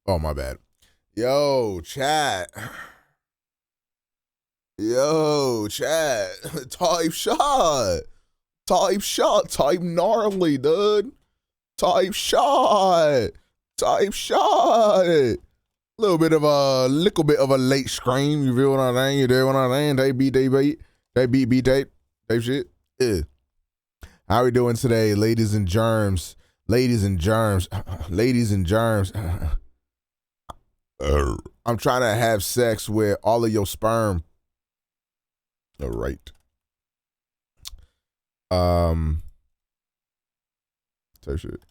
Oh, my bad. Yo, chat. Yo, chat. Type shot. Type shot. Type gnarly, dude. Type shot. Type shot. Little bit of a late scream. You feel what I'm saying? You do what I'm saying? They beat. They shit. Yeah. How we doing today, ladies and germs? Ladies and germs. Ladies and germs. I'm trying to have sex with all of your sperm. All right. Type shit.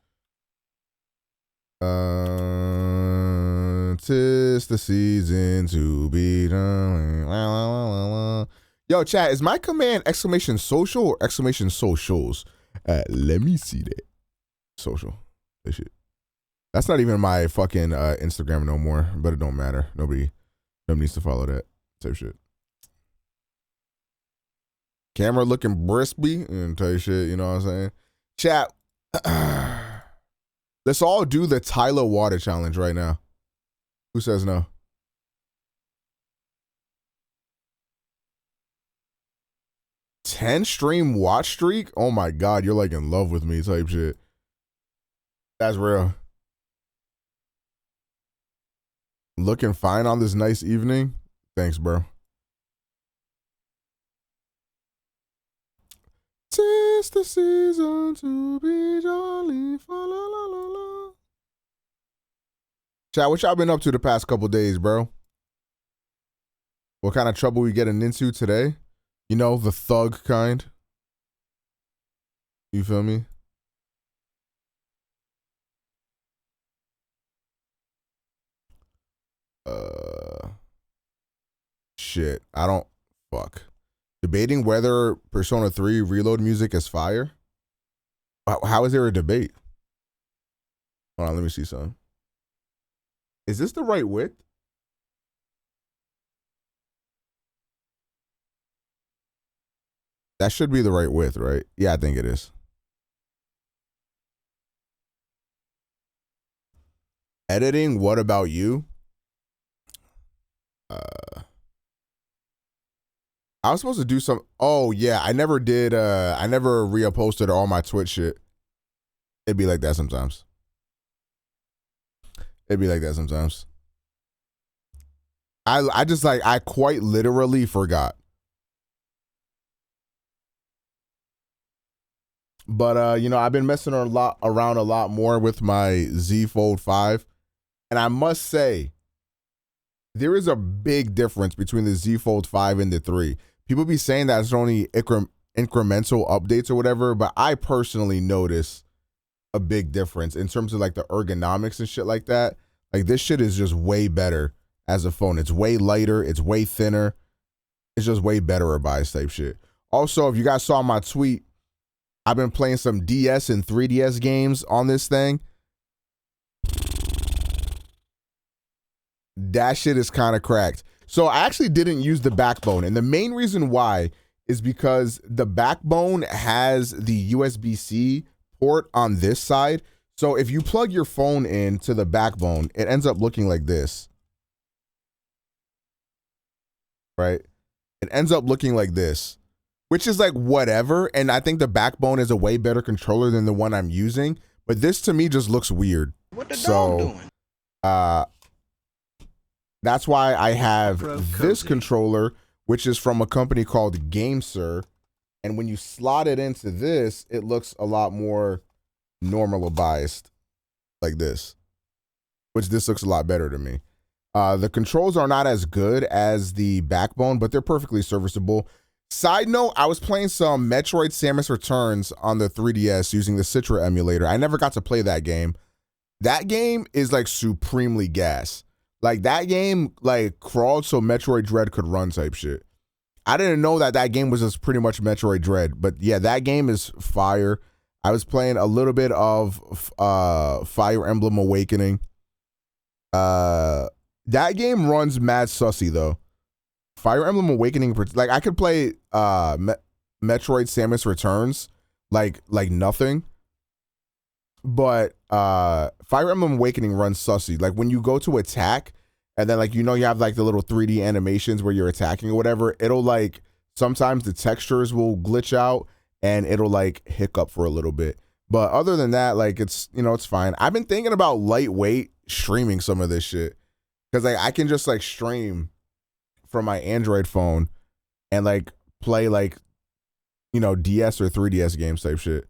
Tis the season to be done. Yo, chat, is my command exclamation social or exclamation socials? Let me see that. Social. That shit. That's not even my fucking Instagram no more, but it don't matter. Nobody needs to follow that type shit. Camera looking brispy and type shit, you know what I'm saying? Chat, let's all do the Tyler water challenge right now. Who says no? $10 watch streak? Oh my God, you're like in love with me type shit. That's real. Looking fine on this nice evening? Thanks, bro. Tis the season to be jolly. Fa la la la la. Chat, what y'all been up to the past couple days, bro? What kind of trouble we getting into today? You know, the thug kind. You feel me? Shit. I don't. Fuck. Debating whether Persona 3 Reload music is fire? How is there a debate? Hold on, let me see something. Is this the right width? That should be the right width, right? Yeah, I think it is. Editing, what about you? I was supposed to do some. Oh yeah, I never did. I never reposted all my Twitch shit. It'd be like that sometimes. It'd be like that sometimes. I just like I quite literally forgot. But you know, I've been messing around a lot more with my Z Fold 5, and I must say, there is a big difference between the Z Fold 5 and the 3. People be saying that it's only incremental updates or whatever, but I personally notice a big difference in terms of like the ergonomics and shit like that. Like this shit is just way better as a phone. It's way lighter. It's way thinner. It's just way better a bias type shit. Also, if you guys saw my tweet, I've been playing some DS and 3DS games on this thing. That shit is kind of cracked. So I actually didn't use the backbone. And the main reason why is because the backbone has the USB-C port on this side. So if you plug your phone into the backbone, it ends up looking like this. Right? It ends up looking like this, which is like whatever. And I think the backbone is a way better controller than the one I'm using. But this to me just looks weird. What the dog doing? That's why I have this controller, which is from a company called GameSir. And when you slot it into this, it looks a lot more normal biased like this, which this looks a lot better to me. The controls are not as good as the backbone, but they're perfectly serviceable. Side note, I was playing some Metroid Samus Returns on the 3DS using the Citra emulator. I never got to play that game. That game is like supremely gas. Like that game like crawled so Metroid Dread could run type shit. I didn't know that game was just pretty much Metroid Dread, but yeah, that game is fire. I was playing a little bit of Fire Emblem Awakening. That game runs mad sussy though. Fire Emblem Awakening, like I could play Metroid Samus Returns like nothing, but Fire Emblem Awakening runs sussy. Like when you go to attack, and then like you have like the little 3D animations where you're attacking or whatever, it'll like sometimes the textures will glitch out and it'll like hiccup for a little bit. But other than that, like it's it's fine. I've been thinking about lightweight streaming some of this shit. Because like I can just like stream from my Android phone and like play like DS or 3DS games type shit.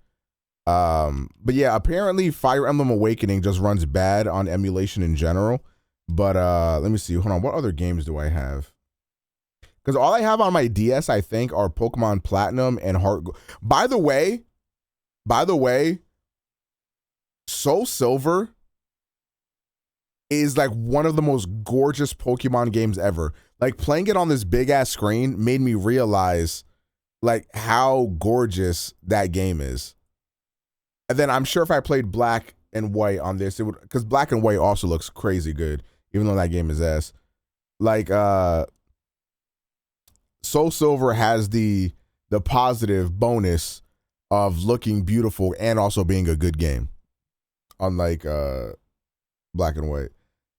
But yeah, apparently Fire Emblem Awakening just runs bad on emulation in general. But let me see. Hold on. What other games do I have? Because all I have on my DS, I think, are Pokemon Platinum and Heart Gold. By the way, Soul Silver is like one of the most gorgeous Pokemon games ever. Like playing it on this big ass screen made me realize like how gorgeous that game is. And then I'm sure if I played Black and White on this, it would, because Black and White also looks crazy good, even though that game is ass. Like Soul Silver has the positive bonus of looking beautiful and also being a good game, unlike Black and White.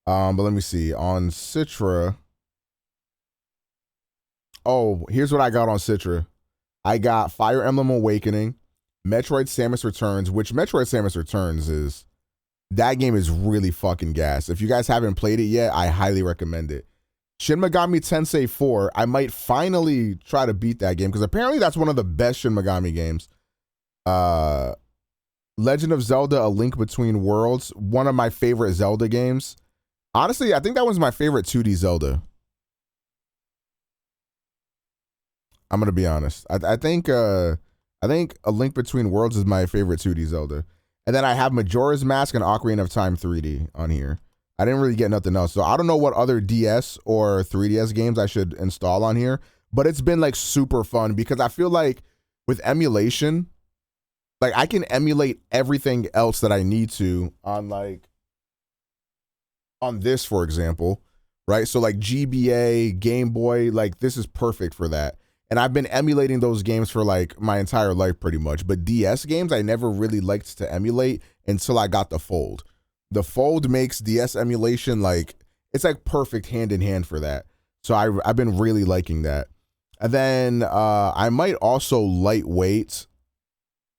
But let me see on Citra. Oh, here's what I got on Citra. I got Fire Emblem Awakening, Metroid Samus Returns, which Metroid Samus Returns is, that game is really fucking gas. If you guys haven't played it yet, I highly recommend it. Shin Megami Tensei 4, I might finally try to beat that game because apparently that's one of the best Shin Megami games. Legend of Zelda: A Link Between Worlds, one of my favorite Zelda games. Honestly, I think that was my favorite 2D Zelda. I'm gonna be honest. I think A Link Between Worlds is my favorite 2D Zelda. And then I have Majora's Mask and Ocarina of Time 3D on here. I didn't really get nothing else. So I don't know what other DS or 3DS games I should install on here, but it's been like super fun because I feel like with emulation, like I can emulate everything else that I need to on this, for example, right? So like GBA, Game Boy, like this is perfect for that. And I've been emulating those games for like my entire life pretty much. But DS games, I never really liked to emulate until I got the Fold. The Fold makes DS emulation like, it's like perfect hand in hand for that. So I've been really liking that. And then I might also lightweight.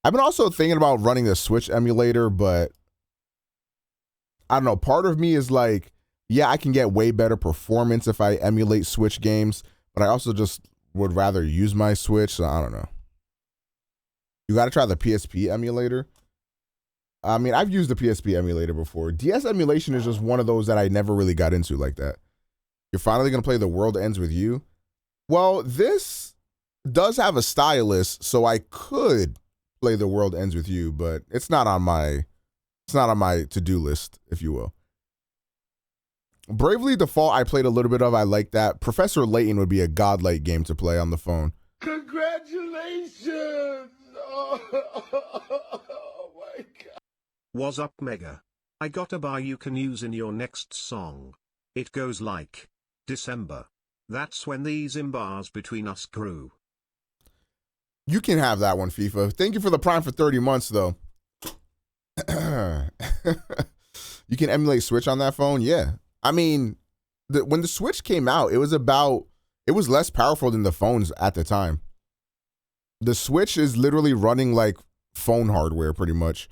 I've been also thinking about running the Switch emulator, but I don't know. Part of me is like, yeah, I can get way better performance if I emulate Switch games, but I also just would rather use my Switch. So I don't know. You got to try the PSP emulator. I mean, I've used the PSP emulator before. DS emulation is just one of those that I never really got into like that. You're finally going to play The World Ends With You. Well, this does have a stylus, so I could play The World Ends With You, but it's not on my to-do list, if you will. Bravely Default, I played a little bit of. I like that. Professor Layton would be a godlike game to play on the phone. Congratulations! Oh my God. What's up, Mega? I got a bar you can use in your next song. It goes like, December. That's when these bars between us grew. You can have that one, FIFA. Thank you for the Prime for 30 months, though. You can emulate Switch on that phone? Yeah. I mean, when the Switch came out, it was less powerful than the phones at the time. The Switch is literally running like phone hardware pretty much.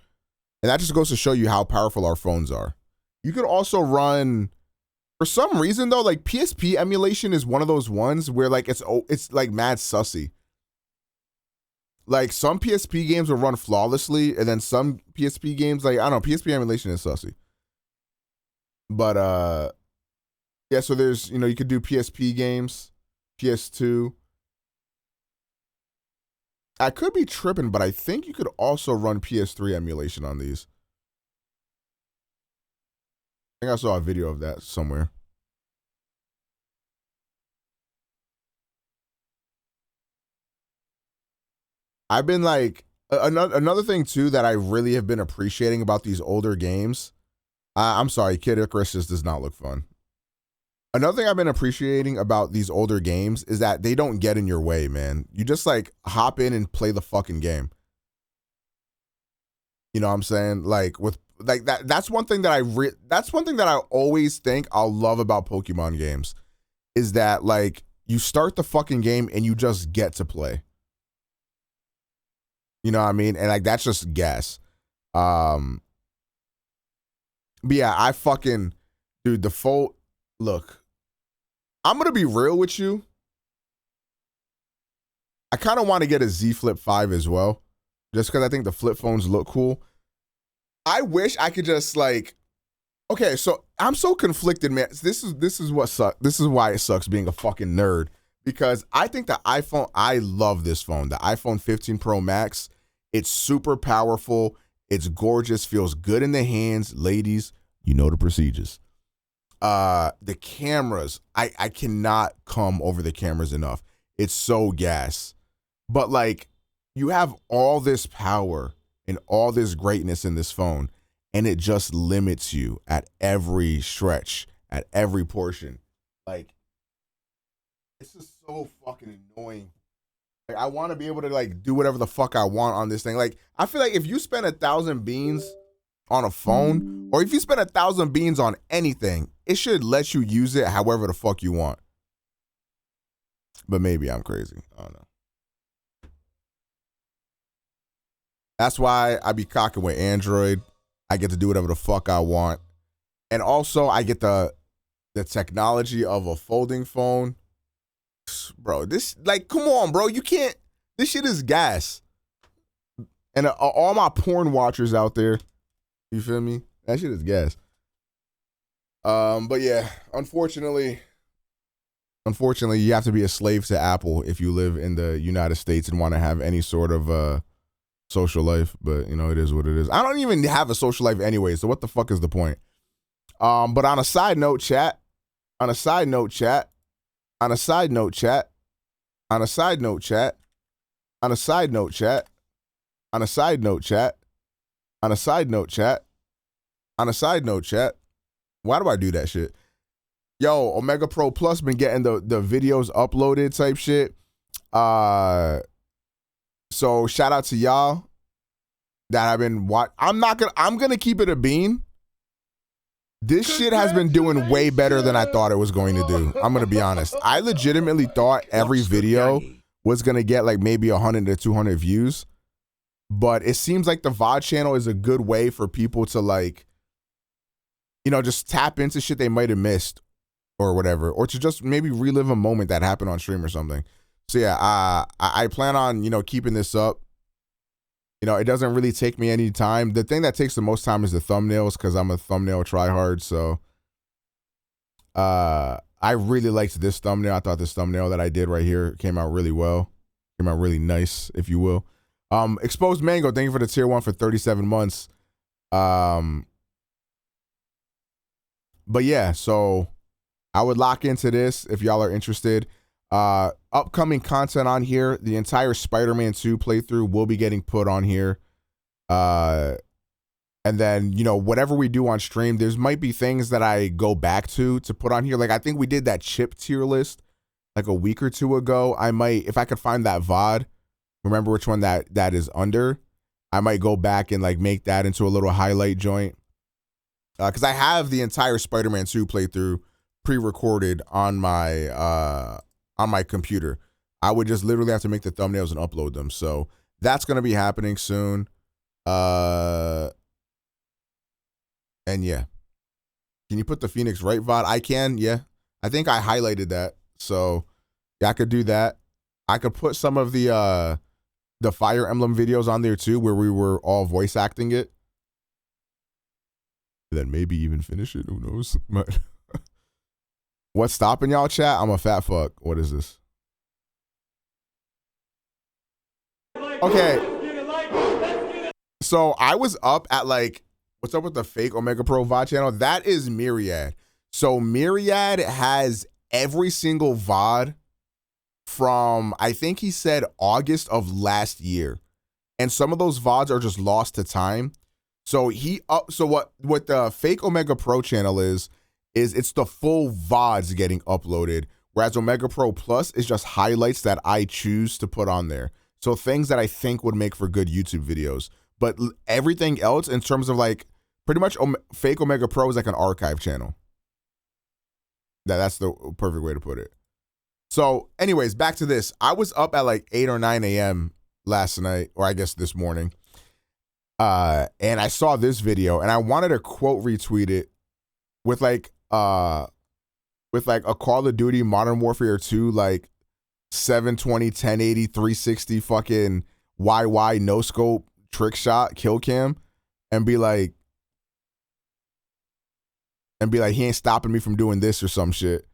And that just goes to show you how powerful our phones are. You could also run, for some reason though, like PSP emulation is one of those ones where like it's like mad sussy. Like some PSP games will run flawlessly, and then some PSP games, like I don't know, PSP emulation is sussy. But yeah, so there's, you could do PSP games, PS2. I could be tripping, but I think you could also run PS3 emulation on these. I think I saw a video of that somewhere. I've been like, another thing too that I really have been appreciating about these older games. I'm sorry, Kid Icarus just does not look fun. Another thing I've been appreciating about these older games is that they don't get in your way, man. You just like hop in and play the fucking game. You know what I'm saying? Like with like that. That's one thing that that's one thing that I always think I'll love about Pokemon games is that like you start the fucking game and you just get to play. You know what I mean? And like that's just gas. But yeah, I fucking dude, the Fold. Look, I'm gonna be real with you. I kind of want to get a Z Flip 5 as well, just because I think the flip phones look cool. I wish I could just like, okay, so I'm so conflicted, man. This is what sucks. This is why it sucks being a fucking nerd, because I think the iPhone, I love this phone, the iPhone 15 Pro Max. It's super powerful. It's gorgeous, feels good in the hands. Ladies, you know the procedures. The cameras, I cannot come over the cameras enough. It's so gas. But like, you have all this power and all this greatness in this phone, and it just limits you at every stretch, at every portion. Like, this is so fucking annoying. Like, I want to be able to like do whatever the fuck I want on this thing. Like, I feel like if you spend 1,000 beans on a phone, or if you spend 1,000 beans on anything, it should let you use it however the fuck you want. But maybe I'm crazy. I don't know. That's why I be cocking with Android. I get to do whatever the fuck I want. And also I get the technology of a folding phone. Bro, this, like, come on, bro. You can't, this shit is gas. And all my porn watchers out there, you feel me? That shit is gas. But yeah, unfortunately, you have to be a slave to Apple if you live in the United States and want to have any sort of social life. But you know, it is what it is. I don't even have a social life anyway, so what the fuck is the point? But on a side note, chat. On a side note, chat. On a side note, chat. On a side note, chat. On a side note, chat. On a side note, chat. On a side note, chat. On a side note, chat. Why do I do that shit? Yo, Omega Pro Plus been getting the videos uploaded type shit. So shout out to y'all that I've been watching. I'm gonna keep it a bean. This shit has been doing way better than I thought it was going to do. I'm gonna be honest. I legitimately thought every video was gonna get like maybe 100 to 200 views, but it seems like the VOD channel is a good way for people to like, you know, just tap into shit they might have missed or whatever, or to just maybe relive a moment that happened on stream or something. So yeah, I plan on, you know, keeping this up. You know, it doesn't really take me any time. The thing that takes the most time is the thumbnails, because I'm a thumbnail tryhard. So I really liked this thumbnail. I thought this thumbnail that I did right here came out really well. Came out really nice, if you will. Exposed Mango, thank you for the tier 1 for 37 months. But yeah, so I would lock into this if y'all are interested. Upcoming content on here, the entire Spider-Man 2 playthrough will be getting put on here. And then, you know, whatever we do on stream, there's might be things that I go back to put on here. Like, I think we did that chip tier list like a week or two ago. I might, if I could find that VOD, remember which one that is under, I might go back and like make that into a little highlight joint. Because I have the entire Spider-Man 2 playthrough pre-recorded on my computer. I would just literally have to make the thumbnails and upload them. So that's going to be happening soon. And yeah. Can you put the Phoenix Wright VOD? I can, yeah. I think I highlighted that. So yeah, I could do that. I could put some of the Fire Emblem videos on there too, where we were all voice acting it. Then maybe even finish it. Who knows? But what's stopping y'all, chat? I'm a fat fuck. What is this? Okay. So I was up at like, what's up with the fake Omega Pro VOD channel? That is Myriad. So Myriad has every single VOD from, I think he said August of last year. And some of those VODs are just lost to time. So what the fake Omega Pro channel is it's the full VODs getting uploaded, whereas Omega Pro Plus is just highlights that I choose to put on there. So things that I think would make for good YouTube videos. But everything else in terms of like pretty much fake Omega Pro is like an archive channel. That's the perfect way to put it. So anyways, back to this. I was up at like 8 or 9 a.m. last night, or I guess this morning. And I saw this video and I wanted to quote retweet it with like a Call of Duty Modern Warfare 2, like 720, 1080, 360 fucking YY no scope trick shot kill cam and be like, he ain't stopping me from doing this or some shit.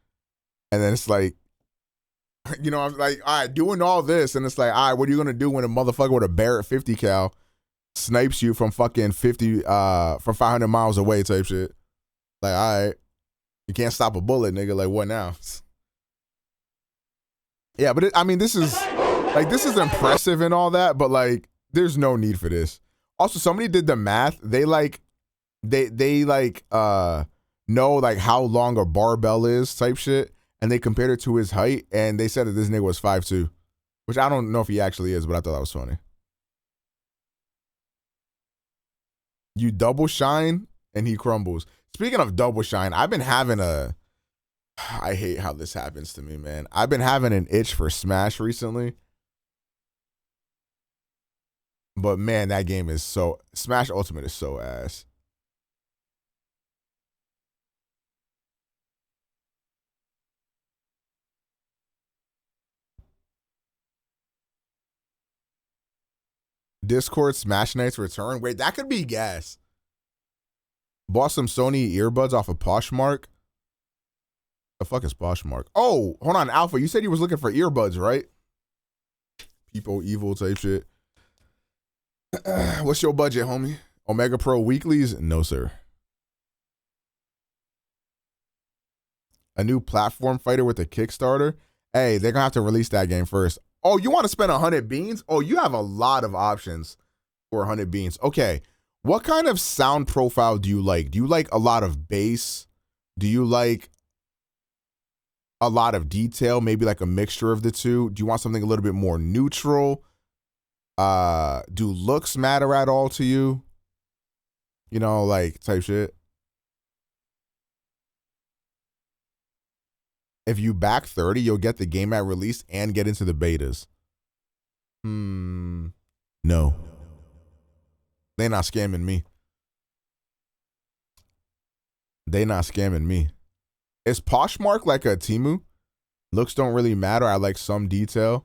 And then it's like, you know, I'm like, all right, doing all this. And it's like, all right, what are you going to do when a motherfucker with a Barrett 50 cal snipes you from fucking from 500 miles away type shit? Like, all right, you can't stop a bullet, nigga. Like, what now? Yeah, but I mean, this is impressive and all that, but like, there's no need for this. Also, somebody did the math. They know like how long a barbell is type shit, and they compared it to his height, and they said that this nigga was 5'2", which I don't know if he actually is, but I thought that was funny. You double shine and he crumbles. Speaking of double shine, I've been having I hate how this happens to me, man. I've been having an itch for Smash recently. But man, that game is Smash Ultimate is so ass. Discord Smash Nights return. Wait, that could be gas. Bought some Sony earbuds off of Poshmark. The fuck is Poshmark? Oh, hold on, Alpha. You said you was looking for earbuds, right? People evil type shit. What's your budget, homie? Omega Pro weeklies? No, sir. A new platform fighter with a Kickstarter? Hey, they're gonna have to release that game first. Oh, you want to spend 100 beans? Oh, you have a lot of options for 100 beans. Okay, what kind of sound profile do you like? Do you like a lot of bass? Do you like a lot of detail? Maybe like a mixture of the two? Do you want something a little bit more neutral? Do looks matter at all to you? You know, like type shit. If you back 30, you'll get the game at release and get into the betas. No. They not scamming me. They not scamming me. Is Poshmark like a Temu? Looks don't really matter. I like some detail.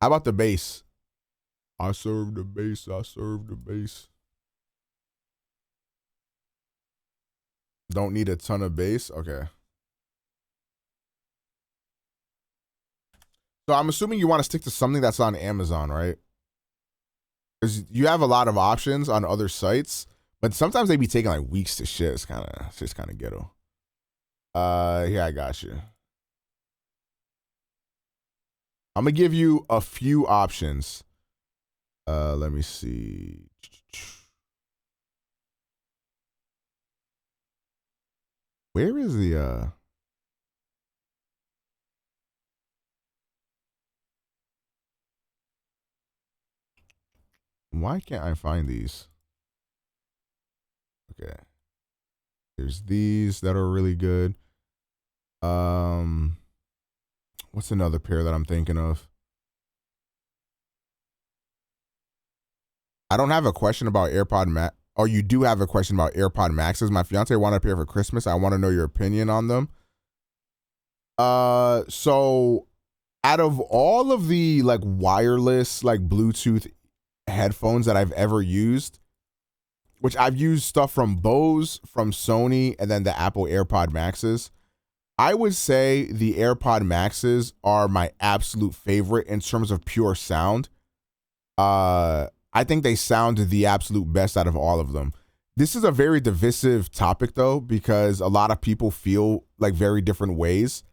How about the bass? I serve the bass. I serve the bass. Don't need a ton of bass? Okay. So I'm assuming you want to stick to something that's on Amazon, right? Because you have a lot of options on other sites, but sometimes they be taking like weeks to ship. It's just kind of ghetto. Yeah, I got you. I'm gonna give you a few options. Let me see. Where is the why can't I find these? Okay. There's these that are really good. What's another pair that I'm thinking of? I don't have a question about AirPod Max. Oh, you do have a question about AirPod Maxes. My fiance wanted a pair for Christmas. I want to know your opinion on them. So out of all of the like wireless, like Bluetooth headphones that I've ever used, which I've used stuff from Bose, from Sony, and then the Apple AirPod Maxes, I would say the AirPod Maxes are my absolute favorite in terms of pure sound. I think they sound the absolute best out of all of them. This is a very divisive topic though, because a lot of people feel like very different ways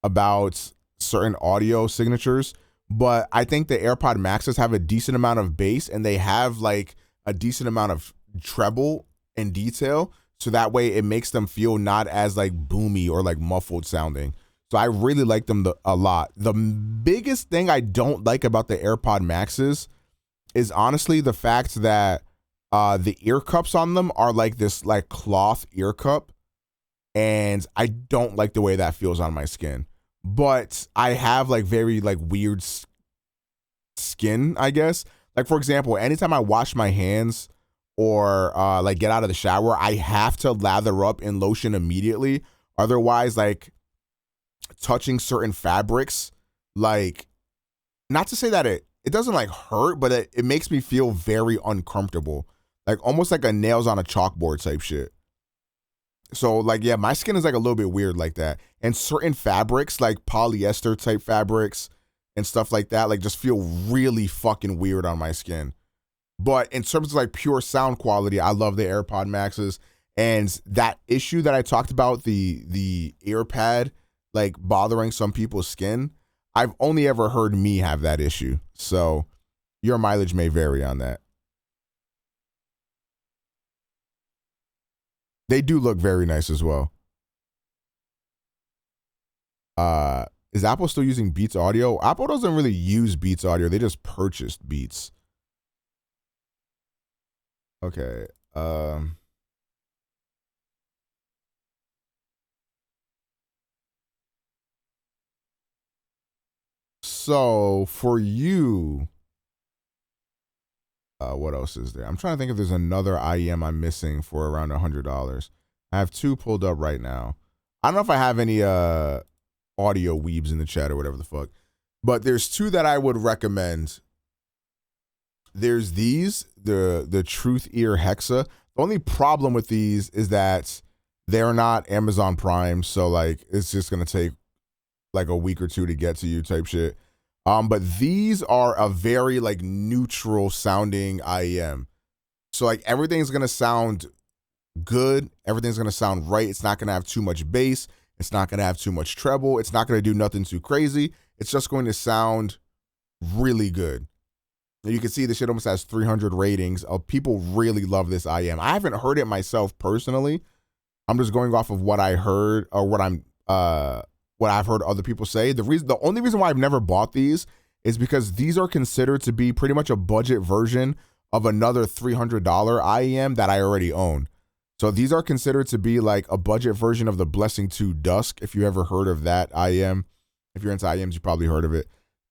about certain audio signatures. But I think the AirPod Maxes have a decent amount of bass and they have like a decent amount of treble and detail. So that way it makes them feel not as like boomy or like muffled sounding. So I really like them a lot. The biggest thing I don't like about the AirPod Maxes is honestly the fact that The ear cups on them are like this like cloth ear cup, and I don't like the way that feels on my skin. But I have like very like weird skin, I guess. Like for example, anytime I wash my hands or like get out of the shower, I have to lather up in lotion immediately. Otherwise, like touching certain fabrics, like, not to say that it doesn't like hurt, but it makes me feel very uncomfortable. Like almost like a nails on a chalkboard type shit. So like, yeah, my skin is like a little bit weird like that. And certain fabrics, like polyester type fabrics and stuff like that, like just feel really fucking weird on my skin. But in terms of like pure sound quality, I love the AirPod Maxes. And that issue that I talked about, the ear pad, like bothering some people's skin, I've only ever heard me have that issue. So your mileage may vary on that. They do look very nice as well. Is Apple still using Beats Audio? Apple doesn't really use Beats Audio. They just purchased Beats. Okay. So for you, what else is there? I'm trying to think if there's another IEM I'm missing for around $100. I have two pulled up right now. I don't know if I have any audio weebs in the chat or whatever the fuck, but there's two that I would recommend. There's these, the Truth Ear Hexa. The only problem with these is that they're not Amazon Prime, so like it's just gonna take like a week or two to get to you type shit. But these are a very like neutral sounding IEM. So like everything's gonna sound good, everything's gonna sound right. It's not gonna have too much bass, it's not gonna have too much treble, it's not gonna do nothing too crazy. It's just going to sound really good. And you can see this shit almost has 300 ratings. People really love this IEM. I haven't heard it myself personally. I'm just going off of what I heard or what I've heard other people say. The only reason why I've never bought these is because these are considered to be pretty much a budget version of another $300 IEM that I already own. So these are considered to be like a budget version of the Blessing 2 Dusk. If you ever heard of that IEM, if you're into IEMs, you probably heard of it.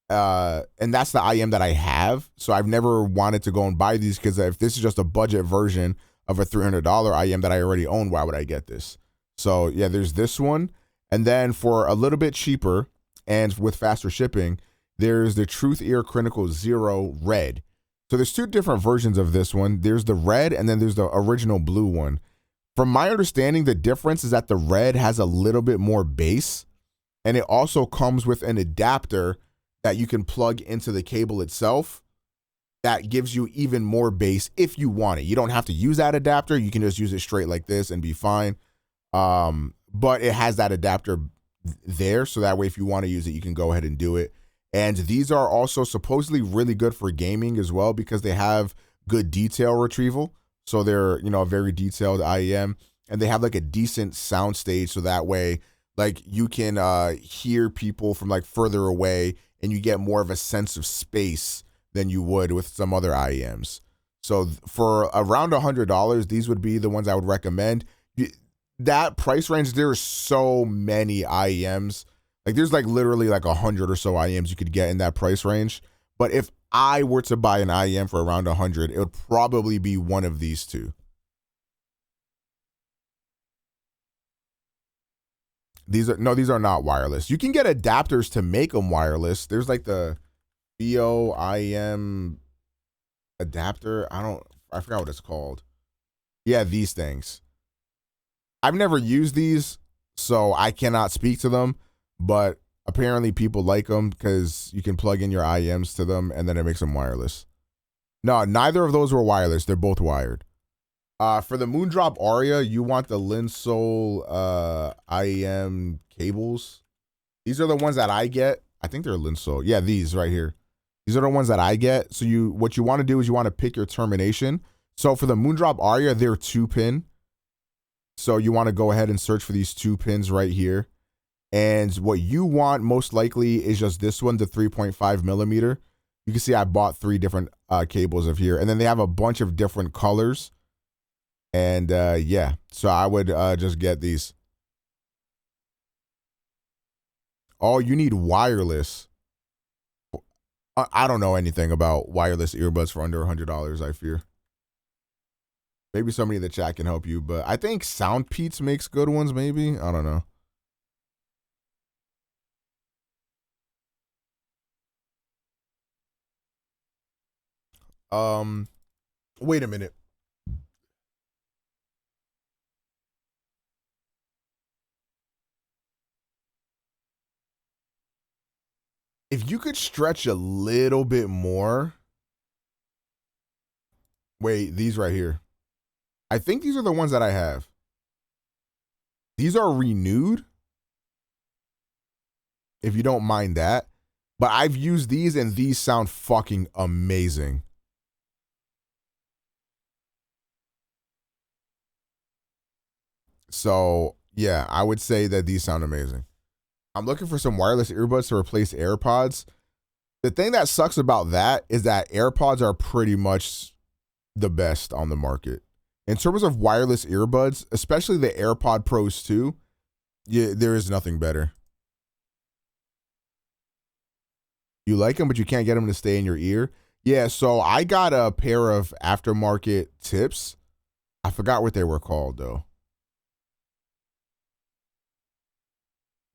And that's the IEM that I have. So I've never wanted to go and buy these because if this is just a budget version of a $300 IEM that I already own, why would I get this? So yeah, there's this one. And then for a little bit cheaper and with faster shipping, there's the Truth Ear Critical Zero Red. So there's two different versions of this one. There's the red and then there's the original blue one. From my understanding, the difference is that the red has a little bit more bass, and it also comes with an adapter that you can plug into the cable itself that gives you even more bass if you want it. You don't have to use that adapter. You can just use it straight like this and be fine. But it has that adapter there, so that way if you want to use it, you can go ahead and do it. And these are also supposedly really good for gaming as well because they have good detail retrieval. So they're, you know, a very detailed IEM, and they have like a decent sound stage, so that way like you can hear people from like further away and you get more of a sense of space than you would with some other IEMs. So for around $100, these would be the ones I would recommend. That price range, there's so many IEMs. Like there's like literally like 100 or so IEMs you could get in that price range. But if I were to buy an IEM for around 100, it would probably be one of these two. These are not wireless. You can get adapters to make them wireless. There's like the Theo IEM adapter. I forgot what it's called. Yeah, these things. I've never used these, so I cannot speak to them, but apparently people like them because you can plug in your IEMs to them and then it makes them wireless. No, neither of those were wireless. They're both wired. For the Moondrop Aria, you want the Linsol IEM cables. These are the ones that I get. I think they're Linsol. Yeah, these right here. These are the ones that I get. So what you want to do is you want to pick your termination. So for the Moondrop Aria, they're 2-pin. So you want to go ahead and search for these 2 pins right here. And what you want most likely is just this one, the 3.5 millimeter. You can see I bought 3 different cables of here, and then they have a bunch of different colors. And yeah, so I would just get these. Oh, you need wireless. I don't know anything about wireless earbuds for under $100, I fear. Maybe somebody in the chat can help you, but I think Soundpeats makes good ones, maybe. I don't know. Wait a minute. If you could stretch a little bit more. Wait, these right here. I think these are the ones that I have. These are renewed, if you don't mind that. But I've used these and these sound fucking amazing. So yeah, I would say that these sound amazing. I'm looking for some wireless earbuds to replace AirPods. The thing that sucks about that is that AirPods are pretty much the best on the market. In terms of wireless earbuds, especially the AirPod Pros 2, yeah, there is nothing better. You like them, but you can't get them to stay in your ear. Yeah, so I got a pair of aftermarket tips. I forgot what they were called, though.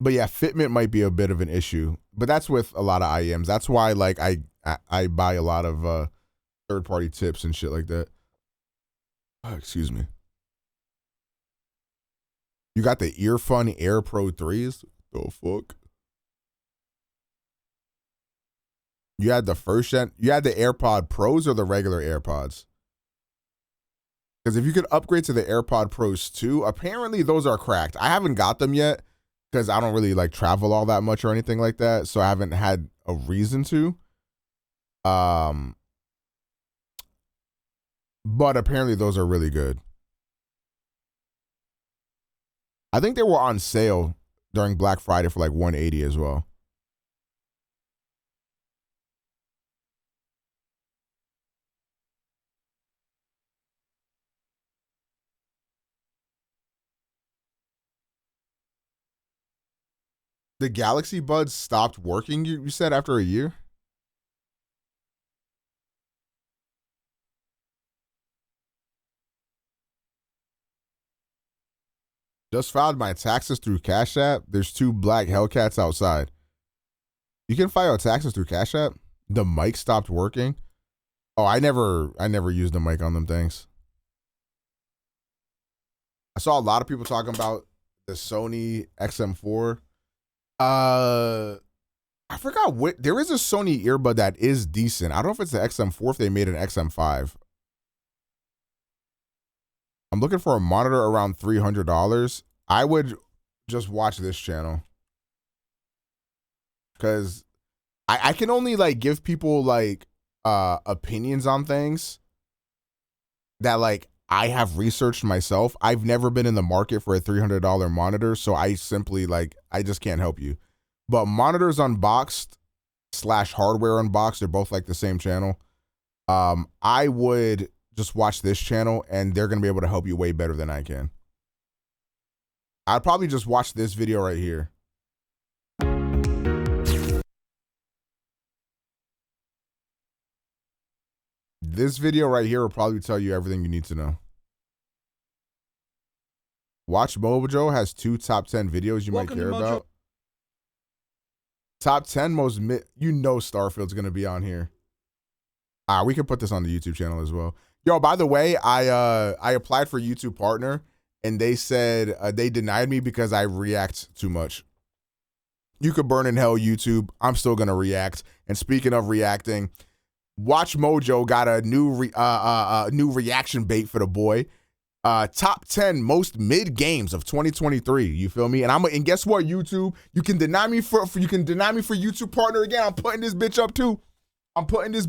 But yeah, fitment might be a bit of an issue. But that's with a lot of IEMs. That's why like I buy a lot of third-party tips and shit like that. Oh, excuse me. You got the Earfun Air Pro 3s? The fuck? You had the first gen? You had the AirPod Pros or the regular AirPods? Because if you could upgrade to the AirPod Pros 2, apparently those are cracked. I haven't got them yet because I don't really like travel all that much or anything like that. So I haven't had a reason to. But apparently those are really good. I think they were on sale during Black Friday for like $180 as well. The Galaxy Buds stopped working, you said, after a year? Just filed my taxes through Cash App. There's 2 black Hellcats outside. You can file taxes through Cash App? The mic stopped working? Oh, I never used the mic on them things. I saw a lot of people talking about the Sony XM4. I forgot what, there is a Sony earbud that is decent. I don't know if it's the XM4, if they made an XM5. I'm looking for a monitor around $300. I would just watch this channel. Because I can only like give people like opinions on things that like I have researched myself. I've never been in the market for a $300 monitor, so I simply like, I just can't help you. But Monitors Unboxed / Hardware Unboxed, they're both like the same channel. I would just watch this channel and they're going to be able to help you way better than I can. I'd probably just watch this video right here. This video right here will probably tell you everything you need to know. Watch Mojo has 2 top 10 videos you might care about. Top 10 most you know Starfield's gonna be on here. We can put this on the YouTube channel as well. Yo, by the way, I applied for YouTube Partner and they said they denied me because I react too much. You could burn in hell, YouTube. I'm still gonna react. And speaking of reacting, Watch Mojo got a new reaction bait for the boy. Top 10 most mid games of 2023. You feel me? And guess what, YouTube? You can deny me for YouTube Partner again. I'm putting this bitch up too. I'm putting this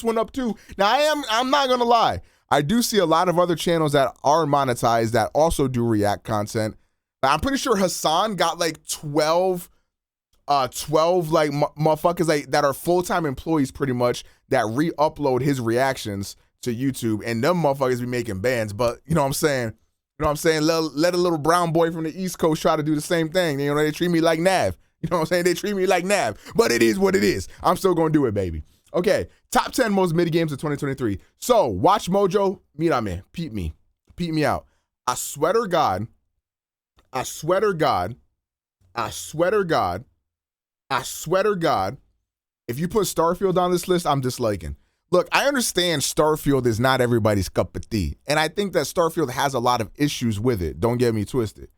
one up too. Now I'm not gonna lie. I do see a lot of other channels that are monetized that also do react content. I'm pretty sure Hassan got like 12 12 like motherfuckers like that are full-time employees pretty much that re-upload his reactions to YouTube, and them motherfuckers be making bands. But you know what I'm saying? You know what I'm saying? Let a little brown boy from the East Coast try to do the same thing. You know, they treat me like Nav. You know what I'm saying? They treat me like Nav. But it is what it is. I'm still gonna do it, baby. Okay, top 10 most MIDI games of 2023. So, watch Mojo, mira me, peep me out. I swear to God, if you put Starfield on this list, I'm disliking. Look, I understand Starfield is not everybody's cup of tea, and I think that Starfield has a lot of issues with it. Don't get me twisted.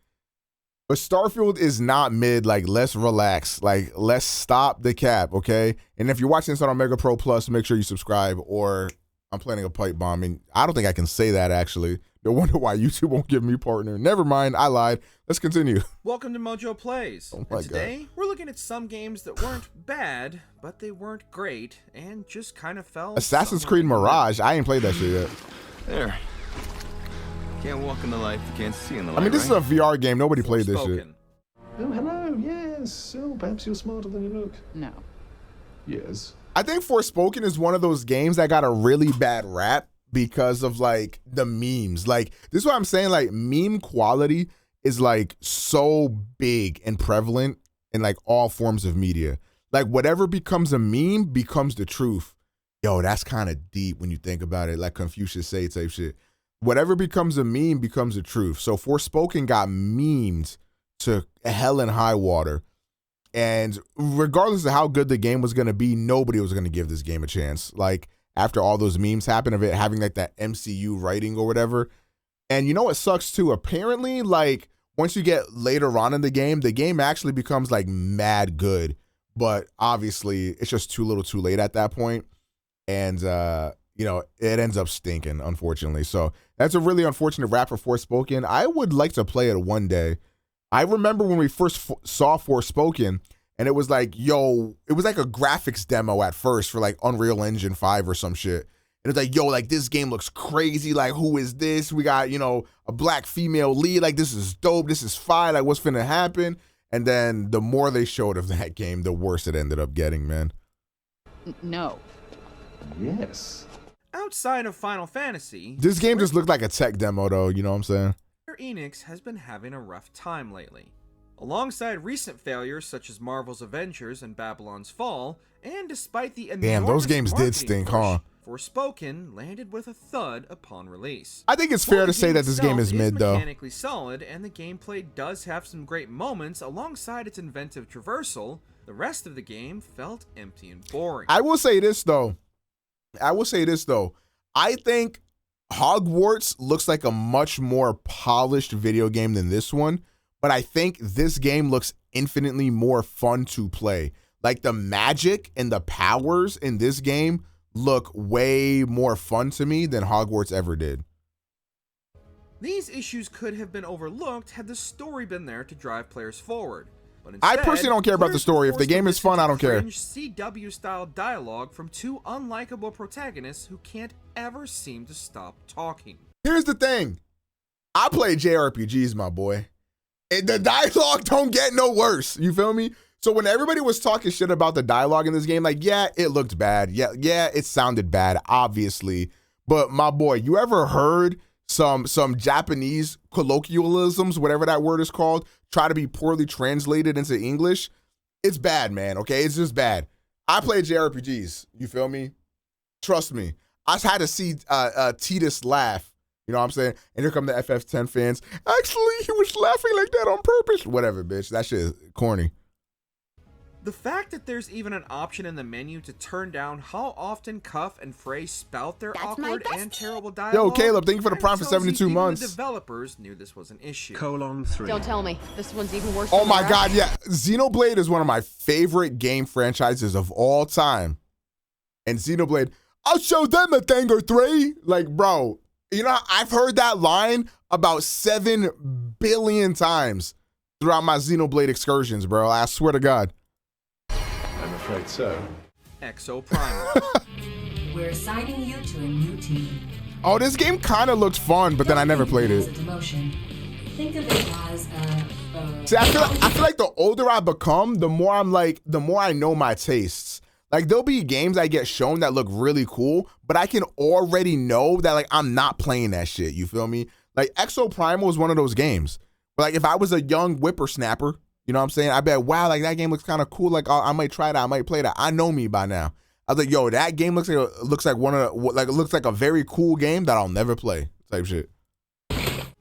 But Starfield is not mid. Like, let's relax. Like, let's stop the cap, okay? And if you're watching this on OmegaPro Plus, make sure you subscribe, or I'm planning a pipe bomb. And I don't think I can say that, actually. No wonder why YouTube won't give me partner. Never mind, I lied. Let's continue. Welcome to MojoPlays. Oh my today, we're looking at some games that weren't bad, but they weren't great, and just kind of fell. Assassin's Creed Mirage. I ain't played that shit yet. There. Can't walk in the light, you can't see in the light. I mean, this is a VR game. Nobody played this shit. Oh, hello, yes. Oh, perhaps you're smarter than you look. No. Yes. I think Forspoken is one of those games that got a really bad rap because of like the memes. Like, this is what I'm saying. Like, meme quality is like so big and prevalent in like all forms of media. Like, whatever becomes a meme becomes the truth. Yo, that's kind of deep when you think about it. Like Confucius say type shit. Whatever becomes a meme becomes the truth. So Forspoken got memed to hell and high water. And regardless of how good the game was going to be, nobody was going to give this game a chance. Like, after all those memes happened of it having like that MCU writing or whatever. And you know what sucks too? Apparently, like, once you get later on in the game actually becomes like mad good. But obviously, it's just too little too late at that point. And, you know, it ends up stinking, unfortunately. So that's a really unfortunate wrap for Forspoken. I would like to play it one day. I remember when we first saw Forspoken, and it was like, yo, it was like a graphics demo at first for like Unreal Engine 5 or some shit. And it's like, yo, like, this game looks crazy. Like, who is this? We got, you know, a black female lead. Like, this is dope. This is fine. Like, what's finna happen? And then the more they showed of that game, the worse it ended up getting, man. No. Yes. Outside of Final Fantasy, This game just looked like a tech demo, though. You know what I'm saying? Square Enix has been having a rough time lately. Alongside recent failures such as Marvel's Avengers and Babylon's Fall, and despite the Damn, those games did stink, huh? Forspoken landed with a thud upon release. I think it's fair to say that this game is mid, though. Mechanically solid, and the gameplay does have some great moments alongside its inventive traversal. The rest of the game felt empty and boring. I will say this, though. I think Hogwarts looks like a much more polished video game than this one, but I think this game looks infinitely more fun to play. Like, the magic and the powers in this game look way more fun to me than Hogwarts ever did. These issues could have been overlooked had the story been there to drive players forward. But I instead, personally don't care about the story. If the game is fun, I don't care. CW-style dialogue from two unlikable protagonists who can't ever seem to stop talking. Here's the thing. I play JRPGs, my boy. And the dialogue don't get no worse. You feel me? So when everybody was talking shit about the dialogue in this game, like, yeah, it looked bad. Yeah, it sounded bad, obviously. But my boy, you ever heard some Japanese colloquialisms, whatever that word is called, try to be poorly translated into English? It's bad, man, okay? It's just bad. I play JRPGs, you feel me? Trust me. I just had to see Titus laugh, you know what I'm saying? And here come the FF10 fans. Actually, he was laughing like that on purpose. Whatever, bitch. That shit is corny. The fact that there's even an option in the menu to turn down how often Cuff and Frey spout their awkward and terrible dialogue. Yo, Caleb, thank you for the prime for tells you 72 even months. The developers knew this was an issue. :3. Don't tell me. This one's even worse. Oh than my the God, rest. yeah. Xenoblade is one of my favorite game franchises of all time. And Xenoblade, I'll show them a thing or three. Like, bro, you know, I've heard that line about 7 billion times throughout my Xenoblade excursions, bro. I swear to God. I'm afraid so. Exo Primal. We're assigning you to a new team. Oh, this game kind of looks fun, but then I never played it. Demotion. Think of it as See, I feel like the older I become, the more I know my tastes. Like, there'll be games I get shown that look really cool, but I can already know that, like, I'm not playing that shit. You feel me? Like, Exo Primal is one of those games. But, like, if I was a young whippersnapper, you know what I'm saying? I bet, wow, like, that game looks kind of cool. Like, I might try that. I might play that. I know me by now. I was like, yo, that game looks like a very cool game that I'll never play. Type shit.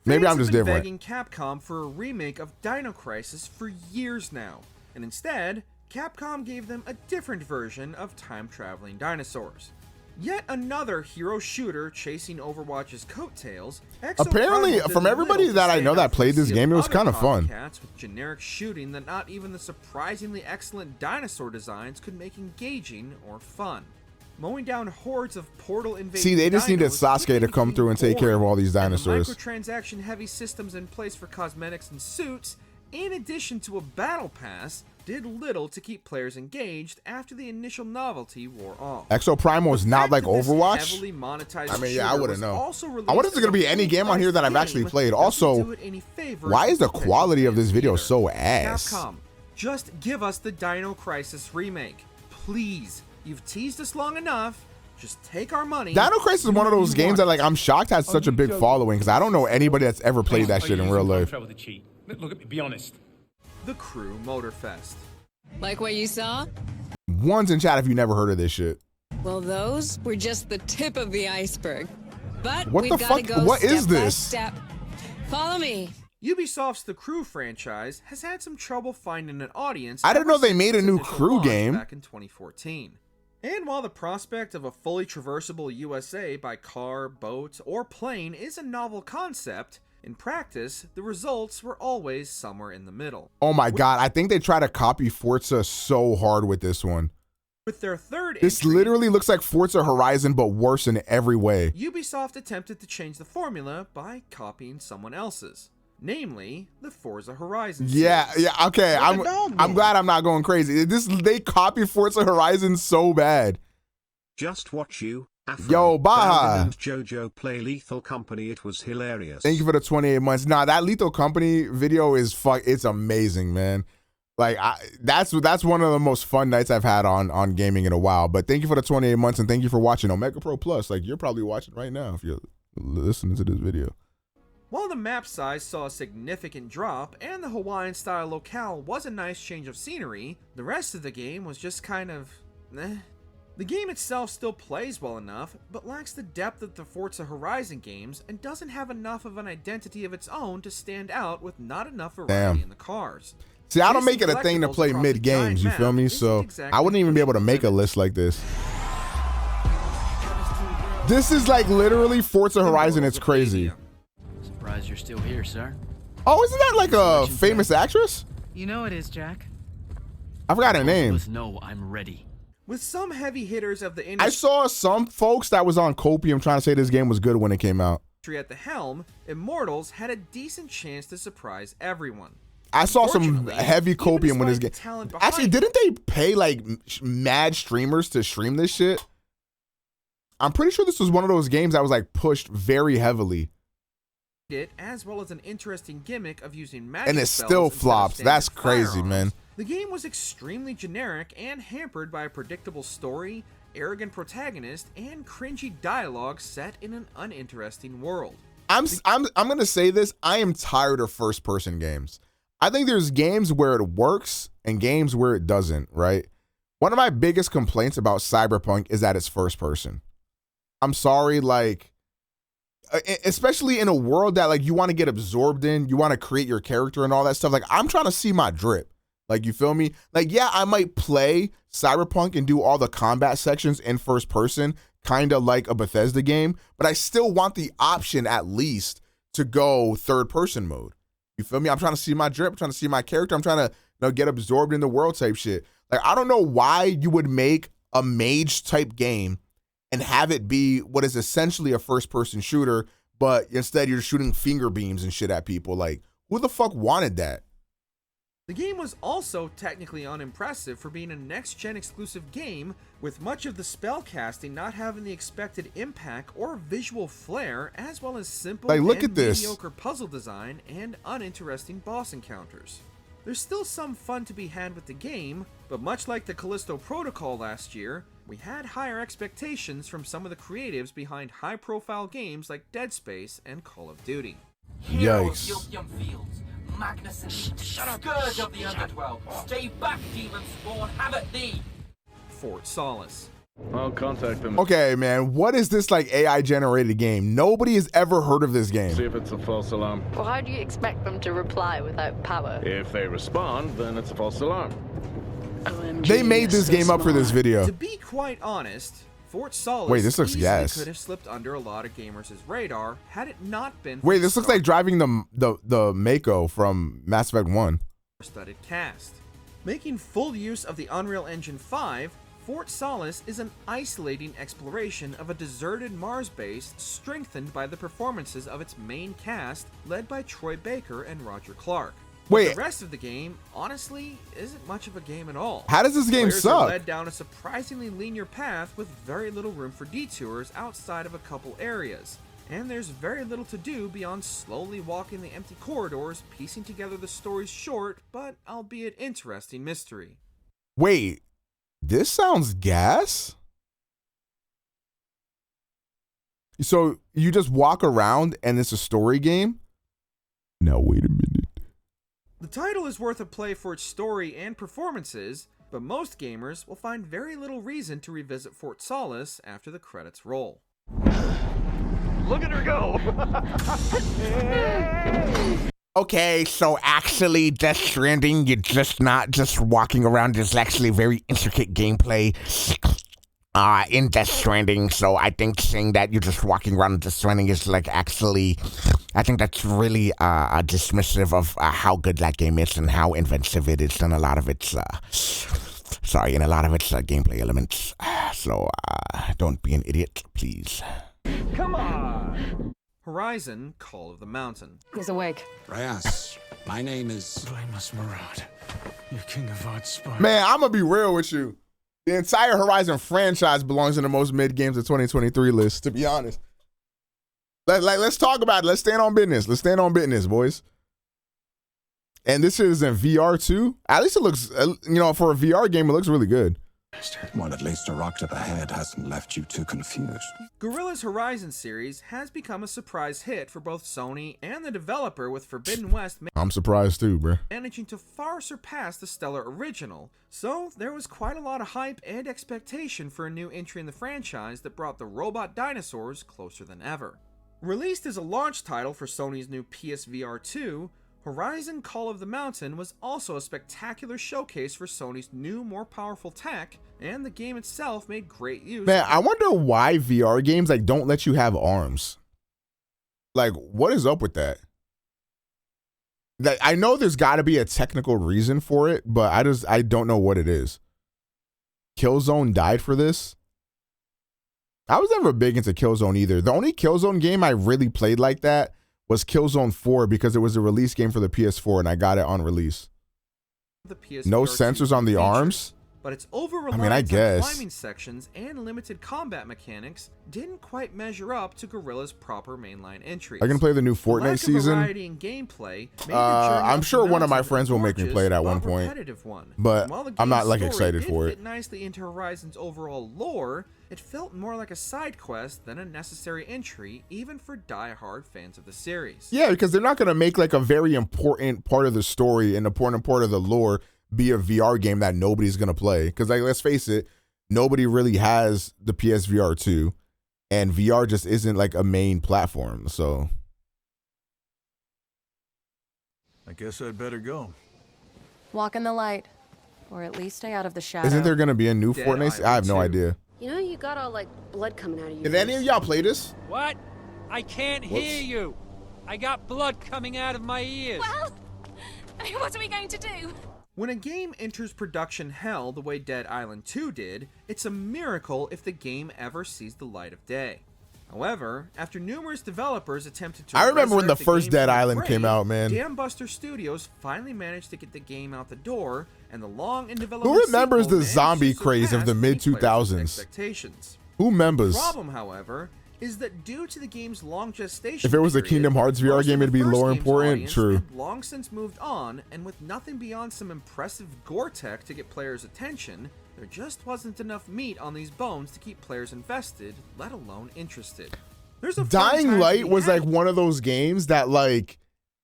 Maybe I'm just different. Begging Capcom for a remake of Dino Crisis for years now, and instead, Capcom gave them a different version of time-traveling dinosaurs. Yet another hero shooter chasing Overwatch's coattails. Apparently, from everybody that I know that played this game, it was kind of fun. With generic shooting that not even the surprisingly excellent dinosaur designs could make engaging or fun. Mowing down hordes of portal invading. See, they just needed Sasuke to come through and take care of all these dinosaurs. And the microtransaction heavy systems in place for cosmetics and suits, in addition to a battle pass, did little to keep players engaged after the initial novelty wore off. Exo Primal is not like Overwatch. Heavily monetized I mean, yeah, I wouldn't know. I wonder if there's going gonna be any game on here that I've actually played. Also, why is the quality of this video so ass? Capcom, just give us the Dino Crisis remake, please. You've teased us long enough. Just take our money. Dino Crisis is one of those games that, like, I'm shocked has such a big following because I don't know anybody that's ever played that shit in real life. Look at me, be honest. The Crew Motorfest. Like what you saw? One's in chat if you never heard of this shit. Well, those were just the tip of the iceberg. But what the fuck? What is this? Step. Follow me. Ubisoft's The Crew franchise has had some trouble finding an audience. I didn't know they made a new Crew game back in 2014. And while the prospect of a fully traversable USA by car, boat, or plane is a novel concept, in practice, the results were always somewhere in the middle. Oh my god, I think they try to copy Forza so hard with this one. With their third This entry, literally looks like Forza Horizon, but worse in every way. Ubisoft attempted to change the formula by copying someone else's. Namely, the Forza Horizon series. Yeah, okay. I'm glad I'm not going crazy. They copy Forza Horizon so bad. Just watch you, Afro. Yo, Baja. And Jojo play Lethal Company. It was hilarious. Thank you for the 28 months. Nah, that Lethal Company video is it's amazing, man. Like, that's one of the most fun nights I've had on gaming in a while. But thank you for the 28 months and thank you for watching OmegaPro Plus. Like, you're probably watching right now if you're listening to this video. While the map size saw a significant drop and the Hawaiian-style locale was a nice change of scenery, the rest of the game was just kind of eh. The game itself still plays well enough, but lacks the depth of the Forza Horizon games and doesn't have enough of an identity of its own to stand out with not enough variety in the cars. See, I don't make it a thing to play mid-games, you feel me? So I wouldn't even be able to make a list like this. This is like literally Forza Horizon, it's crazy. Surprised you're still here, sir. Oh, isn't that like a famous actress? You know it is, Jack. I forgot her name. No, I'm ready. With some heavy hitters of the industry, I saw some folks that was on Copium trying to say this game was good when it came out. At the helm, Immortals had a decent chance to surprise everyone. I saw some heavy Copium when this game. Actually, didn't they pay like mad streamers to stream this shit? I'm pretty sure this was one of those games that was like pushed very heavily. It, as well as an interesting gimmick of using magic and it still flops. That's crazy, man. The game was extremely generic and hampered by a predictable story, arrogant protagonist, and cringy dialogue set in an uninteresting world. I'm gonna say this. I am tired of first-person games. I think there's games where it works and games where it doesn't. Right. One of my biggest complaints about Cyberpunk is that it's first person. I'm sorry, like. Especially in a world that like you want to get absorbed in, you want to create your character and all that stuff. Like I'm trying to see my drip. Like, you feel me? Like, yeah, I might play Cyberpunk and do all the combat sections in first person, kind of like a Bethesda game, but I still want the option at least to go third person mode. You feel me? I'm trying to see my drip, I'm trying to see my character, I'm trying to get absorbed in the world type shit. Like, I don't know why you would make a mage type game and have it be what is essentially a first-person shooter, but instead you're shooting finger beams and shit at people. Like, who the fuck wanted that? The game was also technically unimpressive for being a next-gen exclusive game, with much of the spellcasting not having the expected impact or visual flair, as well as simple Like, look and at this. mediocre puzzle design and uninteresting boss encounters. There's still some fun to be had with the game, but much like the Callisto Protocol last year, we had higher expectations from some of the creatives behind high-profile games like Dead Space and Call of Duty. Yikes. Fields, Magnuson, Scourge of the Underworld, stay back, Demon Spawn, have at thee! Fort Solace. I'll contact them. Okay, man, what is this like AI generated game? Nobody has ever heard of this game. See if it's a false alarm. Well, how do you expect them to reply without power? If they respond, then it's a false alarm. OMG, They made this game up for this video. To be quite honest, Fort Solace Wait, this looks easily gas. could have slipped under a lot of gamers' radar had it not been for Wait, the this looks like driving the Mako from Mass Effect 1. star-studded cast. Making full use of the Unreal Engine 5, Fort Solace is an isolating exploration of a deserted Mars base strengthened by the performances of its main cast, led by Troy Baker and Roger Clark. Wait. The rest of the game, honestly, isn't much of a game at all. How does this game Players suck? are led down a surprisingly linear path with very little room for detours outside of a couple areas. And there's very little to do beyond slowly walking the empty corridors, piecing together the story's short, but albeit interesting mystery. Wait, this sounds gas? So you just walk around and it's a story game? Now wait a minute. The title is worth a play for its story and performances, but most gamers will find very little reason to revisit Fort Solace after the credits roll. Look at her go! Okay, so actually Death Stranding, you're just not just walking around. There's actually very intricate gameplay in Death Stranding. So I think saying that you're just walking around in Death Stranding is like actually, I think that's really dismissive of how good that game is and how inventive it is and a lot of its, gameplay elements. So don't be an idiot, please. Come on! Horizon Call of the Mountain. He's awake. Reyes, my name is... Blameless Maraude. You king of odd spot. Man, I'm gonna be real with you. The entire Horizon franchise belongs in the most mid games of 2023 list, to be honest. Let's talk about it. Let's stand on business. Let's stand on business, boys. And this is in VR too. At least it looks, for a VR game, it looks really good. Well, at least a rock to the head hasn't left you too confused. Guerrilla's Horizon series has become a surprise hit for both Sony and the developer, with Forbidden West I'm surprised too, bro. managing to far surpass the stellar original. So there was quite a lot of hype and expectation for a new entry in the franchise that brought the robot dinosaurs closer than ever. Released as a launch title for Sony's new PSVR 2, Horizon Call of the Mountain was also a spectacular showcase for Sony's new, more powerful tech, and the game itself made great use. Man, I wonder why VR games don't let you have arms. Like, what is up with that? Like, I know there's got to be a technical reason for it, but I don't know what it is. Killzone died for this. I was never big into Killzone either. The only Killzone game I really played like that was Killzone 4 because it was a release game for the PS4 and I got it on release. The PSVR No 2 sensors on the features, arms? but its over-reliance I guess. on climbing sections and limited combat mechanics didn't quite measure up to Guerrilla's proper mainline entries. I can play the new Fortnite lack of season. variety in gameplay made the journey I'm up sure the one of my mountain friends will make me gorgeous play it at but one point, repetitive one. but And while the I'm not game's like story excited did for fit it. nicely into Horizon's overall lore, it felt more like a side quest than a necessary entry, even for die-hard fans of the series. Yeah, because they're not going to make like a very important part of the story and important part of the lore be a VR game that nobody's going to play. Because like, let's face it, nobody really has the PSVR 2 and VR just isn't like a main platform. So I guess I'd better go. Walk in the light, or at least stay out of the shadow. isn't there going to be a new Fortnite? I have no idea. You know, you got all like blood coming out of you. Did any of y'all play this? What? I can't hear you. I got blood coming out of my ears. Well, what are we going to do? When a game enters production hell the way Dead Island 2 did, it's a miracle if the game ever sees the light of day. However, after numerous developers attempted to I remember when the resurrect first game Dead from the Island grave, came out, man. Dambuster Studios finally managed to get the game out the door, and the long in development Who remembers sequel the managed zombie to craze of surpass the many mid players' 2000s? expectations. Who The remembers? problem, however, is that due to the game's long gestation If it was a period, Kingdom Hearts VR most game, of it'd the be first more game's important. audience True. had long since moved on, and with nothing beyond some impressive gore tech to get players' attention, there just wasn't enough meat on these bones to keep players invested, let alone interested. There's a fun time Dying to Light be was had. like one of those games that like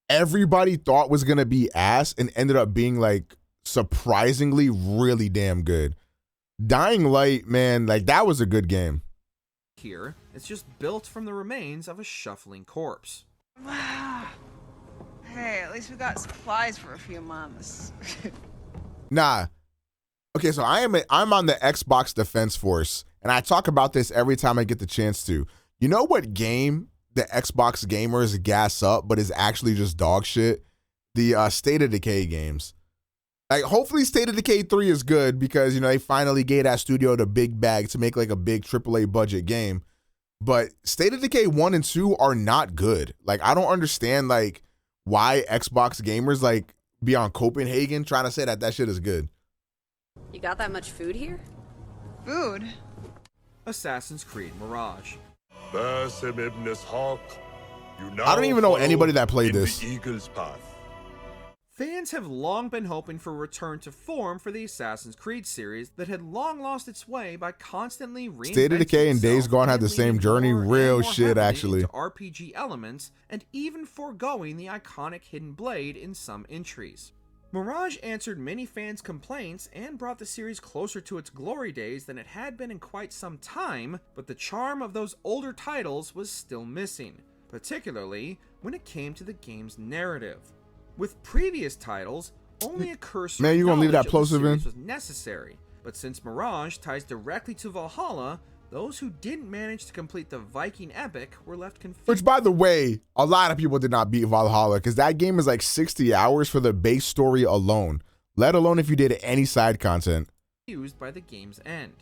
everybody thought was gonna be ass and ended up being like surprisingly really damn good. Dying Light, man, like that was a good game. Here, it's just built from the remains of a shuffling corpse. Hey, at least we got supplies for a few months. Nah. Okay, so I'm on the Xbox Defense Force, and I talk about this every time I get the chance to. You know what game the Xbox gamers gas up, but is actually just dog shit? The State of Decay games. Like, hopefully State of Decay 3 is good because, you know, they finally gave that studio the big bag to make like a big AAA budget game. But State of Decay 1 and 2 are not good. Like, I don't understand like why Xbox gamers like be on Copenhagen trying to say that that shit is good. You got that much food here? Food? Assassin's Creed Mirage. I don't even know anybody that played this. Eagle's path. Fans have long been hoping for a return to form for the Assassin's Creed series that had long lost its way by constantly reinventing State of Decay and Days itself Gone had the and same leaning journey. more and Real more shit, heavily actually. into RPG elements and even foregoing the iconic hidden blade in some entries. Mirage answered many fans' complaints and brought the series closer to its glory days than it had been in quite some time, but the charm of those older titles was still missing, particularly when it came to the game's narrative. With previous titles, only a cursory Man, you gonna leave that knowledge of the plosive in? series was necessary, but since Mirage ties directly to Valhalla, those who didn't manage to complete the Viking epic were left confused. Which, by the way, a lot of people did not beat Valhalla because that game is like 60 hours for the base story alone, let alone if you did any side content. By the game's end.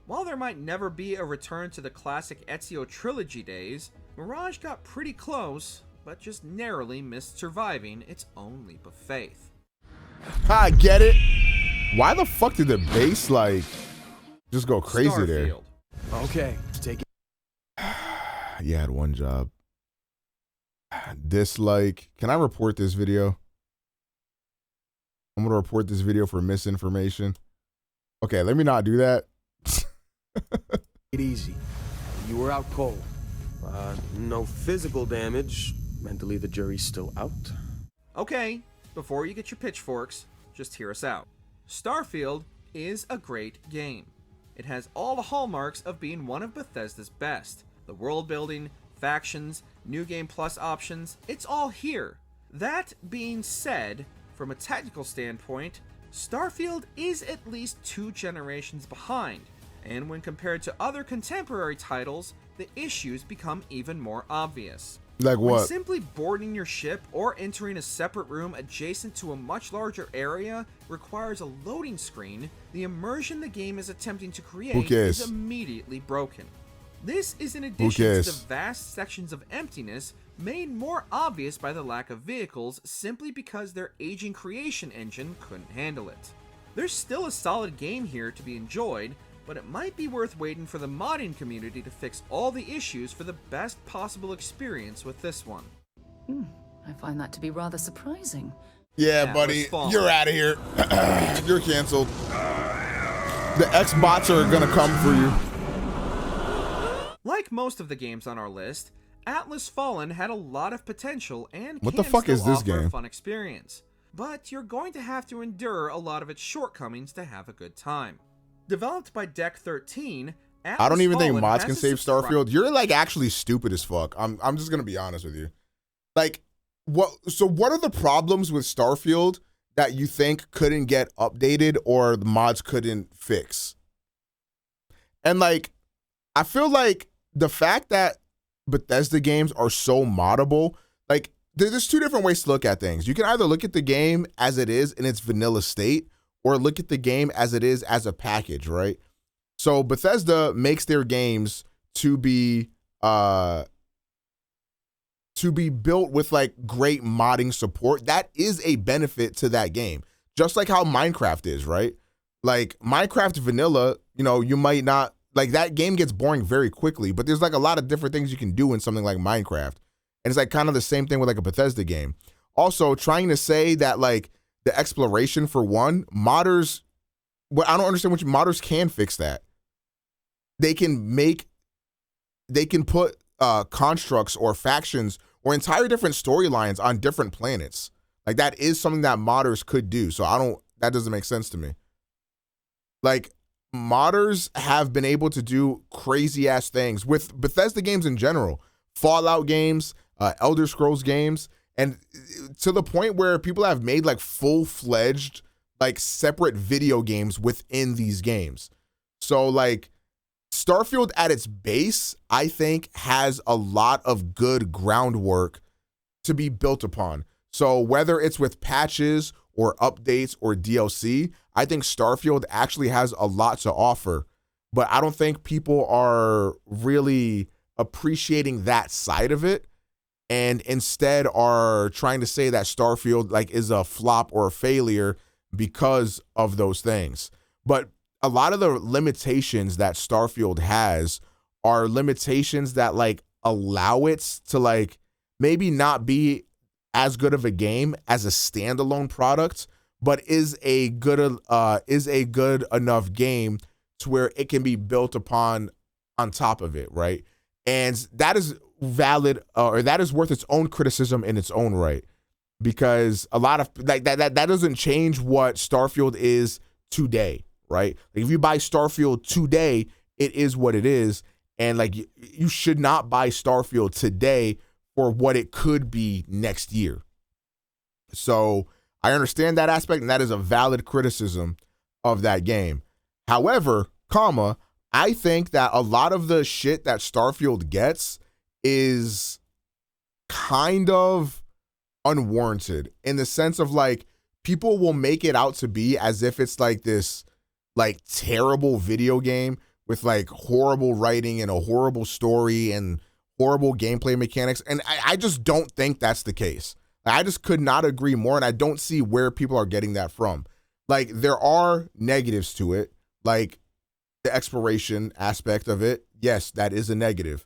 While there might never be a return to the classic Ezio trilogy days, Mirage got pretty close, but just narrowly missed surviving its own leap of faith. I get it. Why the fuck did the bass like just go crazy there? Starfield. Okay, take it. You had one job. Dislike. Can I report this video? I'm gonna report this video for misinformation. Okay, let me not do that. It easy. You were out cold. No physical damage. Mentally, the jury's still out. Okay, before you get your pitchforks, just hear us out. Starfield is a great game. It has all the hallmarks of being one of Bethesda's best. The world building, factions, New Game Plus options, it's all here. That being said, from a technical standpoint, Starfield is at least 2 generations behind, and when compared to other contemporary titles, the issues become even more obvious. Like When what? simply boarding your ship or entering a separate room adjacent to a much larger area requires a loading screen, the immersion the game is attempting to create cares? is immediately broken. This is in addition to cares? the vast sections of emptiness made more obvious by the lack of vehicles simply because their aging creation engine couldn't handle it. There's still a solid game here to be enjoyed, but it might be worth waiting for the modding community to fix all the issues for the best possible experience with this one. I find that to be rather surprising. Yeah, Atlas buddy, Fallen. you're out of here. You're canceled. The Xbots are gonna come for you. Like most of the games on our list, Atlas Fallen had a lot of potential and What can the fuck still is this offer a game? fun experience. But you're going to have to endure a lot of its shortcomings to have a good time. Developed by Deck 13, Atlas I don't even think Fallen mods has can a save Starfield. You're like actually stupid as fuck. I'm just gonna be honest with you. Like, what are the problems with Starfield that you think couldn't get updated or the mods couldn't fix? And like, I feel like the fact that Bethesda games are so moddable, like there's 2 different ways to look at things. You can either look at the game as it is in its vanilla state, or look at the game as it is as a package, right? So Bethesda makes their games to be to be built with like great modding support, that is a benefit to that game. Just like how Minecraft is, right? Like Minecraft vanilla, you know, you might not, like that game gets boring very quickly, but there's like a lot of different things you can do in something like Minecraft. And it's like kind of the same thing with like a Bethesda game. Also, trying to say that like the exploration for one, modders, well, I don't understand what modders can fix that. They can put constructs or factions or entire different storylines on different planets. Like that is something that modders could do. So that doesn't make sense to me. Like modders have been able to do crazy ass things with Bethesda games in general, Fallout games, Elder Scrolls games, and to the point where people have made like full-fledged, like separate video games within these games. So like Starfield at its base, I think has a lot of good groundwork to be built upon. So whether it's with patches or updates or DLC, I think Starfield actually has a lot to offer, but I don't think people are really appreciating that side of it, and instead are trying to say that Starfield like is a flop or a failure because of those things. But a lot of the limitations that Starfield has are limitations that like allow it to like maybe not be as good of a game as a standalone product, but is a good enough game to where it can be built upon on top of it, right? And that is valid, or that is worth its own criticism in its own right, because a lot of like that doesn't change what Starfield is today, right? Like if you buy Starfield today, it is what it is, and like you should not buy Starfield today for what it could be next year. So I understand that aspect, and that is a valid criticism of that game. However, I think that a lot of the shit that Starfield gets is kind of unwarranted, in the sense of like people will make it out to be as if it's like this like terrible video game with like horrible writing and a horrible story and horrible gameplay mechanics. And I just don't think that's the case. I just could not agree more, and I don't see where people are getting that from. Like there are negatives to it, like the exploration aspect of it. Yes, that is a negative.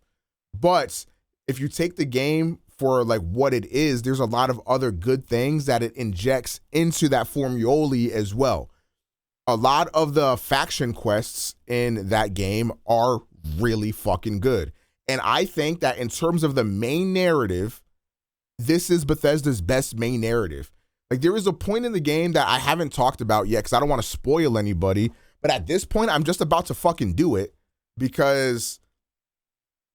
But if you take the game for like what it is, there's a lot of other good things that it injects into that formulae as well. A lot of the faction quests in that game are really fucking good. And I think that in terms of the main narrative, this is Bethesda's best main narrative. Like there is a point in the game that I haven't talked about yet because I don't want to spoil anybody, but at this point I'm just about to fucking do it, because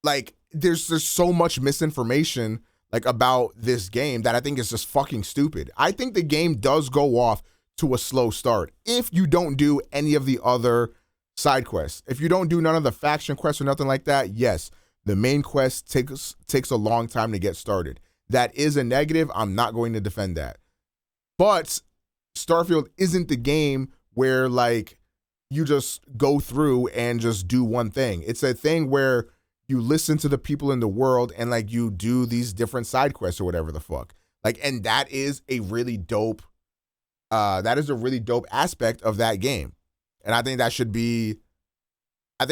like there's so much misinformation like about this game that I think is just fucking stupid. I think the game does go off to a slow start if you don't do any of the other side quests. If you don't do none of the faction quests or nothing like that, yes, the main quest takes a long time to get started. That is a negative. I'm not going to defend that. But Starfield isn't the game where like you just go through and just do one thing. It's a thing where you listen to the people in the world and like you do these different side quests or whatever the fuck. Like, and that is a really dope aspect of that game. And I think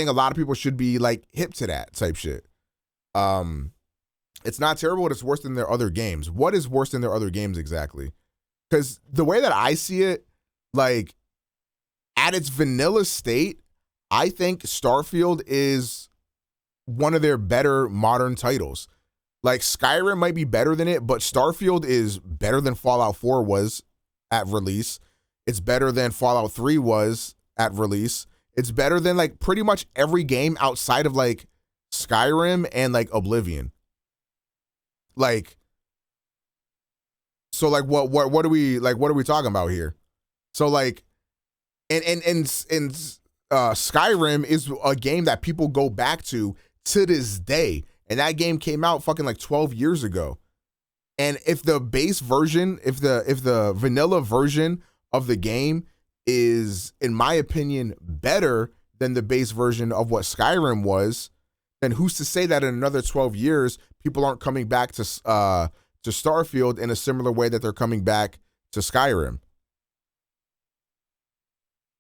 a lot of people should be like hip to that type shit. It's not terrible, but it's worse than their other games. What is worse than their other games exactly? Because the way that I see it, like at its vanilla state, I think Starfield is one of their better modern titles. Like Skyrim might be better than it, but Starfield is better than Fallout 4 was at release. It's better than Fallout 3 was at release. It's better than like pretty much every game outside of like Skyrim and like Oblivion. Like, so like what are we talking about here? So like, and Skyrim is a game that people go back to this day, and that game came out fucking like 12 years ago. And if the base version, if the vanilla version of the game is, in my opinion, better than the base version of what Skyrim was, then who's to say that in another 12 years, people aren't coming back to Starfield in a similar way that they're coming back to Skyrim?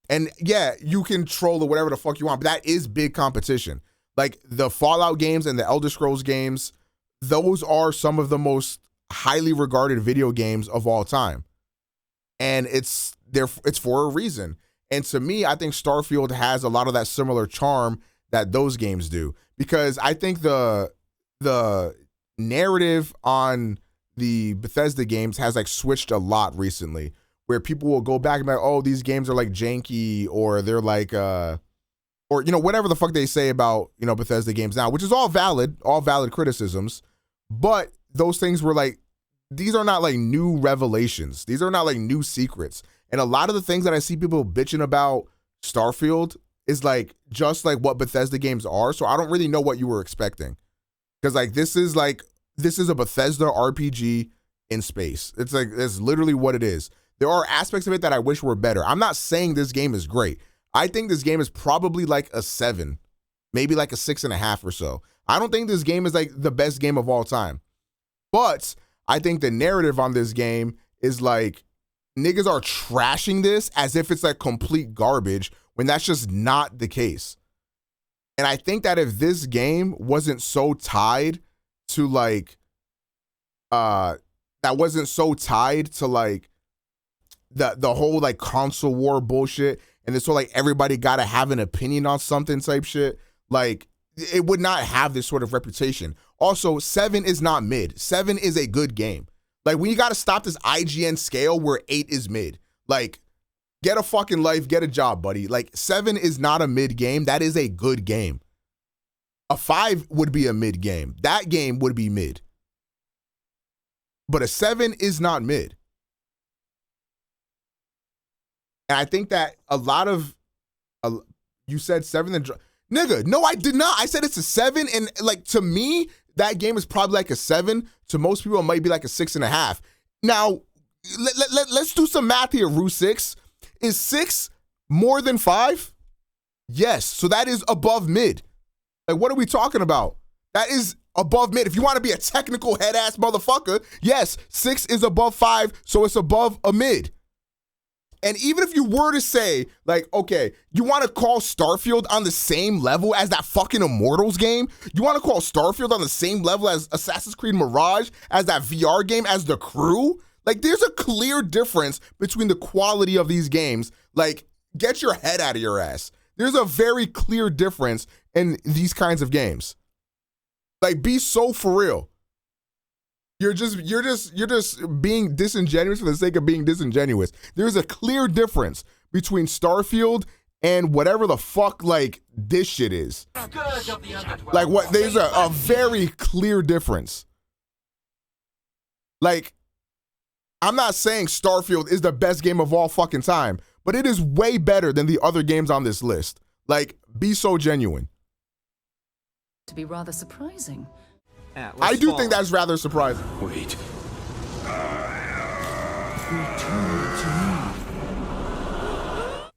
And yeah, you can troll or whatever the fuck you want, but that is big competition. Like the Fallout games and the Elder Scrolls games, those are some of the most highly regarded video games of all time. And it's for a reason. And to me, I think Starfield has a lot of that similar charm that those games do. Because I think the narrative on the Bethesda games has like switched a lot recently, where people will go back and be like, oh, these games are like janky, or they're like or you know, whatever the fuck they say about, you know, Bethesda games now, which is all valid criticisms. But those things were like, these are not like new revelations. These are not like new secrets. And a lot of the things that I see people bitching about Starfield is like just like what Bethesda games are. So I don't really know what you were expecting. Because like this is a Bethesda RPG in space. It's like, that's literally what it is. There are aspects of it that I wish were better. I'm not saying this game is great. I think this game is probably like a 7, maybe like a 6.5 or so. I don't think this game is like the best game of all time. But I think the narrative on this game is like, niggas are trashing this as if it's like complete garbage, when that's just not the case. And I think that if this game wasn't so tied to like, the whole like console war bullshit, and this whole like everybody gotta have an opinion on something type shit, like it would not have this sort of reputation. Also, 7 is not mid. 7 is a good game. Like, when you gotta stop this IGN scale where 8 is mid, like, get a fucking life, get a job, buddy. Like, 7 is not a mid game. That is a good game. A 5 would be a mid game. That game would be mid. But a 7 is not mid. And I think that a lot of, you said 7 and, nigga, no, I did not. I said it's a 7, and like, to me, that game is probably like a 7. To most people, it might be like a 6.5. Now, let's do some math here, Rue 6. Is 6 more than 5? Yes. So that is above mid. Like, what are we talking about? That is above mid. If you want to be a technical head-ass motherfucker, yes, 6 is above 5, so it's above a mid. And even if you were to say, like, okay, you want to call Starfield on the same level as that fucking Immortals game? You want to call Starfield on the same level as Assassin's Creed Mirage, as that VR game, as The Crew? Like, there's a clear difference between the quality of these games. Like, get your head out of your ass. There's a very clear difference in these kinds of games. Like, be so for real. You're just being disingenuous for the sake of being disingenuous. There's a clear difference between Starfield and whatever the fuck, like, this shit is. Like, what? There's a very clear difference. Like, I'm not saying Starfield is the best game of all fucking time, but it is way better than the other games on this list. Like, be so genuine. To be rather surprising. I do think that's rather surprising. Wait.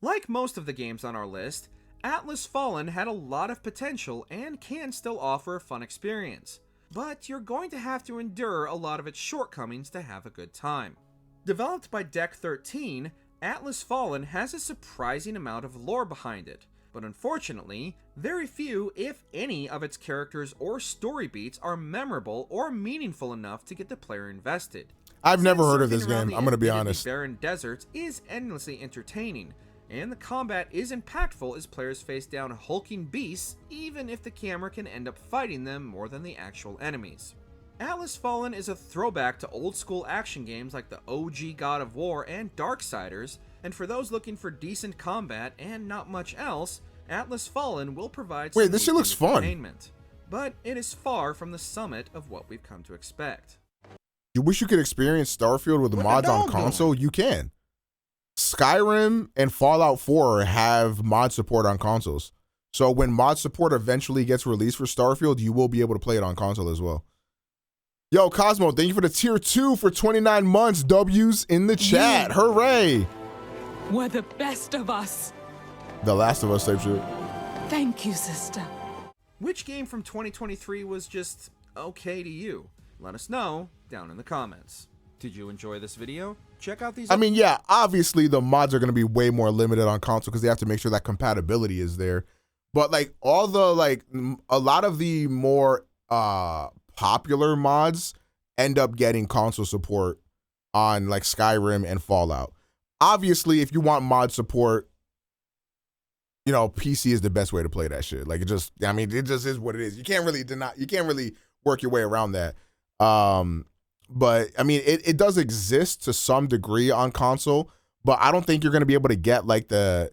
Like most of the games on our list, Atlas Fallen had a lot of potential and can still offer a fun experience, but you're going to have to endure a lot of its shortcomings to have a good time. Developed by Deck 13, Atlas Fallen has a surprising amount of lore behind it, but unfortunately, very few, if any, of its characters or story beats are memorable or meaningful enough to get the player invested. I've never heard of this game, I'm gonna be honest. Barren deserts is endlessly entertaining, and the combat is impactful as players face down hulking beasts, even if the camera can end up fighting them more than the actual enemies. Atlas Fallen is a throwback to old school action games like the OG God of War and Darksiders, and for those looking for decent combat and not much else, Atlas Fallen will provide some this shit looks fun. But it is far from the summit of what we've come to expect. You wish you could experience Starfield with the mods on console? You can. Skyrim and Fallout 4 have mod support on consoles. So when mod support eventually gets released for Starfield, you will be able to play it on console as well. Yo, Cosmo, thank you for the tier 2 for 29 months. W's in the chat. Hooray. We're the best of us. The Last of Us type shit. Thank you, sister. Which game from 2023 was just okay to you? Let us know down in the comments. Did you enjoy this video? Check out these. I mean, yeah, obviously the mods are going to be way more limited on console because they have to make sure that compatibility is there. But like all the a lot of the more popular mods end up getting console support on like Skyrim and Fallout. Obviously, if you want mod support, you know, PC is the best way to play that shit. Like it just is what it is. You can't really work your way around that. But I mean, it does exist to some degree on console, but I don't think you're going to be able to get like the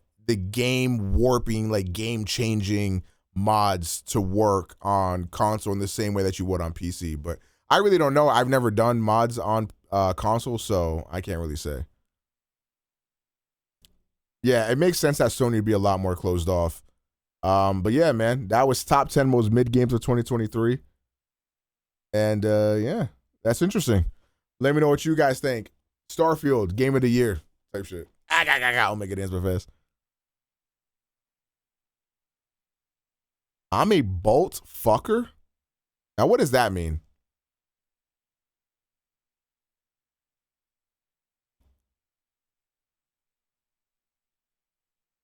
game warping, like game changing mods to work on console in the same way that you would on PC. But I really don't know. I've never done mods on console, so I can't really say. Yeah, it makes sense that Sony would be a lot more closed off. But yeah, man, that was top 10 most mid games of 2023. And yeah, that's interesting. Let me know what you guys think. Starfield, game of the year type shit. Omega dance but fast. I'm a bolt fucker? Now, what does that mean?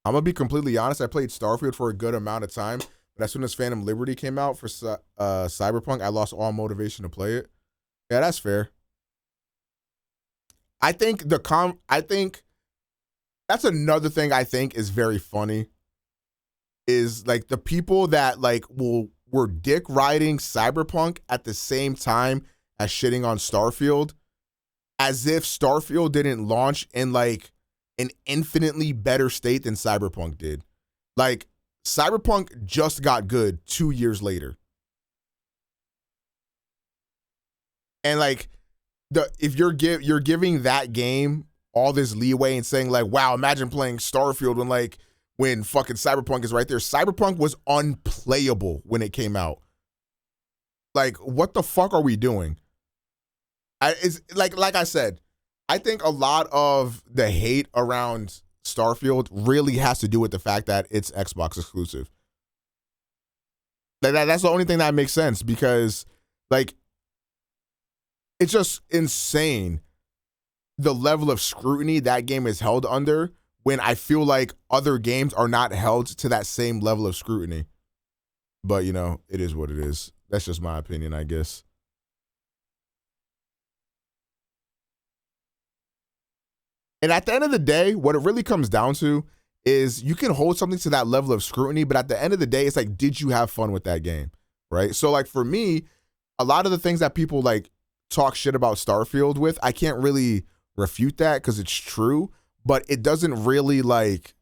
I'm going to be completely honest. I played Starfield for a good amount of time, but as soon as Phantom Liberty came out for Cyberpunk, I lost all motivation to play it. Yeah, that's fair. I think that's another thing I think is very funny is like the people that like were dick riding Cyberpunk at the same time as shitting on Starfield, as if Starfield didn't launch in like an infinitely better state than Cyberpunk did. Like Cyberpunk just got good 2 years later. And like if you're giving that game all this leeway and saying like, wow, imagine playing Starfield when fucking Cyberpunk is right there. Cyberpunk was unplayable when it came out. Like, what the fuck are we doing? It's like I said, I think a lot of the hate around Starfield really has to do with the fact that it's Xbox exclusive. That's the only thing that makes sense because like it's just insane the level of scrutiny that game is held under when I feel like other games are not held to that same level of scrutiny. But, you know, it is what it is. That's just my opinion, I guess. And at the end of the day, what it really comes down to is you can hold something to that level of scrutiny, but at the end of the day, it's like, did you have fun with that game? Right? So, like, for me, a lot of the things that people, like, talk shit about Starfield with, I can't really refute that because it's true, but it doesn't really like,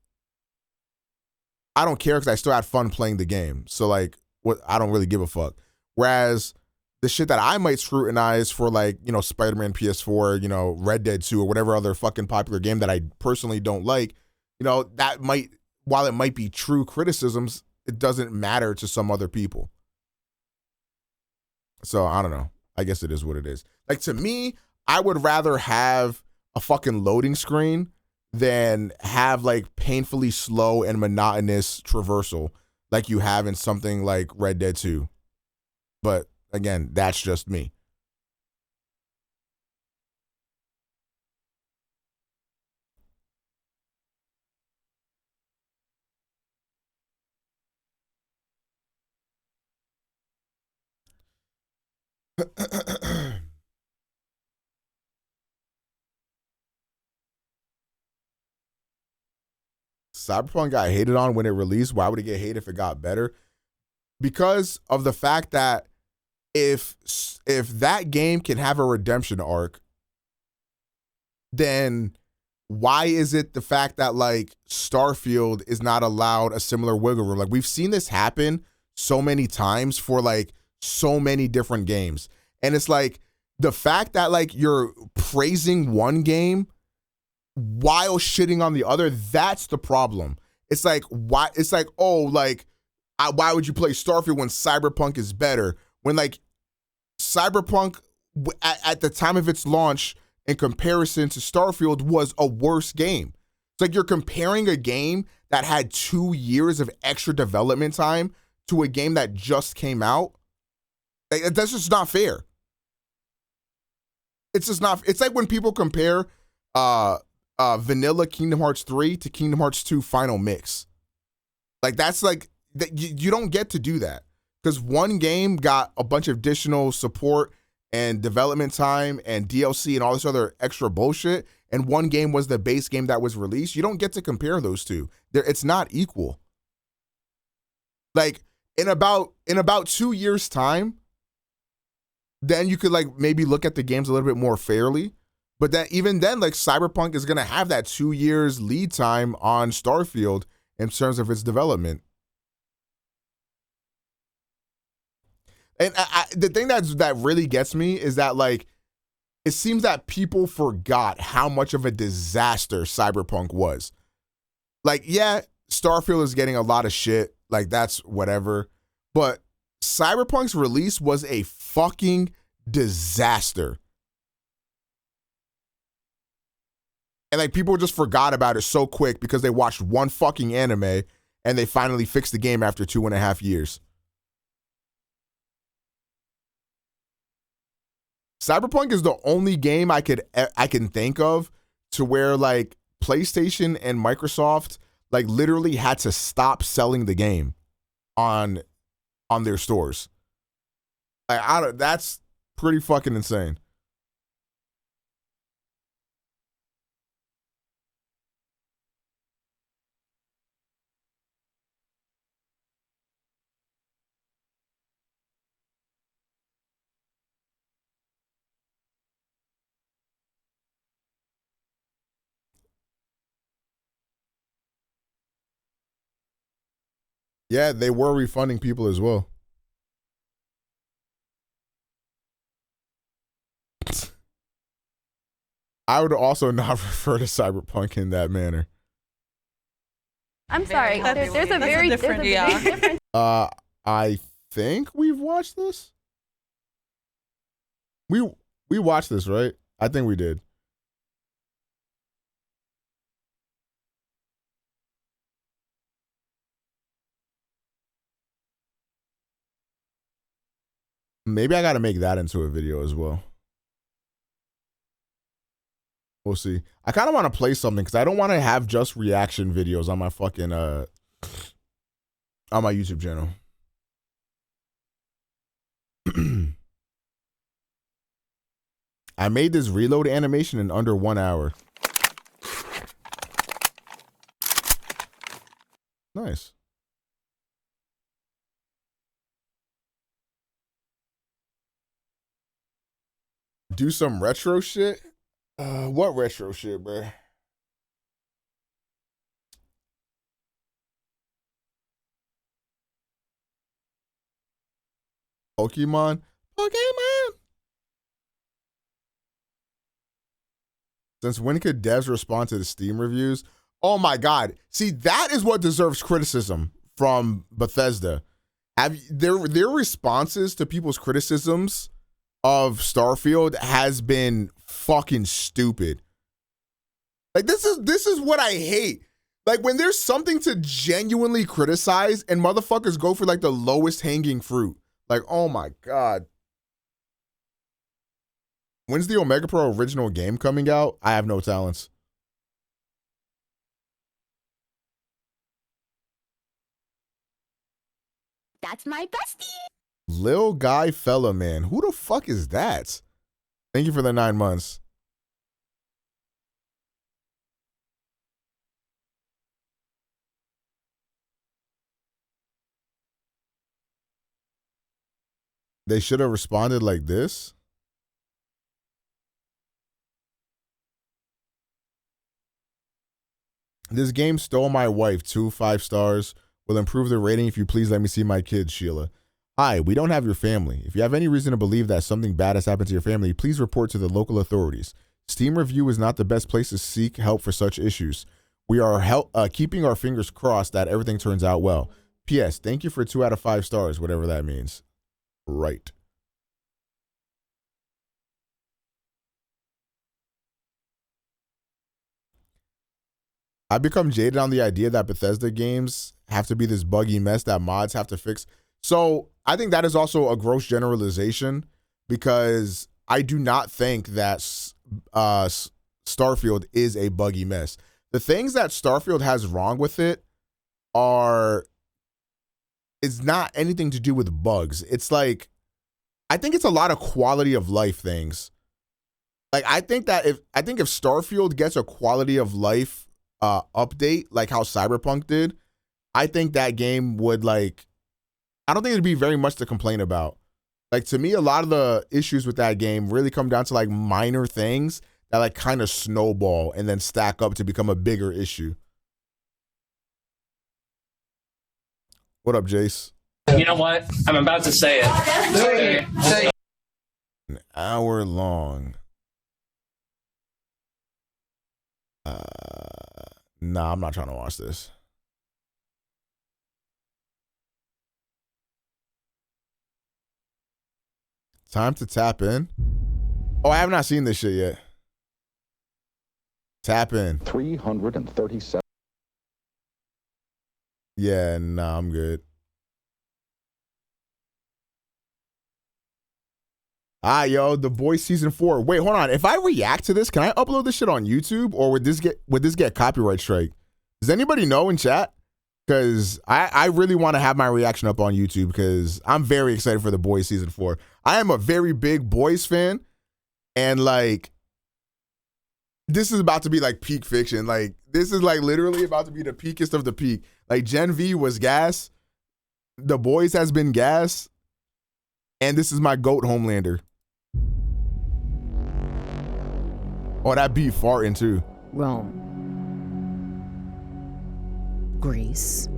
I don't care because I still had fun playing the game. So like, what, I don't really give a fuck. Whereas the shit that I might scrutinize for like, you know, Spider-Man PS4, you know, Red Dead 2 or whatever other fucking popular game that I personally don't like, you know, that might, while it might be true criticisms, it doesn't matter to some other people. So I don't know. I guess it is what it is. Like to me, I would rather have a fucking loading screen than have like painfully slow and monotonous traversal like you have in something like Red Dead 2. But again, that's just me. Cyberpunk got hated on when it released. Why would it get hated if it got better? Because of the fact that if that game can have a redemption arc, then why is it the fact that like Starfield is not allowed a similar wiggle room? Like we've seen this happen so many times for like so many different games. And it's like the fact that like you're praising one game while shitting on the other, that's the problem. It's like, why? It's like, oh, like, why would you play Starfield when Cyberpunk is better? When like Cyberpunk at the time of its launch in comparison to Starfield was a worse game. It's like you're comparing a game that had 2 years of extra development time to a game that just came out. Like, that's just not fair. It's just not. It's like when people compare vanilla Kingdom Hearts 3 to Kingdom Hearts 2 Final Mix. Like, that's like, you don't get to do that. Because one game got a bunch of additional support and development time and DLC and all this other extra bullshit, and one game was the base game that was released. You don't get to compare those two. It's not equal. Like, in about 2 years' time, then you could like maybe look at the games a little bit more fairly. But then even then, like, Cyberpunk is gonna have that 2 years lead time on Starfield in terms of its development. And the thing that really gets me is that, like, it seems that people forgot how much of a disaster Cyberpunk was. Like, yeah, Starfield is getting a lot of shit. Like, that's whatever. But Cyberpunk's release was a fucking disaster. And, like, people just forgot about it so quick because they watched one fucking anime and they finally fixed the game after 2.5 years. Cyberpunk is the only game I can think of to where, like, PlayStation and Microsoft, like, literally had to stop selling the game on their stores. Like, that's pretty fucking insane. Yeah, they were refunding people as well. I would also not refer to Cyberpunk in that manner. I'm sorry. There's a very different. I think we've watched this. We watched this, right? I think we did. Maybe I got to make that into a video as well. We'll see. I kind of want to play something because I don't want to have just reaction videos on my fucking on my YouTube channel. I made this reload animation in under 1 hour. Nice. Do some retro shit? What retro shit, bro? Pokemon? Since when could devs respond to the Steam reviews? Oh my God. See, that is what deserves criticism from Bethesda. Their responses to people's criticisms of Starfield has been fucking stupid. Like, this is what I hate. Like, when there's something to genuinely criticize and motherfuckers go for like the lowest hanging fruit. Like, oh my God. When's the OmegaPro original game coming out? I have no talents. That's my bestie. Lil Guy Fella Man. Who the fuck is that? Thank you for the 9 months. They should have responded like this. This game stole my wife. 2 5 stars. Will improve the rating if you please let me see my kids, Sheila. Hi, we don't have your family. If you have any reason to believe that something bad has happened to your family, please report to the local authorities. Steam Review is not the best place to seek help for such issues. We are keeping our fingers crossed that everything turns out well. P.S. Thank you for 2 out of 5 stars, whatever that means. Right. I've become jaded on the idea that Bethesda games have to be this buggy mess that mods have to fix. So I think that is also a gross generalization because I do not think that Starfield is a buggy mess. The things that Starfield has wrong with it it's not anything to do with bugs. It's like, I think it's a lot of quality of life things. Like, I think if Starfield gets a quality of life update, like how Cyberpunk did, I think that game would I don't think it'd be very much to complain about. Like, to me, a lot of the issues with that game really come down to like minor things that like kind of snowball and then stack up to become a bigger issue. What up, Jace? You know what? I'm about to say it. Say it. An hour long. Nah, I'm not trying to watch this. Time to tap in. Oh, I have not seen this shit yet. Tap in. 337. Yeah, nah, I'm good. Yo, The Boys season 4. Wait, hold on. If I react to this, can I upload this shit on YouTube, or would this get copyright strike? Does anybody know in chat? Because I really want to have my reaction up on YouTube because I'm very excited for The Boys season 4. I am a very big Boys fan, and like, this is about to be like peak fiction. Like, this is like literally about to be the peakest of the peak. Like, Gen V was gas. The Boys has been gas. And this is my GOAT Homelander. Oh, that beat farting too. Rome. Greece.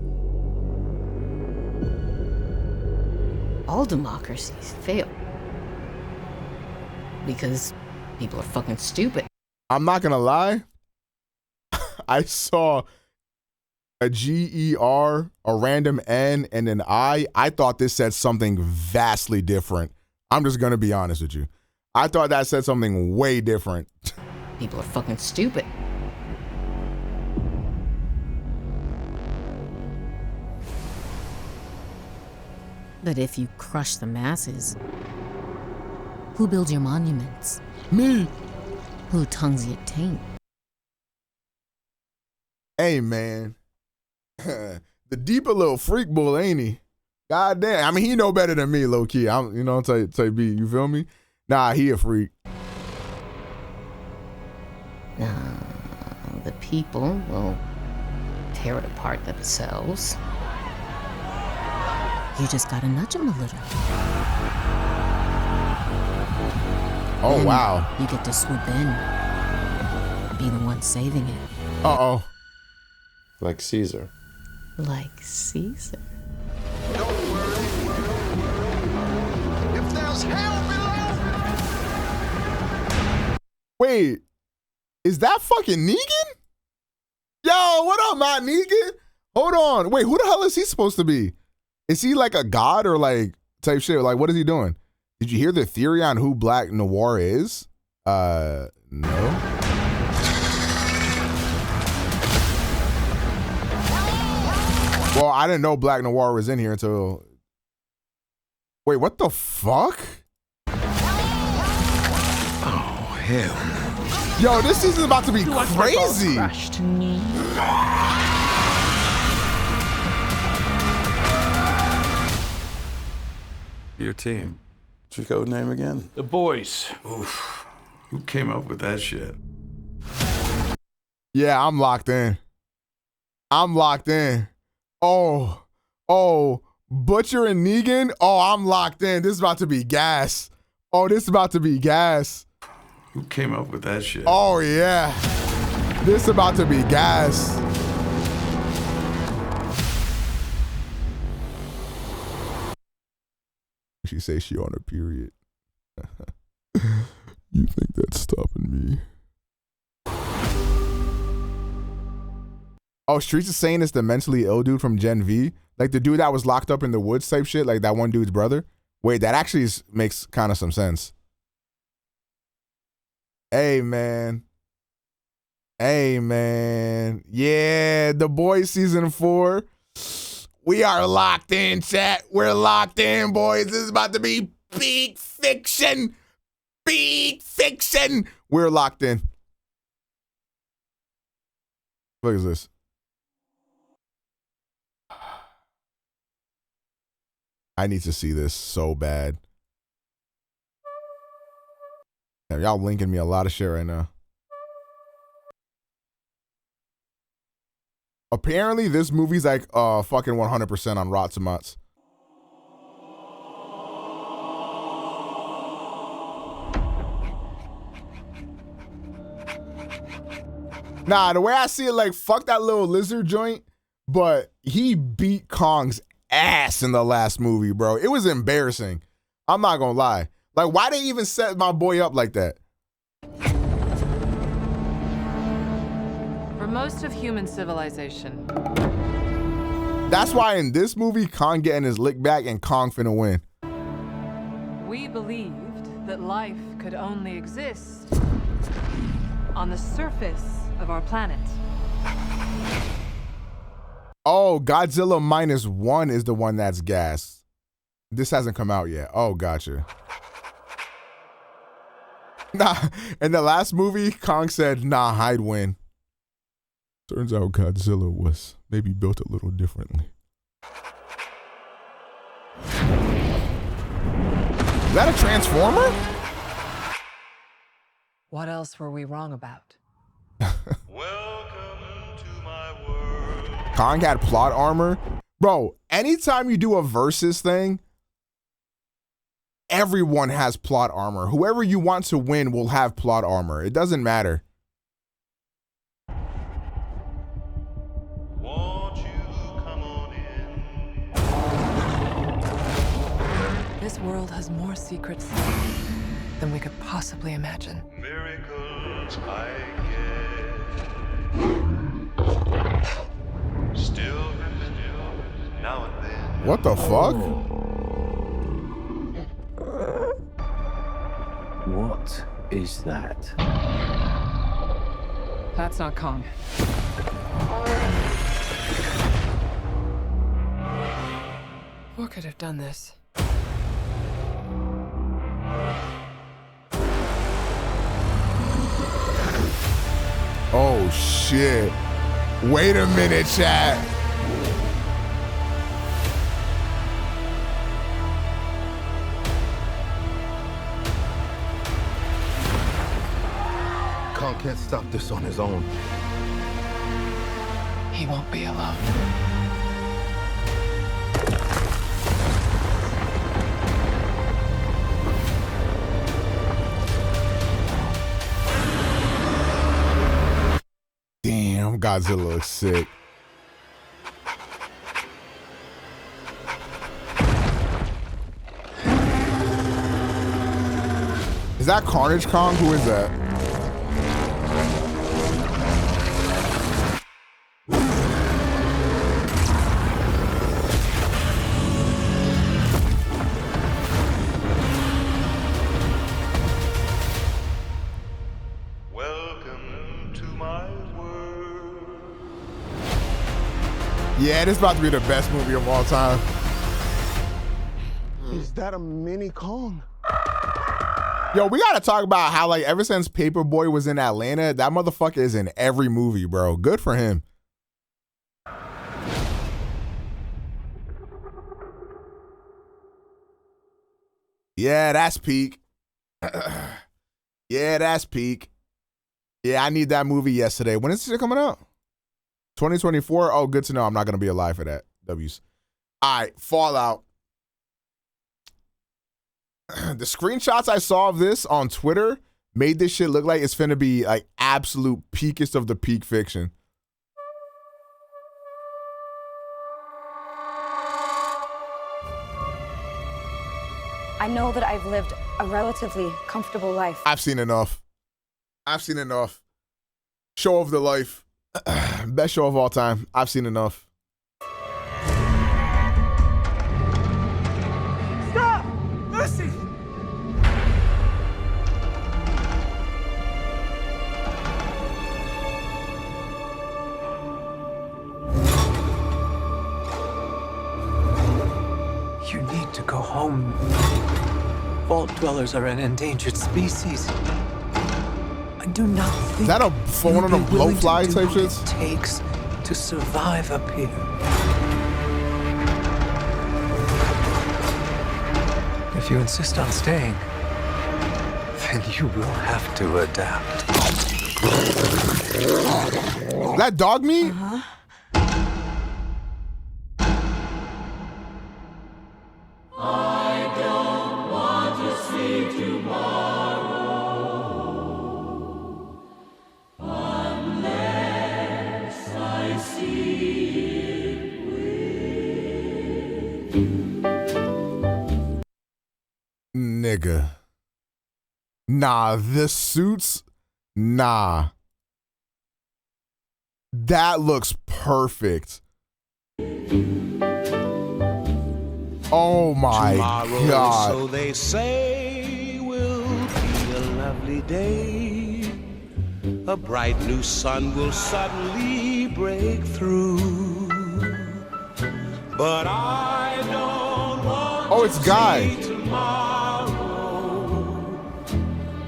All democracies fail. Because people are fucking stupid. I'm not gonna lie. I saw a GER, a random N, and an I. I thought this said something vastly different. I'm just gonna be honest with you. I thought that said something way different. People are fucking stupid. But if you crush the masses, who builds your monuments? Me. Who tongues your taint? Hey, man. The deeper little freak bull, ain't he? God damn. I mean, he know better than me, low key. I'm, tell B, you feel me? Nah, he a freak. The people will tear it apart themselves. You just gotta nudge them a little. Oh, then wow. You get to swoop in. Be the one saving it. Uh-oh. Like Caesar. Like Caesar. If there's hell below. Wait, is that fucking Negan? Yo, what up, Matt Negan? Hold on. Wait, who the hell is he supposed to be? Is he like a god or like type shit? Like, what is he doing? Did you hear the theory on who Black Noir is? No. Well, I didn't know Black Noir was in here until... Wait, what the fuck? Oh, hell. Yo, this season is about to be crazy. Your team. What's your code name again? The Boys. Oof. Who came up with that shit? Yeah, I'm locked in. I'm locked in. Oh, Butcher and Negan. Oh, I'm locked in. This is about to be gas. Oh, this is about to be gas. Who came up with that shit? Oh, yeah. This is about to be gas. She says she on her period. You think that's stopping me? Oh, Streets is saying it's the mentally ill dude from Gen V. Like the dude that was locked up in the woods type shit, like that one dude's brother. Wait, that actually makes kind of some sense. Hey, man. Yeah, The Boys season 4. We are locked in, chat. We're locked in, boys. This is about to be peak fiction. Peak fiction. We're locked in. Look at this. I need to see this so bad. Damn, y'all linking me a lot of shit right now. Apparently, this movie's like fucking 100% on Rotten Tomatoes. Nah, the way I see it, like, fuck that little lizard joint, but he beat Kong's ass in the last movie, bro. It was embarrassing. I'm not gonna lie. Like, why they even set my boy up like that? For most of human civilization. That's why in this movie, Kong getting his lick back and Kong finna win. We believed that life could only exist on the surface of our planet. Oh, Godzilla -1 is the one that's gas. This hasn't come out yet. Oh, gotcha. Nah, in the last movie, Kong said, nah, I'd win. Turns out Godzilla was maybe built a little differently. Is that a Transformer? What else were we wrong about? Kong had plot armor. Bro, anytime you do a versus thing, everyone has plot armor. Whoever you want to win will have plot armor. It doesn't matter. Won't you come on in? This world has more secrets than we could possibly imagine. Miracles I get. Still now and then. What the fuck? What is that? That's not Kong. What could have done this? Oh shit. Wait a minute, chat. Kong can't stop this on his own. He won't be alone. Damn, Godzilla looks sick. Is that Carnage Kong? Who is that? Yeah, this is about to be the best movie of all time. Is that a mini Kong? Yo, we gotta talk about how, like, ever since Paperboy was in Atlanta, that motherfucker is in every movie, bro. Good for him. Yeah, that's peak. Yeah, that's peak. Yeah, I need that movie yesterday. When is it coming out? 2024? Oh, good to know. I'm not going to be alive for that. W's. All right, Fallout. The screenshots I saw of this on Twitter made this shit look like it's finna be like absolute peakest of the peak fiction. I know that I've lived a relatively comfortable life. I've seen enough. I've seen enough. Show of the life. Best show of all time. I've seen enough. Stop! Lucy! to go home. Vault dwellers are an endangered species. I do not think Is that a one of them blowfly type shits? It takes to survive up here. If you insist on staying, then you will have to adapt. That dog meat? I don't want to see tomorrow unless I see it with Nigga. Nah, the suits, nah. That looks perfect. Oh my Tomorrow, God. so they say, will be a lovely day. A bright new sun will suddenly break through. But I don't want it's Guy. to see tomorrow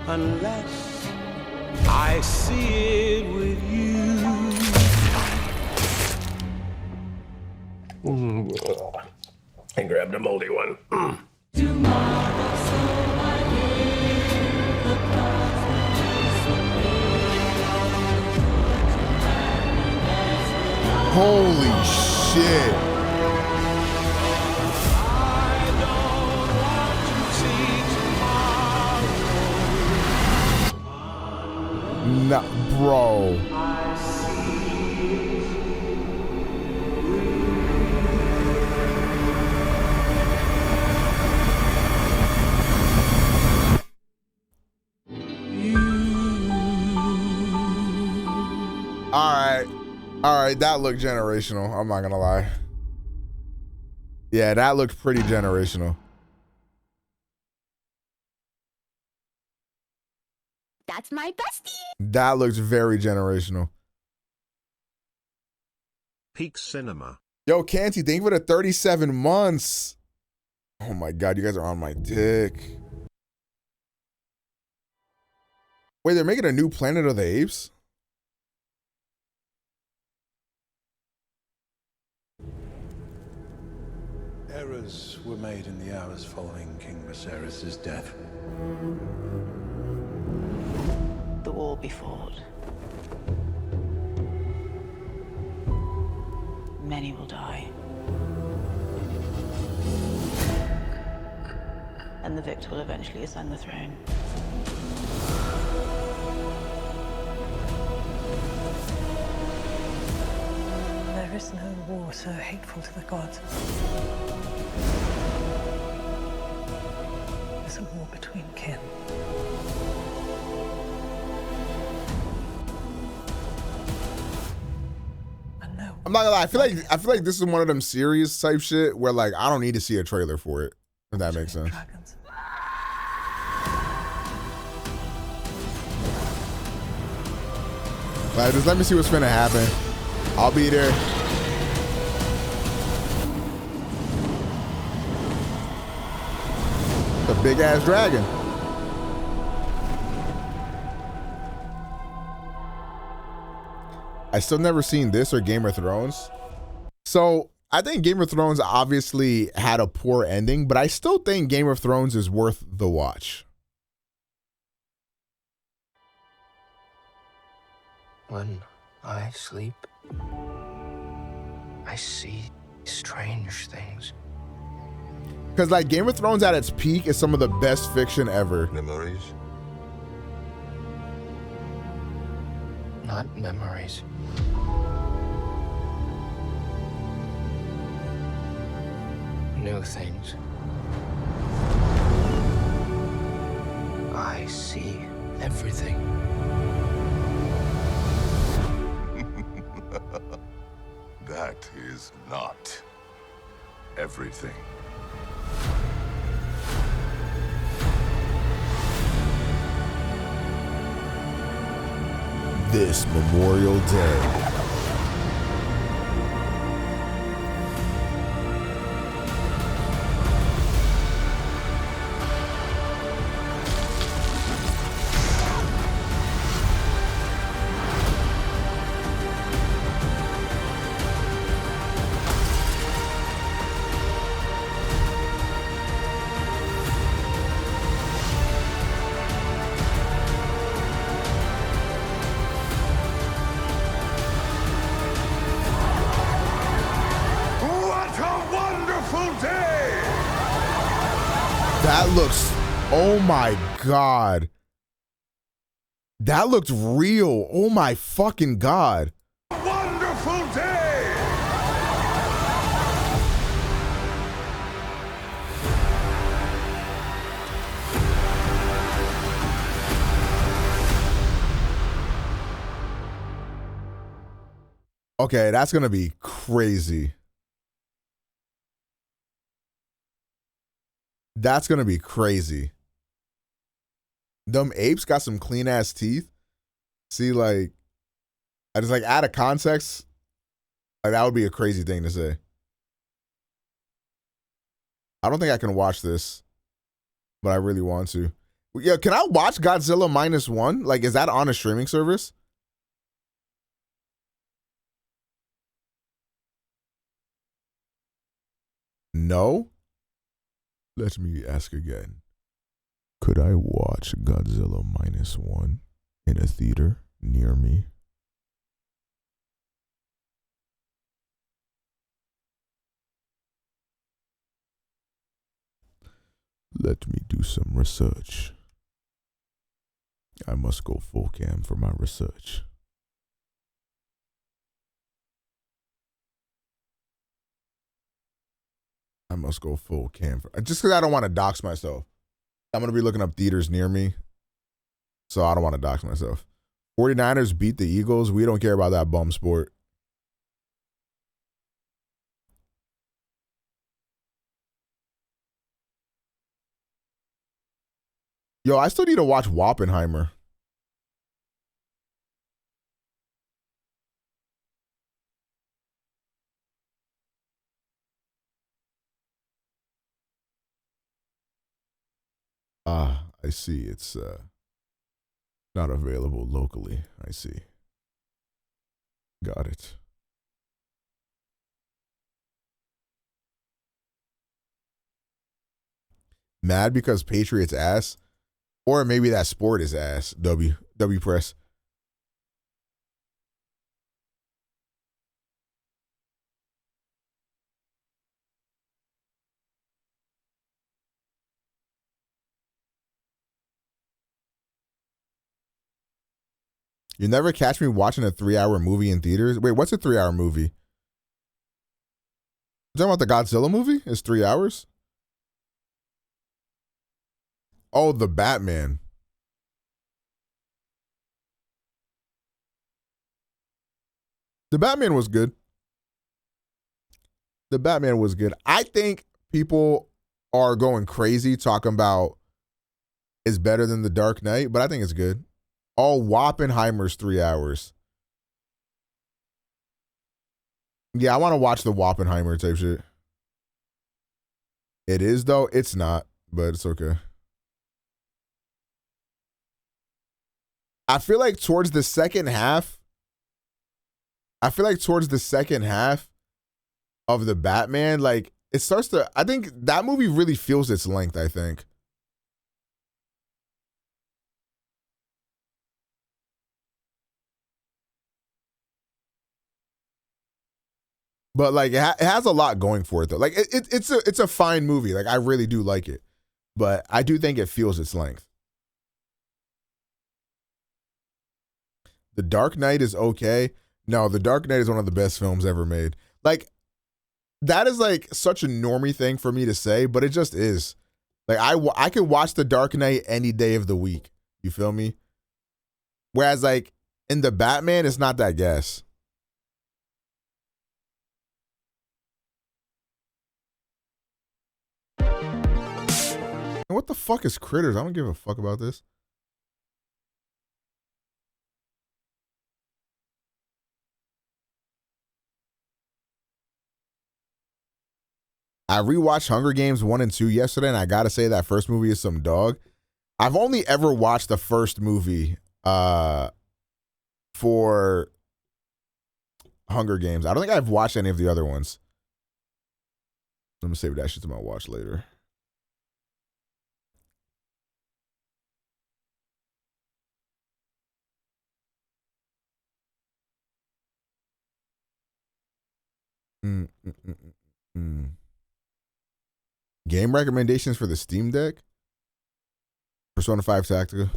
unless I see it with you. I grabbed a moldy one. Holy shit. Nah, bro. All right, that looked generational. I'm not gonna lie. Yeah, that looked pretty generational. That's my bestie. That looks very generational. Peak Cinema. Yo, Canty, thank you for the 37 months. Oh my God, you guys are on my dick. Wait, they're making a new Planet of the Apes? Errors were made in the hours following King Viserys' death. The war be fought. Many will die. And the victor will eventually ascend the throne. There is no war so hateful to the gods as a war between kin. I'm not gonna lie, I feel like this is one of them series type shit where like I don't need to see a trailer for it, if that makes sense. Like, just let me see what's finna happen. I'll be there. It's a big ass dragon. I still never seen this or Game of Thrones. So I think Game of Thrones obviously had a poor ending, but I still think Game of Thrones is worth the watch. When I sleep, I see strange things. Because like Game of Thrones at its peak is some of the best fiction ever. Memories? Not memories. New things. I see everything. That is not everything. This Memorial Day. That looks, oh my God. That looked real. Oh my fucking God. Wonderful day! Okay, that's gonna be crazy. That's gonna be crazy. Them apes got some clean ass teeth. See, like, I just like out of context, like that would be a crazy thing to say. I don't think I can watch this, but I really want to. Yeah, can I watch Godzilla -1? Like, is that on a streaming service? No? Let me ask again. Could I watch Godzilla -1 in a theater near me? Let me do some research. I must go full cam for my research. I must go full cam for, just because I don't want to dox myself. I'm going to be looking up theaters near me, so I don't want to dox myself. 49ers beat the Eagles. We don't care about that bum sport. Yo, I still need to watch Wappenheimer. Ah, I see. It's not available locally. I see. Got it. Mad because Patriots ass? Or maybe that sport is ass. W press. You never catch me watching a 3-hour movie in theaters. Wait, what's a 3-hour movie? You talking about the Godzilla movie? It's 3 hours? Oh, the Batman. The Batman was good. The Batman was good. I think people are going crazy talking about it's better than The Dark Knight, but I think it's good. Oh, Wappenheimer's 3 hours. Yeah, I want to watch the Wappenheimer type shit. It is, though. It's not, but it's okay. I feel like towards the second half of the Batman, like, it starts to, I think that movie really feels its length, I think. But like it has a lot going for it though. Like it's a fine movie. Like I really do like it, but I do think it feels its length. The Dark Knight is okay. No, The Dark Knight is one of the best films ever made. Like that is like such a normie thing for me to say, but it just is. Like I could watch The Dark Knight any day of the week. You feel me? Whereas like in the Batman, it's not that gas. And what the fuck is Critters? I don't give a fuck about this. I rewatched Hunger Games 1 and 2 yesterday, and I gotta say that first movie is some dog. I've only ever watched the first movie for Hunger Games. I don't think I've watched any of the other ones. I'm gonna save that shit to my watch later. Game recommendations for the Steam Deck? Persona 5 Tactica.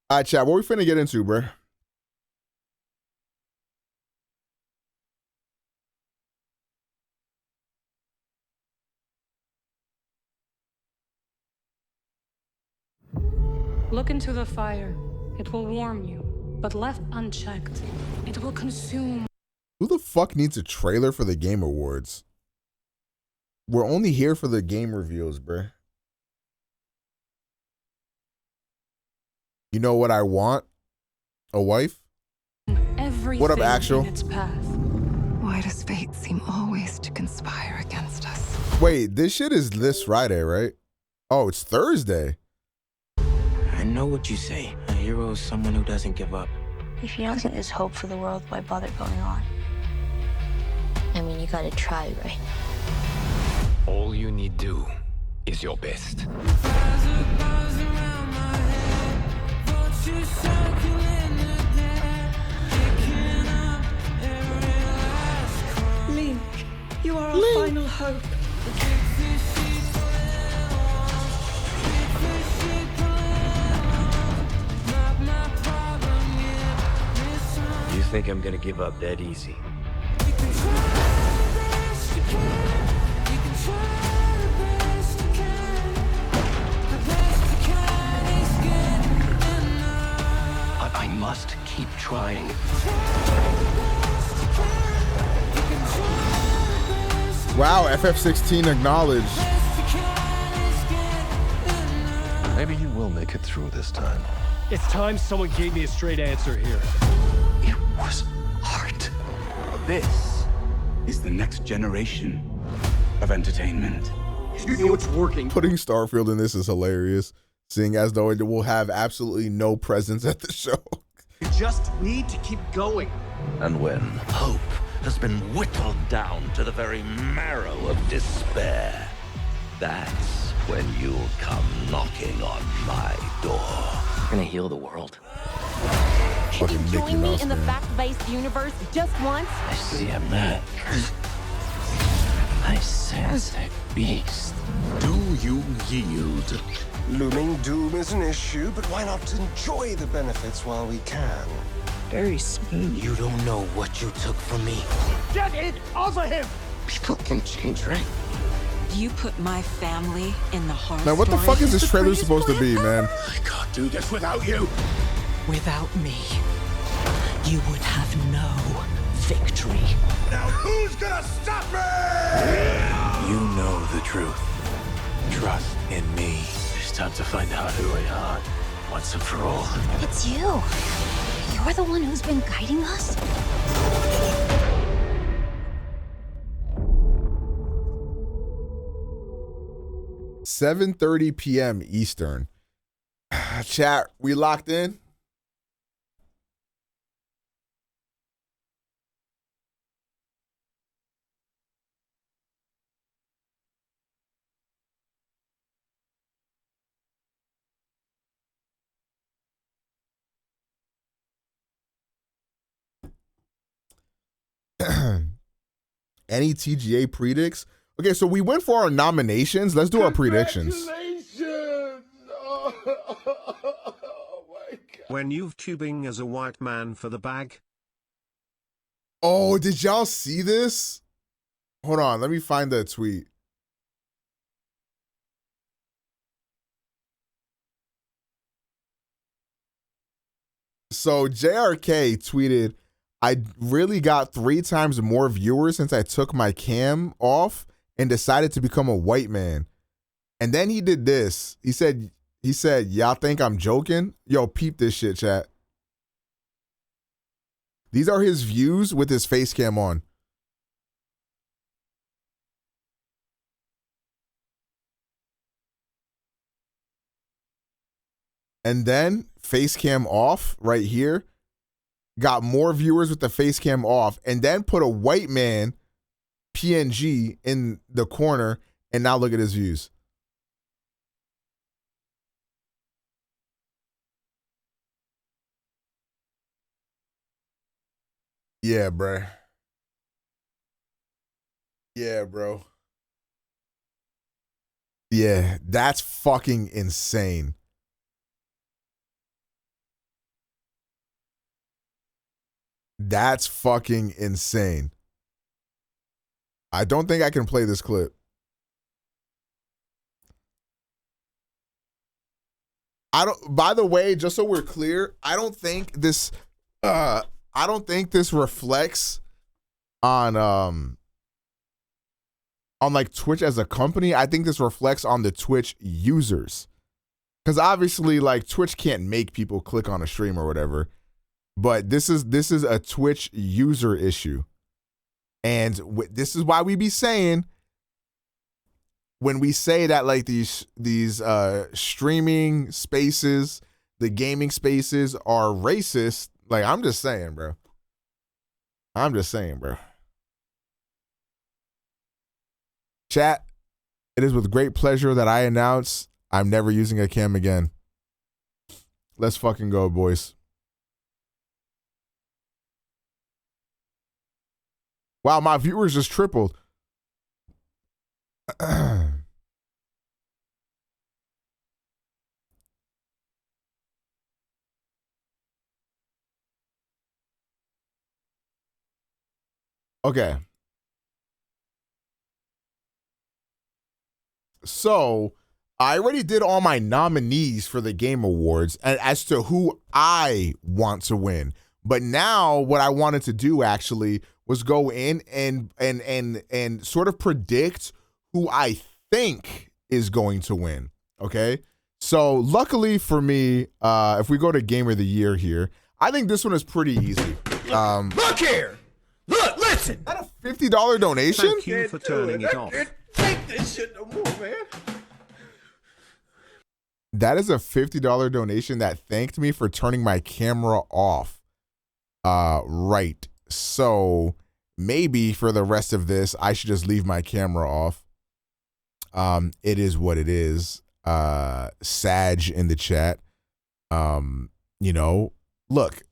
All right, chat. What we finna get into, bro? Look into the fire. It will warm you, but left unchecked, it will consume. Who the fuck needs a trailer for the Game Awards? We're only here for the game reveals, bruh. You know what I want? A wife? Everything What up, Actual? in its path. Why does fate seem always to conspire against us? Wait, this shit is this Friday, right? Oh, it's Thursday. I know what you say. A hero is someone who doesn't give up. If he doesn't there's hope for the world, why bother going on? I mean, you gotta try, right? All you need do is your best. Link, you are our final hope. You think I'm gonna give up that easy? But I must keep trying. Wow, FF16 acknowledged. Maybe you will make it through this time. It's time someone gave me a straight answer here. It was art. This is the next generation of entertainment. You know it's working. Putting Starfield in this is hilarious, seeing as though it will have absolutely no presence at the show. You just need to keep going. And when hope has been whittled down to the very marrow of despair, that's when you'll come knocking on my door. We're gonna heal the world. Can you join me in the fact-based universe just once? I see a man. I sense a beast. Do you yield? Looming doom is an issue, but why not enjoy the benefits while we can? Very smooth. You don't know what you took from me. Get it off of him! People can change, right? You put my family in the heart. Man, what the fuck is this trailer supposed to be, man? I can't do this without you. Without me, you would have no victory. Now who's gonna stop me? You know the truth. Trust in me. It's time to find out who we are, once and for all. It's you. You're the one who's been guiding us? 7:30 p.m. Eastern. Chat, we locked in? Any TGA predicts? Okay, so we went for our nominations. Let's do our predictions. When you've tubing as a white man for the bag. Oh, did y'all see this? Hold on, let me find that tweet. So JRK tweeted, I really got 3 times more viewers since I took my cam off and decided to become a white man. And then he did this. He said, y'all think I'm joking? Yo, peep this shit, chat. These are his views with his face cam on. And then face cam off right here. Got more viewers with the face cam off, and then put a white man PNG in the corner, and now look at his views. Yeah, bro. Yeah, bro. Yeah, that's fucking insane. That's fucking insane. I don't think I can play this clip. I don't, by the way, just so we're clear, I don't think this reflects on like Twitch as a company. I think this reflects on the Twitch users. Cuz obviously like Twitch can't make people click on a stream or whatever. But this is a Twitch user issue. And this is why we be saying, when we say that like these streaming spaces, the gaming spaces are racist, like I'm just saying, bro. I'm just saying, bro. Chat, it is with great pleasure that I announce I'm never using a cam again. Let's fucking go, boys. Wow, my viewers just tripled. Okay. So, I already did all my nominees for the Game Awards as to who I want to win. But now what I wanted to do actually was go in and sort of predict who I think is going to win. Okay. So luckily for me, if we go to Game of the Year here, I think this one is pretty easy. Look here. Look, listen. Is that a $50 donation? Thank you for turning it off. Take this shit no more, man. That is a $50 donation that thanked me for turning my camera off. Right. So maybe for the rest of this, I should just leave my camera off. It is what it is. Sag in the chat. You know, look,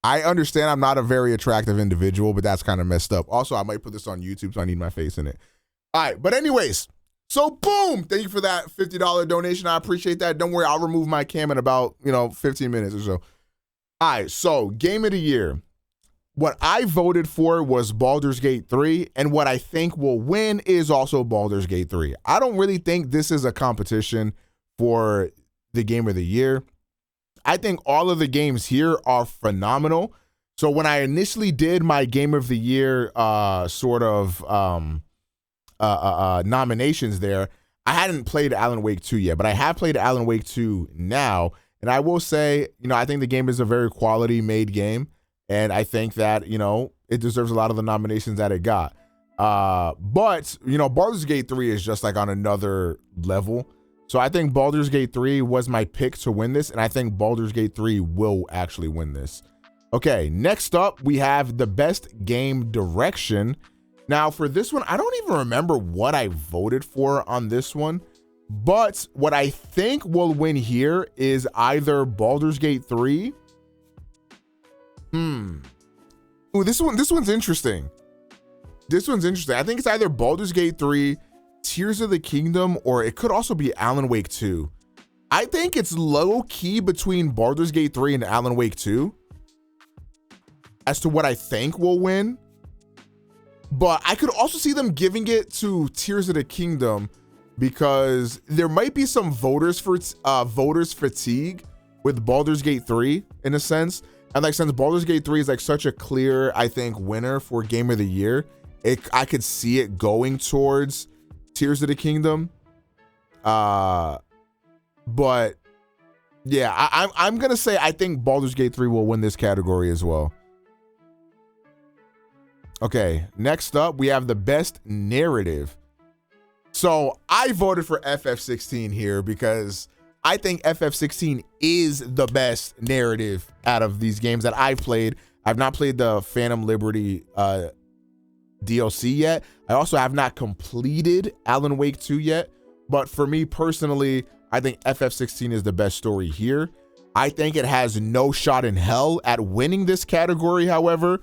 I understand I'm not a very attractive individual, but that's kind of messed up. Also, I might put this on YouTube, so I need my face in it. All right, but anyways, so boom, thank you for that $50 donation. I appreciate that. Don't worry, I'll remove my cam in about, 15 minutes or so. All right, so Game of the Year. What I voted for was Baldur's Gate 3, and what I think will win is also Baldur's Gate 3. I don't really think this is a competition for the Game of the Year. I think all of the games here are phenomenal. So when I initially did my Game of the Year nominations there, I hadn't played Alan Wake 2 yet, but I have played Alan Wake 2 now. And I will say, I think the game is a very quality made game. And I think that, it deserves a lot of the nominations that it got. But Baldur's Gate 3 is just like on another level. So I think Baldur's Gate 3 was my pick to win this. And I think Baldur's Gate 3 will actually win this. Okay, next up, we have the best game direction. Now for this one, I don't even remember what I voted for on this one. But what I think will win here is either Baldur's Gate 3. Ooh, this one's interesting. This one's interesting. I think it's either Baldur's Gate 3, Tears of the Kingdom, or it could also be Alan Wake 2. I think it's low key between Baldur's Gate 3 and Alan Wake 2 as to what I think will win. But I could also see them giving it to Tears of the Kingdom because there might be some voters fatigue with Baldur's Gate 3 in a sense. And like since Baldur's Gate 3 is like such a clear, I think, winner for Game of the Year, I could see it going towards Tears of the Kingdom. But yeah, I'm gonna say I think Baldur's Gate 3 will win this category as well. Okay, next up we have the best narrative. So I voted for FF16 here because I think FF16 is the best narrative out of these games that I've played. I've not played the Phantom Liberty DLC yet. I also have not completed Alan Wake 2 yet. But for me personally, I think FF16 is the best story here. I think it has no shot in hell at winning this category, however.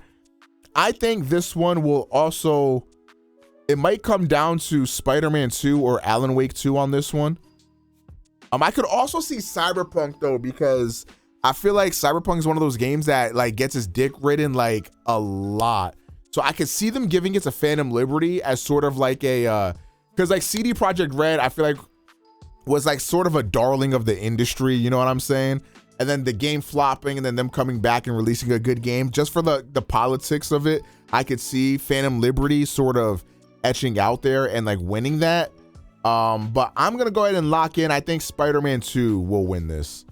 I think this one will also, it might come down to Spider-Man 2 or Alan Wake 2 on this one. I could also see Cyberpunk though, because I feel like Cyberpunk is one of those games that like gets its dick ridden like a lot. So I could see them giving it to Phantom Liberty as sort of like a, because like CD Projekt Red, I feel like was like sort of a darling of the industry, you know what I'm saying? And then the game flopping and then them coming back and releasing a good game just for the politics of it. I could see Phantom Liberty sort of etching out there and like winning that. But I'm gonna go ahead and lock in. I think Spider-Man 2 will win this.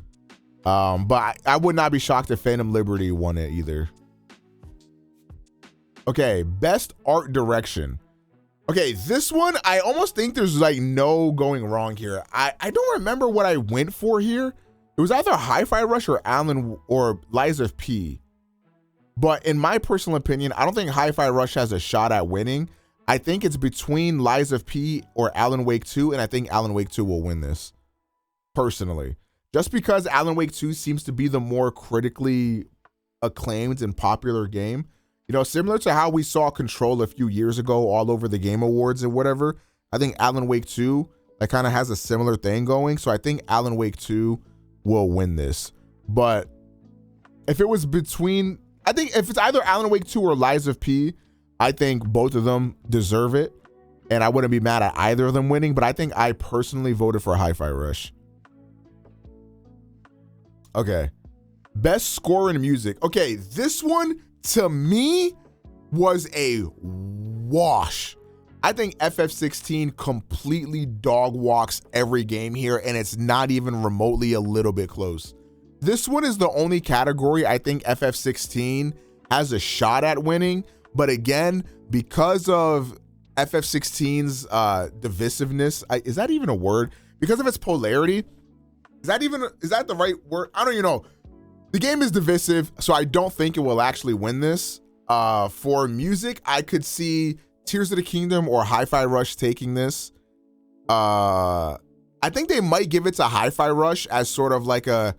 But I would not be shocked if Phantom Liberty won it either. Okay, best art direction. Okay, this one, I almost think there's like no going wrong here. I don't remember what I went for here. It was either Hi-Fi Rush or Alan or Lies of P. But in my personal opinion, I don't think Hi-Fi Rush has a shot at winning. I think it's between Lies of P or Alan Wake 2, and I think Alan Wake 2 will win this, personally. Just because Alan Wake 2 seems to be the more critically acclaimed and popular game. You know, similar to how we saw Control a few years ago all over the Game Awards and whatever. I think Alan Wake 2 like kind of has a similar thing going. So I think Alan Wake 2 will win this. But if it was between, I think if it's either Alan Wake 2 or Lies of P, I think both of them deserve it. And I wouldn't be mad at either of them winning. But I think I personally voted for Hi-Fi Rush. Okay. Best score in music. Okay, this one to me was a wash. I think FF16 completely dog walks every game here, and it's not even remotely a little bit close. This one is the only category I think FF16 has a shot at winning, but again, because of FF16's divisiveness, is that even a word? Because of its polarity, is that the right word? I don't even know. The game is divisive, so I don't think it will actually win this. For music, I could see Tears of the Kingdom or Hi-Fi Rush taking this. I think they might give it to Hi-Fi Rush as sort of like a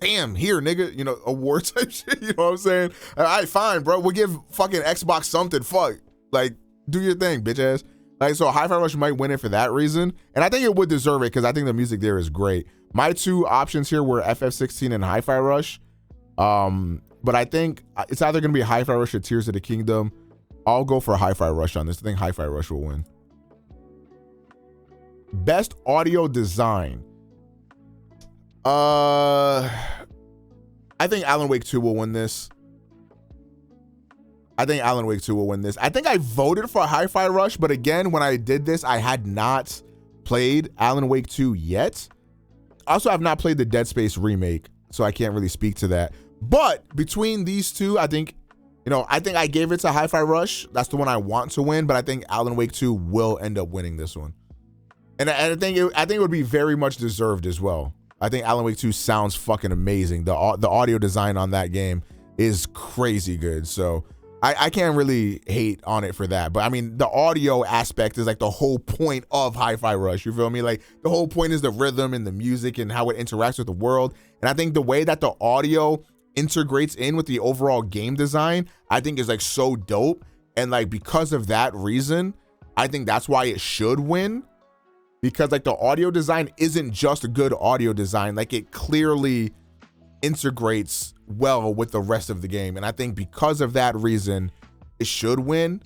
damn here nigga, you know, award type shit. You know what I'm saying? All right, fine, bro. We'll give fucking Xbox something. Fuck, like do your thing, bitch ass. Like, so Hi-Fi Rush might win it for that reason, and I think it would deserve it because I think the music there is great. My two options here were FF16 and Hi-Fi Rush. But I think it's either going to be Hi-Fi Rush or Tears of the Kingdom. I'll go for Hi-Fi Rush on this. I think Hi-Fi Rush will win. Best audio design. I think Alan Wake 2 will win this. I think I voted for Hi-Fi Rush, but again, when I did this, I had not played Alan Wake 2 yet. Also, I've not played the Dead Space remake, so I can't really speak to that. But between these two, I think, you know, I think I gave it to Hi-Fi Rush. That's the one I want to win, but I think Alan Wake 2 will end up winning this one. And I think it would be very much deserved as well. I think Alan Wake 2 sounds fucking amazing. The audio design on that game is crazy good. So I can't really hate on it for that. But I mean, the audio aspect is like the whole point of Hi-Fi Rush. You feel me? Like the whole point is the rhythm and the music and how it interacts with the world. And I think the way that the audio integrates in with the overall game design, I think is like so dope. And like, because of that reason, I think that's why it should win. Because like the audio design isn't just a good audio design. Like it clearly integrates well with the rest of the game. And I think because of that reason, it should win.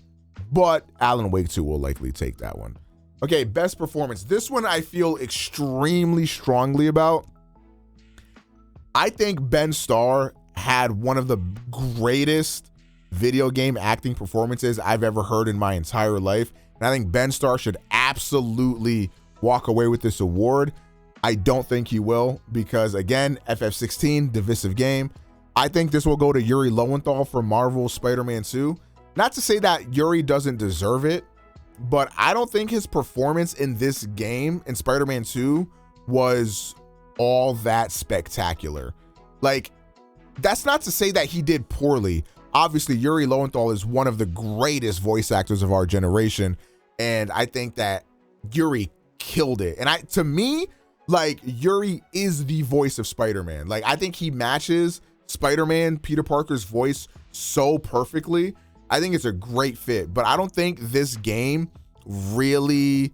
But Alan Wake 2 will likely take that one. Okay, best performance. This one I feel extremely strongly about. I think Ben Starr had one of the greatest video game acting performances I've ever heard in my entire life. And I think Ben Starr should absolutely walk away with this award. I don't think he will because, again, FF16, divisive game. I think this will go to Yuri Lowenthal for Marvel's Spider-Man 2. Not to say that Yuri doesn't deserve it, but I don't think his performance in this game, in Spider-Man 2, was all that spectacular. Like, that's not to say that he did poorly. Obviously, Yuri Lowenthal is one of the greatest voice actors of our generation, and I think that Yuri killed it. And to me, like, Yuri is the voice of Spider-Man. Like, I think he matches Spider-Man, Peter Parker's voice so perfectly. I think it's a great fit, but I don't think this game really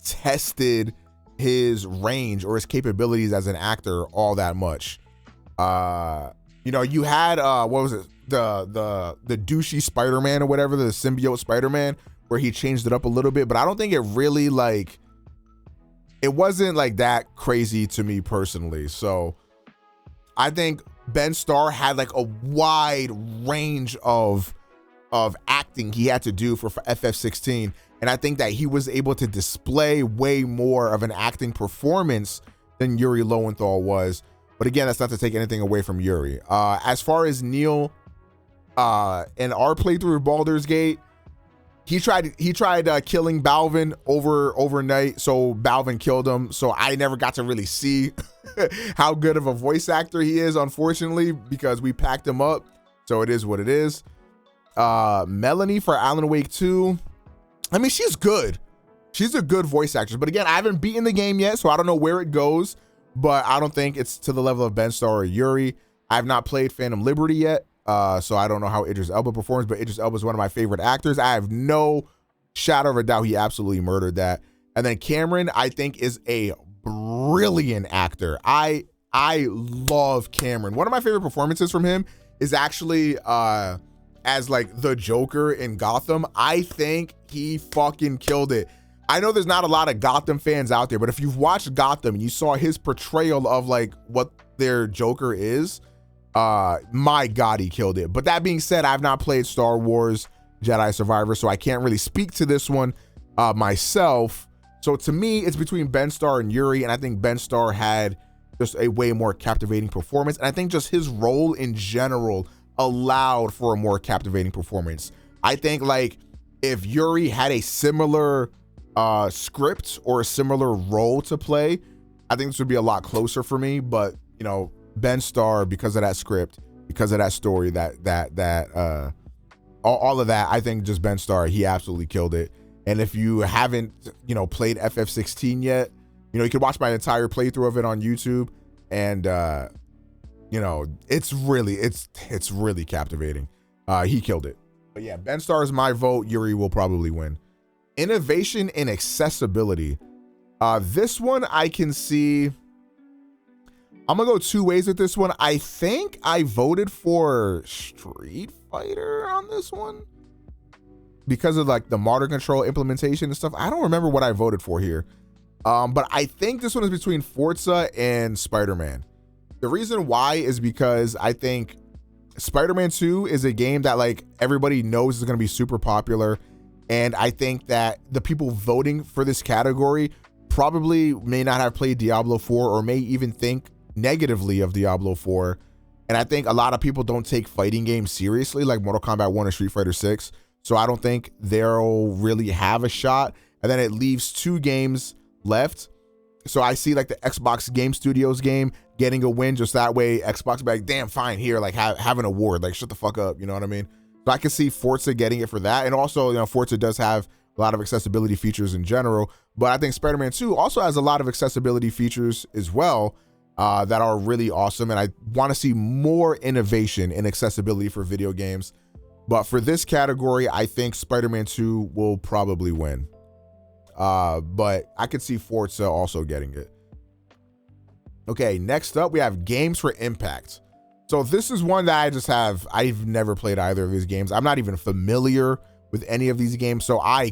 tested his range or his capabilities as an actor all that much. You know, you had what was it, the douchey Spider-Man or whatever, the symbiote Spider-Man, where he changed it up a little bit, but I don't think it really, like, it wasn't like that crazy to me personally. So I think Ben Starr had like a wide range of acting he had to do for FF16, and I think that he was able to display way more of an acting performance than Yuri Lowenthal was. But again, that's not to take anything away from Yuri. As far as Neil, in our playthrough of Baldur's Gate, he tried killing Balvin overnight, so Balvin killed him. So I never got to really see how good of a voice actor he is, unfortunately, because we packed him up. So it is what it is. Melanie for Alan Wake 2. I mean, she's good. She's a good voice actress. But again, I haven't beaten the game yet, so I don't know where it goes. But I don't think it's to the level of Ben Starr or Yuri. I have not played Phantom Liberty yet, so I don't know how Idris Elba performs. But Idris Elba is one of my favorite actors. I have no shadow of a doubt he absolutely murdered that. And then Cameron, I think, is a brilliant actor. I love Cameron. One of my favorite performances from him is actually as like the Joker in Gotham. I think he fucking killed it. I know there's not a lot of Gotham fans out there, but if you've watched Gotham and you saw his portrayal of like what their Joker is, my God, he killed it. But that being said, I've not played Star Wars Jedi Survivor, so I can't really speak to this one myself. So to me, it's between Ben Starr and Yuri, and I think Ben Starr had just a way more captivating performance. And I think just his role in general allowed for a more captivating performance. I think like if Yuri had a similar script or a similar role to play, I think this would be a lot closer for me. But you know, Ben Starr, because of that script, because of that story, all of that, I think just Ben Starr, he absolutely killed it. And if you haven't, you know, played FF16 yet, you know, you can watch my entire playthrough of it on YouTube, and you know, it's really captivating. He killed it. But yeah, Ben Starr is my vote. Yuri will probably win. Innovation and accessibility. This one I can see. I'm gonna go two ways with this one. I think I voted for Street Fighter on this one because of like the motor control implementation and stuff. I don't remember what I voted for here. But I think this one is between Forza and Spider-Man. The reason why is because I think Spider-Man 2 is a game that like everybody knows is going to be super popular. And I think that the people voting for this category probably may not have played Diablo 4 or may even think negatively of Diablo 4. And I think a lot of people don't take fighting games seriously like Mortal Kombat 1 or Street Fighter 6. So I don't think they'll really have a shot. And then it leaves two games left. So I see like the Xbox Game Studios game getting a win just that way. Xbox be like, damn, fine, here, like have an award, like shut the fuck up, you know what I mean? So I can see Forza getting it for that. And also, you know, Forza does have a lot of accessibility features in general, but I think Spider-Man 2 also has a lot of accessibility features as well that are really awesome. And I want to see more innovation in accessibility for video games. But for this category, I think Spider-Man 2 will probably win. But I could see Forza also getting it. Okay, next up we have Games for Impact. So this is one that I've never played either of these games. I'm not even familiar with any of these games, so I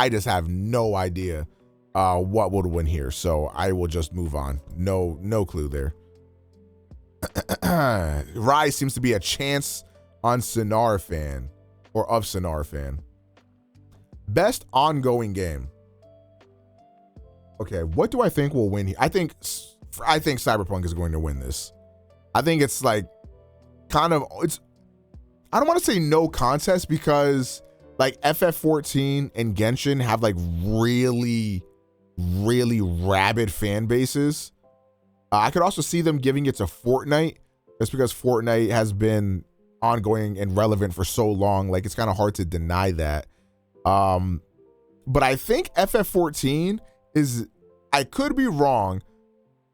just have no idea what would win here. So I will just move on. No clue there. Rise seems to be a chance on Sonar fan or of Sonar fan. Best ongoing game. Okay, what do I think will win here? I think Cyberpunk is going to win this. I think it's like I don't want to say no contest because like FF14 and Genshin have like really rabid fan bases. I could also see them giving it to Fortnite just because Fortnite has been ongoing and relevant for so long. Like it's kind of hard to deny that. But I think FF14 is, I could be wrong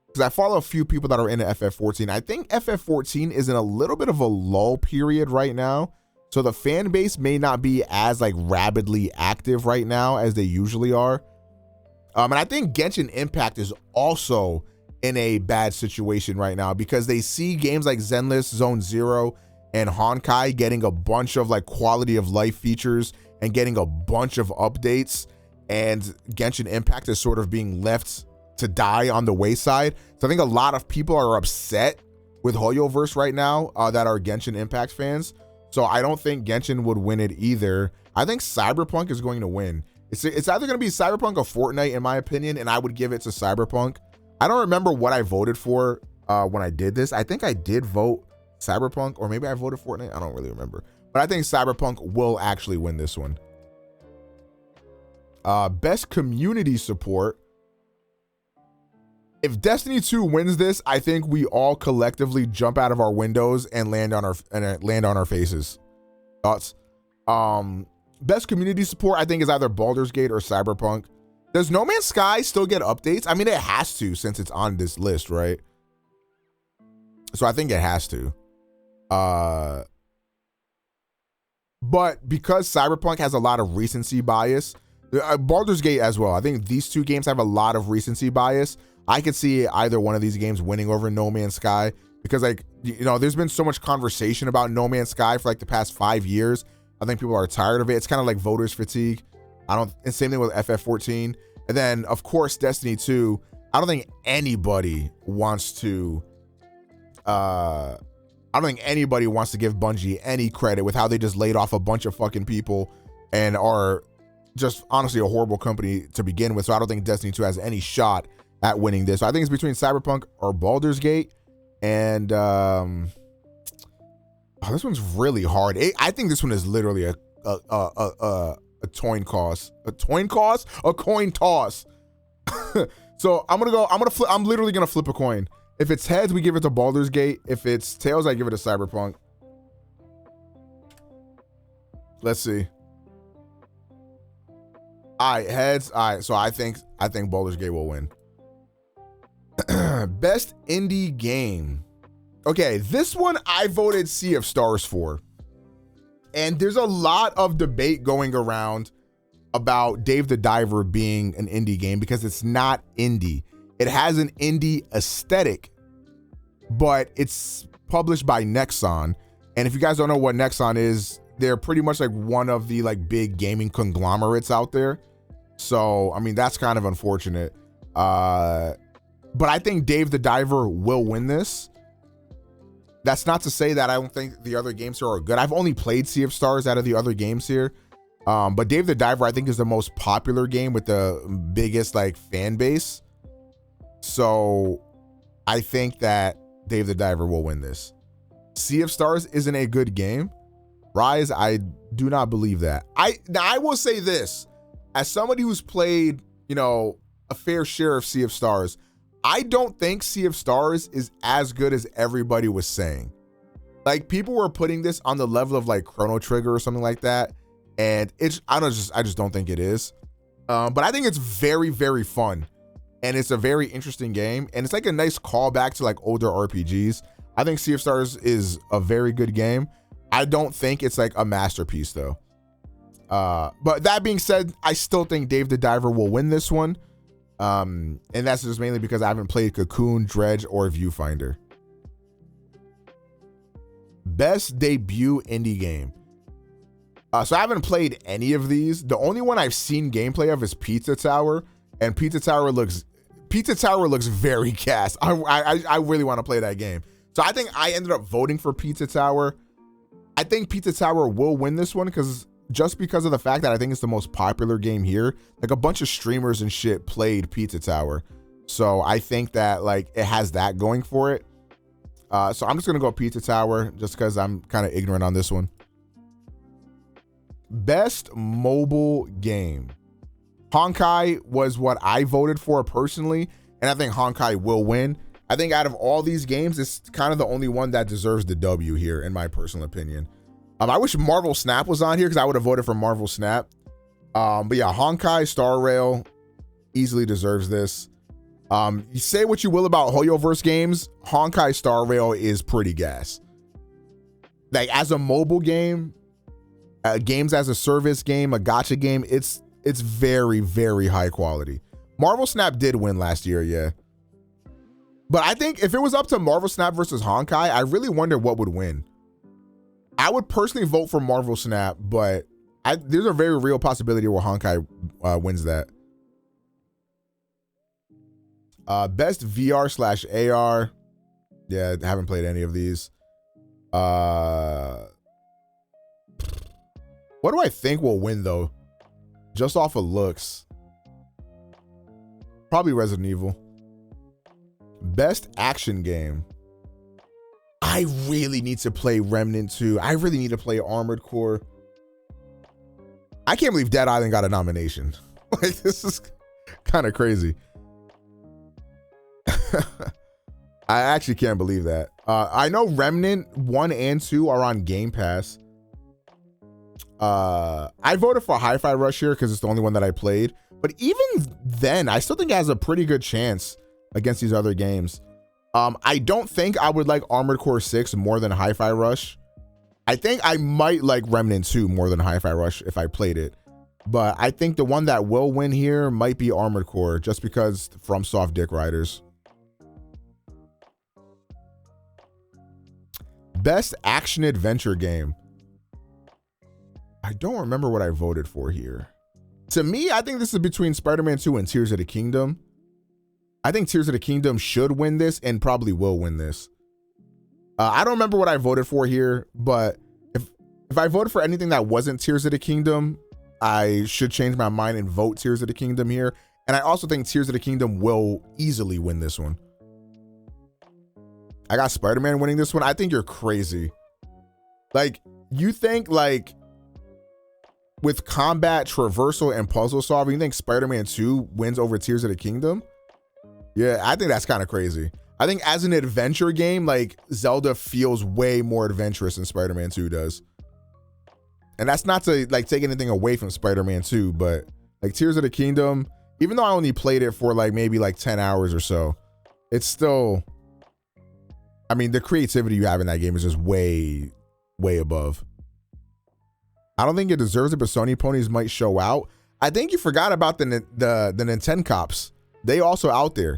because I follow a few people that are into FF14. I think FF14 is in a little bit of a lull period right now. So the fan base may not be as like rabidly active right now as they usually are. And I think Genshin Impact is also in a bad situation right now because they see games like Zenless, Zone Zero, and Honkai getting a bunch of like quality of life features and getting a bunch of updates, and Genshin Impact is sort of being left to die on the wayside. So I think a lot of people are upset with Hoyoverse right now that are Genshin Impact fans. So I don't think Genshin would win it either. I think Cyberpunk is going to win. It's either going to be Cyberpunk or Fortnite in my opinion, and I would give it to Cyberpunk. I don't remember what I voted for when I did this. I think I did vote Cyberpunk, or maybe I voted Fortnite. I don't really remember. But I think Cyberpunk will actually win this one. Best community support. If Destiny 2 wins this, I think we all collectively jump out of our windows and land on our faces. Thoughts? Best community support, I think, is either Baldur's Gate or Cyberpunk. Does No Man's Sky still get updates? I mean, it has to since it's on this list, right? So I think it has to. But because Cyberpunk has a lot of recency bias, Baldur's Gate as well, I think these two games have a lot of recency bias. I could see either one of these games winning over No Man's Sky because, like, you know, there's been so much conversation about No Man's Sky for like the past 5 years. I think people are tired of it. It's kind of like voters fatigue. And same thing with FF14. And then of course Destiny 2. I don't think anybody wants to give Bungie any credit with how they just laid off a bunch of fucking people and are just honestly a horrible company to begin with. So I don't think Destiny 2 has any shot at winning this. So I think it's between Cyberpunk or Baldur's Gate. And this one's really hard. I think this one is literally a coin toss. A coin toss. So I'm literally gonna flip a coin. If it's heads, we give it to Baldur's Gate. If it's tails, I give it to Cyberpunk. Let's see. All right, heads. All right, so I think Baldur's Gate will win. Best indie game. Okay, this one I voted Sea of Stars for. And there's a lot of debate going around about Dave the Diver being an indie game because it's not indie. It has an indie aesthetic, but it's published by Nexon. And if you guys don't know what Nexon is, they're pretty much like one of the like big gaming conglomerates out there. So, I mean, that's kind of unfortunate. But I think Dave the Diver will win this. That's not to say that I don't think the other games here are good. I've only played Sea of Stars out of the other games here. But Dave the Diver, I think, is the most popular game with the biggest like fan base. So I think that Dave the Diver will win this. Sea of Stars isn't a good game. Rise, I do not believe that. I will say this. As somebody who's played, you know, a fair share of Sea of Stars, I don't think Sea of Stars is as good as everybody was saying. Like, people were putting this on the level of like Chrono Trigger or something like that, and I just don't think it is. But I think it's very, very fun, and it's a very interesting game, and it's like a nice callback to like older RPGs. I think Sea of Stars is a very good game. I don't think it's like a masterpiece though. But that being said, I still think Dave the Diver will win this one. And that's just mainly because I haven't played Cocoon, Dredge, or Viewfinder. Best debut indie game. So I haven't played any of these. The only one I've seen gameplay of is Pizza Tower, and Pizza Tower looks very cast. I really want to play that game. So I think I ended up voting for Pizza Tower. I think Pizza Tower will win this one because of the fact that I think it's the most popular game here. Like, a bunch of streamers and shit played Pizza Tower. So I think that like it has that going for it. So I'm just gonna go Pizza Tower just because I'm kind of ignorant on this one. Best mobile game. Honkai was what I voted for personally, and I think Honkai will win. I think out of all these games, it's kind of the only one that deserves the W here, in my personal opinion. I wish Marvel Snap was on here because I would have voted for Marvel Snap. But yeah, Honkai Star Rail easily deserves this. You say what you will about Hoyoverse games, Honkai Star Rail is pretty gas. Like, as a mobile game, games as a service game, a gacha game. It's very, very high quality. Marvel Snap did win last year, yeah. But I think if it was up to Marvel Snap versus Honkai, I really wonder what would win. I would personally vote for Marvel Snap, but there's a very real possibility where Honkai wins that. Best VR/AR. Yeah, I haven't played any of these. What do I think will win though? Just off of looks. Probably Resident Evil. Best action game. I really need to play Remnant 2. I really need to play Armored Core. I can't believe Dead Island got a nomination. Like, this is kind of crazy. I actually can't believe that. I know Remnant 1 and 2 are on Game Pass. I voted for Hi-Fi Rush here because it's the only one that I played. But even then, I still think it has a pretty good chance against these other games. I don't think I would like Armored Core 6 more than Hi-Fi Rush. I think I might like Remnant 2 more than Hi-Fi Rush if I played it. But I think the one that will win here might be Armored Core, just because FromSoft Dick Riders. Best action adventure game. I don't remember what I voted for here. To me, I think this is between Spider-Man 2 and Tears of the Kingdom. I think Tears of the Kingdom should win this and probably will win this. I don't remember what I voted for here, but if I voted for anything that wasn't Tears of the Kingdom, I should change my mind and vote Tears of the Kingdom here. And I also think Tears of the Kingdom will easily win this one. I got Spider-Man winning this one. I think you're crazy. Like, you think like with combat, traversal, and puzzle solving, you think Spider-Man 2 wins over Tears of the Kingdom? Yeah, I think that's kind of crazy. I think as an adventure game, like Zelda feels way more adventurous than Spider-Man 2 does. And that's not to like take anything away from Spider-Man 2, but like Tears of the Kingdom, even though I only played it for like maybe like 10 hours or so, it's still, I mean, the creativity you have in that game is just way, way above. I don't think it deserves it, but Sony Ponies might show out. I think you forgot about the Nintendo cops. They also out there.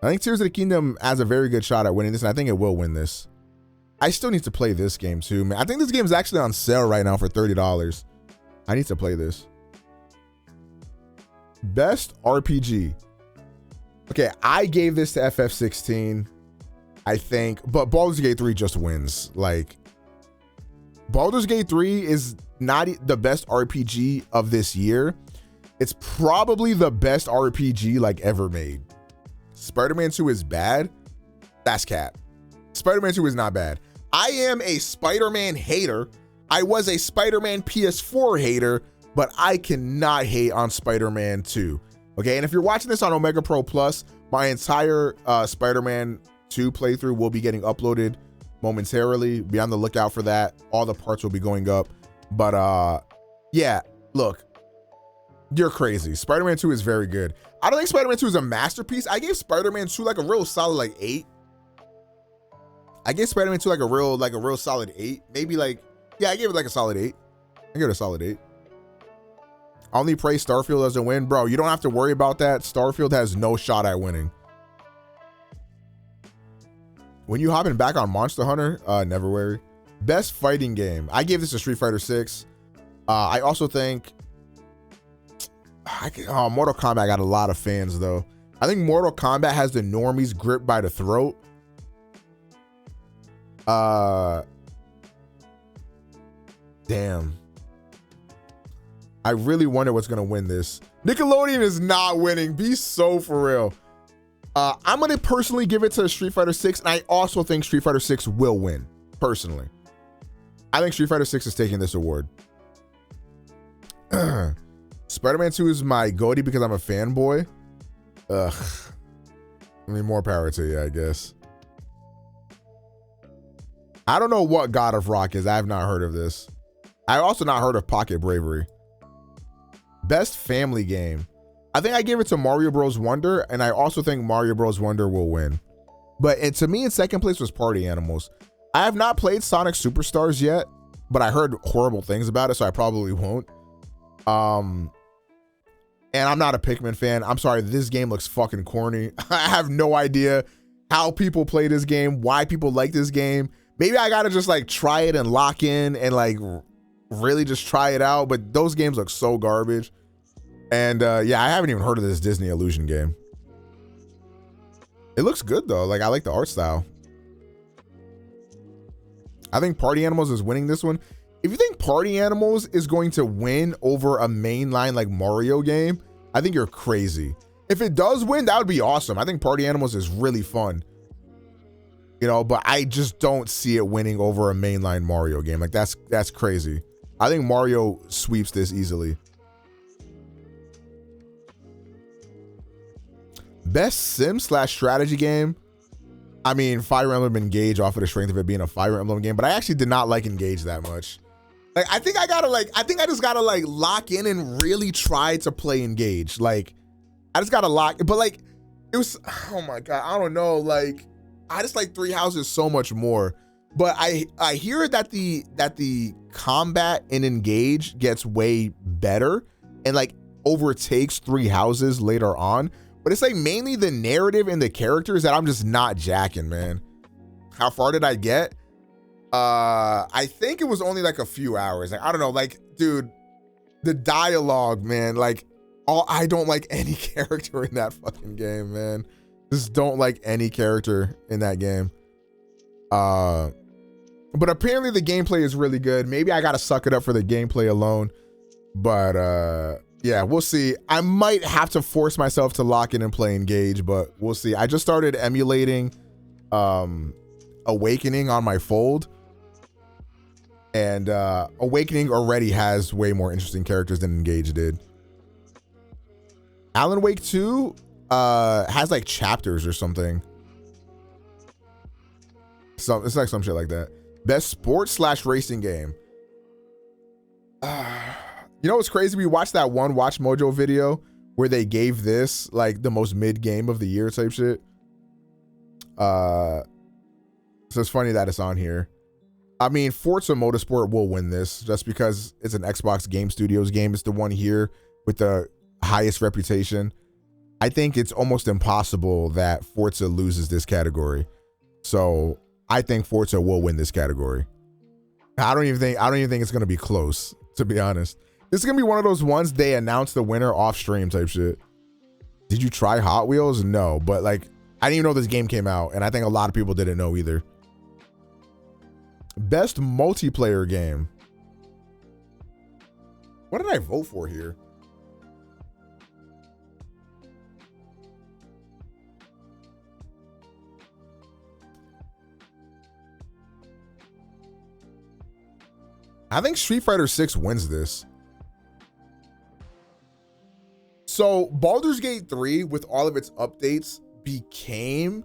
I think Tears of the Kingdom has a very good shot at winning this, and I think it will win this. I still need to play this game too, man. I think this game is actually on sale right now for $30. I need to play this. Best RPG. Okay, I gave this to FF16, I think, but Baldur's Gate 3 just wins. Like, Baldur's Gate 3 is not the best RPG of this year. It's probably the best RPG like ever made. Spider-Man 2 is bad. That's cap. Spider-Man 2 is not bad. I am a Spider-Man hater. I was a Spider-Man PS4 hater, but I cannot hate on Spider-Man 2. Okay, and if you're watching this on OmegaPro Plus, my entire Spider-Man 2 playthrough will be getting uploaded momentarily. Be on the lookout for that. All the parts will be going up. But yeah, look, you're crazy. Spider-Man 2 is very good. I don't think Spider-Man 2 is a masterpiece. I gave Spider-Man 2 like a real solid like 8. I gave Spider-Man 2 like a real solid 8. Maybe like, yeah, I gave it like a solid 8. I give it a solid 8. I only pray Starfield doesn't win. Bro, you don't have to worry about that. Starfield has no shot at winning. When you hopping back on Monster Hunter, never worry. Best fighting game. I gave this to Street Fighter 6. I also think Mortal Kombat got a lot of fans though. I think Mortal Kombat has the normies gripped by the throat. Damn. I really wonder what's gonna win this. Nickelodeon is not winning. Be so for real. I'm gonna personally give it to Street Fighter 6, and I also think Street Fighter 6 will win. Personally, I think Street Fighter 6 is taking this award. Spider-Man 2 is my goatee because I'm a fanboy. Ugh. I mean, more power to you, I guess. I don't know what God of Rock is. I have not heard of this. I also not heard of Pocket Bravery. Best family game. I think I gave it to Mario Bros. Wonder, and I also think Mario Bros. Wonder will win. But to me, in second place was Party Animals. I have not played Sonic Superstars yet. but I heard horrible things about it, so I probably won't. And I'm not a Pikmin fan. I'm sorry, this game looks fucking corny. I have no idea how people play this game, why people like this game. Maybe I gotta just like try it and lock in and like really just try it out, but those games look so garbage. And yeah, I haven't even heard of this Disney Illusion game. It looks good though. Like, I like the art style. I think Party Animals is winning this one. If you think Party Animals is going to win over a mainline like Mario game, I think you're crazy. If it does win, that would be awesome. I think Party Animals is really fun. You know, but I just don't see it winning over a mainline Mario game. Like, that's crazy. I think Mario sweeps this easily. Best sim / strategy game. I mean, Fire Emblem Engage off of the strength of it being a Fire Emblem game, but I actually did not like Engage that much. Like, I think I just gotta like lock in and really try to play Engage. Like, I just gotta lock, but like, it was, oh my God, I don't know. Like, I just like Three Houses so much more. But I hear that the combat in Engage gets way better and like overtakes Three Houses later on. But it's like mainly the narrative and the characters that I'm just not jacking, man. How far did I get? I think it was only like a few hours. Like, I don't know, like, dude, the dialogue, man, like, I don't like any character in that fucking game, man. Just don't like any character in that game. But apparently the gameplay is really good. Maybe I gotta suck it up for the gameplay alone. But yeah, we'll see. I might have to force myself to lock in and play Engage, but we'll see. I just started emulating Awakening on my Fold. And Awakening already has way more interesting characters than Engage did. Alan Wake 2 has like chapters or something. So it's like some shit like that. Best sports / racing game. You know what's crazy? We watched that one Watch Mojo video where they gave this like the most mid game of the year type shit. So it's funny that it's on here. I mean, Forza Motorsport will win this just because it's an Xbox Game Studios game. It's the one here with the highest reputation. I think it's almost impossible that Forza loses this category. So I think Forza will win this category. I don't even think it's gonna be close, to be honest. This is gonna be one of those ones they announce the winner off stream type shit. Did you try Hot Wheels? No, but like, I didn't even know this game came out, and I think a lot of people didn't know either. Best multiplayer game. What did I vote for here? I think Street Fighter 6 wins this. So Baldur's Gate 3, with all of its updates, became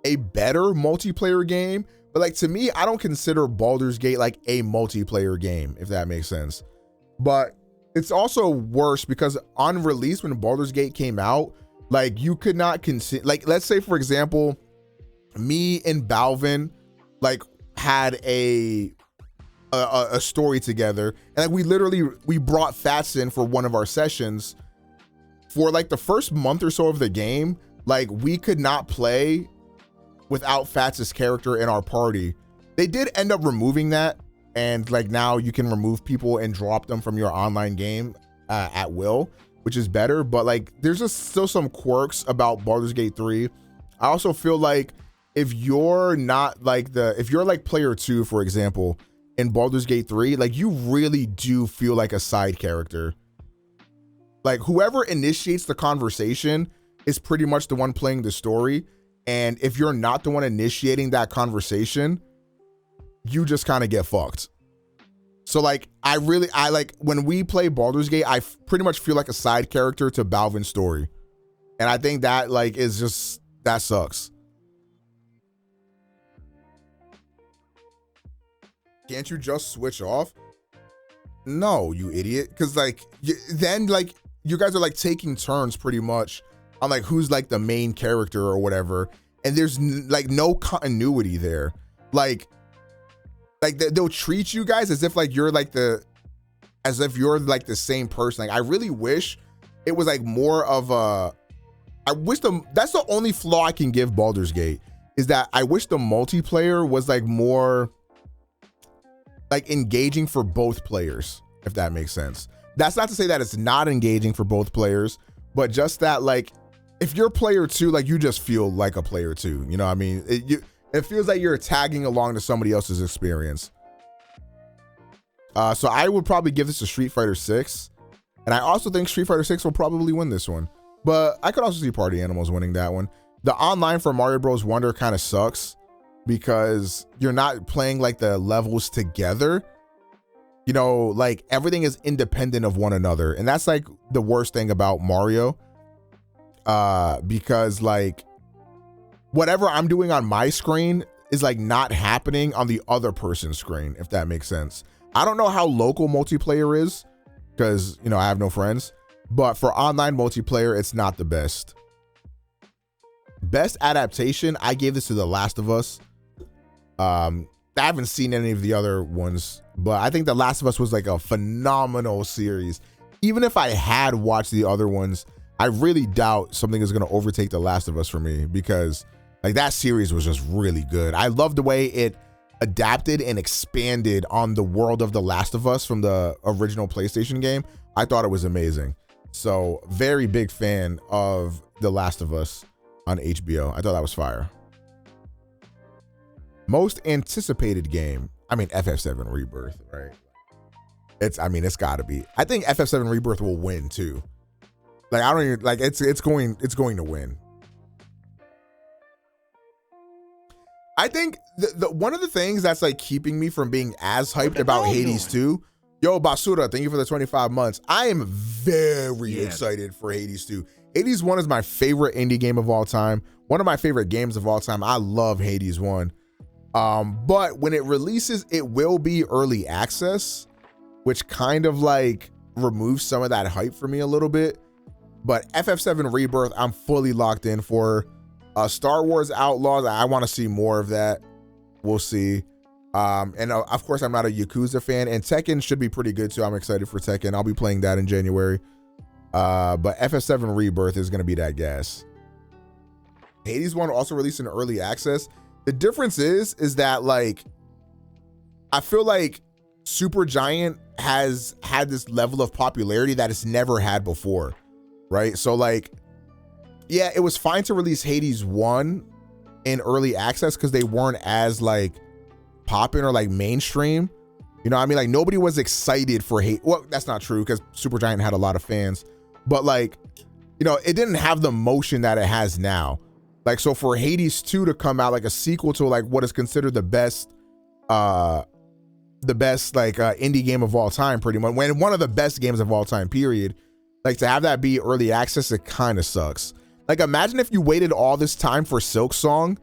a better multiplayer game. But like, to me, I don't consider Baldur's Gate like a multiplayer game, if that makes sense. But it's also worse because on release, when Baldur's Gate came out, like, you could not consider, like, let's say for example, me and Balvin like had a story together, and like we brought Fats in for one of our sessions. For like the first month or so of the game, like, we could not play without Fats' character in our party. They did end up removing that, and like now you can remove people and drop them from your online game at will, which is better. But like, there's just still some quirks about Baldur's Gate 3. I also feel like if you're not like if you're like player 2, for example, in Baldur's Gate 3, like, you really do feel like a side character. Like, whoever initiates the conversation is pretty much the one playing the story. And if you're not the one initiating that conversation, you just kind of get fucked. So like, I like, when we play Baldur's Gate, I pretty much feel like a side character to Balvin's story. And I think that like is just, that sucks. Can't you just switch off? No, you idiot. Because like, then like, you guys are like taking turns pretty much on like who's like the main character or whatever, and there's like no continuity there. Like like they'll treat you guys as if like you're like the same person. Like I really wish it was like more of a, that's the only flaw I can give Baldur's Gate, is that I wish the multiplayer was like more like engaging for both players, if that makes sense. That's not to say that it's not engaging for both players, but just that like if you're player 2, like you just feel like a player 2, you know what I mean? It feels like you're tagging along to somebody else's experience. So I would probably give this to Street Fighter 6. And I also think Street Fighter 6 will probably win this one. But I could also see Party Animals winning that one. The online for Mario Bros. Wonder kind of sucks because you're not playing like the levels together. You know, like everything is independent of one another. And that's like the worst thing about Mario. Because like whatever I'm doing on my screen is like not happening on the other person's screen, if that makes sense. I don't know how local multiplayer is because, you know, I have no friends, but for online multiplayer, it's not the best. Best adaptation, I gave this to The Last of Us. I haven't seen any of the other ones, but I think The Last of Us was like a phenomenal series. Even if I had watched the other ones, I really doubt something is going to overtake The Last of Us for me, because like that series was just really good. I love the way it adapted and expanded on the world of The Last of Us from the original PlayStation game. I thought it was amazing. So very big fan of The Last of Us on HBO. I thought that was fire. Most anticipated game. I mean, FF7 Rebirth, right? It's gotta be. I think FF7 Rebirth will win too. Like I don't even like it's going to win. I think the one of the things that's like keeping me from being as hyped about Hades 2. Yo, Basura, thank you for the 25 months. I am very excited for Hades 2. Hades 1 is my favorite indie game of all time. One of my favorite games of all time. I love Hades 1. But when it releases, it will be early access, which kind of like removes some of that hype for me a little bit. But FF7 Rebirth, I'm fully locked in for. Star Wars Outlaws, I want to see more of that. We'll see. And of course, I'm not a Yakuza fan, and Tekken should be pretty good too. I'm excited for Tekken. I'll be playing that in January. But FF7 Rebirth is going to be that gas. Hades 1 also released in early access. The difference is that like, I feel like Supergiant has had this level of popularity that it's never had before, right? So like, yeah, it was fine to release Hades 1 in early access because they weren't as like popping or like mainstream. You know what I mean? Like nobody was excited for Hades. Well, that's not true because Supergiant had a lot of fans, but like, you know, it didn't have the motion that it has now. Like, so for Hades 2 to come out like a sequel to like what is considered the best like indie game of all time, pretty much, when one of the best games of all time, period. Like to have that be early access, it kind of sucks. Like imagine if you waited all this time for Silksong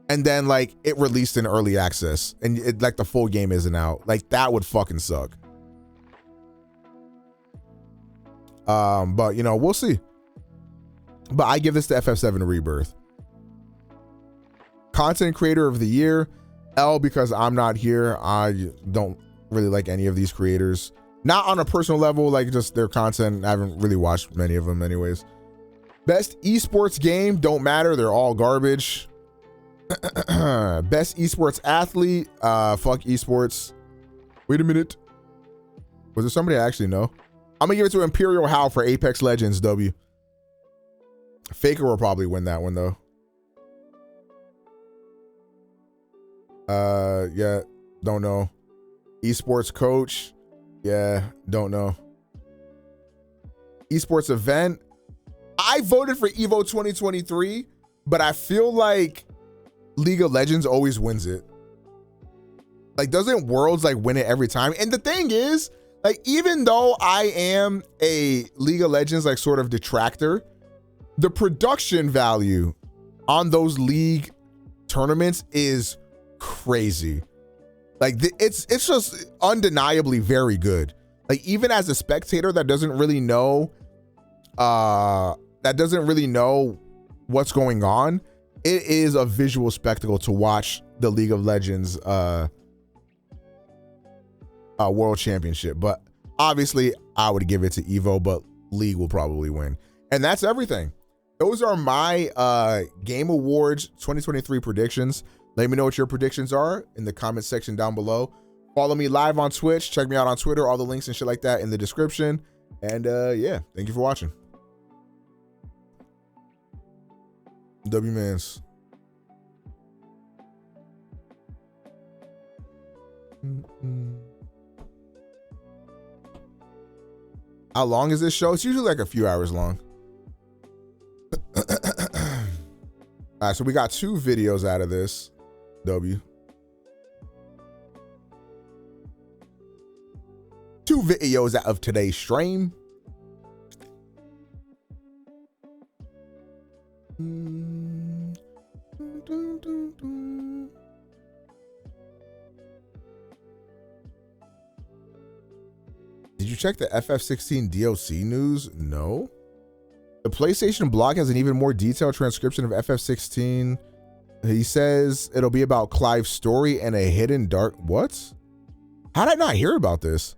and then like it released in early access and it like the full game isn't out. Like that would fucking suck. But you know, we'll see. But I give this to FF7 Rebirth. Content Creator of the Year, L, because I'm not here. I don't really like any of these creators. Not on a personal level, like just their content. I haven't really watched many of them anyways. Best esports game, don't matter. They're all garbage. Best esports athlete, fuck esports. Wait a minute. Was there somebody I actually know? I'm gonna give it to Imperial How for Apex Legends W. Faker will probably win that one though. Yeah, don't know. Esports coach, yeah, don't know. Esports event, I voted for Evo 2023, but I feel like League of Legends always wins it. Like, doesn't Worlds like win it every time? And the thing is, like, even though I am a League of Legends like sort of detractor, the production value on those league tournaments is crazy. Like it's just undeniably very good. Like even as a spectator that doesn't really know what's going on, it is a visual spectacle to watch the League of Legends World Championship. But obviously, I would give it to Evo, but League will probably win. And that's everything. Those are my Game Awards 2023 predictions. Let me know what your predictions are in the comment section down below. Follow me live on Twitch. Check me out on Twitter. All the links and shit like that in the description. And yeah, thank you for watching. W-Mans. How long is this show? It's usually like a few hours long. All right, so we got 2 videos out of this. W. 2 videos out of today's stream. Did you check the FF16 DLC news? No. The PlayStation blog has an even more detailed transcription of FF16. He says it'll be about Clive's story and a hidden dark... What? How did I not hear about this?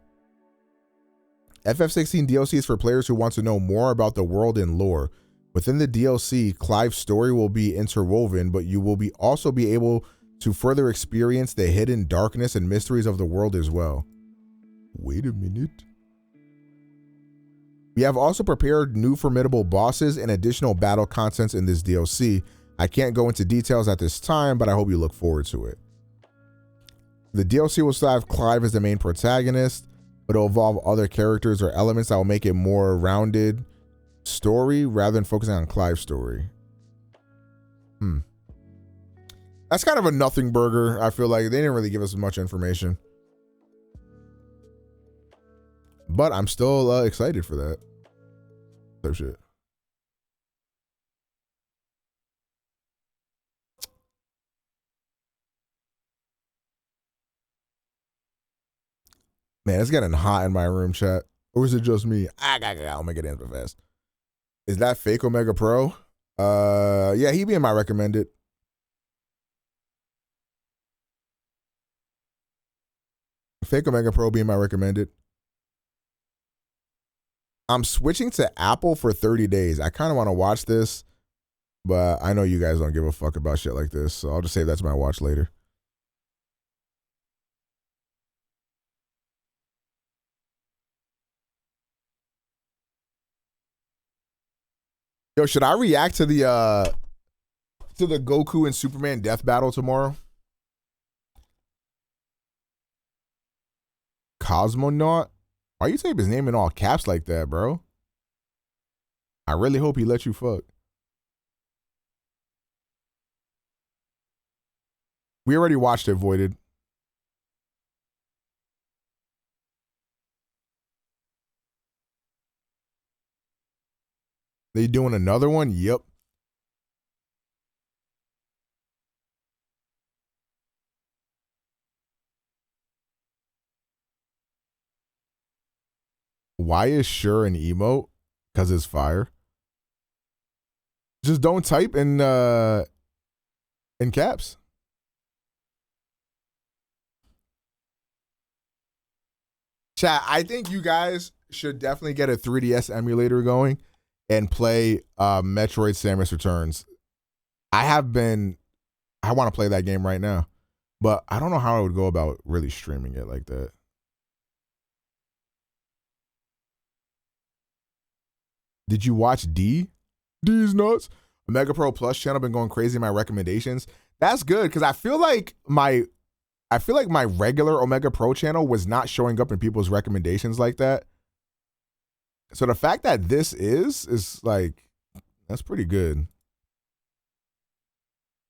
FF16 DLC is for players who want to know more about the world and lore. Within the DLC, Clive's story will be interwoven, but you will also be able to further experience the hidden darkness and mysteries of the world as well. Wait a minute. We have also prepared new formidable bosses and additional battle contents in this DLC. I can't go into details at this time, but I hope you look forward to it. The DLC will still have Clive as the main protagonist, but it'll involve other characters or elements that will make it more rounded story rather than focusing on Clive's story. That's kind of a nothing burger. I feel like they didn't really give us much information. But I'm still excited for that. So shit. Man, it's getting hot in my room, chat. Or is it just me? I'll make it answer fast. Is that fake Omega Pro? Yeah, he be in my recommended. Fake Omega Pro being my recommended. I'm switching to Apple for 30 days. I kind of want to watch this, but I know you guys don't give a fuck about shit like this, so I'll just save that to my watch later. Yo, should I react to the Goku and Superman death battle tomorrow? Cosmonaut? Why you type his name in all caps like that, bro? I really hope he let you fuck. We already watched it, Voided. They doing another one? Yep. Why is sure an emote? Because it's fire. Just don't type in caps. Chat, I think you guys should definitely get a 3DS emulator going and play Metroid Samus Returns. I want to play that game right now, but I don't know how I would go about really streaming it like that. Did you watch D? D's nuts. OmegaPro Plus channel been going crazy in my recommendations. That's good because I feel like my regular OmegaPro channel was not showing up in people's recommendations like that. So the fact that this is like, that's pretty good.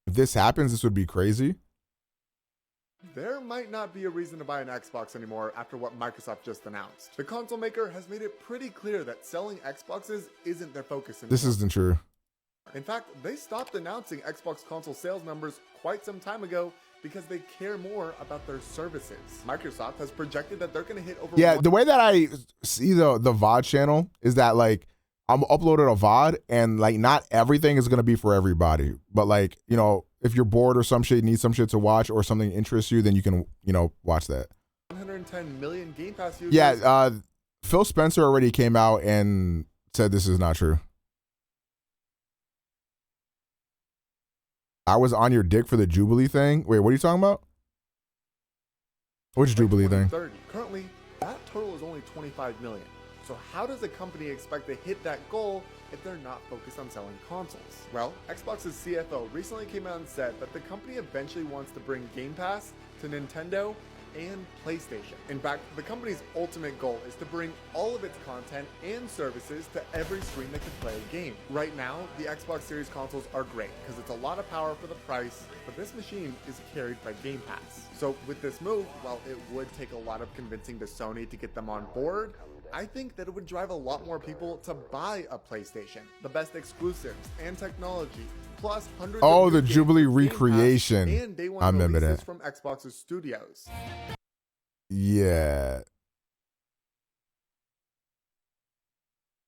If this happens, this would be crazy. There might not be a reason to buy an Xbox anymore after what Microsoft just announced. The console maker has made it pretty clear that selling Xboxes isn't their focus anymore. This isn't true. In fact, they stopped announcing Xbox console sales numbers quite some time ago because they care more about their services. Microsoft has projected that they're going to hit over... Yeah, the way that I see the VOD channel is that like I'm uploaded a VOD and like not everything is going to be for everybody. But like, you know, if you're bored or some shit, need some shit to watch or something interests you, then you can, you know, watch that. 110 million Game Pass users. Yeah, Phil Spencer already came out and said this is not true. I was on your dick for the Jubilee thing. Wait, what are you talking about? Which Jubilee thing? Currently, that total is only 25 million. So how does a company expect to hit that goal if they're not focused on selling consoles? Well, Xbox's CFO recently came out and said that the company eventually wants to bring Game Pass to Nintendo and PlayStation. In fact, the company's ultimate goal is to bring all of its content and services to every screen that can play a game. Right now, the Xbox Series consoles are great because it's a lot of power for the price, but this machine is carried by Game Pass. So with this move, while it would take a lot of convincing to Sony to get them on board, I think that it would drive a lot more people to buy a PlayStation. The best exclusives and technology, plus hundreds of the new Jubilee games, Game Pass, recreation. and day one I remember releases that. from Xbox's studios. Yeah.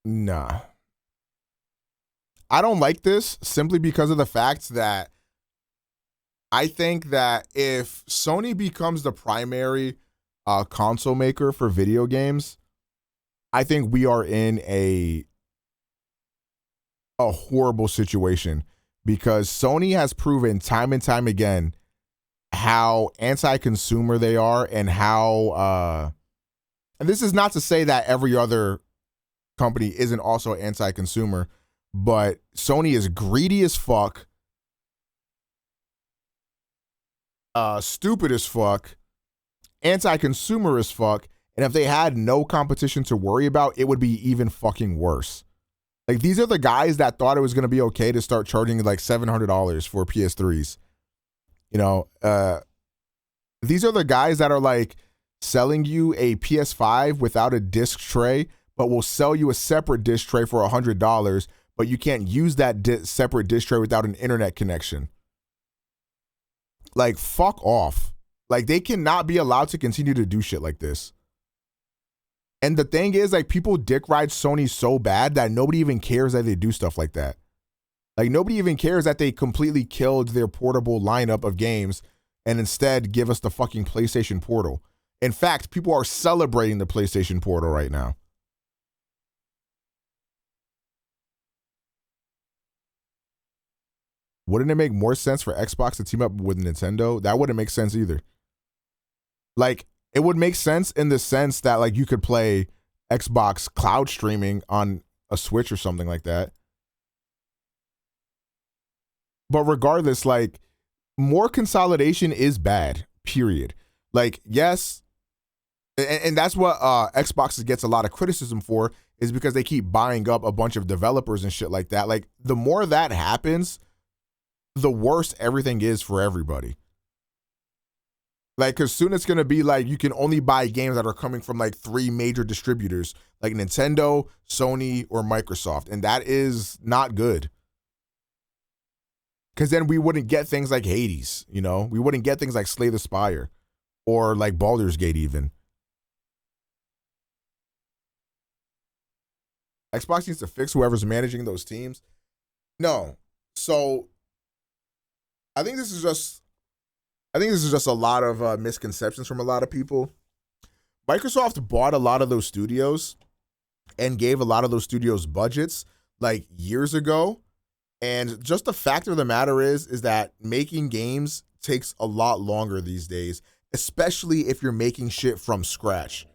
Nah. I don't like this simply because of the fact that I think that if Sony becomes the primary console maker for video games, I think we are in a horrible situation because Sony has proven time and time again how anti-consumer they are and how and this is not to say that every other company isn't also anti-consumer, but Sony is greedy as fuck, stupid as fuck, anti-consumer as fuck, and if they had no competition to worry about, it would be even fucking worse. Like, these are the guys that thought it was going to be okay to start charging like $700 for PS3s. You know, these are the guys that are like selling you a PS5 without a disc tray, but will sell you a separate disc tray for $100, but you can't use that separate disc tray without an internet connection. Like, fuck off. Like, they cannot be allowed to continue to do shit like this. And the thing is, like, people dick ride Sony so bad that nobody even cares that they do stuff like that. Like, nobody even cares that they completely killed their portable lineup of games and instead give us the fucking PlayStation Portal. In fact, people are celebrating the PlayStation Portal right now. Wouldn't it make more sense for Xbox to team up with Nintendo? That wouldn't make sense either. Like, it would make sense in the sense that, like, you could play Xbox cloud streaming on a Switch or something like that. But regardless, like, more consolidation is bad, period. Like, yes, and that's what Xbox gets a lot of criticism for, is because they keep buying up a bunch of developers and shit like that. Like, the more that happens, the worse everything is for everybody. Like, because soon it's going to be like you can only buy games that are coming from like 3 major distributors, like Nintendo, Sony, or Microsoft. And that is not good. Because then we wouldn't get things like Hades, you know? We wouldn't get things like Slay the Spire or like Baldur's Gate even. Xbox needs to fix whoever's managing those teams. No. So I think this is just a lot of misconceptions from a lot of people. Microsoft bought a lot of those studios and gave a lot of those studios budgets like years ago. And just the fact of the matter is that making games takes a lot longer these days, especially if you're making shit from scratch,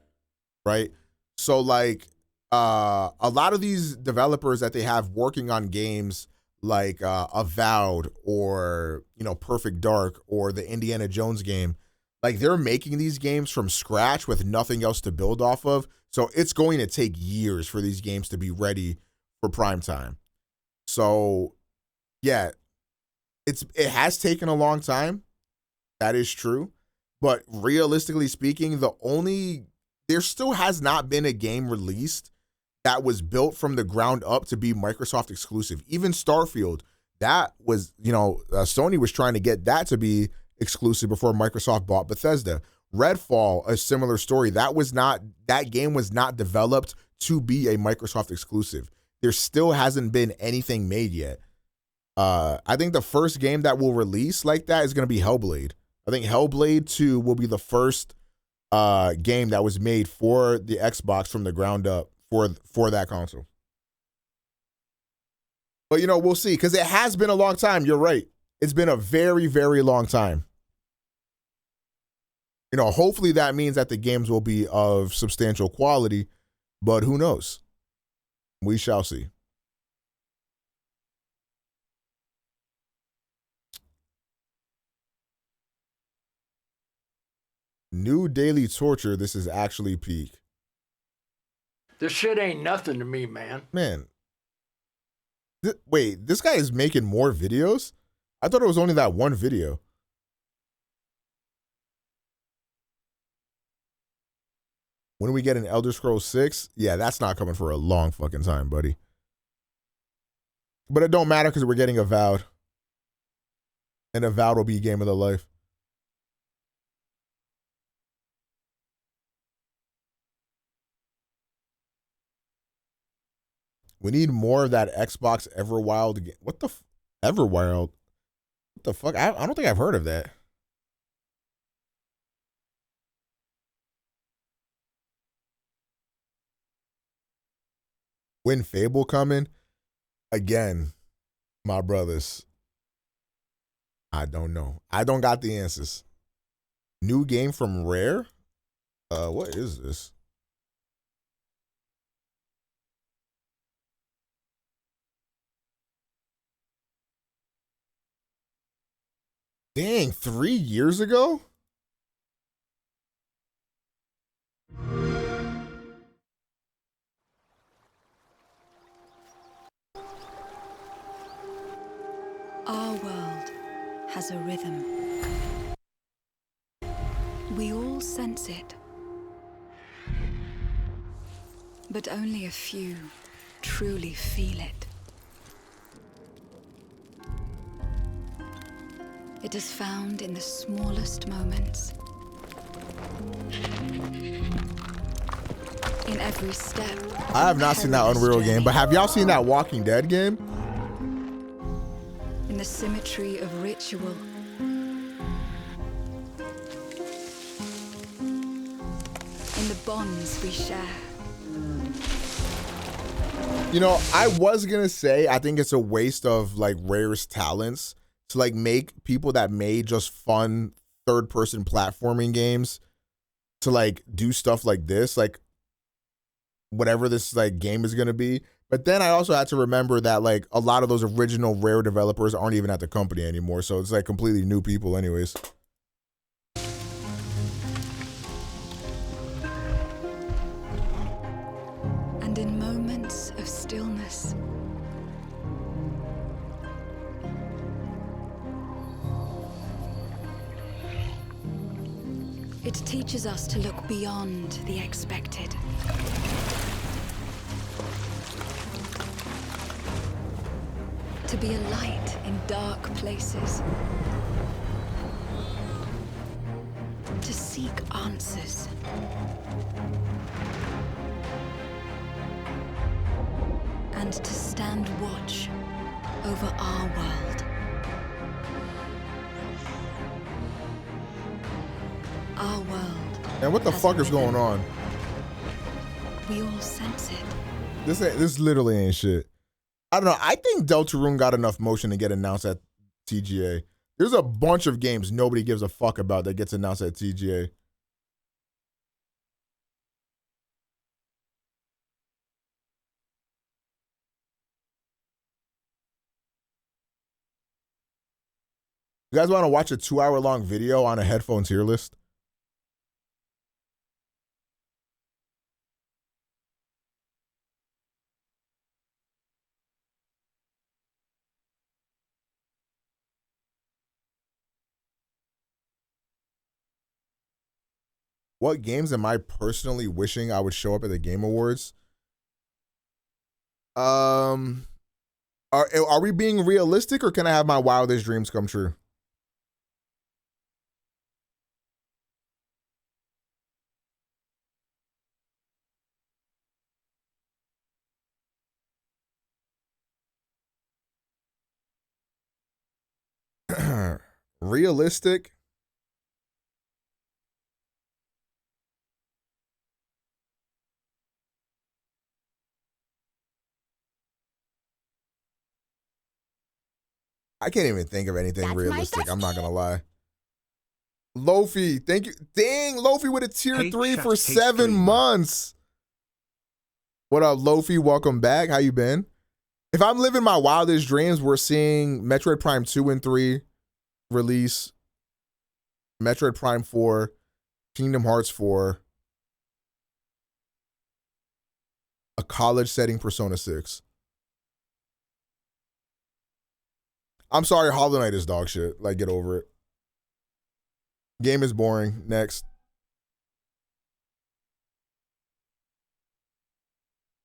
right? So like a lot of these developers that they have working on games like Avowed or, you know, Perfect Dark or the Indiana Jones game, like they're making these games from scratch with nothing else to build off of. So it's going to take years for these games to be ready for prime time. So yeah, it has taken a long time. That is true. But realistically speaking, there still has not been a game released that was built from the ground up to be Microsoft exclusive. Even Starfield, that was, you know, Sony was trying to get that to be exclusive before Microsoft bought Bethesda. Redfall, a similar story. That game was not developed to be a Microsoft exclusive. There still hasn't been anything made yet. I think the first game that will release like that is going to be Hellblade. I think Hellblade 2 will be the first game that was made for the Xbox from the ground up for that console. But, you know, we'll see, because it has been a long time. You're right. It's been a very, very long time. You know, hopefully that means that the games will be of substantial quality, but who knows? We shall see. New daily torture. This is actually peak. This shit ain't nothing to me, man. Man. Wait, this guy is making more videos? I thought it was only that one video. When we get an Elder Scrolls 6, yeah, that's not coming for a long fucking time, buddy. But it don't matter because we're getting Avowed. And Avowed will be game of the life. We need more of that Xbox Everwild game. What the Everwild? What the fuck? I don't think I've heard of that. When Fable coming? Again, my brothers. I don't know. I don't got the answers. New game from Rare? What is this? Dang, 3 years ago? Our world has a rhythm. We all sense it. But only a few truly feel it. It is found in the smallest moments. In every step. I have not seen that Unreal game, but have y'all seen that Walking Dead game? In the symmetry of ritual. In the bonds we share. You know, I was gonna say I think it's a waste of like Rare's talents to like make people that made just fun third-person platforming games to like do stuff like this, like whatever this like game is gonna be. But then I also had to remember that like a lot of those original Rare developers aren't even at the company anymore, so it's like completely new people anyways. And in moments of stillness, it teaches us to look beyond the expected. To be a light in dark places. To seek answers. And to stand watch over our world. Our world. And what the fuck is going on? We all sense it. This literally ain't shit. I don't know. I think Deltarune got enough motion to get announced at TGA. There's a bunch of games nobody gives a fuck about that gets announced at TGA. You guys want to watch a 2-hour-long video on a headphone tier list? What games am I personally wishing I would show up at the Game Awards? Are we being realistic, or can I have my wildest dreams come true? Realistic? I can't even think of anything realistic. I'm not gonna lie. Lofi, thank you. Dang, Lofi with a tier 3 for 7 months. What up, Lofi? Welcome back. How you been? If I'm living my wildest dreams, we're seeing Metroid Prime 2 and 3 release, Metroid Prime 4, Kingdom Hearts 4, a college setting Persona 6. I'm sorry, Hollow Knight is dog shit. Like, get over it. Game is boring. Next.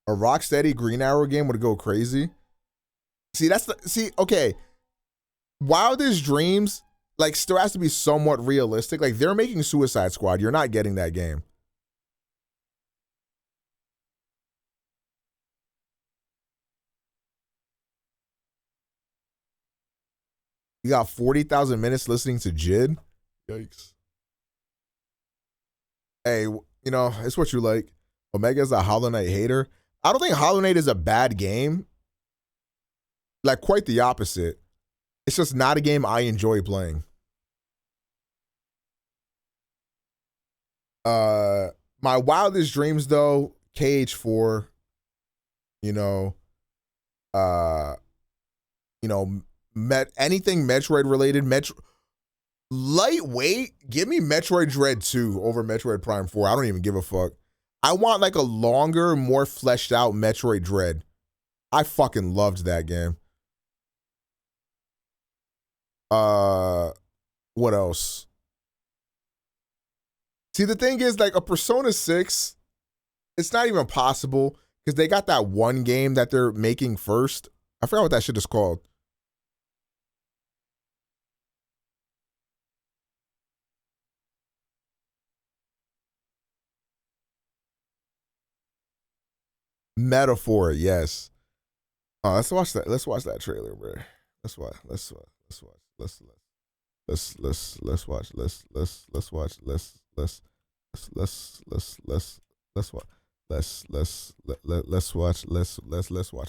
A Rocksteady Green Arrow game would go crazy. See, okay. Wildest Dreams, like, still has to be somewhat realistic. Like, they're making Suicide Squad. You're not getting that game. You got 40,000 minutes listening to Jid? Yikes. Hey, you know, it's what you like. Omega's a Hollow Knight hater. I don't think Hollow Knight is a bad game. Like, quite the opposite. It's just not a game I enjoy playing. My wildest dreams, though, KH4, anything Metroid related, lightweight, give me Metroid Dread 2 over Metroid Prime 4. I don't even give a fuck. I want like a longer, more fleshed out Metroid Dread. I fucking loved that game. What else? See, the thing is, like, a Persona 6, it's not even possible because they got that one game that they're making first. I forgot what that shit is called. Metaphor, yes. Oh, let's watch that. Let's watch that trailer, bro. Let's watch. Let's watch. Let's watch. Let's watch. Let's watch. Let's watch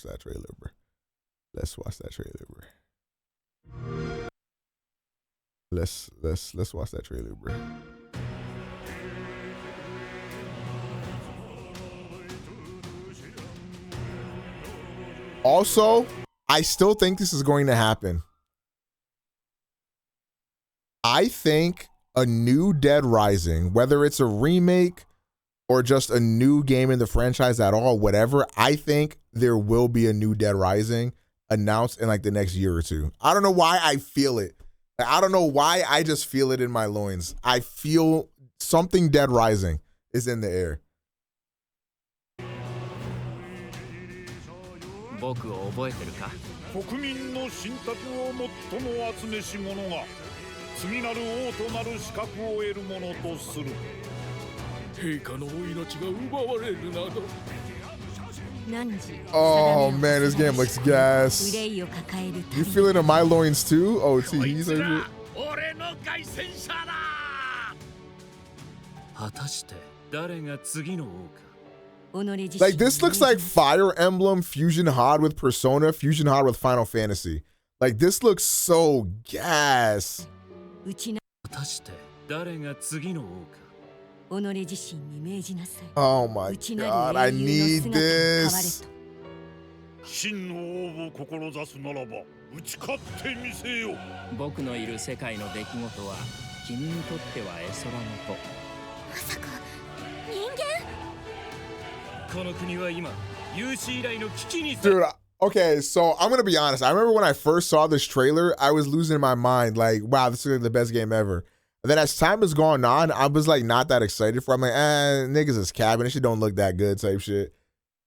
that trailer, bro. Let's watch that trailer, bro. Let's watch that trailer, bro. Also, I still think this is going to happen. I think a new Dead Rising, whether it's a remake or just a new game in the franchise at all, whatever, I think there will be a new Dead Rising announced in like the next year or two. I don't know why I feel it. I don't know why, I just feel it in my loins. I feel something Dead Rising is in the air. Oh man, this game looks gas. You feel it in my loins too? Oh, he's like it. Like, this looks like Fire Emblem Fusion Hard with Persona, Fusion Hard with Final Fantasy. Like, this looks so gas. Oh my god, I need this. Dude, okay, so I'm gonna be honest. I remember when I first saw this trailer, I was losing my mind. Like, wow, this is like the best game ever. And then as time has gone on, I was like not that excited for it. I'm like, niggas is capping. This shit don't look that good type shit.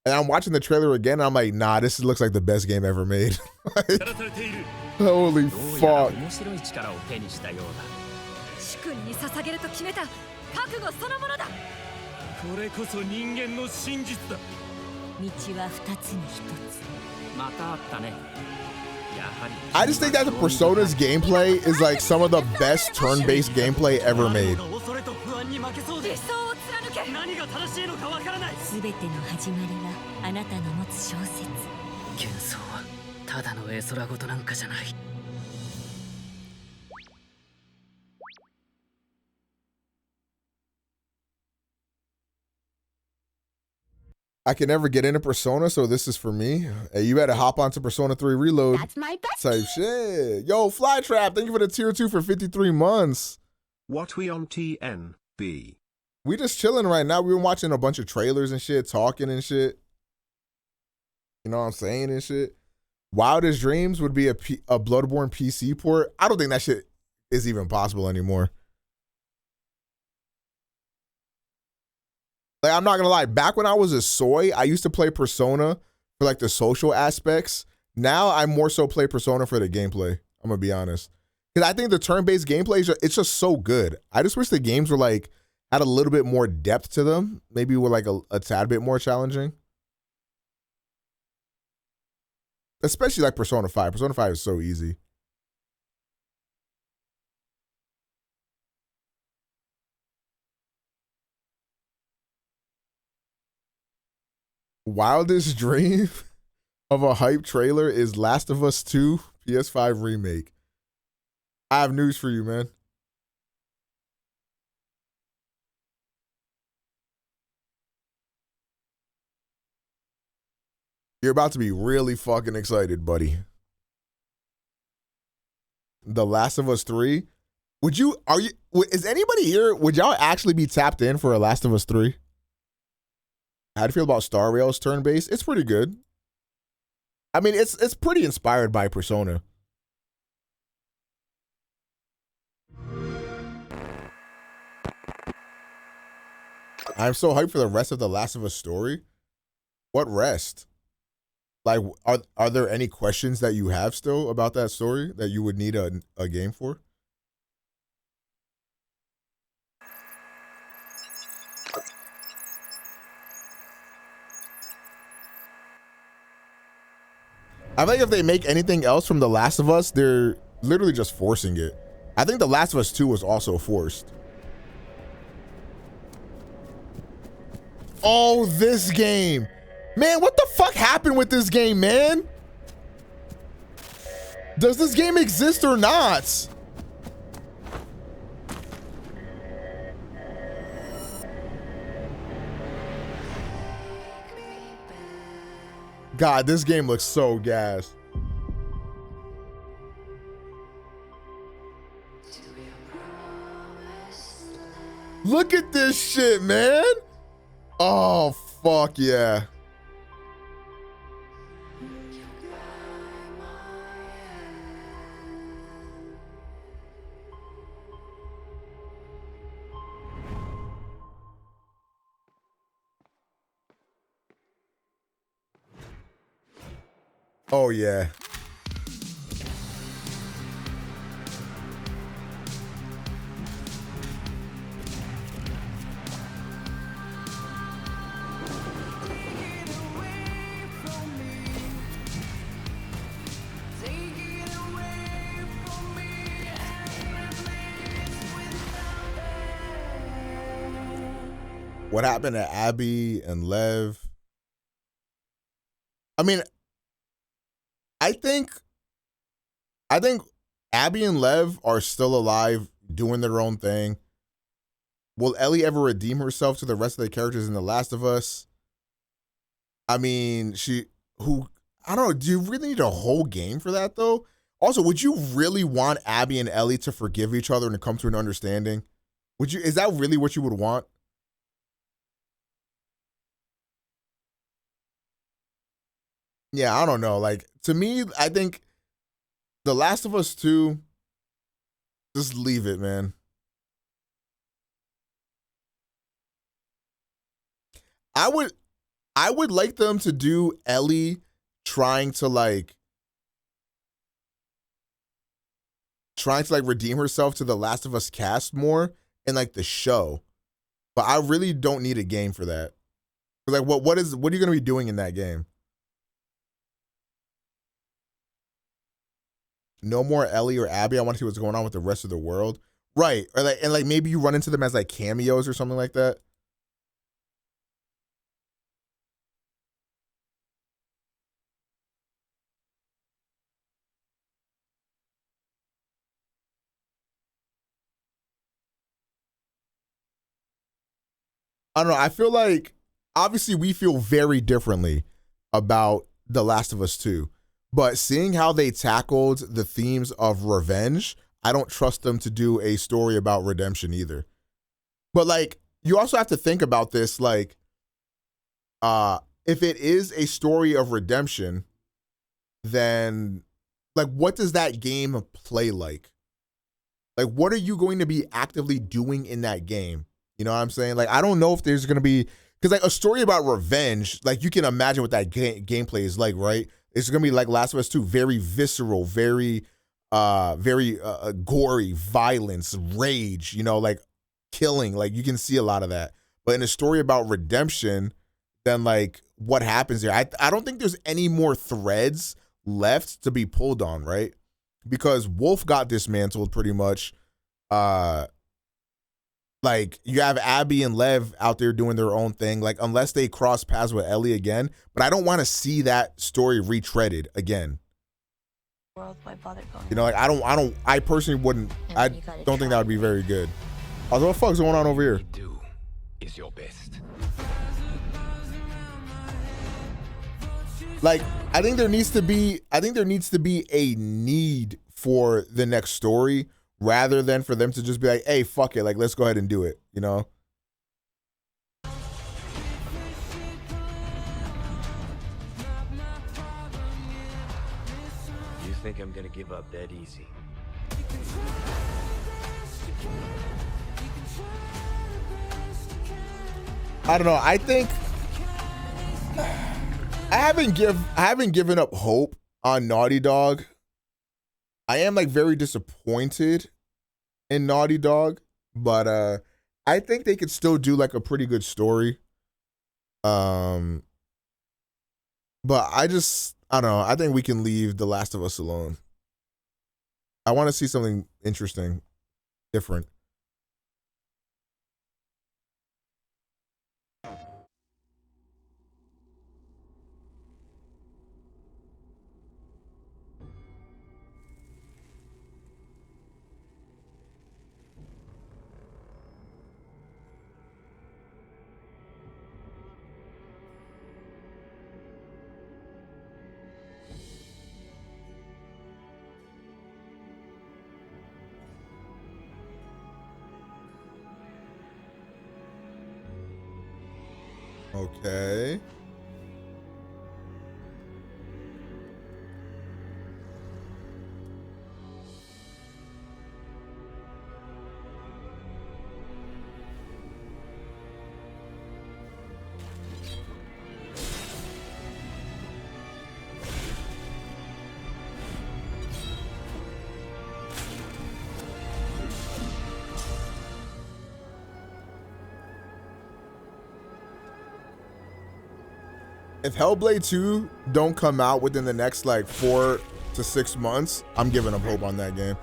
And I'm watching the trailer again, and I'm like, nah, this looks like the best game ever made. Like, holy fuck. I just think that the Persona's gameplay is like some of the best turn-based gameplay ever made. I can never get into Persona, so this is for me. Hey, you better hop onto Persona 3 Reload. That's my best. Type shit. Yo, Flytrap, thank you for the tier 2 for 53 months. What we on TNB? We just chilling right now. We've been watching a bunch of trailers and shit, talking and shit. You know what I'm saying and shit. Wildest Dreams would be a Bloodborne PC port. I don't think that shit is even possible anymore. Like, I'm not gonna lie, back when I was a soy, I used to play Persona for like the social aspects. Now I more so play Persona for the gameplay. I'm gonna be honest. Because I think the turn-based gameplay, it's just so good. I just wish the games were like, had a little bit more depth to them. Maybe were like a tad bit more challenging. Especially like Persona 5. Persona 5 is so easy. Wildest dream of a hype trailer is Last of Us 2 PS5 remake. I have news for you, man. You're about to be really fucking excited, buddy. The Last of Us 3. Is anybody here, would y'all actually be tapped in for a Last of Us 3? How do you feel about Star Rail's turn-based? It's pretty good. I mean, it's pretty inspired by Persona. I'm so hyped for the rest of the Last of Us story. What rest? Like, are there any questions that you have still about that story that you would need a game for? I think if they make anything else from The Last of Us, they're literally just forcing it. I think The Last of Us 2 was also forced. Oh, this game. Man, what the fuck happened with this game, man? Does this game exist or not? God, this game looks so gas. Look at this shit, man. Oh, fuck yeah. Oh, yeah. What happened to Abby and Lev? I mean, I think Abby and Lev are still alive, doing their own thing. Will Ellie ever redeem herself to the rest of the characters in The Last of Us? I mean, I don't know, do you really need a whole game for that though? Also, would you really want Abby and Ellie to forgive each other and to come to an understanding? Is that really what you would want? Yeah, I don't know. Like, to me, I think The Last of Us 2, just leave it, man. I would like them to do Ellie trying to redeem herself to the Last of Us cast more in like the show. But I really don't need a game for that. Like, what are you gonna be doing in that game? No more Ellie or Abby. I want to see what's going on with the rest of the world. Right. Or like maybe you run into them as like cameos or something like that. I don't know. I feel like obviously we feel very differently about The Last of Us 2, but seeing how they tackled the themes of revenge, I don't trust them to do a story about redemption either. But like, you also have to think about this, like, if it is a story of redemption, then like, what does that game play like? Like, what are you going to be actively doing in that game? You know what I'm saying? Like, I don't know if there's going to be, because like a story about revenge, like you can imagine what that gameplay is like, right? It's going to be like Last of Us 2, very visceral, very gory, violence, rage, you know, like killing, like you can see a lot of that. But in a story about redemption, then like what happens there? I don't think there's any more threads left to be pulled on, right? Because Wolf got dismantled pretty much. Like you have Abby and Lev out there doing their own thing, like unless they cross paths with Ellie again. But I don't want to see that story retreaded again. You know, like I personally wouldn't. I don't think that would be very good. Also, what the fuck's going on over here? Is your best. Like, I think there needs to be a need for the next story rather than for them to just be like, hey, fuck it, like let's go ahead and do it, you know? You think I'm gonna give up that easy? I don't know. I think I haven't given up hope on Naughty Dog. I am like very disappointed in Naughty Dog, but I think they could still do like a pretty good story. But I don't know. I think we can leave The Last of Us alone. I want to see something interesting, different. Okay. If Hellblade 2 don't come out within the next like 4 to 6 months, I'm giving up hope on that game.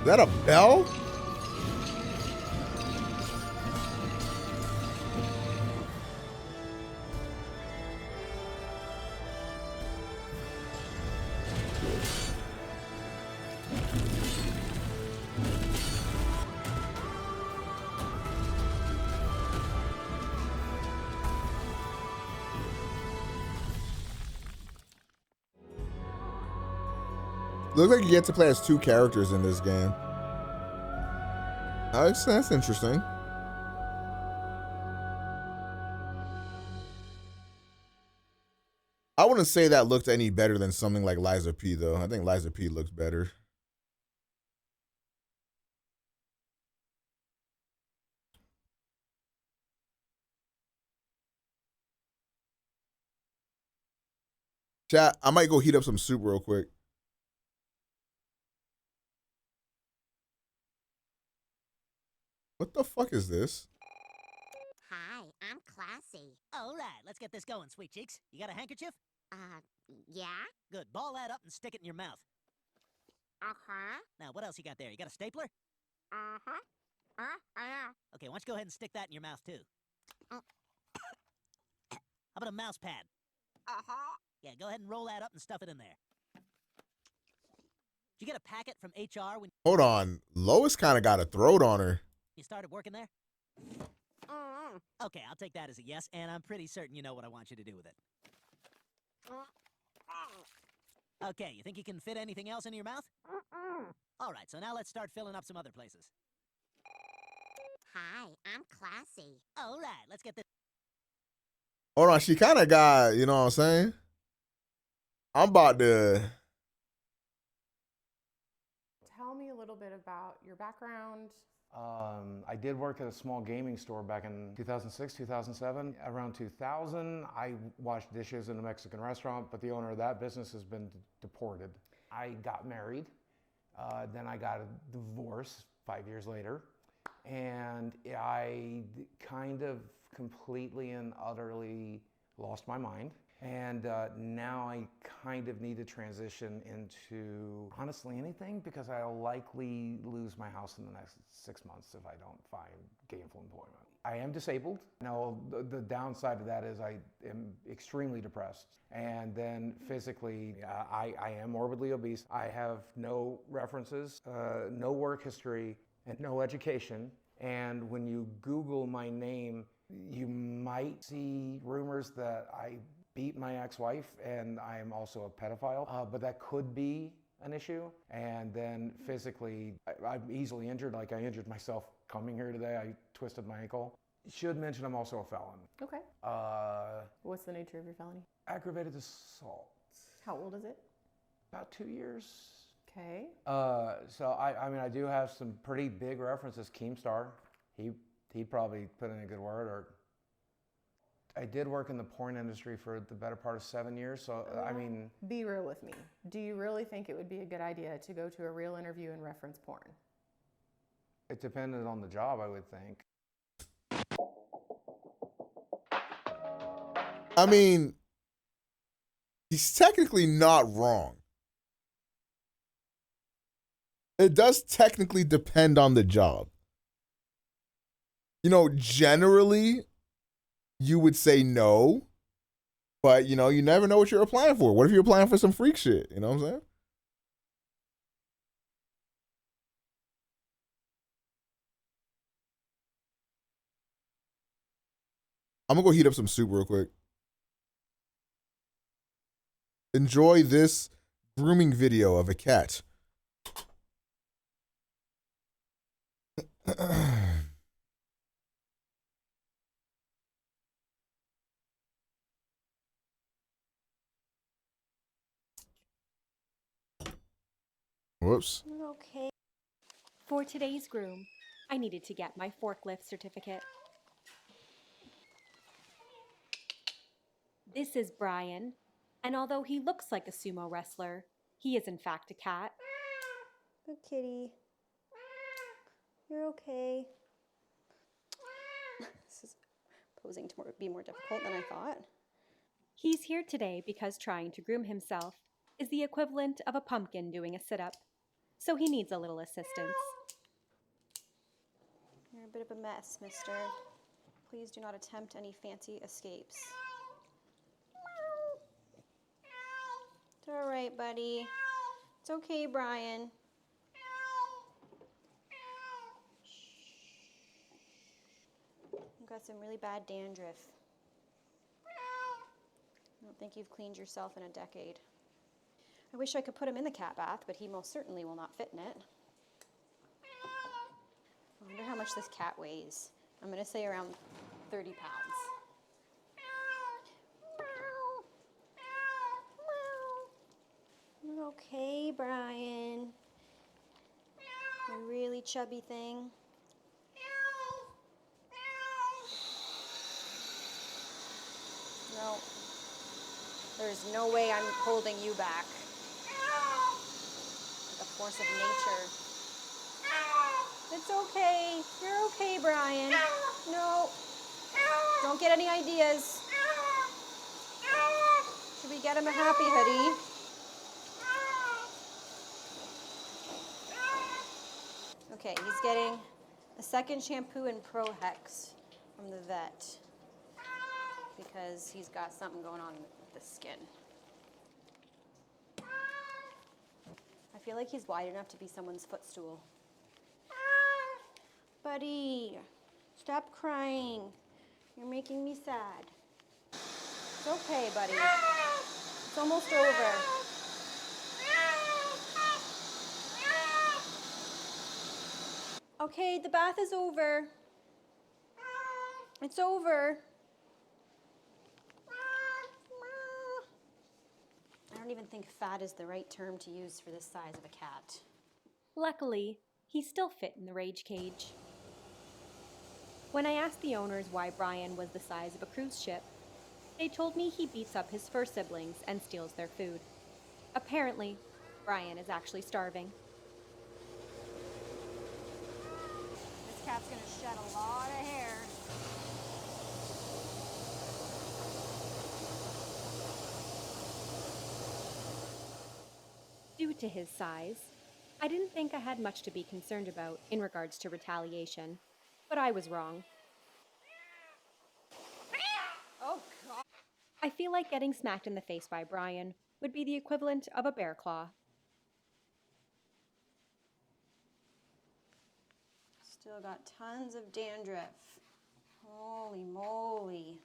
Is that a bell? Looks like you get to play as 2 characters in this game. That's interesting. I wouldn't say that looked any better than something like Liza P, though. I think Liza P looks better. Chat, I might go heat up some soup real quick. What the fuck is this? Hi, I'm classy. All right, let's get this going, sweet cheeks. You got a handkerchief? Yeah? Good. Ball that up and stick it in your mouth. Uh-huh. Now, what else you got there? You got a stapler? Uh-huh. Yeah. Okay, why don't you go ahead and stick that in your mouth, too? How about a mouse pad? Yeah, go ahead and roll that up and stuff it in there. Did you get a packet from HR when Hold on. Lois kind of got a throat on her. you started working there? Okay, I'll take that as a yes, and I'm pretty certain you know what I want you to do with it. Okay, you think you can fit anything else into your mouth? All right, so now let's start filling up some other places. Hi, I'm classy. All right, let's get this. Hold on. She kind of got, you know what I'm saying? I'm about to. Tell me a little bit about your background. I did work at a small gaming store back in 2006, 2007. Around 2000, I washed dishes in a Mexican restaurant, but the owner of that business has been deported. I got married, then I got a divorce 5 years later, and I kind of completely and utterly lost my mind. And now I kind of need to transition into honestly anything, because I'll likely lose my house in the next 6 months if I don't find gainful employment. I am disabled. Now, the downside of that is I am extremely depressed. And then physically, I am morbidly obese. I have no references, no work history, and no education. And when you Google my name, you might see rumors that I beat my ex-wife and I am also a pedophile, but that could be an issue. And then physically, I'm easily injured. Like, I injured myself coming here today. I twisted my ankle. Should mention I'm also a felon. Okay. What's the nature of your felony? Aggravated assault. How old is it? About 2 years. Okay. So I mean, I do have some pretty big references. Keemstar, he'd probably put in a good word. Or I did work in the porn industry for the better part of 7 years. So I mean, be real with me. Do you really think it would be a good idea to go to a real interview and reference porn? It depended on the job, I would think. I mean, he's technically not wrong. It does technically depend on the job. You know, generally, you would say no, but you know, you never know what you're applying for. What if you're applying for some freak shit? You know what I'm saying? I'm gonna go heat up some soup real quick. Enjoy this grooming video of a cat. Whoops. Okay. For today's groom, I needed to get my forklift certificate. This is Brian, and although he looks like a sumo wrestler, he is in fact a cat. Good kitty. You're okay. This is posing to be more difficult than I thought. He's here today because trying to groom himself is the equivalent of a pumpkin doing a sit-up, so he needs a little assistance. You're a bit of a mess, mister. Please do not attempt any fancy escapes. It's all right, buddy. It's okay, Brian. You've got some really bad dandruff. I don't think you've cleaned yourself in a decade. I wish I could put him in the cat bath, but he most certainly will not fit in it. I wonder how much this cat weighs. I'm going to say around 30 pounds. You're okay, Brian. You really chubby thing. No. There's no way I'm holding you back. The force of nature. It's okay. You're okay, Brian. No. Don't get any ideas. Should we get him a happy hoodie? Okay, he's getting a second shampoo and Pro Hex from the vet. because he's got something going on with the skin. I feel like he's wide enough to be someone's footstool. Buddy, stop crying. You're making me sad. It's okay, buddy. It's almost over. Okay, the bath is over. It's over. I don't even think fat is the right term to use for this size of a cat. Luckily, he's still fit in the rage cage. When I asked the owners why Brian was the size of a cruise ship, they told me he beats up his fur siblings and steals their food. Apparently, Brian is actually starving. This cat's gonna shed a lot of hair. Due to his size, I didn't think I had much to be concerned about in regards to retaliation, but I was wrong. Oh, God. I feel like getting smacked in the face by Brian would be the equivalent of a bear claw. Still got tons of dandruff. Holy moly.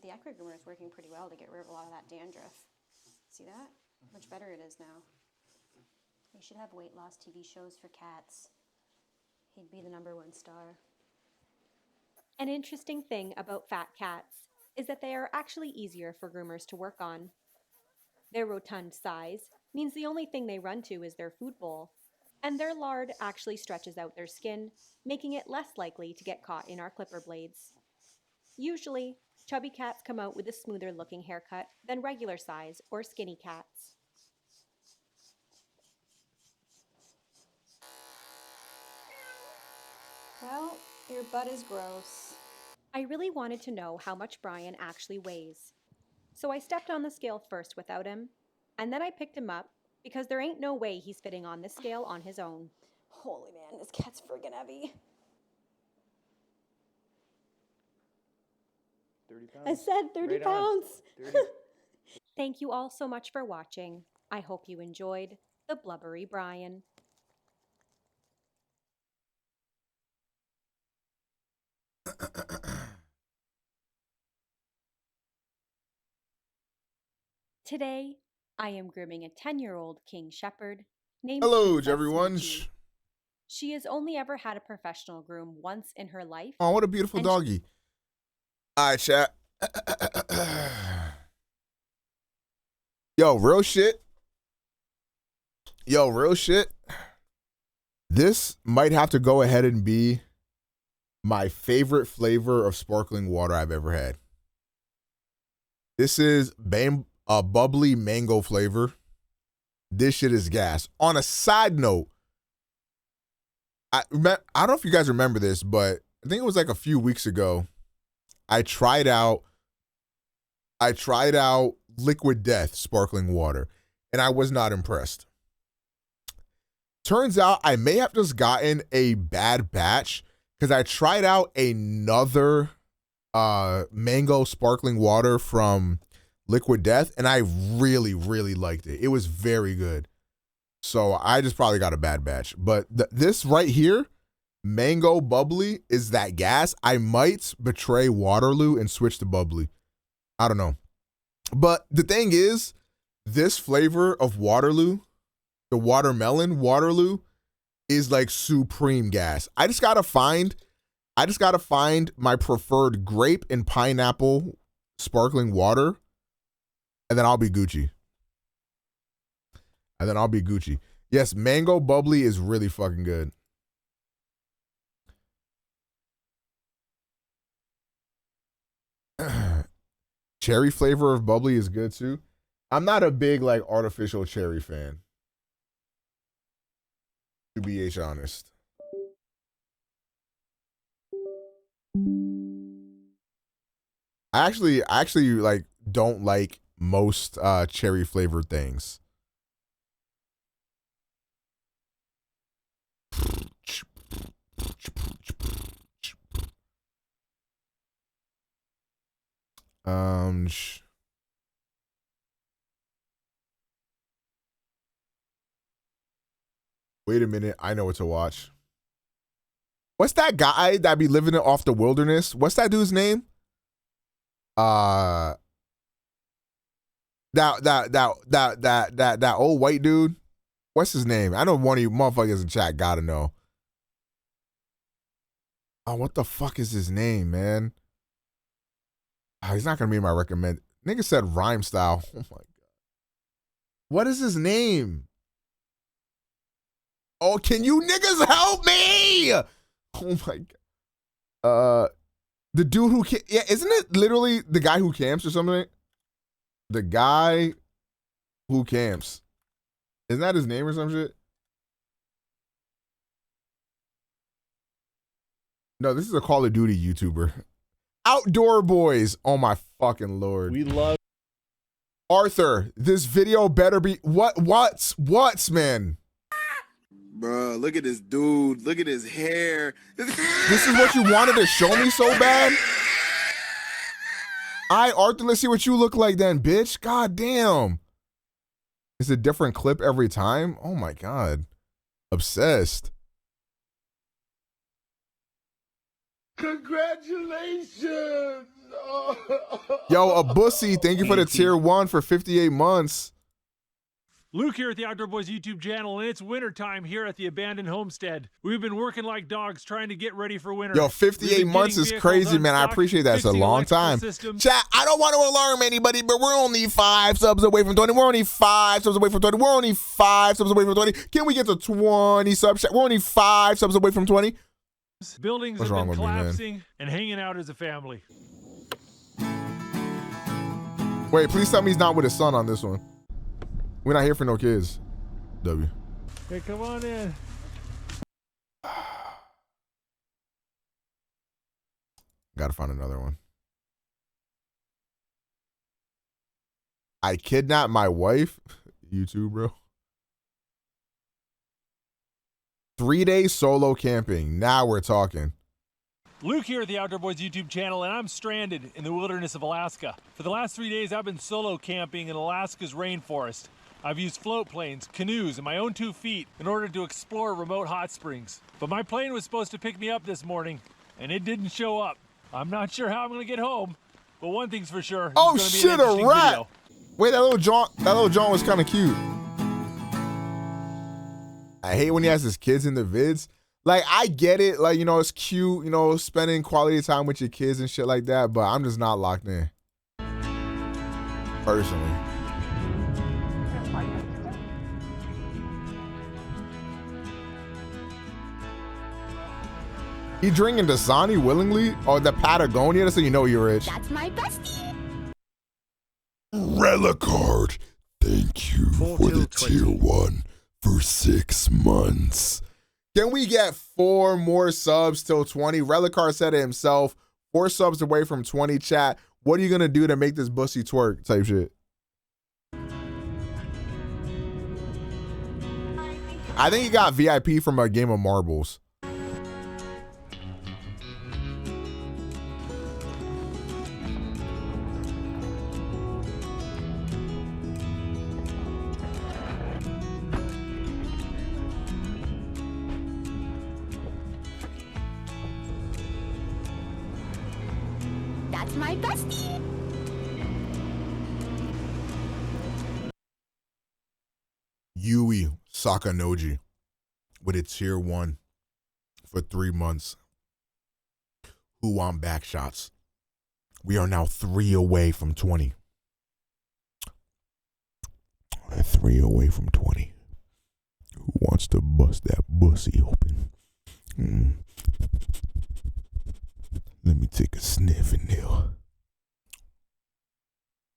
The acrid groomer is working pretty well to get rid of a lot of that dandruff. See that? Much better it is now. They should have weight loss TV shows for cats. He'd be the #1 star. An interesting thing about fat cats is that they are actually easier for groomers to work on. Their rotund size means the only thing they run to is their food bowl, and their lard actually stretches out their skin, making it less likely to get caught in our clipper blades. Usually, chubby cats come out with a smoother looking haircut than regular size or skinny cats. Well, your butt is gross. I really wanted to know how much Brian actually weighs. So I stepped on the scale first without him, and then I picked him up because there ain't no way he's fitting on this scale on his own. Holy man, this cat's friggin' heavy. 30 pounds. I said 30 Right pounds. 30. Thank you all so much for watching. I hope you enjoyed the Blubbery Brian. Today, I am grooming a 10-year-old King Shepherd named Hello, Princess everyone. Michi. She has only ever had a professional groom once in her life. Oh, what a beautiful and doggy. All right, chat. Yo, real shit. Yo, real shit. This might have to go ahead and be my favorite flavor of sparkling water I've ever had. This is bubbly mango flavor. This shit is gas. On a side note, I don't know if you guys remember this, but I think it was like a few weeks ago. I tried out Liquid Death sparkling water, and I was not impressed. Turns out I may have just gotten a bad batch because I tried out another mango sparkling water from Liquid Death, and I really, really liked it. It was very good. So I just probably got a bad batch. But this right here, mango bubbly, is that gas. I might betray Waterloo and switch to bubbly. I don't know. But the thing is, this flavor of Waterloo, the watermelon Waterloo, is like supreme gas. I just gotta find my preferred grape and pineapple sparkling water, and then I'll be Gucci. Yes, mango bubbly is really fucking good. Cherry flavor of bubbly is good too. I'm not a big like artificial cherry fan, to be honest. I actually like don't like most cherry flavored things. Wait a minute, I know what to watch. What's that guy that be living off the wilderness? What's that dude's name? That old white dude. What's his name? I know one of you motherfuckers in chat gotta know. Oh, what the fuck is his name, man? Oh, he's not gonna be my recommend. Nigga said rhyme style. Oh my god. What is his name? Oh, can you niggas help me? Oh my god. The dude who yeah, isn't it literally the guy who camps or something? The guy who camps. Isn't that his name or some shit? No, this is a Call of Duty YouTuber. Outdoor Boys. Oh my fucking lord. We love Arthur. This video better be what's man? Bruh, look at this dude. Look at his hair. This is what you wanted to show me so bad? Arthur, let's see what you look like then, bitch. God damn. It's a different clip every time? Oh my god. Obsessed. Congratulations. Yo, a bussy, thank you for the tier 1 for 58 months. Luke here at the Outdoor Boys YouTube channel, and it's wintertime here at the abandoned homestead. We've been working like dogs trying to get ready for winter. Yo, 58 months is crazy, man. I appreciate that. It's a long time. Chat, I don't want to alarm anybody, but we're only 5 subs away from 20. We're only 5 subs away from 20. We're only 5 subs away from 20. Can we get to 20 subs? We're only 5 subs away from 20. Buildings have been collapsing and hanging out as a family. Wait, please tell me he's not with his son on this one. We're not here for no kids. W. Hey, come on in. Gotta find another one. I kidnapped my wife. You too, bro. 3 days solo camping. Now we're talking. Luke here at the Outdoor Boys YouTube channel, and I'm stranded in the wilderness of Alaska. For the last 3 days, I've been solo camping in Alaska's rainforest. I've used float planes, canoes, and my own 2 feet in order to explore remote hot springs. But my plane was supposed to pick me up this morning, and it didn't show up. I'm not sure how I'm gonna get home, but one thing's for sure. Oh shit, a rat! Video. Wait, that little John was kind of cute. I hate when he has his kids in the vids. Like, I get it, like, you know, it's cute, you know, spending quality time with your kids and shit like that, but I'm just not locked in. Personally. You drinking Dasani willingly? Or the Patagonia? That's so you know you're rich. That's my bestie. Relicard, thank you for the tier 1 for 6 months. Can we get 4 more subs till 20? Relicard said it himself. 4 subs away from 20, chat. What are you gonna do to make this bussy twerk type shit? I think he got VIP from a game of marbles. That's my bestie. Yui Sakanoji with a tier 1 for 3 months. Who want back shots? We are now 3 away from 20. 3 away from 20. Who wants to bust that bussy open? Let me take a sniff in there.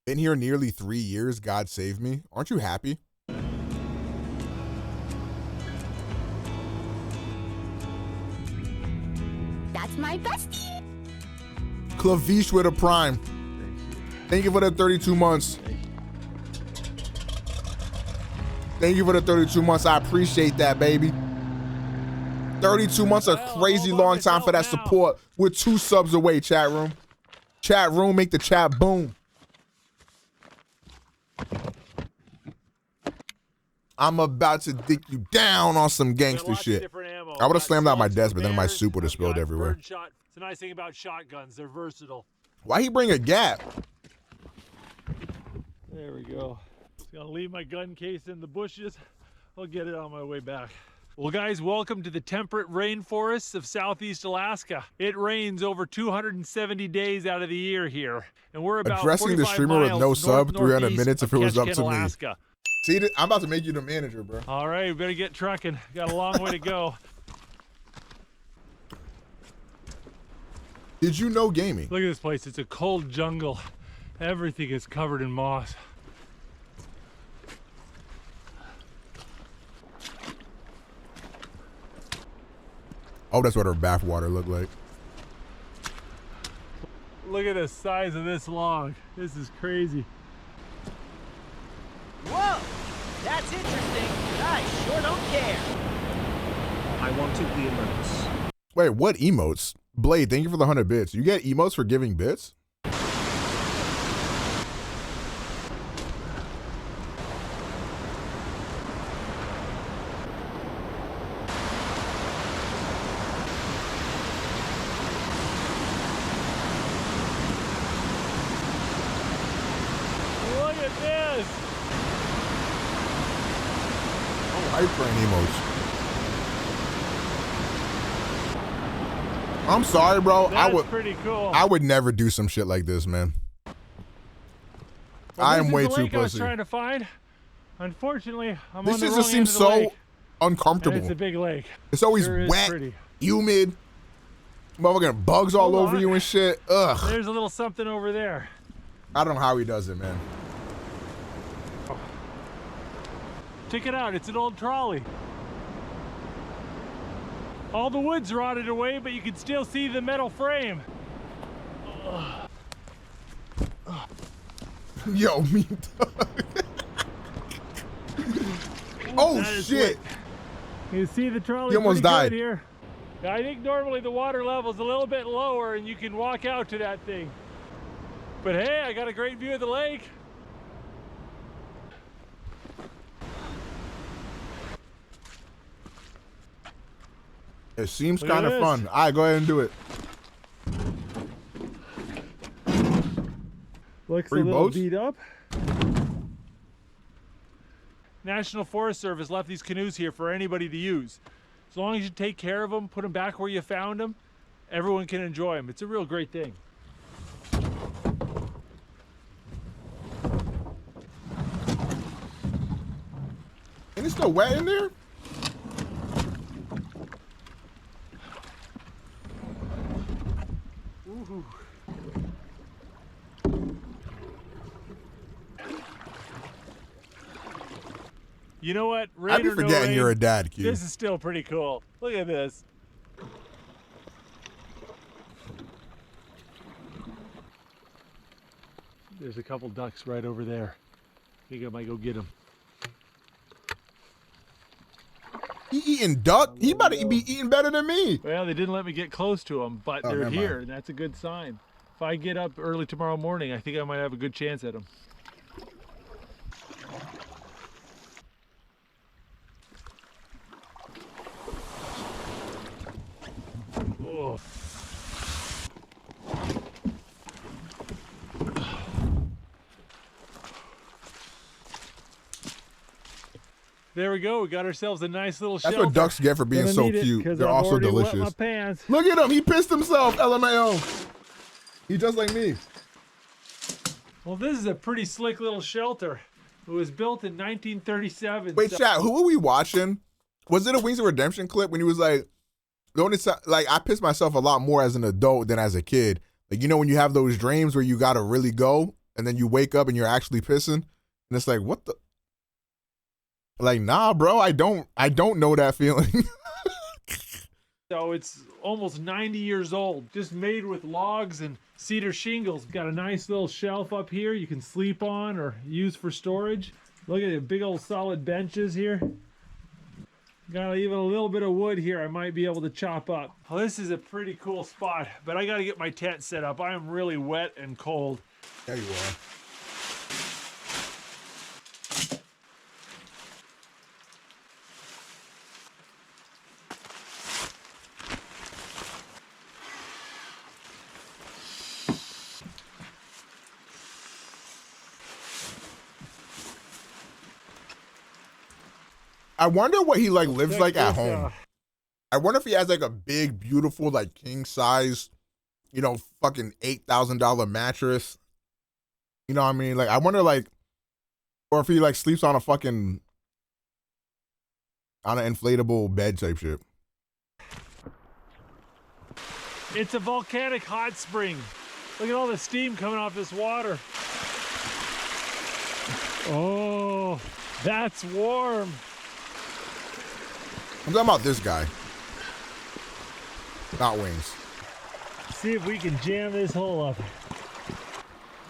Been here nearly 3 years. God save me. Aren't you happy? That's my bestie. Claviche with a prime. Thank you for the 32 months. Thank you for the 32 months. I appreciate that, baby. 32 months, a crazy long time for that support. We're 2 subs away, chat room. Chat room, make the chat boom. I'm about to dick you down on some gangster shit. I would have slammed out my desk, but then my soup would have spilled everywhere. It's a nice thing about shotguns. They're versatile. Why he bring a gap? There we go. Just gonna leave my gun case in the bushes. I'll get it on my way back. Well, guys, welcome to the temperate rainforests of southeast Alaska. It rains over 270 days out of the year here, and we're about addressing the streamer with no sub, 300 minutes if it was up to Alaska. me. See, I'm about to make you the manager, bro. All right, we better get trucking. Got a long way to go. Did you know gaming? Look at this place. It's a cold jungle. Everything is covered in moss. Oh, that's what her bathwater looked like. Look at the size of this log. This is crazy. Whoa! That's interesting, but I sure don't care. I wanted the emotes. Wait, what emotes? Blade, thank you for the 100 bits. You get emotes for giving bits? Emotes. I'm sorry, bro. That's pretty cool. I would never do some shit like this, man. Well, I am way too lake I was pussy. trying to find. Unfortunately, I'm this on the wrong just end seems of the so lake, uncomfortable. and it's a big lake. It's always Sure is wet, pretty. humid, motherfucking bugs all over you and shit. Ugh. There's a little something over there. I don't know how he does it, man. Check it out. It's an old trolley. All the wood's rotted away, but you can still see the metal frame. Yo, me. Oh shit! You see the trolley? You almost pretty died. good here. I think normally the water level's a little bit lower, and you can walk out to that thing. But hey, I got a great view of the lake. It seems Look at kind of this. fun. All right, go ahead and do it. Looks Free a little boats? beat up. National Forest Service left these canoes here for anybody to use. As long as you take care of them, put them back where you found them, everyone can enjoy them. It's a real great thing. And it's still wet in there? Ooh. You know what? Rain I be or no forgetting rain, you're a dad, Q. This is still pretty cool. Look at this. There's a couple ducks right over there. I think I might go get them. He eating duck? He about to be eating better than me. Well, they didn't let me get close to them, but Oh, they're never here, mind. and that's a good sign. If I get up early tomorrow morning, I think I might have a good chance at them. Oh. There we go. We got ourselves a nice little That's shelter. what ducks get for being Gonna so need it, cute. 'cause They're I've also already wet delicious. my pants. Look at him. He pissed himself. LMAO. He just like me. Well, this is a pretty slick little shelter. It was built in 1937. Wait, so- chat. Who were we watching? Was it a Wings of Redemption clip when he was like, the only time, like I pissed myself a lot more as an adult than as a kid. Like, you know, when you have those dreams where you gotta really go and then you wake up and you're actually pissing, and it's like, what the? Like, nah, bro, I don't know that feeling. So it's almost 90 years old, just made with logs and cedar shingles. Got a nice little shelf up here you can sleep on or use for storage. Look at the big old solid benches here. Got even a little bit of wood here I might be able to chop up. Well, this is a pretty cool spot, but I got to get my tent set up. I am really wet and cold. There you are. I wonder what he like lives like at home. I wonder if he has like a big, beautiful, like king size, you know, fucking $8,000 mattress. You know what I mean? Like, I wonder like, or if he like sleeps on a fucking, on an inflatable bed type shit. It's a volcanic hot spring. Look at all the steam coming off this water. Oh, that's warm. I'm talking about this guy. Not wings. See if we can jam this hole up.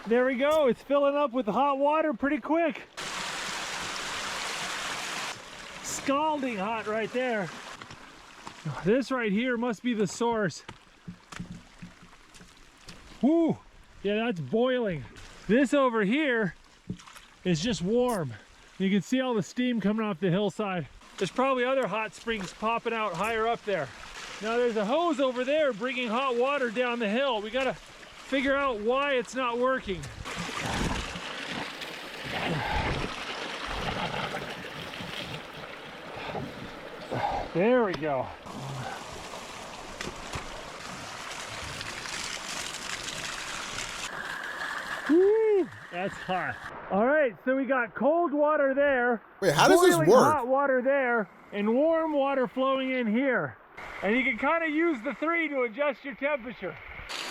There we go. It's filling up with hot water pretty quick. Scalding hot right there. This right here must be the source. Whoo! Yeah, that's boiling. This over here is just warm. You can see all the steam coming off the hillside. There's probably other hot springs popping out higher up there. Now there's a hose over there bringing hot water down the hill. We gotta figure out why it's not working. There we go. Woo, that's hot. All right, so we got cold water there. Wait, how does this work? Hot water there and warm water flowing in here. And you can kind of use the 3 to adjust your temperature.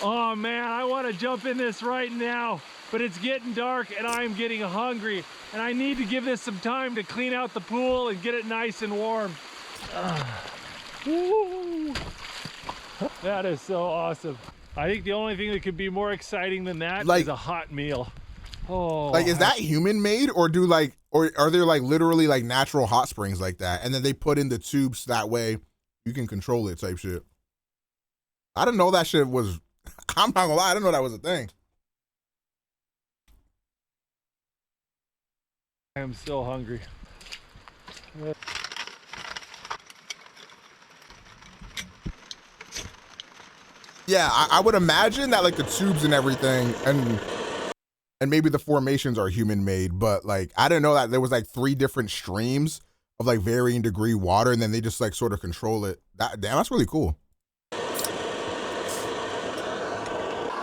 Oh man, I want to jump in this right now, but it's getting dark and I'm getting hungry. And I need to give this some time to clean out the pool and get it nice and warm. Woo. That is so awesome. I think the only thing that could be more exciting than that is a hot meal. Oh, like, is that human made, or do like, or are there like literally like natural hot springs like that, and then they put in the tubes that way you can control it type shit? I didn't know that shit was. I'm not gonna lie, I didn't know that was a thing. I am so hungry. Yeah, I would imagine that like the tubes and everything and maybe the formations are human made, but like I didn't know that there was like 3 different streams of like varying degree water, and then they just like sort of control it. Damn, that's really cool.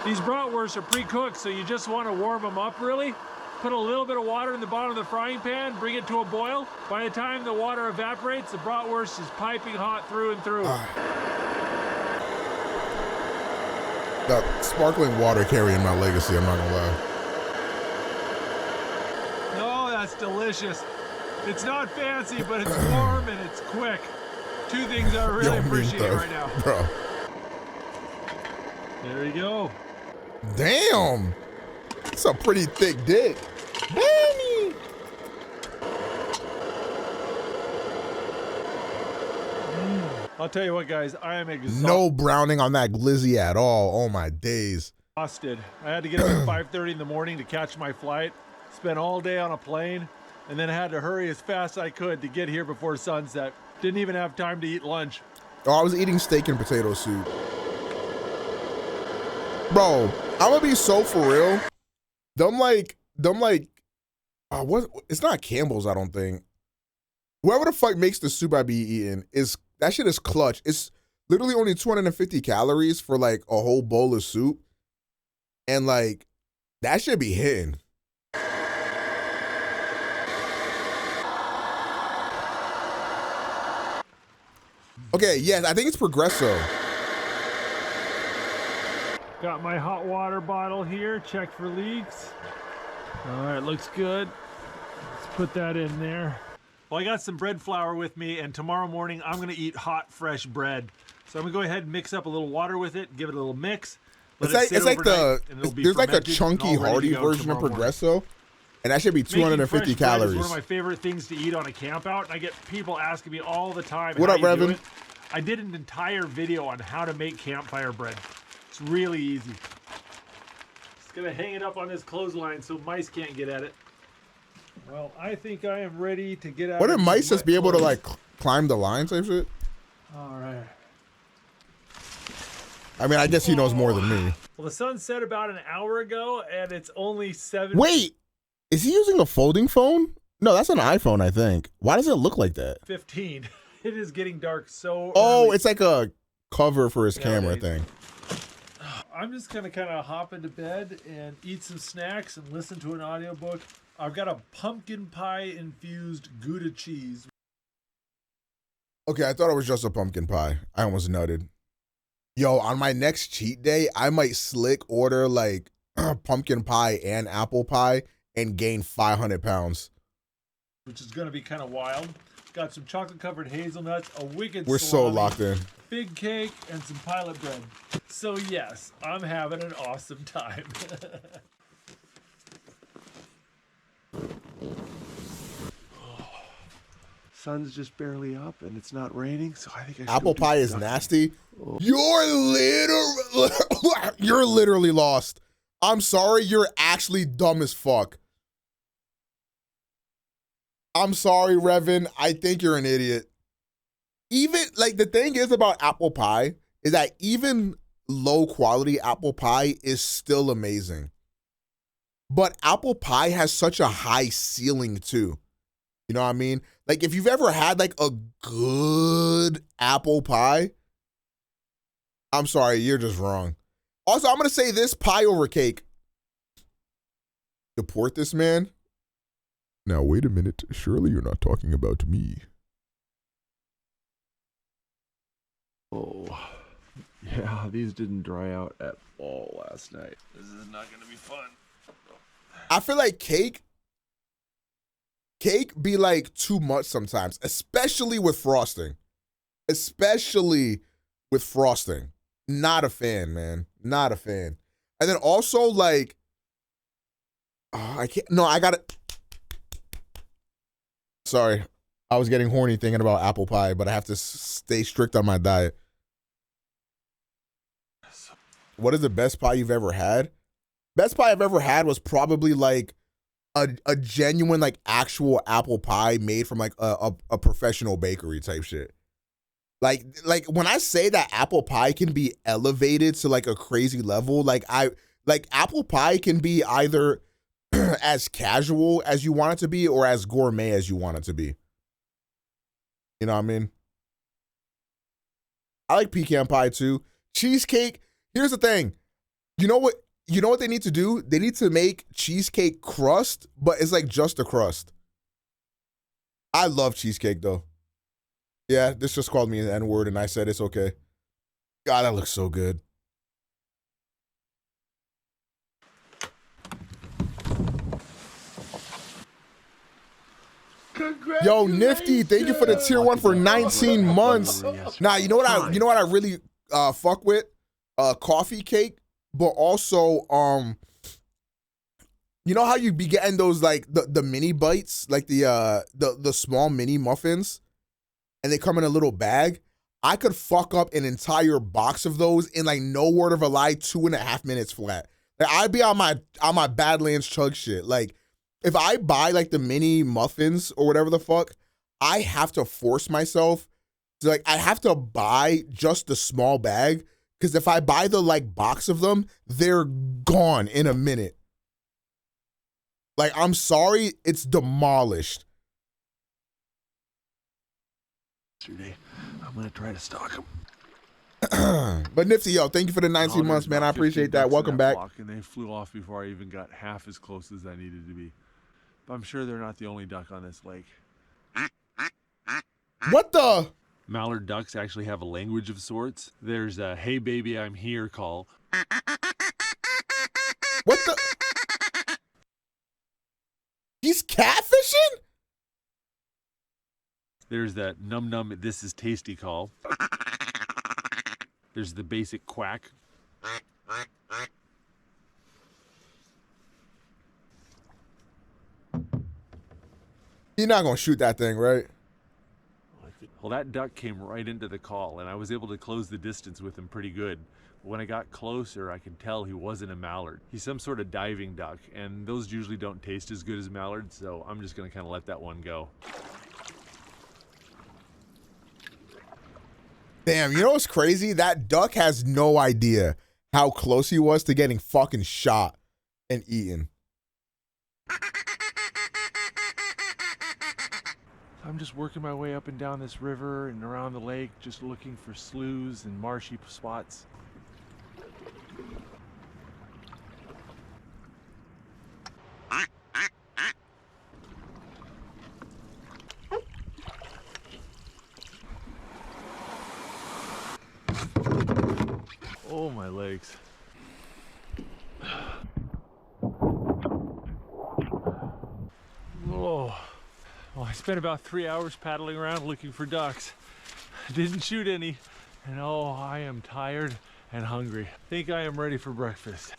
These bratwursts are pre-cooked, so you just want to warm them up really. Put a little bit of water in the bottom of the frying pan, bring it to a boil. By the time the water evaporates, the bratwurst is piping hot through and through. That sparkling water carrying my legacy, I'm not gonna lie. Oh, that's delicious. It's not fancy, but it's warm and it's quick. 2 things I really appreciate right now. Bro. There you go. Damn. It's a pretty thick dick. Danny. I'll tell you what, guys, I am exhausted. No browning on that glizzy at all. Oh my days. I had to get up at 5:30 in the morning to catch my flight. Spent all day on a plane, and then I had to hurry as fast as I could to get here before sunset. Didn't even have time to eat lunch. Oh, I was eating steak and potato soup. Bro, I'm gonna be so for real. Them like, what? It's not Campbell's, I don't think. Whoever the fuck makes the soup I be eating that shit is clutch. It's literally only 250 calories for like a whole bowl of soup, and like that should be hitting. Okay, yes, I think it's Progresso. Got my hot water bottle here, check for leaks. All right, looks good. Let's put that in there. Well, I got some bread flour with me, and tomorrow morning I'm gonna eat hot, fresh bread. So I'm gonna go ahead and mix up a little water with it, give it a little mix. It's like there's like a chunky hearty version of Progresso, And that should be 250 Making fresh bread calories. is one of my favorite things to eat on a camp out, and I get people asking me all the time. What how up, you do Revan? it. I did an entire video on how to make campfire bread. It's really easy. Just gonna hang it up on this clothesline so mice can't get at it. Well, I think I am ready to get out. What of if these mice just wet be able to clothes. like climb the line type shit? All right. I mean, I guess he knows more than me. Well, the sun set about an hour ago, and it's only 7. Wait, is he using a folding phone? No, that's an iPhone, I think. Why does it look like that? 15. It is getting dark so Oh, early. it's like a cover for his Yeah, camera it- thing. I'm just gonna kind of hop into bed and eat some snacks and listen to an audiobook. I've got a pumpkin pie infused Gouda cheese. Okay, I thought it was just a pumpkin pie. I almost nutted. Yo, on my next cheat day, I might slick order like pumpkin pie and apple pie and gain 500 pounds. Which is gonna be kind of wild. Got some chocolate covered hazelnuts, a wicked We're so salami, locked in. big cake, and some pilot bread. So yes, I'm having an awesome time. Sun's just barely up and it's not raining, so I think I should Apple go do pie some is duck- nasty. Oh. You're literally lost. I'm sorry, you're actually dumb as fuck. I'm sorry, Revan. I think you're an idiot. Even like the thing is about apple pie is that even low quality apple pie is still amazing. But apple pie has such a high ceiling too. You know what I mean? Like if you've ever had like a good apple pie, I'm sorry, you're just wrong. Also, I'm going to say this: pie over cake. Deport this man. Now, wait a minute. Surely you're not talking about me. Oh, yeah, these didn't dry out at all last night. This is not going to be fun. I feel like cake be like too much sometimes, especially with frosting. Especially with frosting. Not a fan, man. Not a fan. And then also like, I can't, no, I got it. Sorry. I was getting horny thinking about apple pie, but I have to stay strict on my diet. What is the best pie you've ever had? Best pie I've ever had was probably like a genuine like actual apple pie made from like a professional bakery type shit. Like when I say that apple pie can be elevated to like a crazy level, like apple pie can be either as casual as you want it to be or as gourmet as you want it to be. You know what I mean? I like pecan pie too. Cheesecake. Here's the thing. You know what they need to do? They need to make cheesecake crust, but it's like just a crust. I love cheesecake though. Yeah, this just called me an N-word and I said it's okay. God, that looks so good. Yo, Nifty, thank you for the tier 1 for 19 months. Nah, you know what I really fuck with? Coffee cake, but also you know how you be getting those like the mini bites, like the small mini muffins, and they come in a little bag? I could fuck up an entire box of those in like no word of a lie 2.5 minutes flat. Like I'd be on my Badlands chug shit. Like if I buy like the mini muffins or whatever the fuck, I have to force myself to like I have to buy just the small bag, because if I buy the like box of them, they're gone in a minute. Like I'm sorry, it's demolished. Yesterday, I'm gonna try to stock them. But Nifty, yo, thank you for the 19 months, man. I appreciate that. Welcome back. And they flew off before I even got half as close as I needed to be. But I'm sure they're not the only duck on this lake. What the? Mallard ducks actually have a language of sorts. There's a "Hey baby, I'm here" call. What the? He's catfishing? There's that "num num, this is tasty" call. There's the basic quack. You're not gonna shoot that thing, right? Well, that duck came right into the call, and I was able to close the distance with him pretty good. When I got closer, I could tell he wasn't a mallard. He's some sort of diving duck, and those usually don't taste as good as mallards, so I'm just gonna kind of let that one go. Damn, you know what's crazy? That duck has no idea how close he was to getting fucking shot and eaten. I'm just working my way up and down this river and around the lake, just looking for sloughs and marshy spots. Oh, my legs. Oh. Well, I spent about 3 hours paddling around looking for ducks. Didn't shoot any, and oh, I am tired and hungry. Think I am ready for breakfast.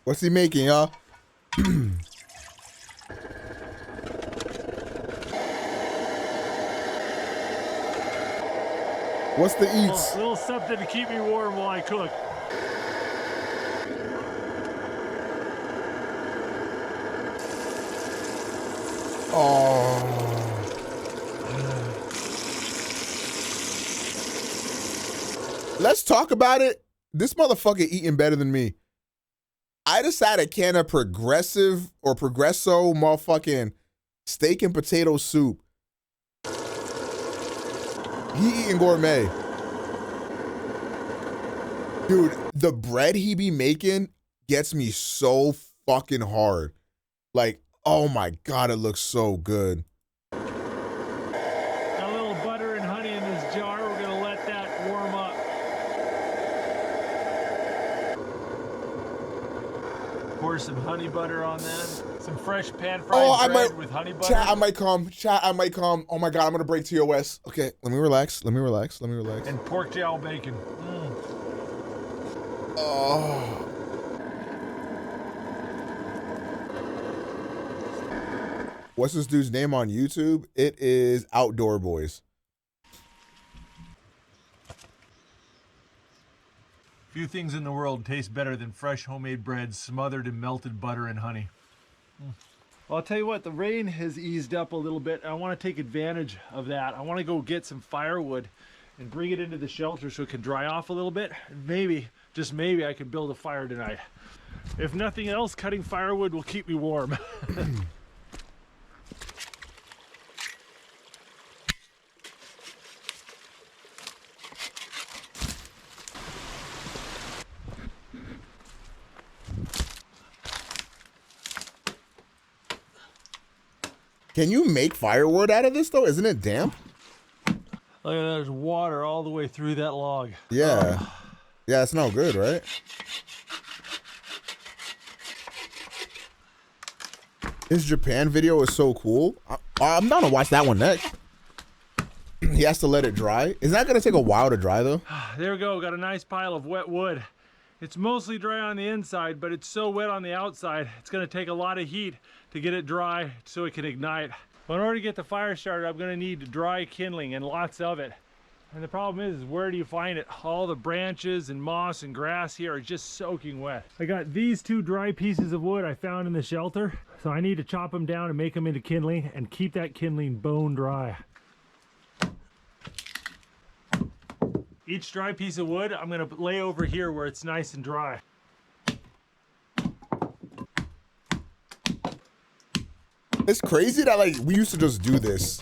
What's he making, y'all? What's the eats? A little something to keep me warm while I cook. Oh. Let's talk about it. This motherfucker eating better than me. I just had a can of Progressive or Progresso motherfucking steak and potato soup. He eating gourmet. Dude, the bread he be making gets me so fucking hard. Like, oh my God, it looks so good. Got a little butter and honey in this jar. We're gonna let that warm up. Pour some honey butter on that. Some fresh pan-fried bread with honey butter. Chat, I might come. Chat, I might come. Oh my God, I'm gonna break TOS. Okay, let me relax. Let me relax. Let me relax. And pork jowl bacon. Oh. What's this dude's name on YouTube? It is Outdoor Boys. Few things in the world taste better than fresh homemade bread smothered in melted butter and honey. Well, I'll tell you what, the rain has eased up a little bit. I want to take advantage of that. I want to go get some firewood and bring it into the shelter so it can dry off a little bit. Maybe, just maybe, I can build a fire tonight. If nothing else, cutting firewood will keep me warm. Can you make firewood out of this though? Isn't it damp? Look at that, there's water all the way through that log. Yeah. Yeah, it's no good, right? His Japan video is so cool. I'm down to watch that one next. He has to let it dry. Is that gonna take a while to dry though? There we go, got a nice pile of wet wood. It's mostly dry on the inside, but it's so wet on the outside, it's gonna take a lot of heat to get it dry so it can ignite. Well, in order to get the fire started, I'm gonna need dry kindling and lots of it. And the problem is where do you find it? All the branches and moss and grass here are just soaking wet. I got these two dry pieces of wood I found in the shelter, so I need to chop them down and make them into kindling and keep that kindling bone dry. Each dry piece of wood, I'm gonna lay over here where it's nice and dry. It's crazy that like we used to just do this.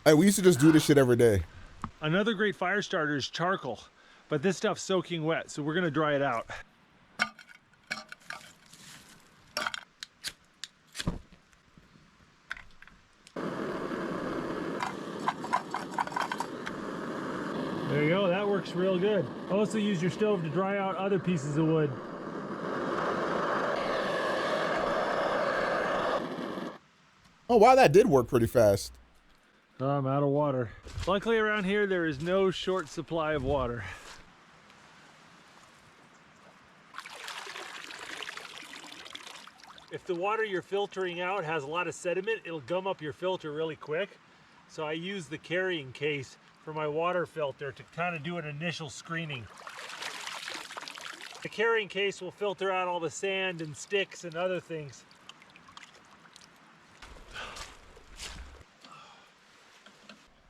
Like we used to just do this shit every day. Another great fire starter is charcoal, but this stuff's soaking wet, so we're gonna dry it out. There you go, that works real good. Also use your stove to dry out other pieces of wood. Oh wow, that did work pretty fast. I'm out of water. Luckily around here there is no short supply of water. If the water you're filtering out has a lot of sediment, it'll gum up your filter really quick. So I use the carrying case for my water filter to kind of do an initial screening. The carrying case will filter out all the sand and sticks and other things.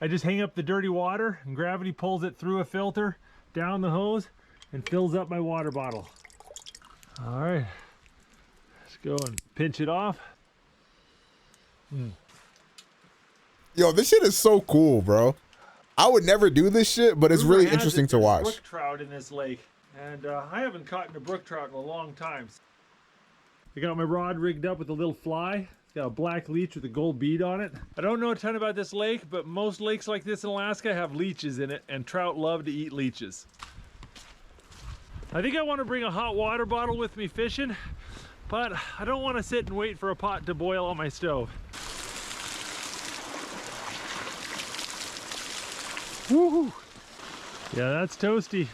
I just hang up the dirty water and gravity pulls it through a filter, down the hose, and fills up my water bottle. All right, let's go and pinch it off. Yo, this shit is so cool, bro. I would never do this shit, but it's really interesting to watch. Brook trout in this lake, and I haven't caught a brook trout in a long time. I got my rod rigged up with a little fly. It's got a black leech with a gold bead on it. I don't know a ton about this lake, but most lakes like this in Alaska have leeches in it, and trout love to eat leeches. I think I want to bring a hot water bottle with me fishing, but I don't want to sit and wait for a pot to boil on my stove. Woohoo! Yeah, that's toasty.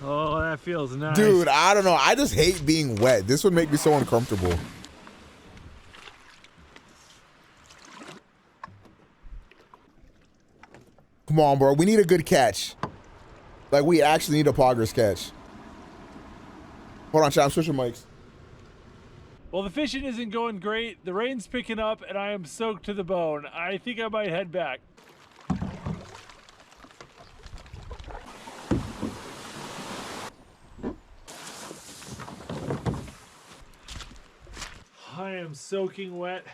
Oh, that feels nice. Dude, I don't know. I just hate being wet. This would make me so uncomfortable. Come on, bro. We need a good catch. Like, we actually need a progress catch. Hold on, chat. I'm switching mics. Well, the fishing isn't going great. The rain's picking up, and I am soaked to the bone. I think I might head back. I am soaking wet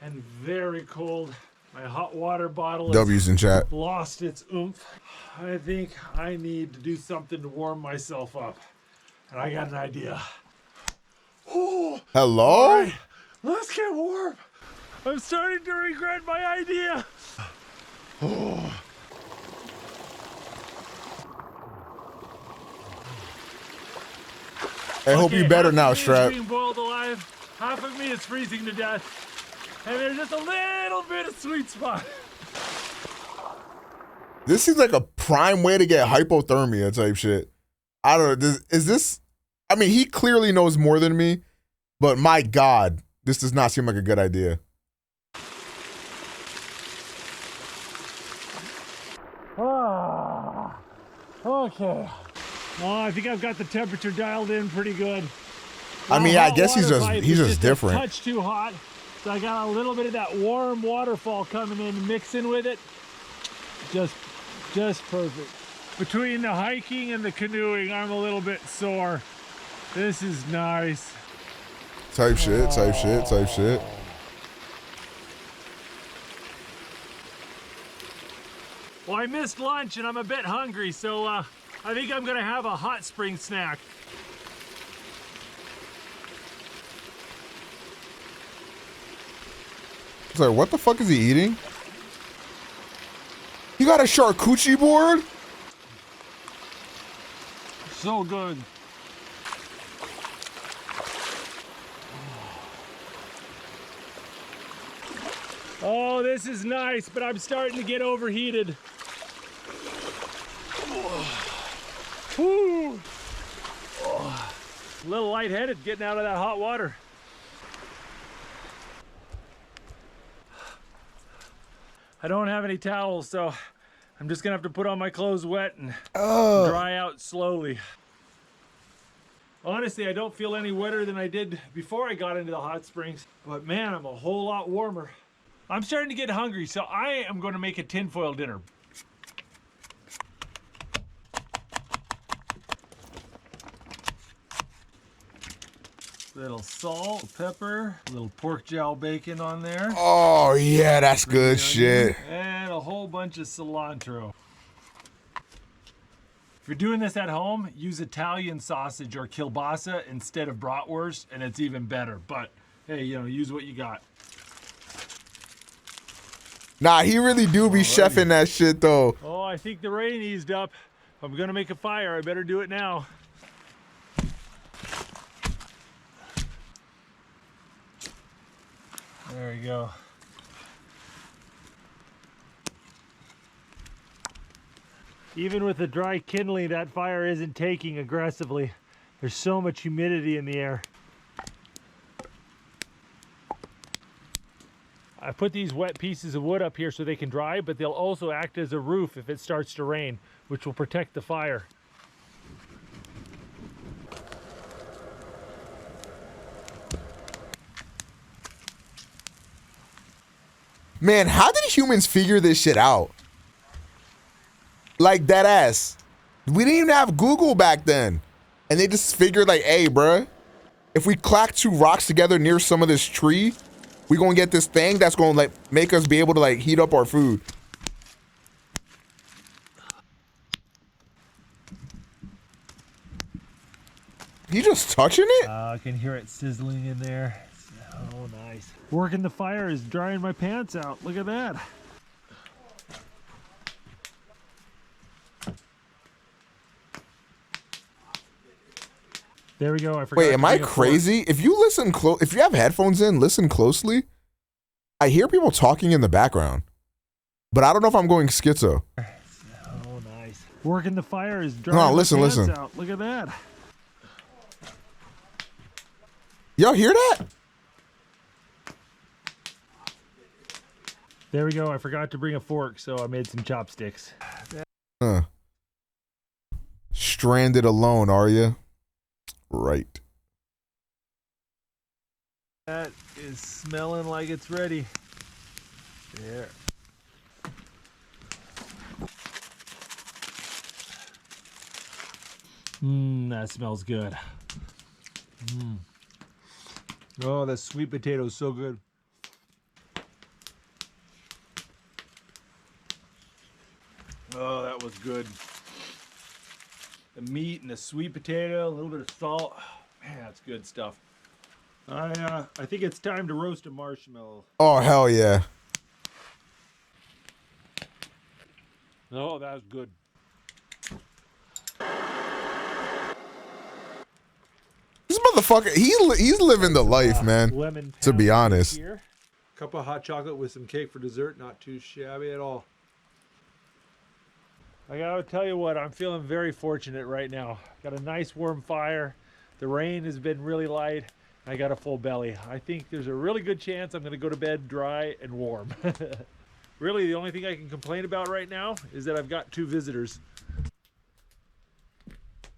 and very cold. My hot water bottle W's in chat. Lost its oomph. I think I need to do something to warm myself up. And I got an idea. Oh, hello? All right, let's get warm. I'm starting to regret my idea. Oh. I hope you better now, Strap. Being boiled alive. Half of me is freezing to death, and there's just a little bit of sweet spot. This seems like a prime way to get hypothermia type shit. I don't know. Is this? I mean, he clearly knows more than me, but my God, this does not seem like a good idea. Ah, okay. Oh, I think I've got the temperature dialed in pretty good. I mean, I guess he's just different. A touch too hot, so I got a little bit of that warm waterfall coming in, mixing with it. Just perfect. Between the hiking and the canoeing, I'm a little bit sore. This is nice. Type shit, type shit, type shit. Well, I missed lunch and I'm a bit hungry, so I think I'm gonna have a hot spring snack. Sorry, what the fuck is he eating? You got a charcuterie board? So good. Oh, this is nice, but I'm starting to get overheated. Whew. Oh, a little lightheaded getting out of that hot water. I don't have any towels, so I'm just gonna have to put on my clothes wet and dry out slowly. Honestly, I don't feel any wetter than I did before I got into the hot springs, but man, I'm a whole lot warmer. I'm starting to get hungry, so I am gonna make a tinfoil dinner. Little salt, pepper, a little pork jowl bacon on there. Oh yeah, that's good shit. And a whole bunch of cilantro. If you're doing this at home, use Italian sausage or kielbasa instead of bratwurst, and it's even better. But hey, you know, use what you got. Nah, he really do be chefing that shit though. Oh, I think the rain eased up. If I'm gonna make a fire, I better do it now. There we go. Even with the dry kindling, that fire isn't taking aggressively. There's so much humidity in the air. I put these wet pieces of wood up here so they can dry, but they'll also act as a roof if it starts to rain, which will protect the fire. Man, how did humans figure this shit out? Like, that ass. We didn't even have Google back then. And they just figured like, hey, bruh, if we clack 2 rocks together near some of this tree, we gonna get this thing that's gonna like make us be able to like heat up our food. He just touching it? I can hear it sizzling in there. Oh, nice. Working the fire is drying my pants out. Look at that. There we go. I forgot. Wait, am I crazy? If you listen close, if you have headphones in, listen closely. I hear people talking in the background, but I don't know if I'm going schizo. Oh, nice. Working the fire is drying my pants out. Look at that. Y'all hear that? There we go. I forgot to bring a fork, so I made some chopsticks. Stranded alone, are you? Right. That is smelling like it's ready. There. That smells good. Oh, that sweet potato is so good. Oh, that was good. The meat and the sweet potato, a little bit of salt. Man, that's good stuff. I think it's time to roast a marshmallow. Oh, hell yeah. Oh, that was good. This motherfucker, he's living the life, man. Lemon to be honest. Here. Cup of hot chocolate with some cake for dessert. Not too shabby at all. I gotta tell you what, I'm feeling very fortunate right now. Got a nice warm fire. The rain has been really light. I got a full belly. I think there's a really good chance I'm gonna go to bed dry and warm. Really, the only thing I can complain about right now is that I've got 2 visitors.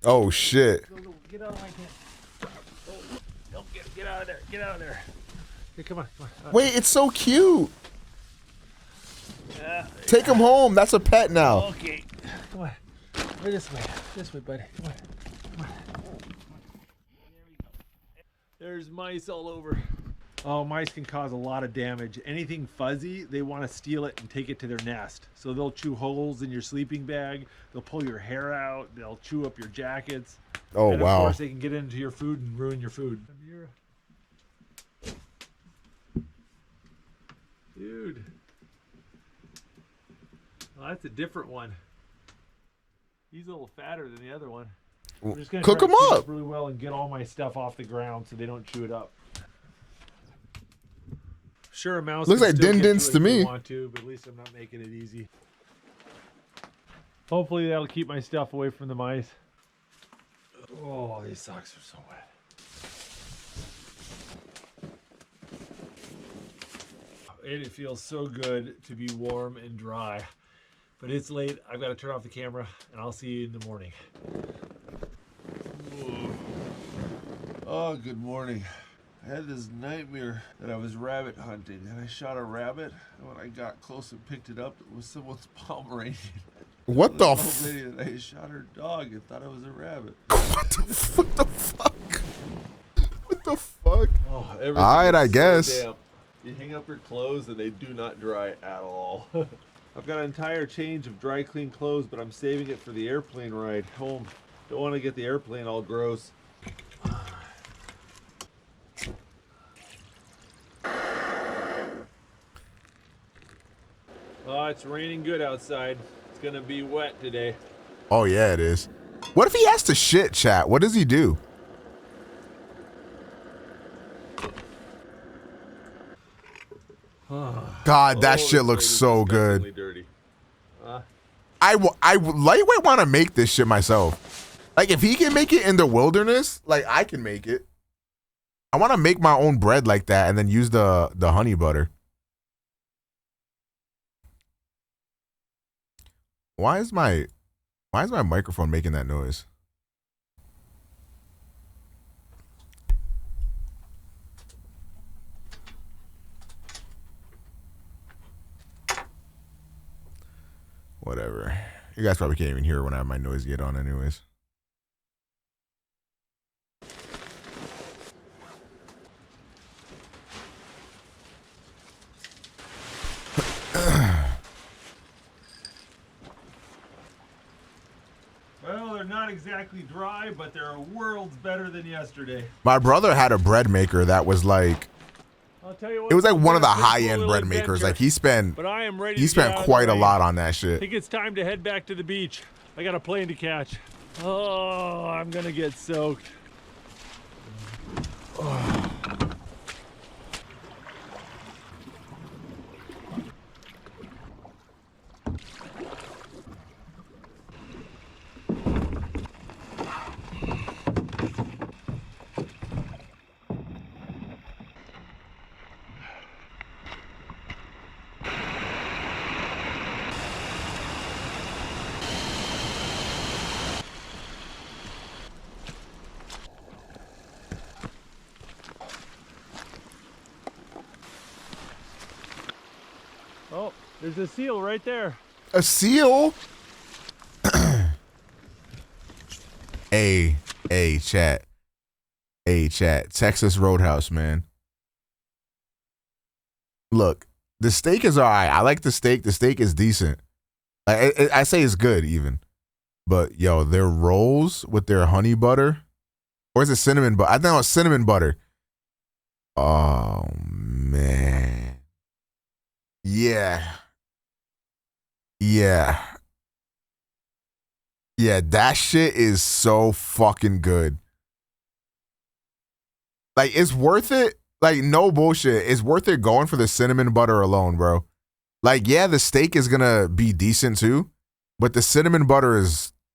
Oh shit. Get out of my tent. Oh, get out of there. Get out of there. Here, come on. Wait, it's so cute. Take him home. That's a pet now. Okay. Come on. Go this way. This way, buddy. Come on. Come on. There we go. There's mice all over. Oh, mice can cause a lot of damage. Anything fuzzy, they want to steal it and take it to their nest. So they'll chew holes in your sleeping bag. They'll pull your hair out. They'll chew up your jackets. Oh, and wow. Of course, they can get into your food and ruin your food. Dude. Well, that's a different one. He's a little fatter than the other one. I'm just gonna cook try them to keep up really well and get all my stuff off the ground so they don't chew it up. Sure, a mouse looks can like still Din get Dins to it to if they me. want to, but at least I'm not making it easy. Hopefully that'll keep my stuff away from the mice. Oh, these socks are so wet. It feels so good to be warm and dry, but it's late. I've got to turn off the camera, and I'll see you in the morning. Oh, good morning. I had this nightmare that I was rabbit hunting, and I shot a rabbit, and when I got close and picked it up, it was someone's Pomeranian. What the old lady that I shot her dog and thought it was a rabbit. What the fuck? What the fuck? Oh, all right, I guess. Damp. You hang up your clothes and they do not dry at all. I've got an entire change of dry clean clothes, but I'm saving it for the airplane ride home. Don't want to get the airplane all gross. Oh, it's raining good outside. It's gonna be wet today. Oh yeah, it is. What if he has to shit, chat? What does he do? God, that shit looks so good. Dirty. I lightweight want to make this shit myself. Like if he can make it in the wilderness, like I can make it. I want to make my own bread like that and then use the honey butter. Why is my microphone making that noise? Whatever. You guys probably can't even hear when I have my noise gate on anyways. Well, they're not exactly dry, but they're worlds better than yesterday. My brother had a bread maker that was like, I'll tell you what, it was like one of the it's been a high-end little bread makers. adventure, Like he spent but I am ready he to get out spent of quite the a rain. lot on that I shit. think it's time to head back to the beach. I got a plane to catch. Oh, I'm gonna get soaked. Oh. Oh, there's a seal right there. A seal? Hey, chat. Hey, chat. Texas Roadhouse, man. Look, the steak is all right. I like the steak. The steak is decent. I say it's good even. But, yo, their rolls with their honey butter. Or is it cinnamon butter? I think it's cinnamon butter. Oh, man. Yeah. Yeah. Yeah, that shit is so fucking good. Like, it's worth it. Like, no bullshit. It's worth it going for the cinnamon butter alone, bro. Like, yeah, the steak is gonna be decent too, but the cinnamon butter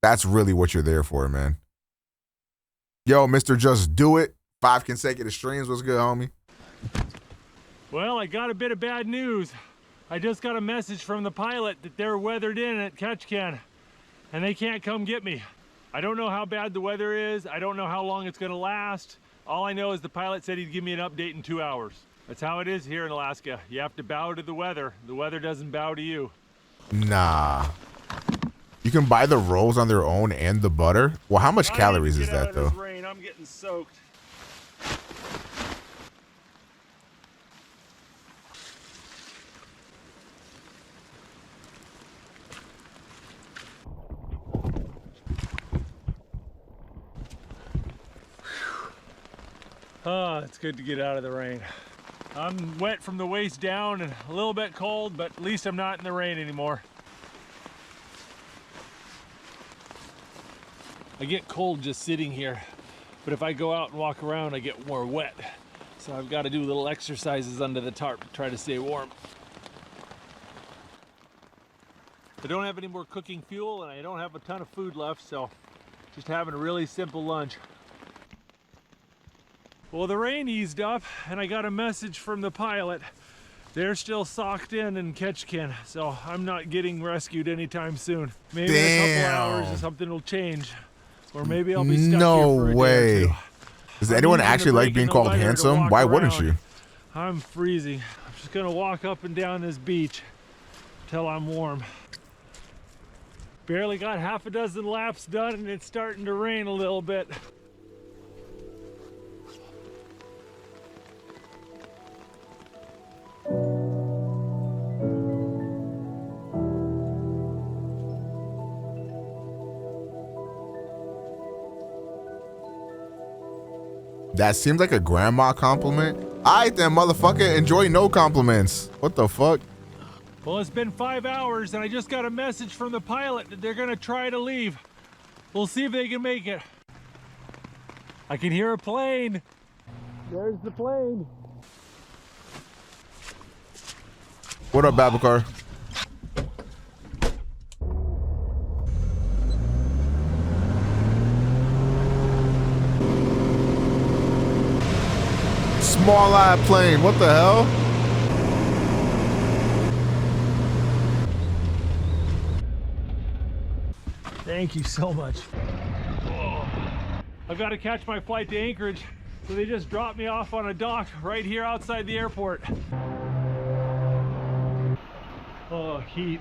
that's really what you're there for, man. Yo, Mr. Just Do It. 5 consecutive streams. What's good, homie? Well, I got a bit of bad news. I just got a message from the pilot that they're weathered in at Ketchikan, and they can't come get me. I don't know how bad the weather is. I don't know how long it's gonna last. All I know is the pilot said he'd give me an update in 2 hours. That's how it is here in Alaska. You have to bow to the weather. The weather doesn't bow to you. Nah. You can buy the rolls on their own and the butter. Well, how much calories is that, though? Rain. I'm getting soaked. Oh, it's good to get out of the rain. I'm wet from the waist down and a little bit cold, but at least I'm not in the rain anymore. I get cold just sitting here, but if I go out and walk around, I get more wet. So I've got to do little exercises under the tarp to try to stay warm. I don't have any more cooking fuel and I don't have a ton of food left, so just having a really simple lunch. Well, the rain eased up and I got a message from the pilot. They're still socked in Ketchikan, so I'm not getting rescued anytime soon. Maybe in a couple hours something will change. Or maybe I'll be stuck here for a day or two. Does anyone actually like being called handsome? Why wouldn't you? I'm freezing. I'm just gonna walk up and down this beach till I'm warm. Barely got half a dozen laps done and it's starting to rain a little bit. That seems like a grandma compliment. Alright then, motherfucker. Enjoy no compliments. What the fuck? Well, it's been 5 hours and I just got a message from the pilot that they're gonna try to leave. We'll see if they can make it. I can hear a plane. There's the plane. What up, Babacar? Small-eyed plane. What the hell? Thank you so much. Oh, I've got to catch my flight to Anchorage, so they just dropped me off on a dock right here outside the airport. Oh, heat.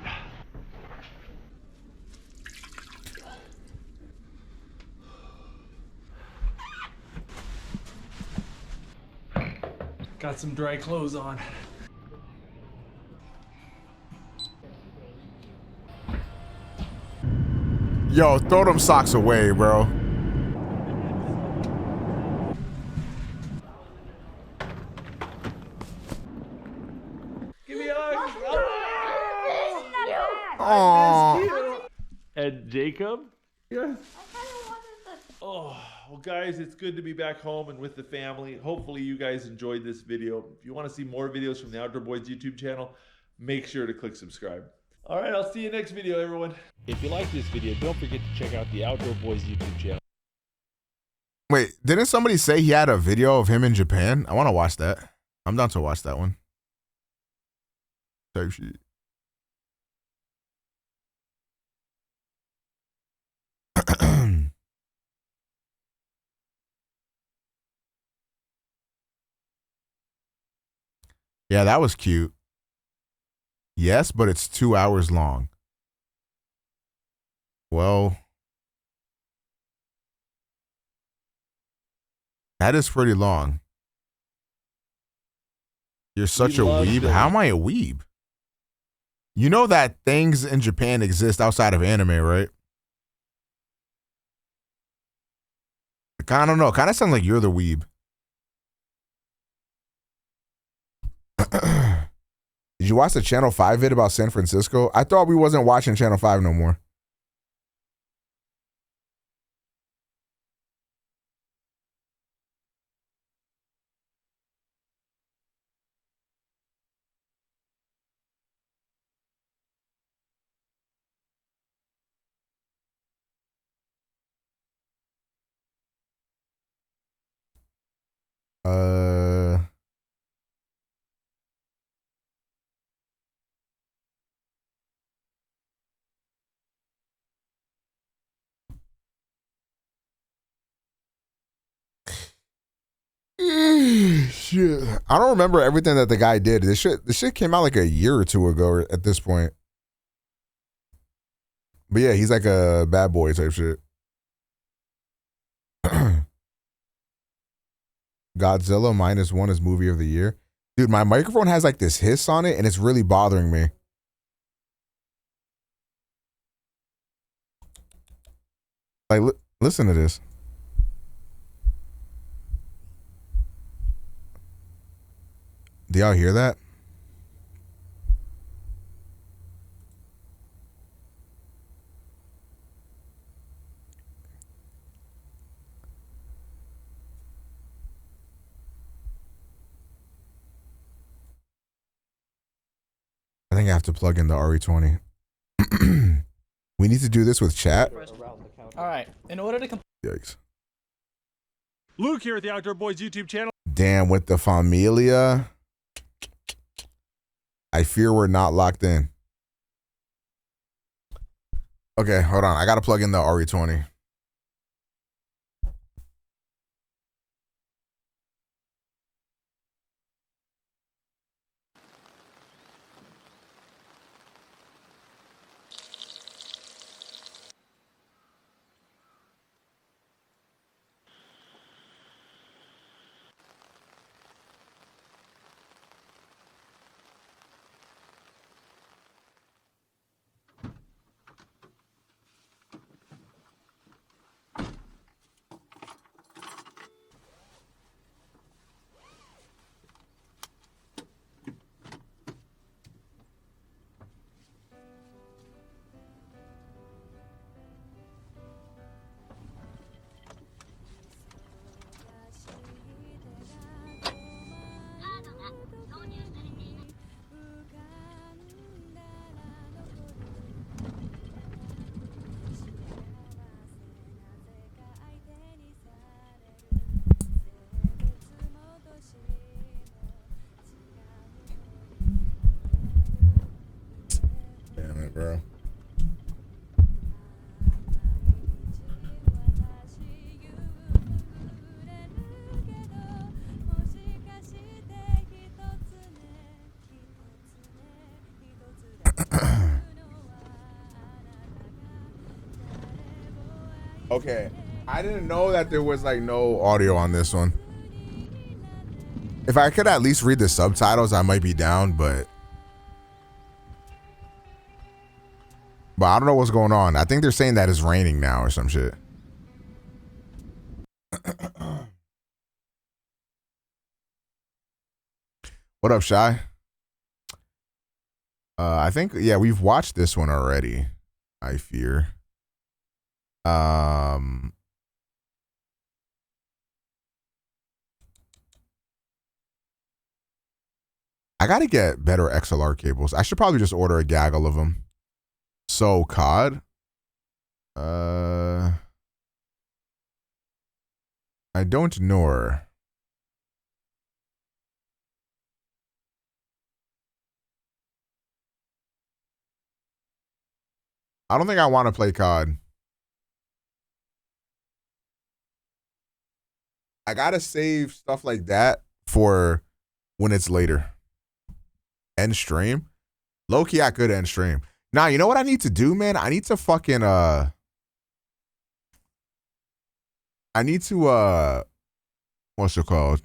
Got some dry clothes on. Yo, throw them socks away, bro. Give me a hug. Aww. And Jacob? Yes. Oh, well guys, it's good to be back home and with the family. Hopefully you guys enjoyed this video. If you want to see more videos from the Outdoor Boys YouTube channel, make sure to click subscribe. All right, I'll see you next video, everyone. If you like this video, don't forget to check out the Outdoor Boys YouTube channel. Wait, didn't somebody say he had a video of him in Japan? I want to watch that. I'm down to watch that one. Type shit. Yeah, that was cute. Yes, but it's 2 hours long. Well, that is pretty long. You're such a weeb. How am I a weeb? You know that things in Japan exist outside of anime, right? I don't know. Kind of sounds like you're the weeb. Did you watch the Channel 5 vid about San Francisco? I thought we wasn't watching Channel 5 no more. Shit. I don't remember everything that the guy did. This shit came out like a year or two ago at this point. But yeah, he's like a bad boy type shit. Godzilla -1 is movie of the year. Dude, my microphone has like this hiss on it and it's really bothering me. Like, listen to this. Do y'all hear that? I think I have to plug in the RE20. We need to do this with chat. All right. In order to Yikes. Luke here at the Outdoor Boys YouTube channel. Damn, with the Familia. I fear we're not locked in. Okay, hold on. I gotta plug in the RE20. Okay, I didn't know that there was like no audio on this one. If I could at least read the subtitles, I might be down, but I don't know what's going on. I think they're saying that it's raining now or some shit. What up, Shy? I think, yeah, we've watched this one already, I fear. I gotta get better XLR cables. I should probably just order a gaggle of them. So, COD. I don't know her. I don't think I want to play COD. I gotta save stuff like that for when it's later. End stream. Low key, I could end stream. Nah, you know what I need to do, man? I need to fucking I need to what's it called?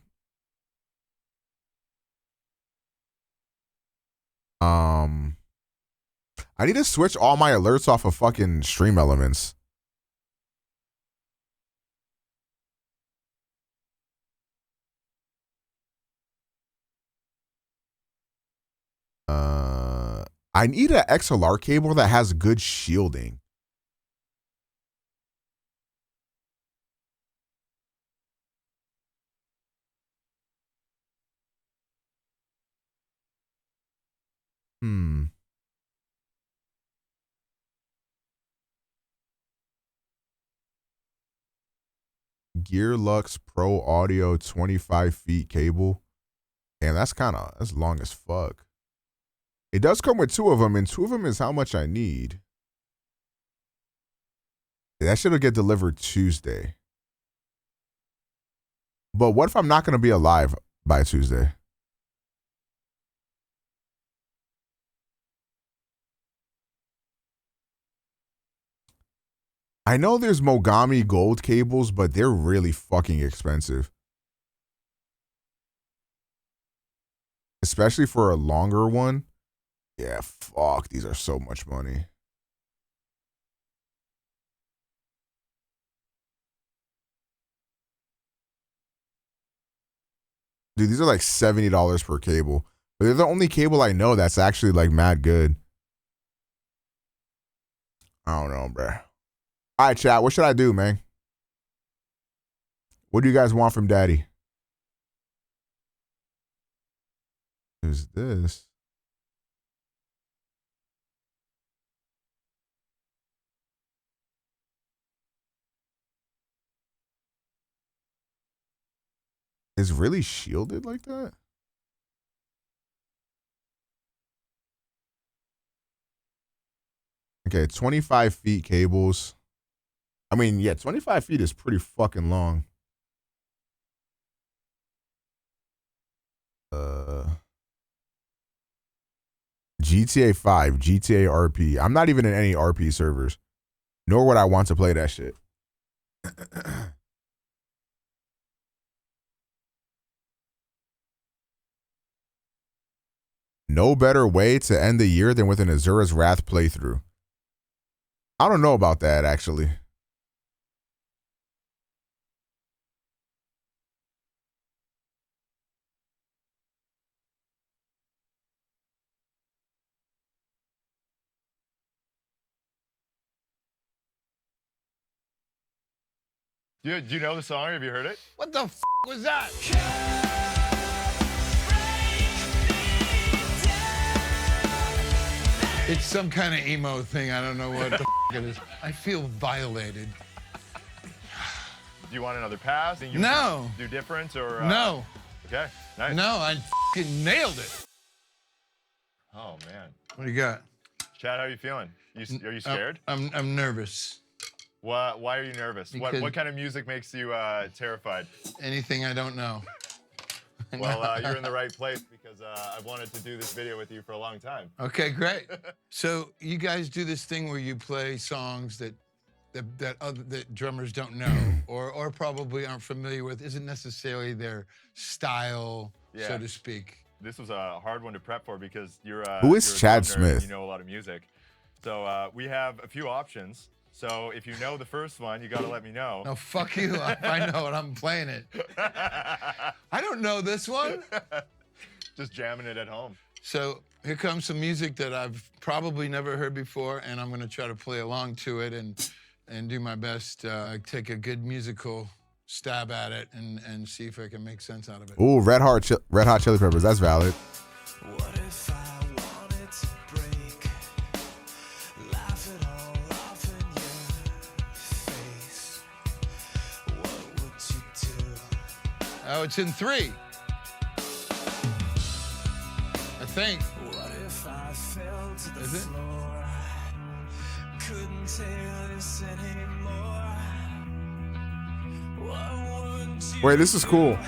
I need to switch all my alerts off of fucking Stream Elements. I need an XLR cable that has good shielding. Gearlux Pro Audio 25 feet cable. Damn, that's long as fuck. It does come with 2 of them, and 2 of them is how much I need. That should get delivered Tuesday. But what if I'm not going to be alive by Tuesday? I know there's Mogami gold cables, but they're really fucking expensive. Especially for a longer one. Yeah, fuck, these are so much money. Dude, these are like $70 per cable. But they're the only cable I know that's actually like mad good. I don't know, bruh. All right, chat. What should I do, man? What do you guys want from daddy? Who's this? Is really shielded like that? Okay, 25 feet cables. I mean, yeah, 25 feet is pretty fucking long. GTA 5, GTA RP. I'm not even in any RP servers, nor would I want to play that shit. No better way to end the year than with an Azura's Wrath playthrough. I don't know about that, actually. Do you know the song? Have you heard it? What the f was that? It's some kind of emo thing. I don't know what the f it is. I feel violated. Do you want another pass? Think you No. Do different or? No. Okay, nice. No, I f***ing nailed it. Oh man. What do you got? Chad, how are you feeling? Are you scared? I'm nervous. Why are you nervous? Because What kind of music makes you terrified? Anything I don't know. Well, you're in the right place because I've wanted to do this video with you for a long time. Okay, great. So you guys do this thing where you play songs that that drummers don't know or probably aren't familiar with isn't necessarily their style, so to speak. This was a hard one to prep for because you're Who is you're a Chad drum nerd and Smith? you know a lot of music. So we have a few options. So if you know the first one, you got to let me know. No, fuck you. I know it. I'm playing it. I don't know this one. Just jamming it at home. So here comes some music that I've probably never heard before, and I'm going to try to play along to it and do my best, take a good musical stab at it and see if I can make sense out of it. Ooh, Red Hot Chili Peppers. That's valid. What if I wanted to break? Laugh it all off in your face. What would you do? Oh, it's in 3. I think. What if I fell to the Is it? floor? Couldn't take this anymore. What would you Wait, this is cool.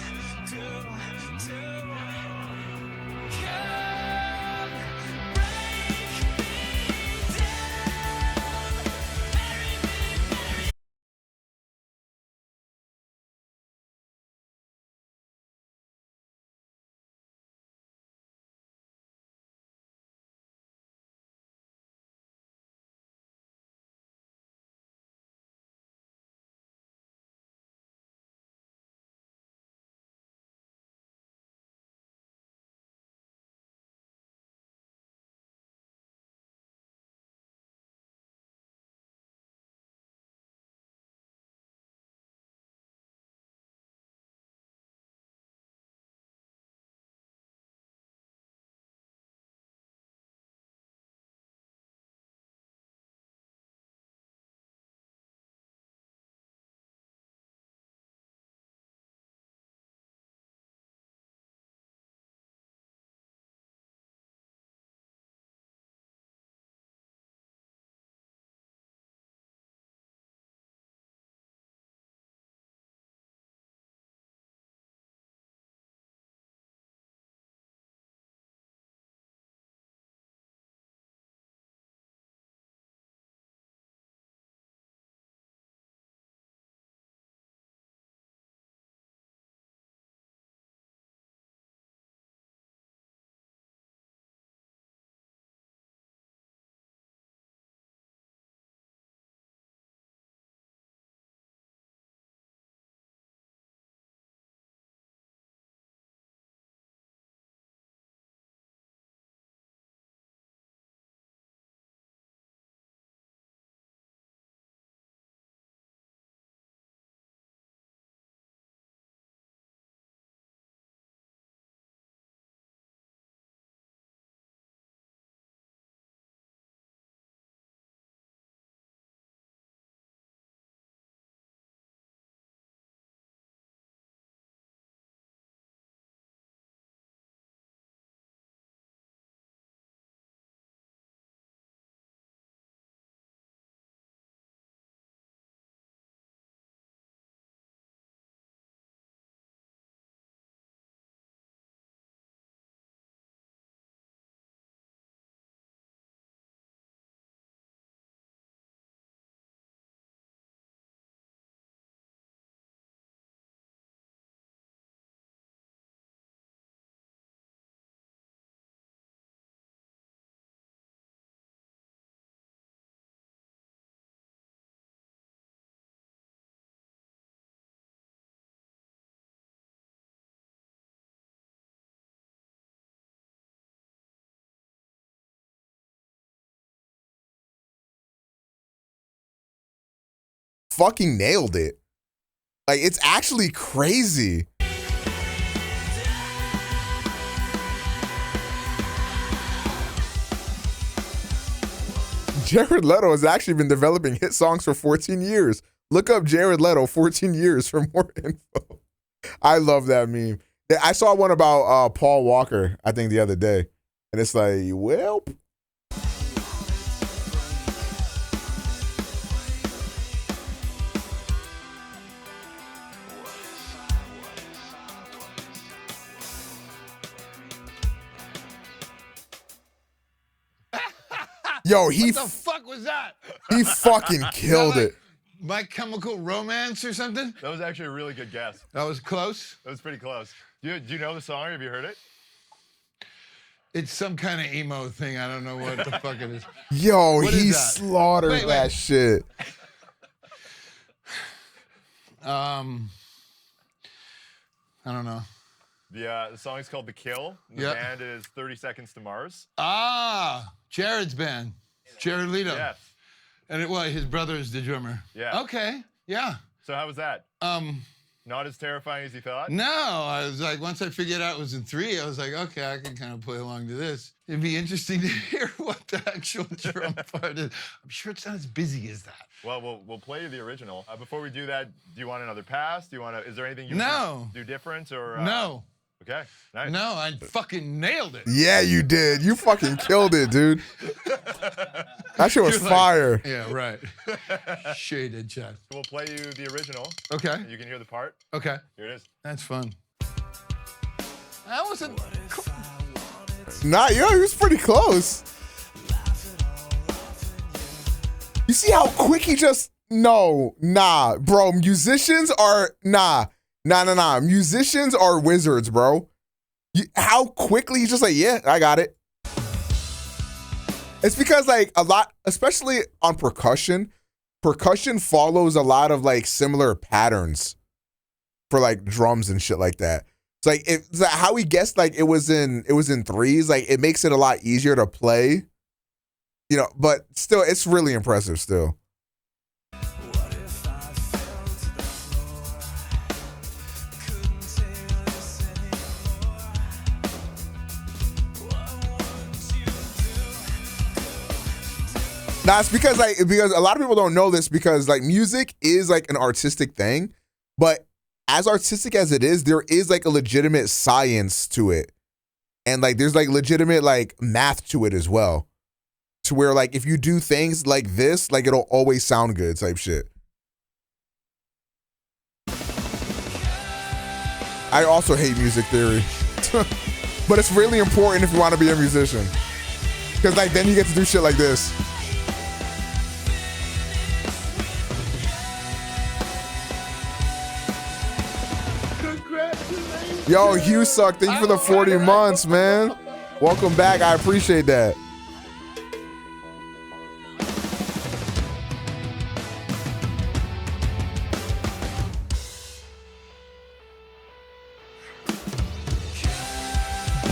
Fucking nailed it. Like, it's actually crazy. Jared Leto has actually been developing hit songs for 14 years. Look up Jared Leto 14 years for more info. I love that meme. I saw one about Paul Walker, I think, the other day. And it's like, well... Yo, what the fuck was that? He fucking killed it. My Chemical Romance or something? That was actually a really good guess. That was close? That was pretty close. Do you know the song? Have you heard it? It's some kind of emo thing. I don't know what the fuck it is. Yo, What he is that? slaughtered Wait. that shit. I don't know. The song is called The Kill. The Yep. band is 30 Seconds to Mars. Ah, Jared's band. Jared Leto. Yes. And his brother is the drummer. Yeah. Okay. Yeah. So how was that? Not as terrifying as you thought? No, I was like, once I figured out it was in 3, I was like, okay, I can kind of play along to this. It'd be interesting to hear what the actual drum part is. I'm sure it's not as busy as that. Well, we'll play you the original. Before we do that, do you want another pass? Do you want to? Is there anything you No. do different or? No. Okay. Nice. No, I fucking nailed it. Yeah, you did. You fucking killed it, dude. That shit was You're like, fire. Yeah, right. Shaded chat. We'll play you the original. Okay. And you can hear the part. Okay. Here it is. That's fun. That wasn't. Nah, yo, he was pretty close. You see how quick he just nah, bro. Musicians are nah. Musicians are wizards, bro. How quickly he's just like, yeah, I got it. It's because like a lot, especially on percussion follows a lot of like similar patterns for like drums and shit like that. It's like it's like how he guessed like it was in 3s, like it makes it a lot easier to play. You know, but still it's really impressive still. Nah, it's because a lot of people don't know this because like music is like an artistic thing, but as artistic as it is, there is like a legitimate science to it. And like there's like legitimate like math to it as well. To where like if you do things like this, like it'll always sound good type shit. I also hate music theory. But it's really important if you want to be a musician. Because like then you get to do shit like this. Yo, Hugh Suck, thank you for the 40 months, man. Welcome back. I appreciate that.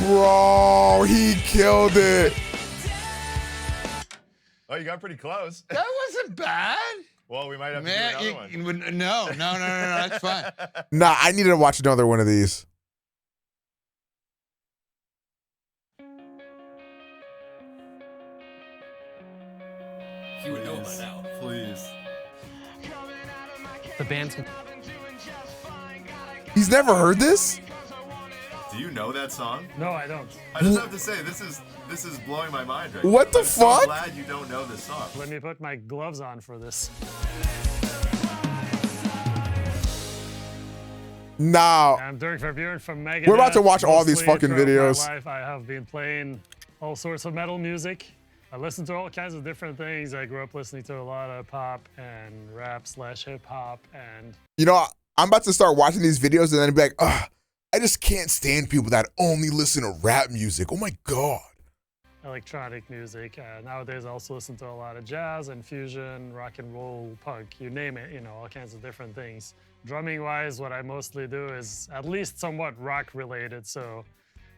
Bro, he killed it. Oh, you got pretty close. That wasn't bad. Well, we might have to do another one. No, that's fine. Nah, I needed to watch another one of these. You would know by now. Please. The band's. He's never heard this? Do you know that song? No, I don't. I just have to say, this is blowing my mind right now. What the I'm fuck? so glad you don't know this song. Let me put my gloves on for this. Nah. I'm Dirk Verburen from Megadeth. We're about to watch all these Mostly fucking throughout videos. My life, I have been playing all sorts of metal music. I listen to all kinds of different things. I grew up listening to a lot of pop and rap/hip hop and. You know, I'm about to start watching these videos and then be like, ugh, I just can't stand people that only listen to rap music. Oh my God. Electronic music. Nowadays, I also listen to a lot of jazz and fusion, rock and roll, punk, you name it, you know, all kinds of different things. Drumming-wise, what I mostly do is at least somewhat rock-related, so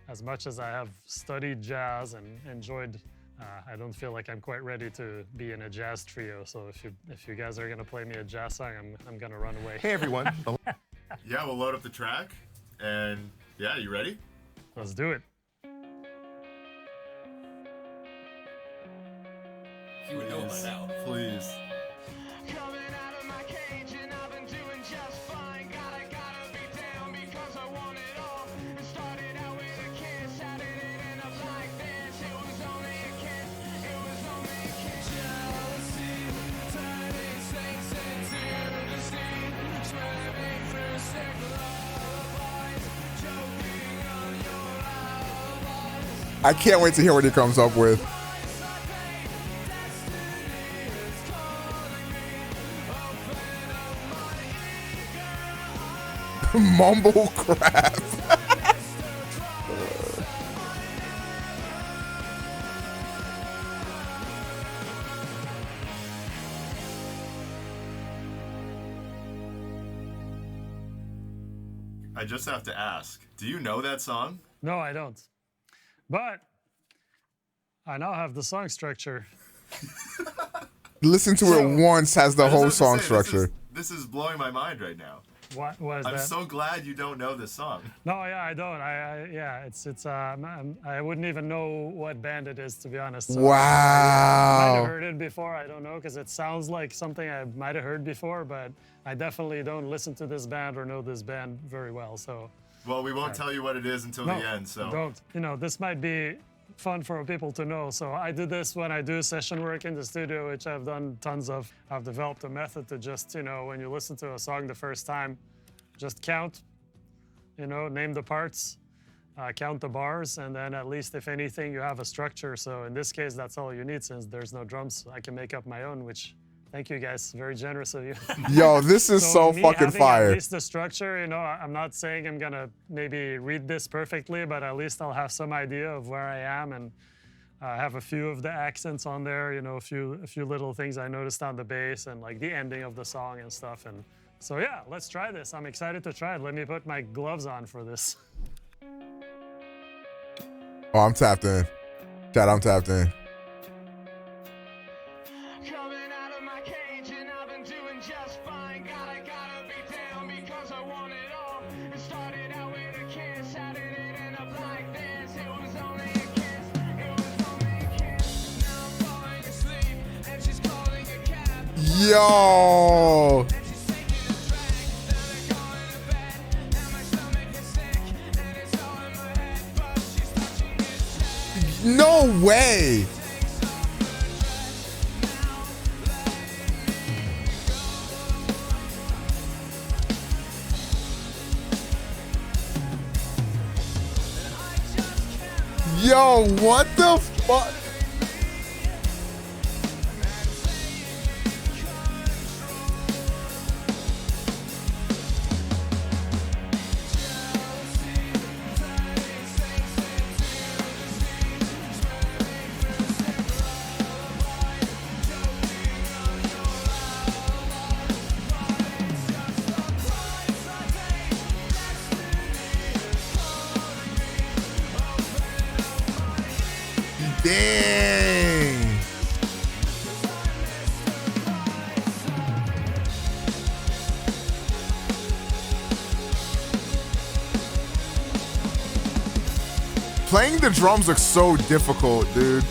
as much as I have studied jazz and enjoyed, I don't feel like I'm quite ready to be in a jazz trio, so if you guys are gonna play me a jazz song, I'm gonna run away. Hey, everyone. Yeah, we'll load up the track, and yeah, you ready? Let's do it. You would know by now. Please. I can't wait to hear what he comes up with. Mumble crap. I just have to ask, do you know that song? No, I don't. But I now have the song structure. Listen to it once has the whole song structure. This is blowing my mind right now. What is I'm that? so glad you don't know this song. No, yeah, I don't. I wouldn't even know what band it is, to be honest. So I might have heard it before. I don't know, because it sounds like something I might have heard before, but I definitely don't listen to this band or know this band very well. So. Well, we won't tell you what it is until the end. So. Don't. You know, this might be fun for people to know. So I do this when I do session work in the studio, which I've done tons of. I've developed a method to just, you know, when you listen to a song the first time, just count, you know, name the parts, count the bars, and then at least if anything, you have a structure. So in this case, that's all you need since there's no drums. I can make up my own, which, thank you guys, very generous of you. Yo, this is so fucking fire. At least the structure, you know, I'm not saying I'm gonna maybe read this perfectly, but at least I'll have some idea of where I am and have a few of the accents on there, you know, a few little things I noticed on the bass and like the ending of the song and stuff. And so yeah, let's try this. I'm excited to try it. Let me put my gloves on for this. Oh, I'm tapped in. Chat, I'm tapped in. Yo. No way. Yo, what the fuck? Dang. Playing the drums looks so difficult, dude.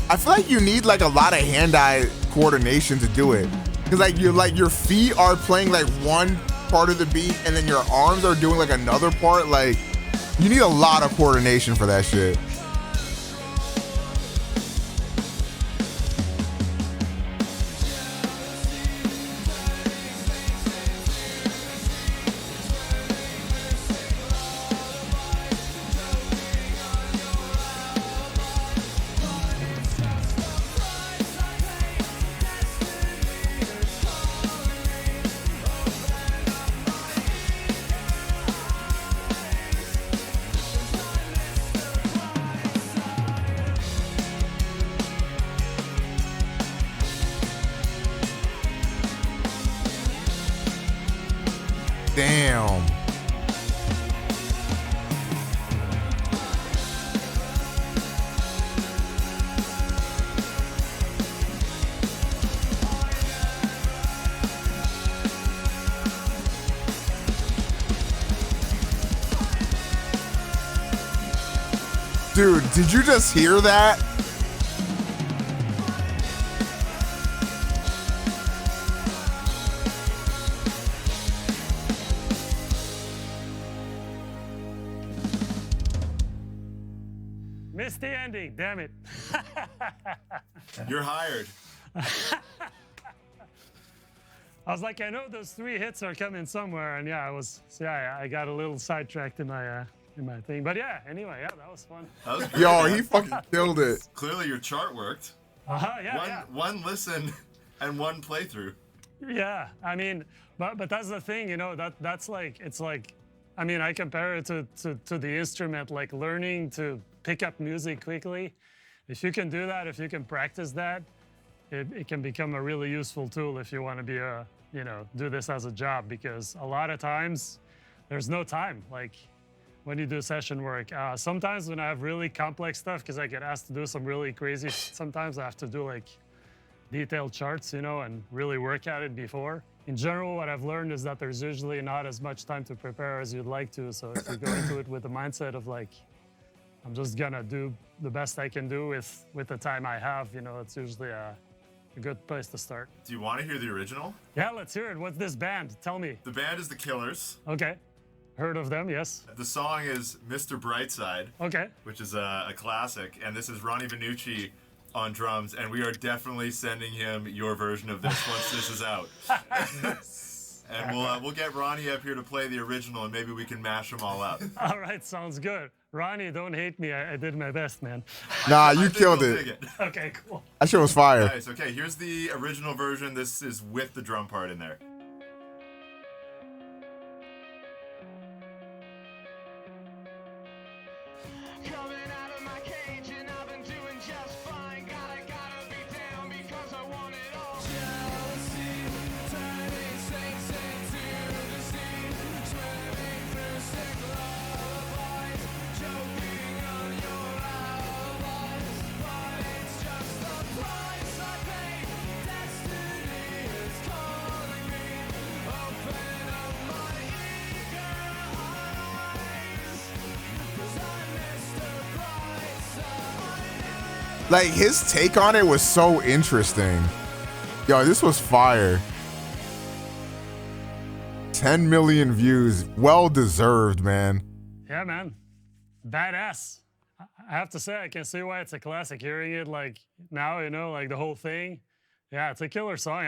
I feel like you need like a lot of hand-eye coordination to do it, because like your feet are playing like one part of the beat and then your arms are doing like another part. Like you need a lot of coordination for that shit. Damn. Dude, did you just hear that? damn it. You're hired. I was like, I know those 3 hits are coming somewhere, and yeah, I got a little sidetracked in my thing. But yeah, anyway, yeah, that was fun. That was Yo, he fucking killed it. Clearly your chart worked. Yeah, one listen and 1 playthrough. Yeah, I mean, but that's the thing, you know, that's like, it's like, I mean, I compare it to the instrument, like learning to pick up music quickly. If you can do that, if you can practice that, it can become a really useful tool if you want to be do this as a job, because a lot of times there's no time. Like when you do session work, sometimes when I have really complex stuff, because I get asked to do some really crazy, sometimes I have to do like detailed charts, you know, and really work at it before. In general, what I've learned is that there's usually not as much time to prepare as you'd like to. So if you go into it with the mindset of like, I'm just gonna do the best I can do with the time I have, you know, it's usually a good place to start. Do you want to hear the original? Yeah, let's hear it. What's this band? Tell me. The band is The Killers. Okay. Heard of them, yes. The song is Mr. Brightside. Okay. Which is a classic. And this is Ronnie Vannucci on drums. And we are definitely sending him your version of this once this is out. And we'll get Ronnie up here to play the original, and maybe we can mash them all up. All right, sounds good. Ronnie, don't hate me. I did my best, man. Nah, you killed it. Okay, cool. That shit was fire. Nice. Okay, here's the original version. This is with the drum part in there. Like, his take on it was so interesting. Yo, this was fire. 10 million views. Well deserved, man. Yeah, man. Badass. I have to say, I can see why it's a classic. Hearing it like now, you know, like the whole thing. Yeah, it's a killer song.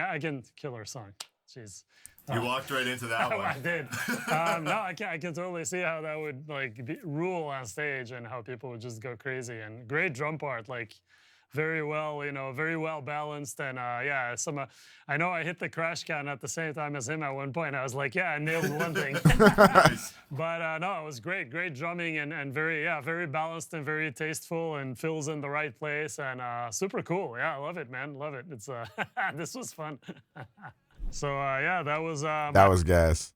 Killer song. Jeez. You walked right into that one. I did. No, I can totally see how that would like rule on stage and how people would just go crazy. And great drum part, like very well, you know, very well balanced. And yeah, I know I hit the crash can at the same time as him at one point. I was like, yeah, I nailed one thing. But no, it was great drumming and very balanced and very tasteful and fills in the right place and super cool. Yeah, I love it, man. Love it. It's this was fun. So yeah, that was gas.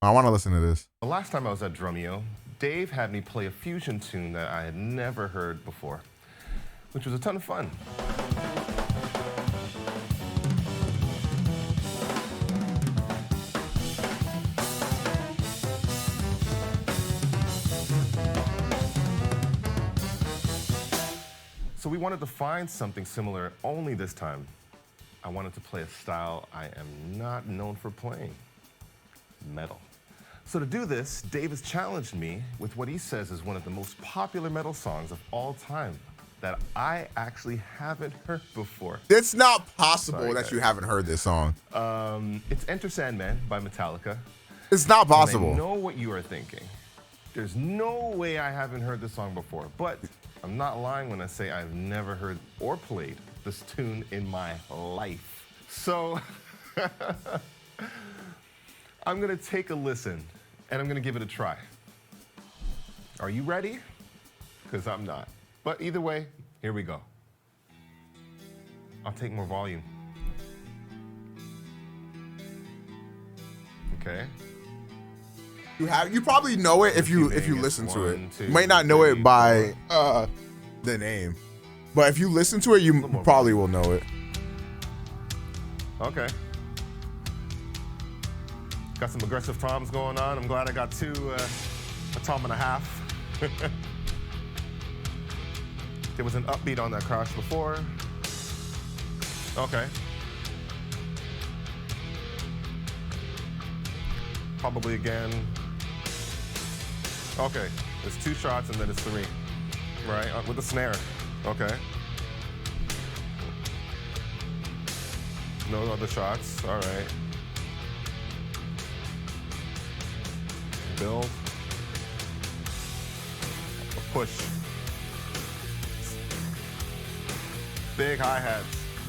I want to listen to this. The last time I was at Drumeo, Dave had me play a fusion tune that I had never heard before, which was a ton of fun. So we wanted to find something similar, only this time I wanted to play a style I am not known for playing, metal. So to do this, Dave has challenged me with what he says is one of the most popular metal songs of all time that I actually haven't heard before. It's not possible that you haven't heard this song. It's Enter Sandman by Metallica. It's not possible. And I know what you are thinking. There's no way I haven't heard this song before, but I'm not lying when I say I've never heard or played this tune in my life. So I'm gonna take a listen and I'm gonna give it a try. Are you ready? Because I'm not. But either way, here we go. I'll take more volume. Okay. You probably know it if you listen to it. You might not know it by the name. But if you listen to it, you probably will know it. Okay. Got some aggressive toms going on. I'm glad I got a tom and a half. There was an upbeat on that crash before. Okay. Probably again. Okay, there's 2 shots and then it's 3, right? With the snare. Okay. No other shots. All right. Build. Push. Big hi-hats.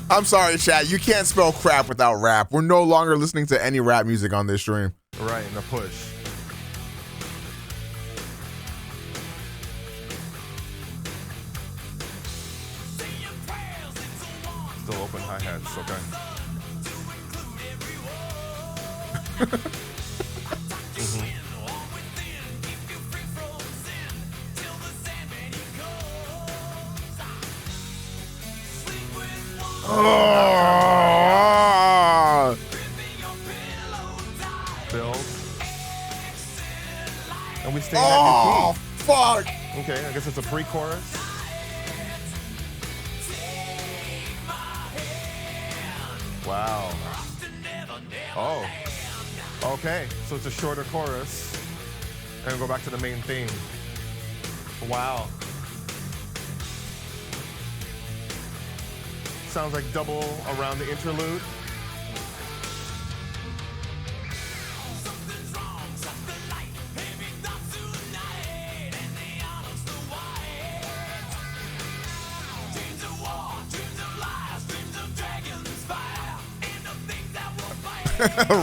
I'm sorry, chat. You can't spell crap without rap. We're no longer listening to any rap music on this stream. Right, and a push. Still open hi-hats, okay. Oh! Build. And we stay Oh, at key. fuck! Okay, I guess it's a pre-chorus. Wow. Oh. Okay, so it's a shorter chorus. And go back to the main theme. Wow. Sounds like double around the interlude.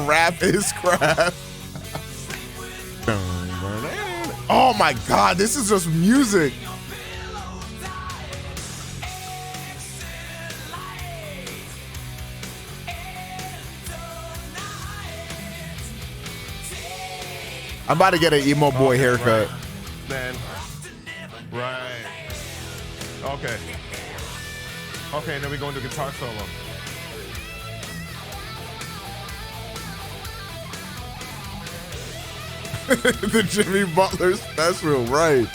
Rap is crap. Oh my god, this is just music. I'm about to get an emo boy haircut. Right. Then, right. Okay. Okay, then we go into guitar solo. The Jimmy Butler special, right?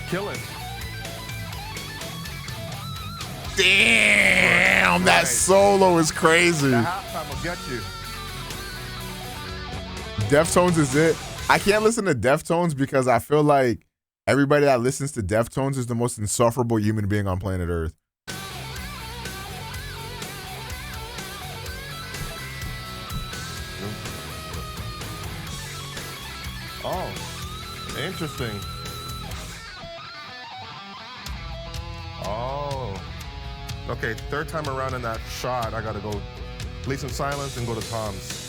Killing. Damn, that solo is crazy. The halftime will get you. Deftones is it. I can't listen to Deftones because I feel like everybody that listens to Deftones is the most insufferable human being on planet Earth. Oh, interesting. Oh. Okay, third time around in that shot, I gotta go leave some silence and go to Tom's.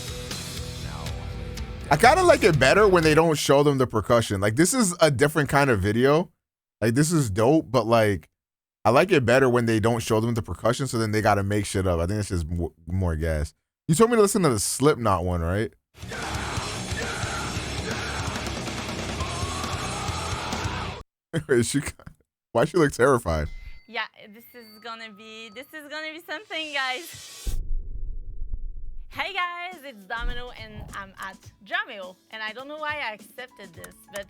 I kind of like it better when they don't show them the percussion. Like, this is a different kind of video. Like, this is dope, but like, I like it better when they don't show them the percussion, so then they gotta make shit up. I think it's just more gas. You told me to listen to the Slipknot one, right? Why she look terrified? Yeah, this is gonna be something, guys. Hey guys, it's Domino and I'm at Drumeo, and I don't know why I accepted this, but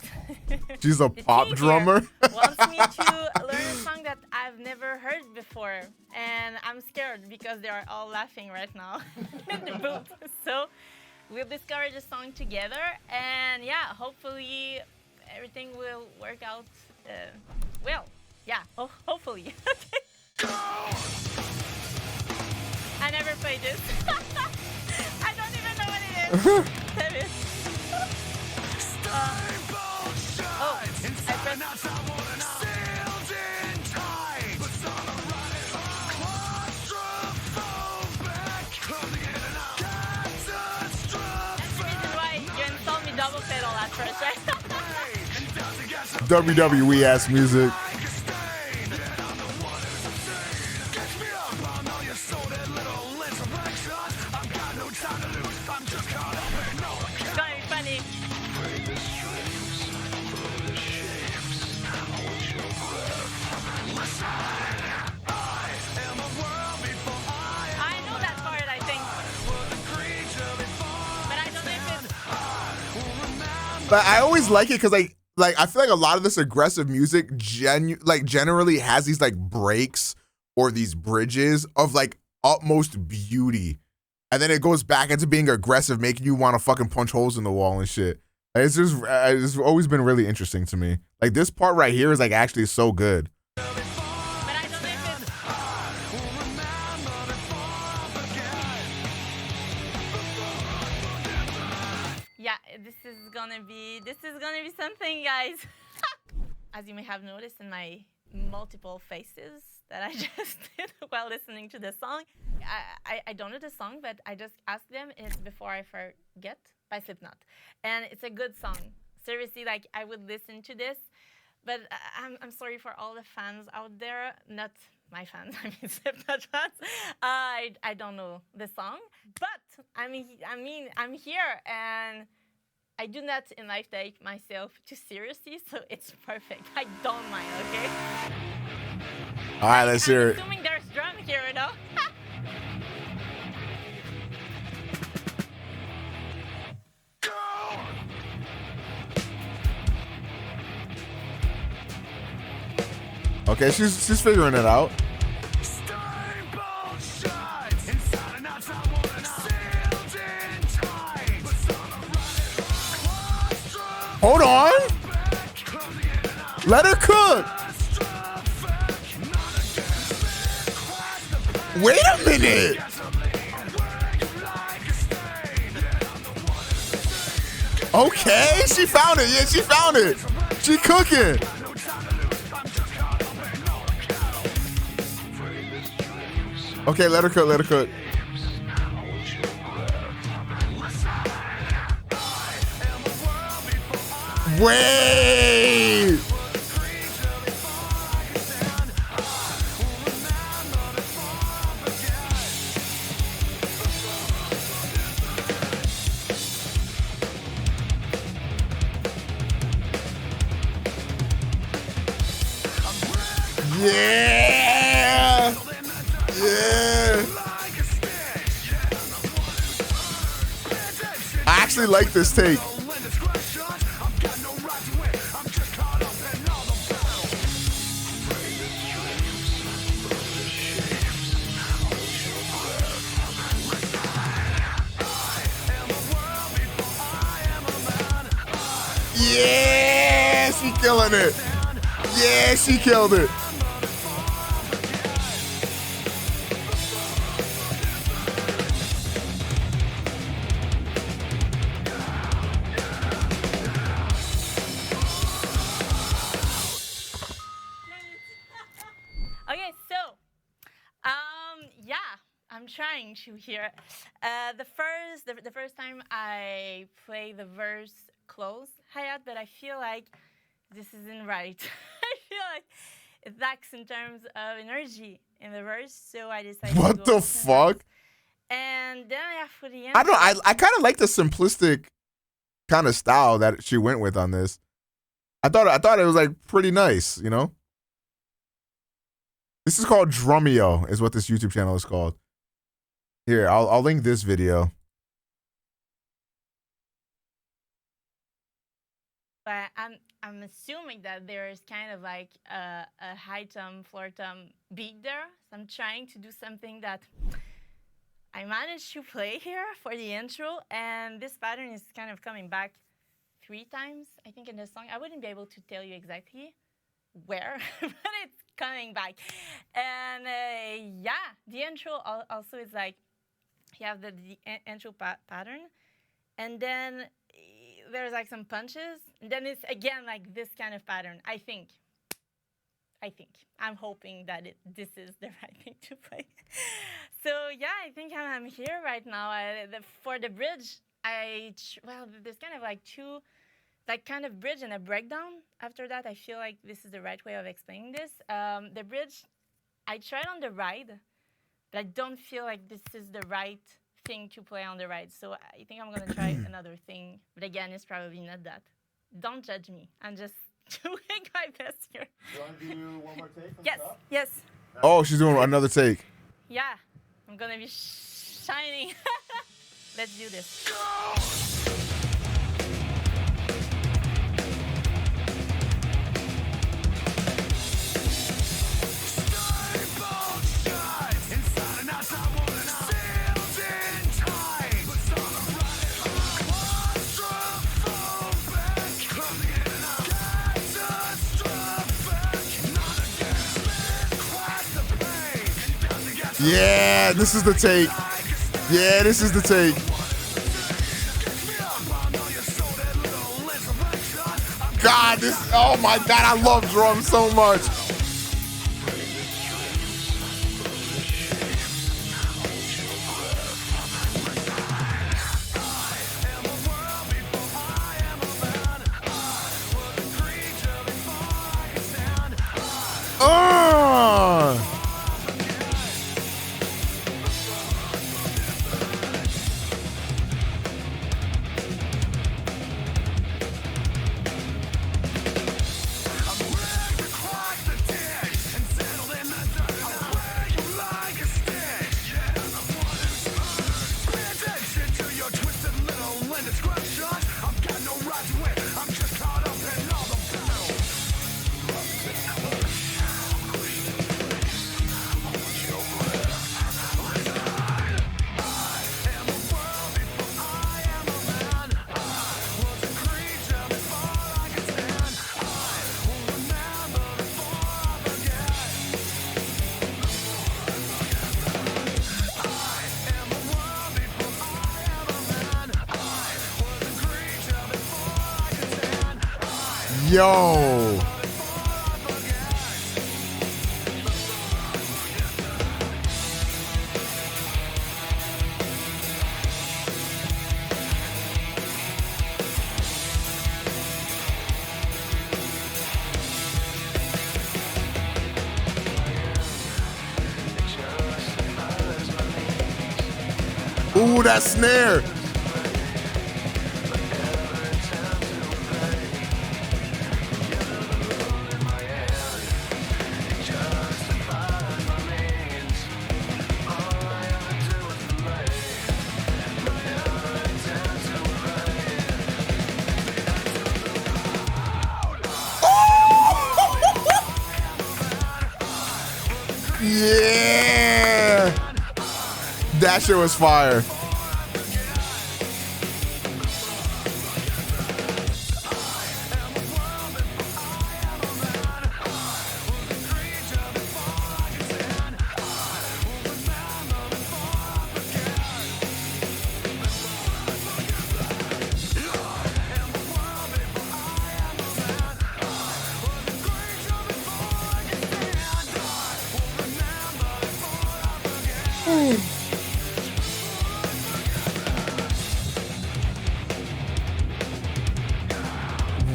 She's a pop drummer. wants me to learn a song that I've never heard before, and I'm scared because they are all laughing right now in the booth. So we'll discover the song together, and yeah, hopefully everything will work out well. Yeah, hopefully. Okay. I never played this. I don't even know what it is. That is. I pressed. That's the reason why you installed me double pedal at first, right? WWE ass music. But I always like it because I feel like a lot of this aggressive music generally has these like breaks or these bridges of like utmost beauty, and then it goes back into being aggressive, making you want to fucking punch holes in the wall and shit. It's always been really interesting to me. Like, this part right here is like actually so good. But I gonna be something, guys. As you may have noticed in my multiple faces that I just did while listening to the song, I don't know the song, but I just asked them. It's Before I Forget by Slipknot, and it's a good song. Seriously, like I would listen to this, but I'm sorry for all the fans out there. Not my fans, I mean Slipknot fans. I don't know the song, but I'm here, and I do not in life take myself too seriously, so it's perfect. I don't mind, okay? All right, let's hear it. Assuming there's drum here, you know? Okay, she's figuring it out. Hold on. Let her cook. Wait a minute. Okay, she found it. Yeah, she found it. She cooking. Okay, let her cook, let her cook. Wait! Yeah! Yeah! I actually like this take. Yeah, she killing it. Yeah, she killed it. Okay, so, yeah, I'm trying to hear. The first time I play the verse close hi-hat, but I feel like this isn't right. I feel like it lacks in terms of energy in the verse, so I decided What to go the fuck? And then I have for the end. I don't know. I kind of like the simplistic kind of style that she went with on this. I thought it was like pretty nice, you know? This is called Drumeo, is what this YouTube channel is called. Here, I'll link this video. But I'm assuming that there is kind of like a high tom, floor tom beat there. So I'm trying to do something that I managed to play here for the intro, and this pattern is kind of coming back 3 times, I think, in the song. I wouldn't be able to tell you exactly where, but it's coming back. And yeah, the intro also is like, you have the intro pattern, and then there's like some punches, and then it's again like this kind of pattern. I think. I'm hoping that this is the right thing to play. So yeah, I think I'm here right now. For the bridge, there's kind of like 2, like kind of bridge and a breakdown. After that, I feel like this is the right way of explaining this. The bridge, I tried on the ride, but I don't feel like this is the right thing to play on the ride. So I think I'm gonna try another thing. But again, it's probably not that. Don't judge me. I'm just doing my best here. You want to do one more take? Yes. Oh, she's doing another take. Yeah, I'm gonna be shining. Let's do this. Yeah, this is the take. Yeah, this is the take. God, oh my God, I love drums so much. Yo. Ooh, that snare. Yeah, that shit was fire.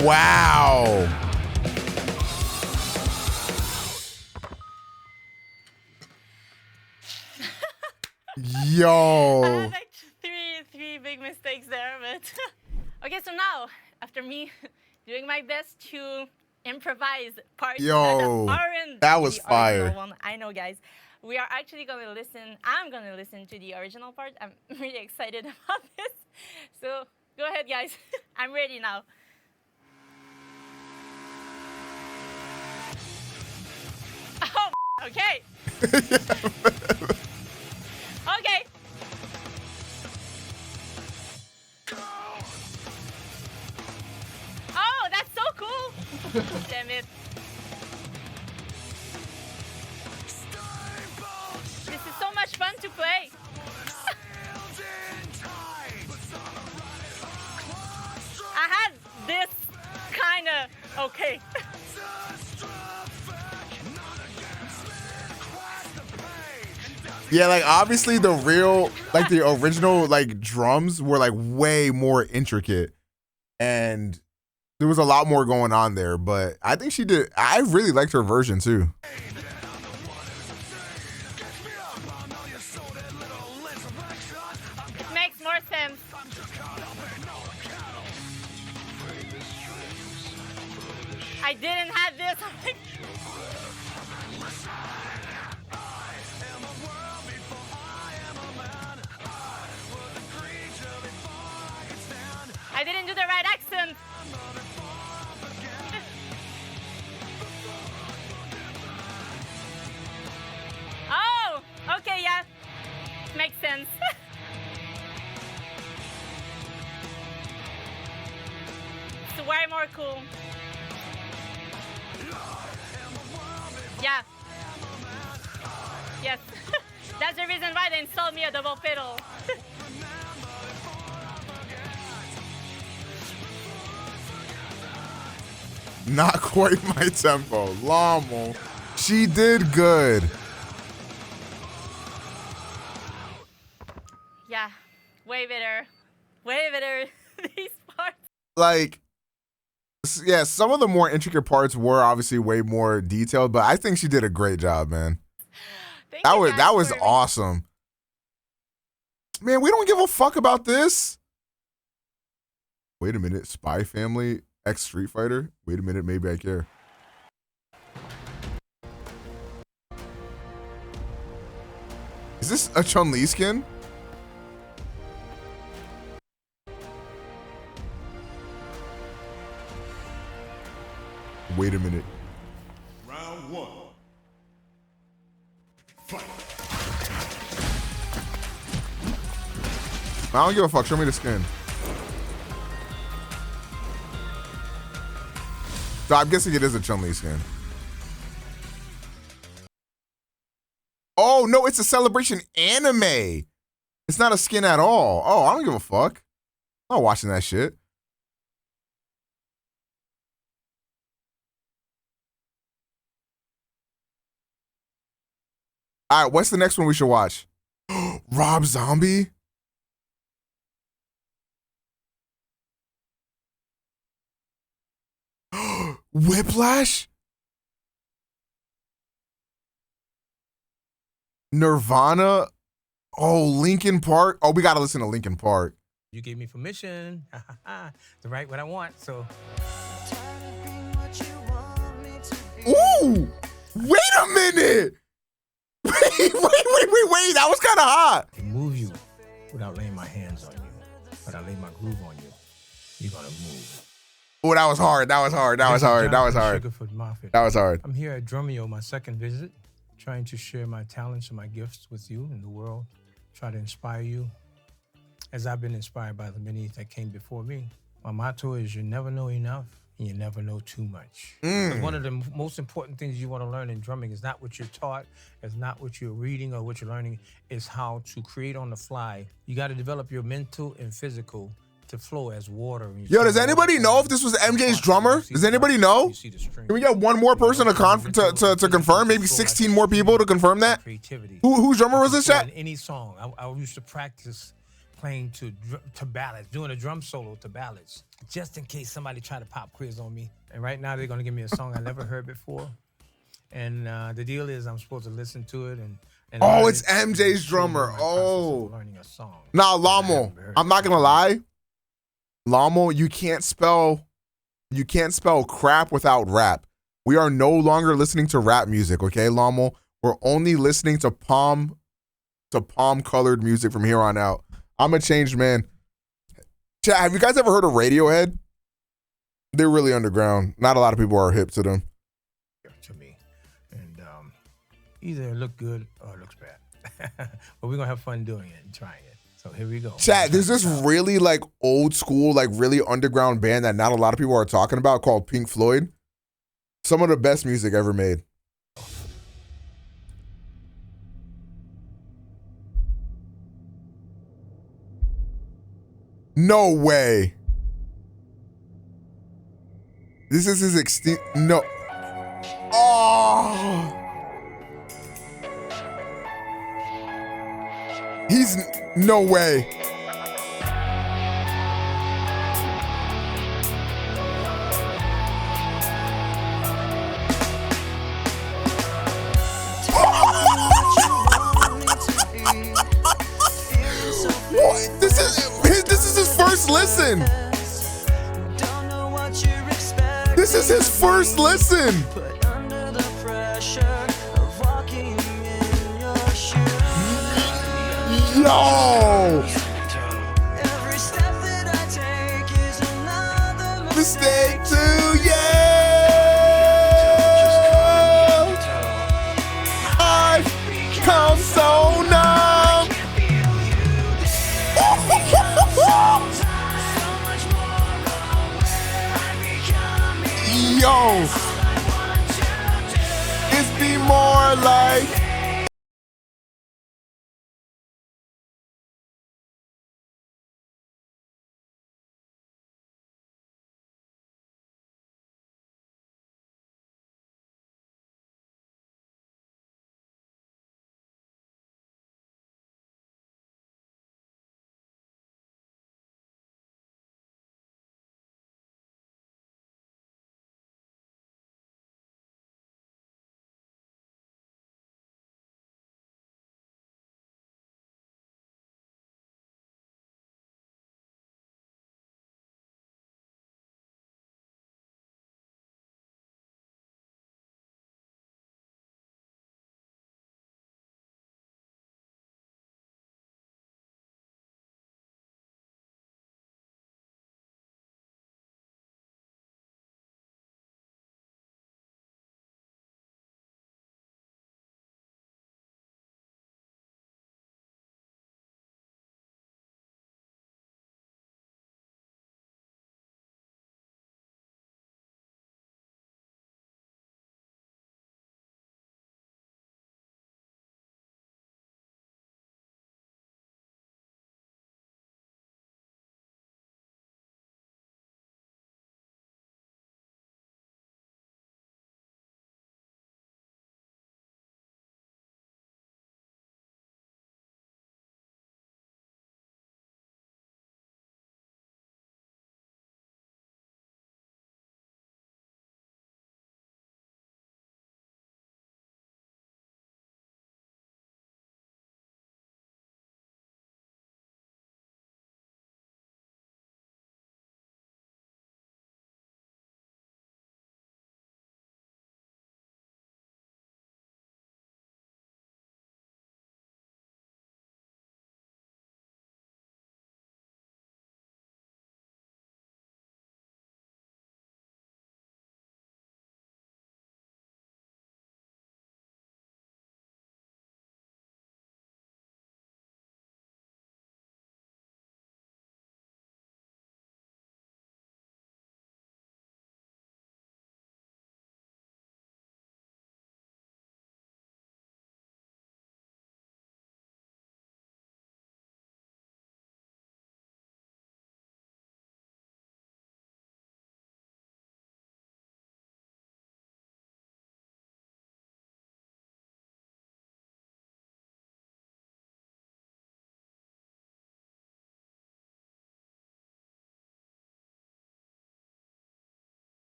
Wow. Yo. I had like three big mistakes there, but okay. So now, after me doing my best to improvise parts that aren't that was the fire. original one, I know, guys. We are actually gonna listen. I'm gonna listen to the original part. I'm really excited about this. So go ahead, guys. I'm ready now. Oh, okay. Okay. Oh, that's so cool. Damn it. This is so much fun to play. I had this kind of okay. Yeah, like obviously the real, like the original, like drums were like way more intricate, and there was a lot more going on there. But I think she did. I really liked her version too. It makes more sense. I didn't have this. I didn't do the right accent. Oh, okay, yeah. Makes sense. It's way more cool. Yeah. Yes. That's the reason why they installed me a double pedal. Not quite my tempo. Lommel. She did good. Yeah, way better. Way better. These parts. Like, yeah, some of the more intricate parts were obviously way more detailed, but I think she did a great job, man. That was awesome. Man, we don't give a fuck about this. Wait a minute, Spy Family X Street Fighter? Wait a minute, maybe I care. Is this a Chun-Li skin? Wait a minute. Round one. Fight. I don't give a fuck. Show me the skin. So I'm guessing it is a Chun-Li skin. Oh, no, it's a Celebration anime. It's not a skin at all. Oh, I don't give a fuck. I'm not watching that shit. All right, what's the next one we should watch? Rob Zombie? Whiplash? Nirvana? Oh, Linkin Park? Oh, we gotta listen to Linkin Park. You gave me permission to write what I want, so. Ooh! Wait a minute! Wait, that was kind of hot. I can move you without laying my hands on you, but I lay my groove on you. You're gonna move. Oh, that was hard. That was hard. Sugarfoot, Moffett. That was hard. I'm here at Drumeo, my second visit, trying to share my talents and my gifts with you and the world. Try to inspire you, as I've been inspired by the many that came before me. My motto is you never know enough and you never know too much. One of the most important things you want to learn in drumming is not what you're taught, it's not what you're reading or what you're learning, it's how to create on the fly. You got to develop your mental and physical to flow as water. Yo, does anybody know if this was MJ's drummer? Does anybody know? Can we get one more person to confirm? Maybe 16 more people to confirm that? Whose drummer was this, chat? Any song. I used to practice playing to ballads, doing a drum solo to ballads, just in case somebody tried to pop quiz on me. And right now they're gonna give me a song I never heard before. And the deal is I'm supposed to listen to it and oh, it's MJ's drummer. Oh. Nah, Lommel. I'm not gonna lie. Lommel, you can't spell crap without rap. We are no longer listening to rap music, okay, Lommel? We're only listening to palm colored music from here on out. I'm a changed man. Chat, have you guys ever heard of Radiohead? They're really underground. Not a lot of people are hip to them. To me, and either it look good or it looks bad. But we're gonna have fun doing it and trying it. So here we go. Chat, there's this really like old school, like really underground band that not a lot of people are talking about called Pink Floyd. Some of the best music ever made. No way. This is his no. Oh. He's no way. What? This is his first listen. This is his first listen. Yo! Mistake to you. I've come so numb. Yo! It's be more like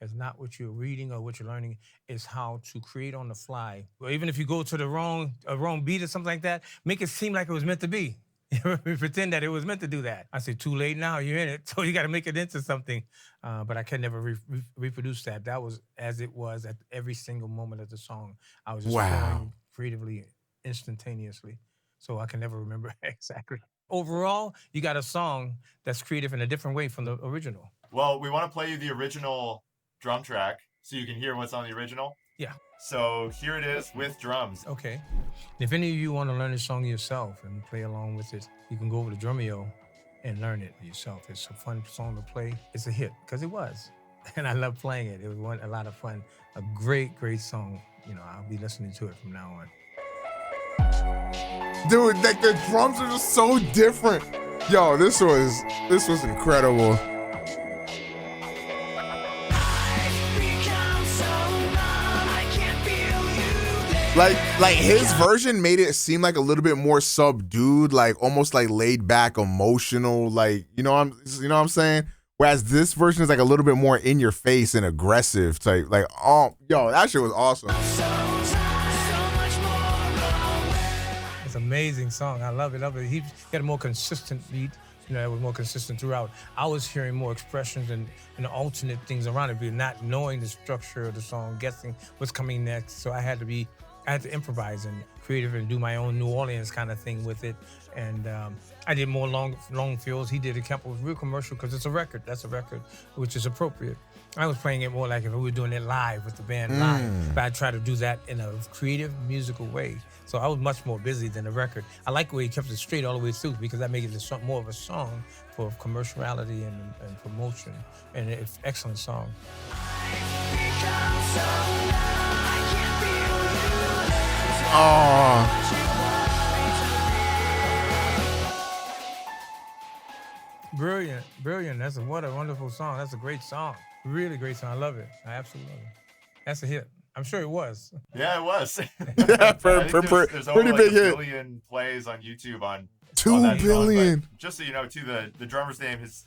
It's not what you're reading or what you're learning. It's how to create on the fly. Or even if you go to the wrong beat or something like that, make it seem like it was meant to be. Pretend that it was meant to do that. I say, too late now, you're in it. So you got to make it into something. But I can never reproduce that. That was as it was at every single moment of the song. I was just flowing creatively, instantaneously. So I can never remember exactly. Overall, you got a song that's creative in a different way from the original. Well, we want to play you the original drum track so you can hear what's on the original. Yeah. So here it is with drums. Okay. If any of you want to learn this song yourself and play along with it, you can go over to Drumeo and learn it yourself. It's a fun song to play. It's a hit, because it was. And I love playing it. It was a lot of fun. A great, great song. You know, I'll be listening to it from now on. Dude, like the drums are just so different. Yo, this was incredible. Like his version made it seem like a little bit more subdued, like almost like laid back, emotional, like you know what I'm saying? Whereas this version is like a little bit more in your face and aggressive type. Like, oh, yo, that shit was awesome. It's an amazing song. I love it. Love it. He got a more consistent beat. You know, it was more consistent throughout. I was hearing more expressions and alternate things around it, but not knowing the structure of the song, guessing what's coming next. So I had to improvise and creative and do my own New Orleans kind of thing with it. And I did more long fills. He did a couple of real commercial because it's a record. That's a record, which is appropriate. I was playing it more like if we were doing it live with the band live, but I try to do that in a creative, musical way. So I was much more busy than the record. I like the way he kept it straight all the way through because that makes it more of a song for commerciality and promotion. And it's an excellent song. Brilliant, brilliant. What a wonderful song. That's a great song. Really great song. I love it. I absolutely love it. That's a hit. I'm sure it was. Yeah, it was. Yeah, there's pretty big hit. 1 billion plays on YouTube on 2 billion. Song, just so you know, too, the drummer's name is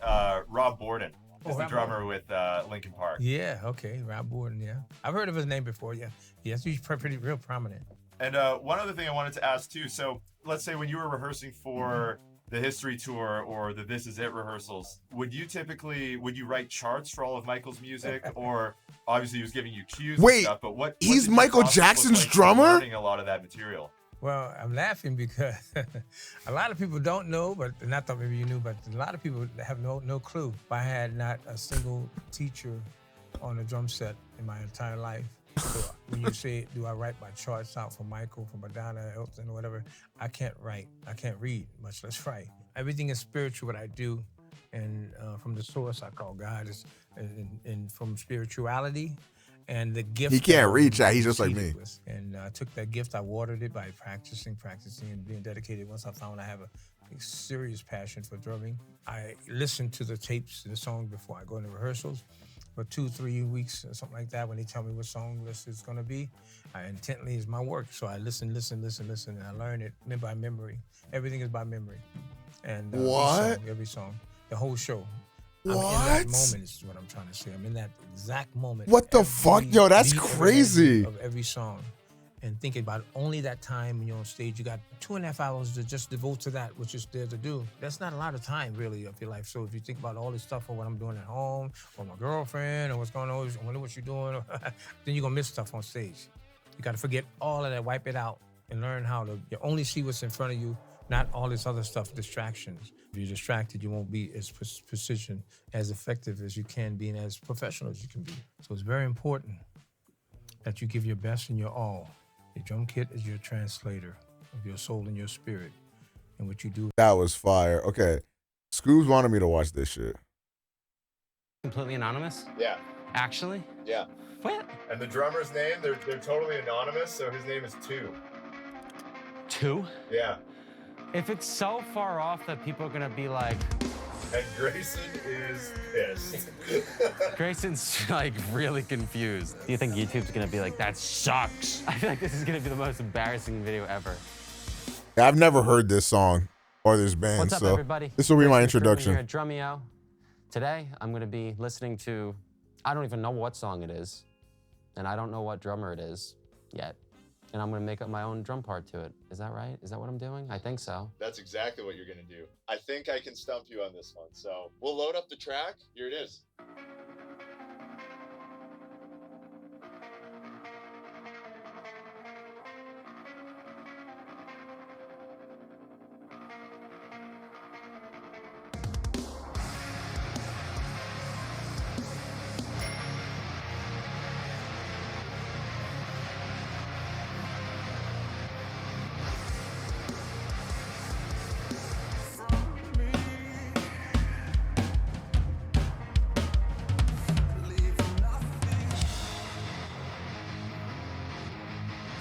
Rob Borden. He's the drummer with Linkin Park. Yeah, okay, Rob Borden, yeah. I've heard of his name before, yeah. Yes, he's pretty real prominent. And one other thing I wanted to ask, too. So let's say when you were rehearsing for the history tour or the This Is It rehearsals, would you write charts for all of Michael's music, or obviously he was giving you cues and stuff, but what he's did Michael Jackson's drummer? Learning a lot of that material. Well, I'm laughing because a lot of people don't know, but and I thought maybe you knew, but a lot of people have no clue. I had not a single teacher on a drum set in my entire life. So when you say, do I write my charts out for Michael, for Madonna, Elton, or whatever, I can't write. I can't read, much less write. Everything is spiritual, what I do. And from the source I call God, and from spirituality and the gift. He can't reach that. He's just like me. And I took that gift, I watered it by practicing, and being dedicated. Once I found I have a serious passion for drumming, I listen to the tapes, the song before I go into rehearsals. For 2-3 weeks or something like that, when they tell me what song list is gonna be, intently is my work. So I listen, and I learn it by memory. Everything is by memory. And every song, the whole show. I'm in that moment is what I'm trying to say. I'm in that exact moment. What the fuck? Yo, that's crazy. Of every song. And thinking about only that time when you're on stage, you got 2.5 hours to just devote to that, which is there to do. That's not a lot of time, really, of your life. So if you think about all this stuff or what I'm doing at home, or my girlfriend, or what's going on, I wonder what you're doing, then you're gonna miss stuff on stage. You gotta forget all of that, wipe it out, and learn how to you only see what's in front of you, not all this other stuff, distractions. If you're distracted, you won't be as precision, as effective as you can be, and as professional as you can be. So it's very important that you give your best and your all. Your drum kit is your translator of your soul and your spirit, and what you do. That was fire. Okay, Scoobs wanted me to watch this shit. Completely anonymous? Yeah. Actually? Yeah. What? And the drummer's name, they're totally anonymous, so his name is 2. 2? Yeah. If it's so far off that people are gonna be like... And Greyson is pissed. Grayson's like really confused. Do you think YouTube's gonna be like, that sucks? I feel like this is gonna be the most embarrassing video ever. Yeah, I've never heard this song or this band, What's up, so everybody? this will be my Chris introduction. Here at Drumeo. Today, I'm gonna be listening to I don't even know what song it is, and I don't know what drummer it is yet. And I'm gonna make up my own drum part to it. Is that right? Is that what I'm doing? I think so. That's exactly what you're gonna do. I think I can stump you on this one. So we'll load up the track. Here it is.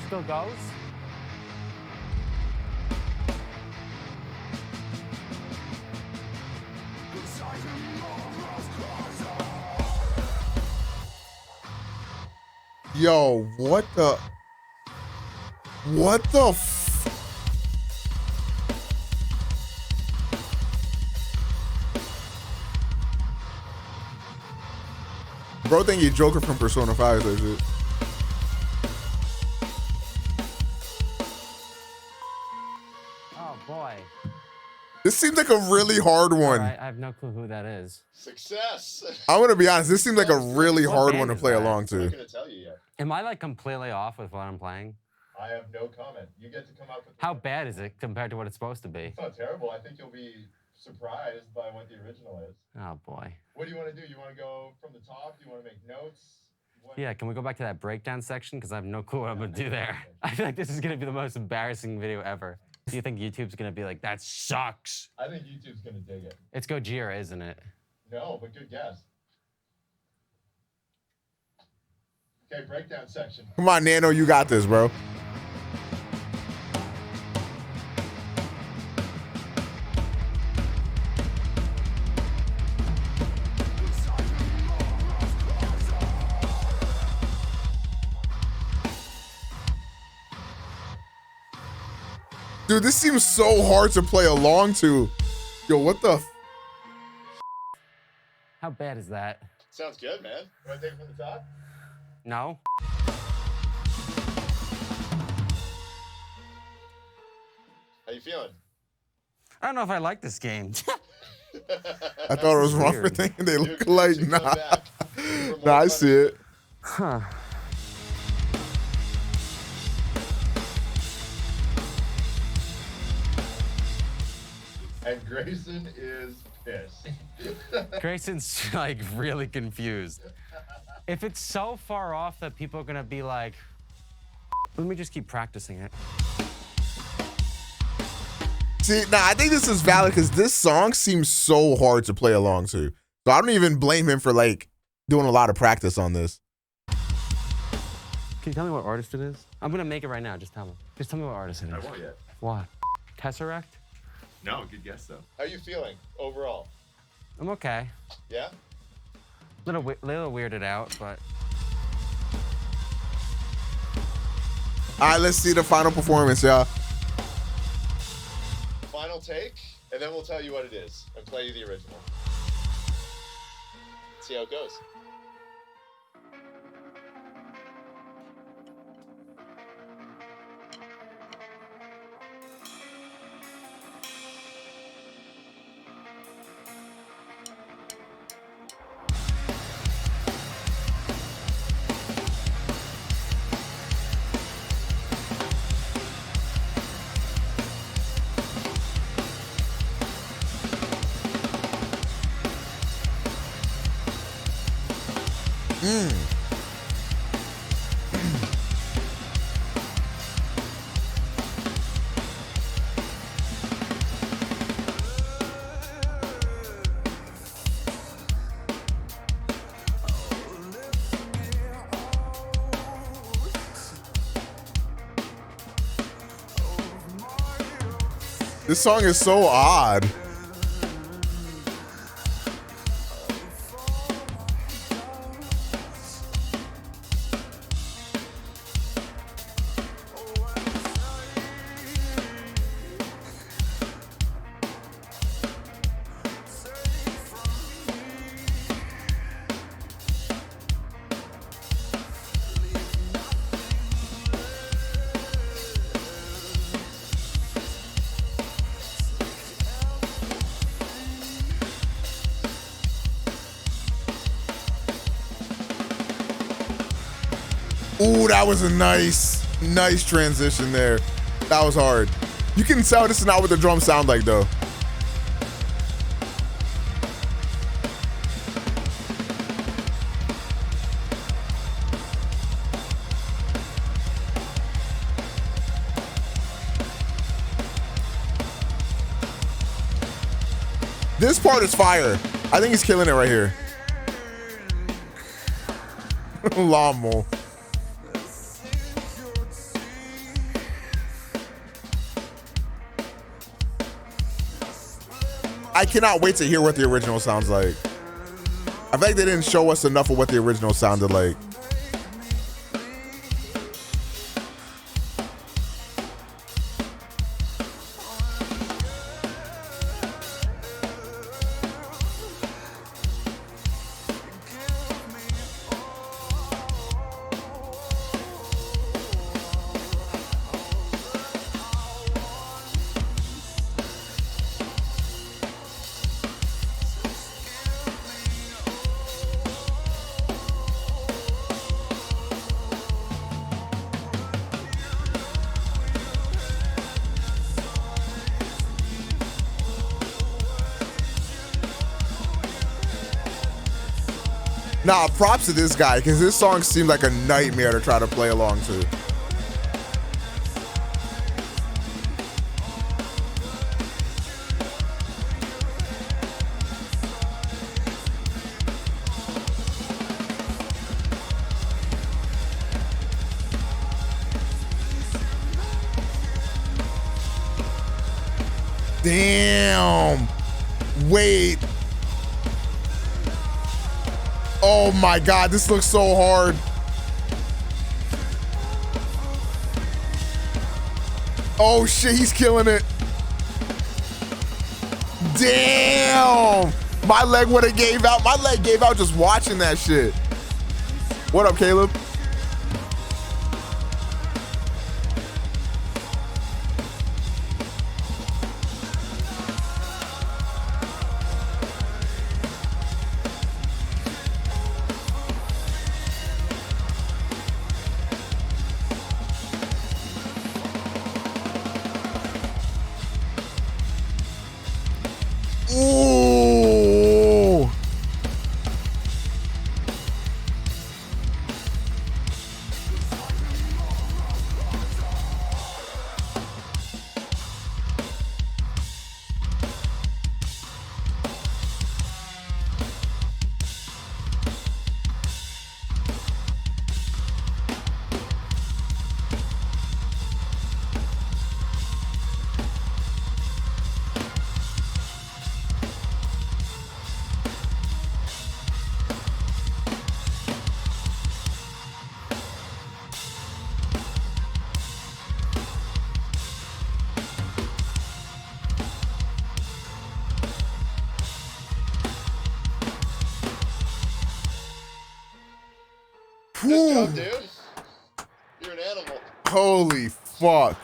Still goes. Yo, what the Bro think you Joker from Persona 5 or shit. Oh boy. This seems like a really hard one. Right, I have no clue who that is. Success. I'm gonna be honest, this seems like a really hard one to play along I'm not to. gonna tell you yet. Am I like completely off with what I'm playing? I have no comment. You get to come up with. How bad is it compared to what it's supposed to be? It's not terrible. I think you'll be surprised by what the original is. Oh boy. What do you want to do? You want to go from the top? Do you want to make notes? Yeah, can we go back to that breakdown section? Because I have no clue what I'm gonna do there. I feel like this is gonna be the most embarrassing video ever. Do you think YouTube's gonna be like, that sucks? I think YouTube's gonna dig it. It's Gojira, isn't it? No, but good guess. Okay, breakdown section. Come on, Nano, you got this, bro. Dude, this seems so hard to play along to. Yo, what the? How bad is that? Sounds good, man. You want to take it from the top? No. How you feeling? I don't know if I like this game. I thought it was wrong for thinking they look like. Nah, nah, I see it. Huh. And Greyson is pissed. Grayson's like really confused. If it's so far off that people are gonna be like, let me just keep practicing it. See, nah, I think this is valid because this song seems so hard to play along to. So I don't even blame him for like doing a lot of practice on this. Can you tell me what artist it is? I'm gonna make it right now. Just tell me. Just tell me what artist it is. I won't yet. What? Tesseract? No, good guess though. How you feeling overall? I'm okay. Yeah? Little weirded out, but. All right, let's see the final performance, y'all. Final take, and then we'll tell you what it is and play you the original. See how it goes. This song is so odd. Ooh, that was a nice transition there. That was hard. You can tell this is not what the drums sound like though. This part is fire. I think he's killing it right here. Lawnmower. I cannot wait to hear what the original sounds like. I feel like they didn't show us enough of what the original sounded like. Nah, props to this guy, because this song seemed like a nightmare to try to play along to. Damn. Wait. Oh my God, this looks so hard. Oh shit, he's killing it. Damn. My leg would have gave out. My leg gave out just watching that shit. What up, Caleb? Ooh. Good job, dude. You're an animal. Holy fuck.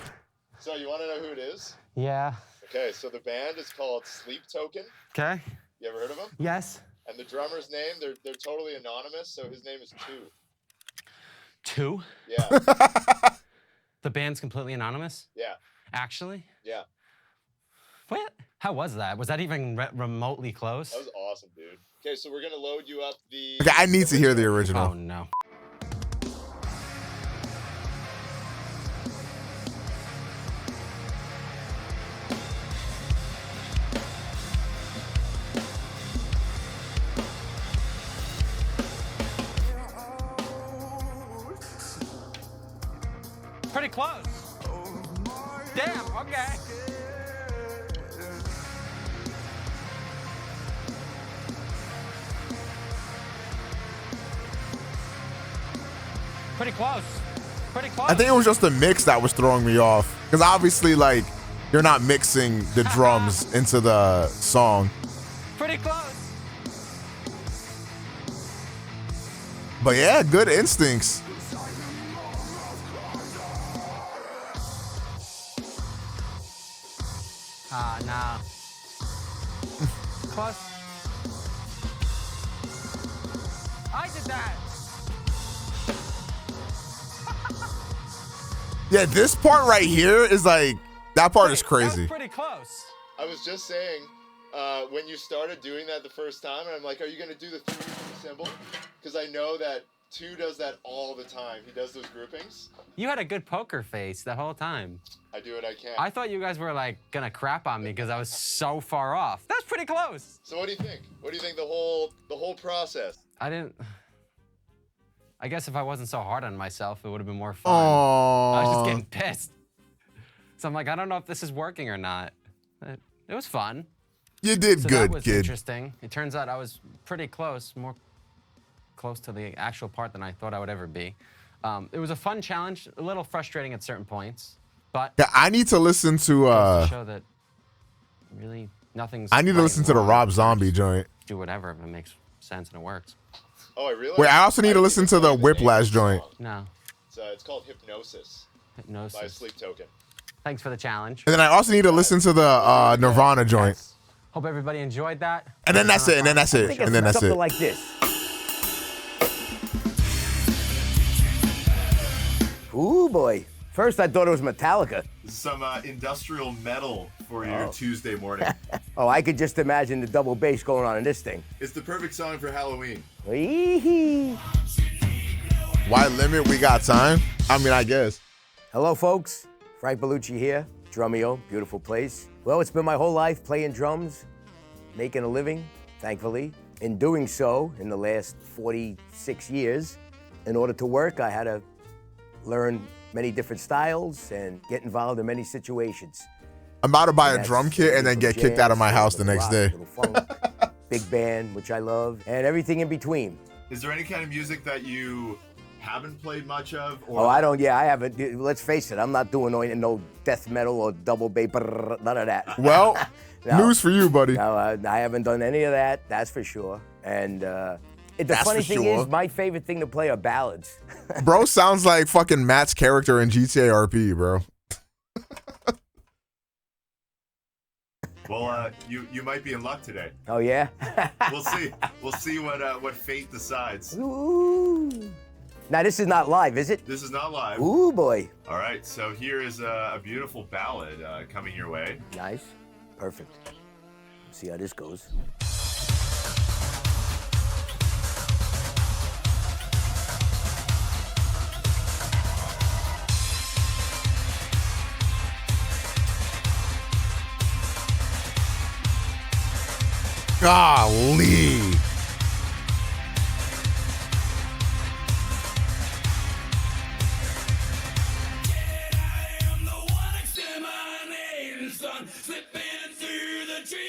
So you want to know who it is? Yeah. Okay, so the band is called Sleep Token. Okay. You ever heard of them? Yes. And the drummer's name, they're totally anonymous, so his name is Two. Two? Yeah. The band's completely anonymous? Yeah. Actually? Yeah. What? How was that? Was that even remotely close? That was awesome, dude. Okay, so we're going to load you up the... Okay, I need to hear the original. Oh, no. Pretty close. Damn, okay. Pretty close. Pretty close. I think it was just the mix that was throwing me off. Because obviously, like, you're not mixing the drums into the song. Pretty close. But yeah, good instincts. Ah, nah. Close. I did that. Yeah, this part right here is like, that part is crazy. That was pretty close. I was just saying, when you started doing that the first time, and I'm like, are you going to do the 3 symbol? Because I know that 2 does that all the time. He does those groupings. You had a good poker face the whole time. I do what I can. I thought you guys were like gonna crap on me because I was so far off. That's pretty close. So what do you think? What do you think the whole process? I guess if I wasn't so hard on myself, it would have been more fun. Aww. I was just getting pissed. So I'm like, I don't know if this is working or not. It was fun. You did so good, that was kid. Interesting. It turns out I was pretty close, more close to the actual part than I thought I would ever be. It was a fun challenge, a little frustrating at certain points, but Yeah, I need to listen to show that really nothing's. I need to right listen to the or wrong. Rob Zombie joint. Do whatever if it makes sense and it works. Oh, I realize. Wait, I also need to listen to the Whiplash joint. No. It's called Hypnosis. Hypnosis. By Sleep Token. Thanks for the challenge. And then I also need to listen to the Nirvana joint. Hope everybody enjoyed that. And then that's it, and then that's it, and then that's something it. like this. Ooh, boy. First, I thought it was Metallica. This is some industrial metal for your Tuesday morning. Oh, I could just imagine the double bass going on in this thing. It's the perfect song for Halloween. Wee-hee. Why limit? We got time. I mean, I guess. Hello, folks. Frank Bellucci here. Drumeo, beautiful place. Well, it's been my whole life playing drums, making a living, thankfully. In doing so, in the last 46 years, in order to work, I had to learn many different styles and get involved in many situations. I'm about to buy a drum kit and then get kicked out of my house the next day. Funk, big band, which I love, and everything in between. Is there any kind of music that you haven't played much of? Or Oh, I don't, I haven't. Let's face it, I'm not doing no death metal or double bass, none of that. Well, news for you, buddy. No, I haven't done any of that, that's for sure. And the That's funny for thing sure. is, my favorite thing to play are ballads. Bro sounds like fucking Matt's character in GTA RP, bro. Well, you might be in luck today. Oh, yeah? We'll see. We'll see what fate decides. Ooh. Now, this is not live, is it? This is not live. Ooh, boy. All right, so here is a beautiful ballad coming your way. Nice. Perfect. Let's see how this goes. Golly.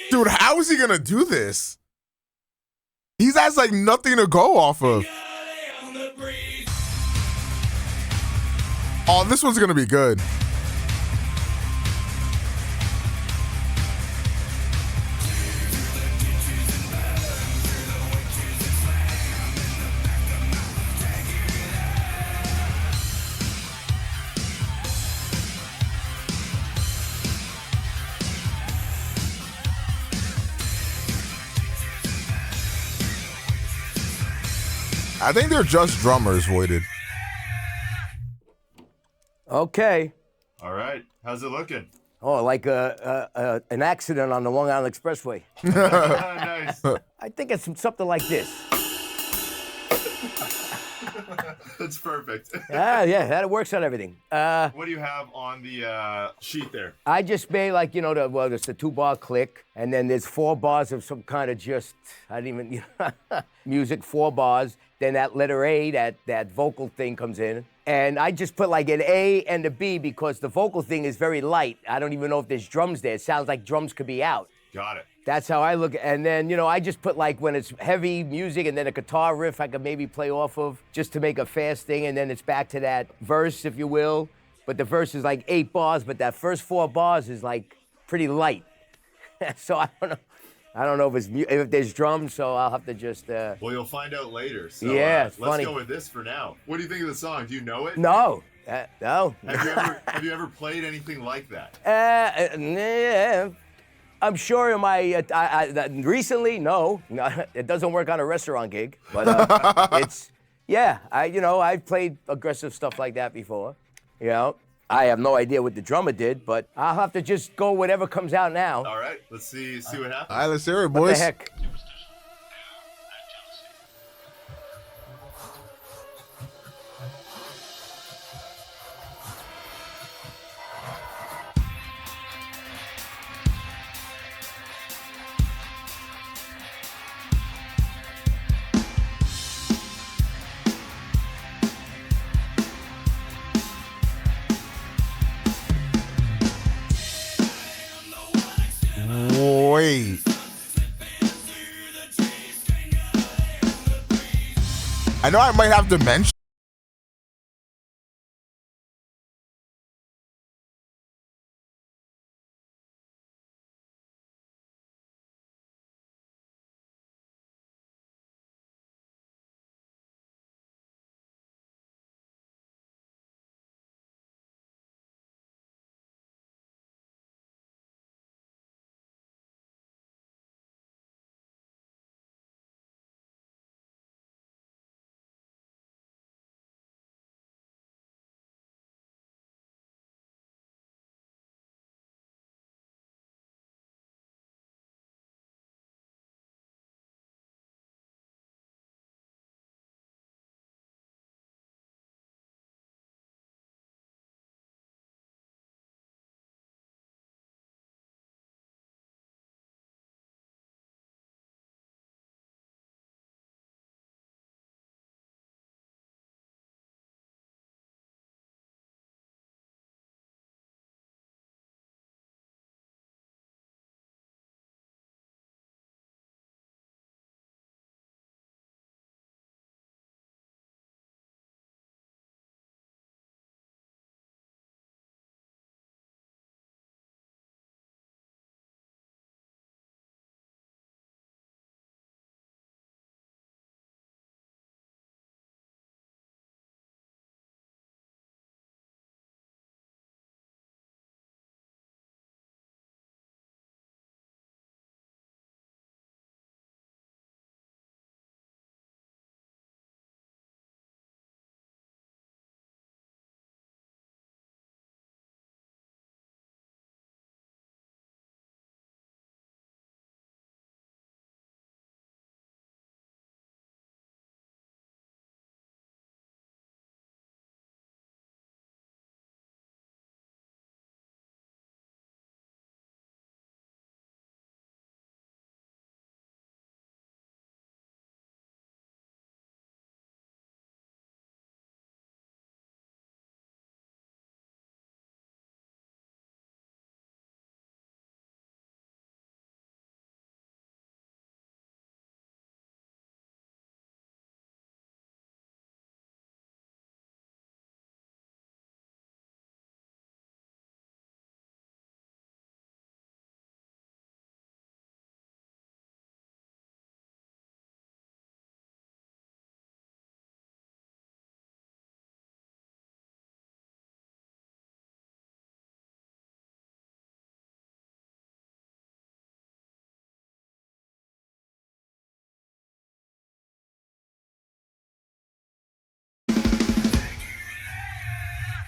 Dude, how is he gonna do this? He has like nothing to go off of. Oh, this one's gonna be good. I think they're just drummers, Voided. Okay. All right, how's it looking? Oh, like an accident on the Long Island Expressway. Nice. I think it's something like this. That's perfect. Yeah, that works on everything. What do you have on the sheet there? I just made like, there's the 2-bar click, and then there's 4 bars of some kind of music, 4 bars. Then that letter A, that vocal thing comes in. And I just put like an A and a B because the vocal thing is very light. I don't even know if there's drums there. It sounds like drums could be out. Got it. That's how I look. And then, I just put like when it's heavy music and then a guitar riff I could maybe play off of just to make a fast thing. And then it's back to that verse, if you will. But the verse is like 8 bars, but that first 4 bars is like pretty light. So I don't know. I don't know if there's drums, so I'll have to just. Well, you'll find out later. So, yeah, it's let's funny. go with this for now. What do you think of the song? Do you know it? No, no. Have you ever played anything like that? Yeah, I'm sure in my recently, no, it doesn't work on a restaurant gig, but it's I've played aggressive stuff like that before, I have no idea what the drummer did, but I'll have to just go whatever comes out now. All right, let's see what happens. All right, let's hear it, boys. What the heck? Wait. I know I might have to mention.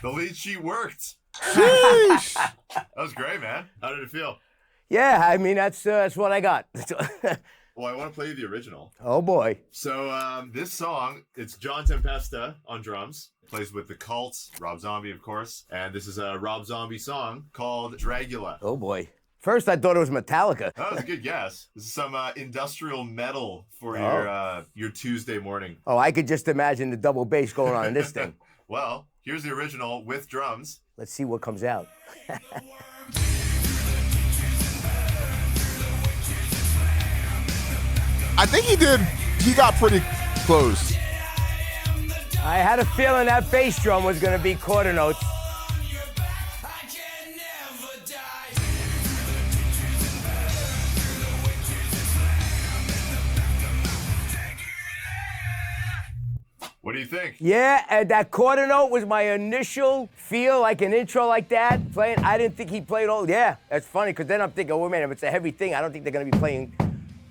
The lead sheet worked. That was great, man. How did it feel? Yeah, I mean, that's what I got. Well, I want to play you the original. Oh, boy. So this song, it's John Tempesta on drums. Plays with The Cult, Rob Zombie, of course. And this is a Rob Zombie song called Dragula. Oh, boy. First, I thought it was Metallica. That was a good guess. This is some industrial metal for your Tuesday morning. Oh, I could just imagine the double bass going on in this thing. Well, here's the original with drums. Let's see what comes out. I think he got pretty close. I had a feeling that bass drum was going to be quarter notes. What do you think? Yeah, and that quarter note was my initial feel, like an intro like that, playing. I didn't think he played all. Yeah, that's funny, because then I'm thinking, oh, man, if it's a heavy thing, I don't think they're going to be playing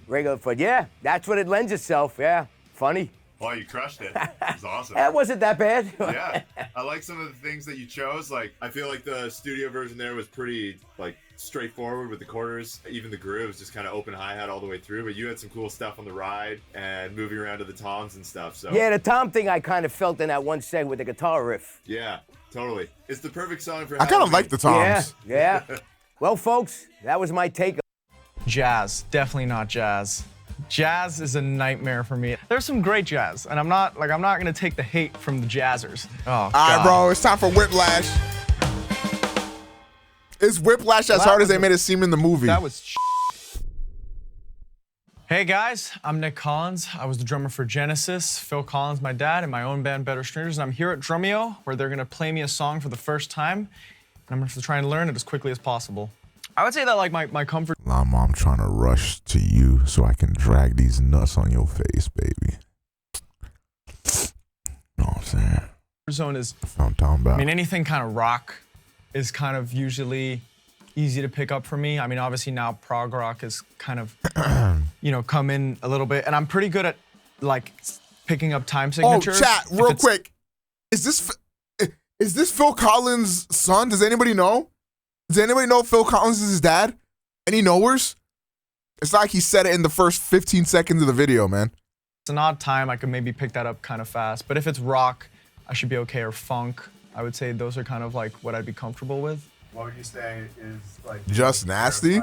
regular. But yeah, that's what it lends itself. Yeah, funny. Well, you crushed it. It was awesome. That wasn't that bad. Yeah, I like some of the things that you chose. Like, I feel like the studio version there was pretty like straightforward with the quarters. Even the grooves just kind of open hi-hat all the way through. But you had some cool stuff on the ride and moving around to the toms and stuff. So Yeah, the tom thing I kind of felt in that one segment with the guitar riff. yeah, totally. It's the perfect song for I kind of like the toms. Yeah. Well, folks, that was my take. Jazz, definitely not jazz. Jazz is a nightmare for me. There's some great jazz, and I'm not gonna take the hate from the jazzers. Oh, All right, bro, it's time for Whiplash. Is Whiplash as hard as they made it seem in the movie? That was Hey guys, I'm Nick Collins. I was the drummer for Genesis, Phil Collins, my dad, and my own band, Better Stringers, and I'm here at Drumeo, where they're gonna play me a song for the first time, and I'm gonna try and learn it as quickly as possible. I would say that like my comfort Llama, I'm trying to rush to you so I can drag these nuts on your face, baby. Know what I'm saying? zone is, I'm talking about. I mean, anything kind of rock is kind of usually easy to pick up for me. I mean, obviously now prog rock is kind of, you know, come in a little bit, and I'm pretty good at like picking up time signatures. Oh, chat, real quick. Is this Phil Collins' son? Does anybody know? Does anybody know Phil Collins is his dad? Any knowers? It's like he said it in the first 15 seconds of the video, man. It's an odd time. I could maybe pick that up kind of fast. But if it's rock, I should be okay. Or funk, I would say those are kind of like what I'd be comfortable with. What would you say is like Just nasty?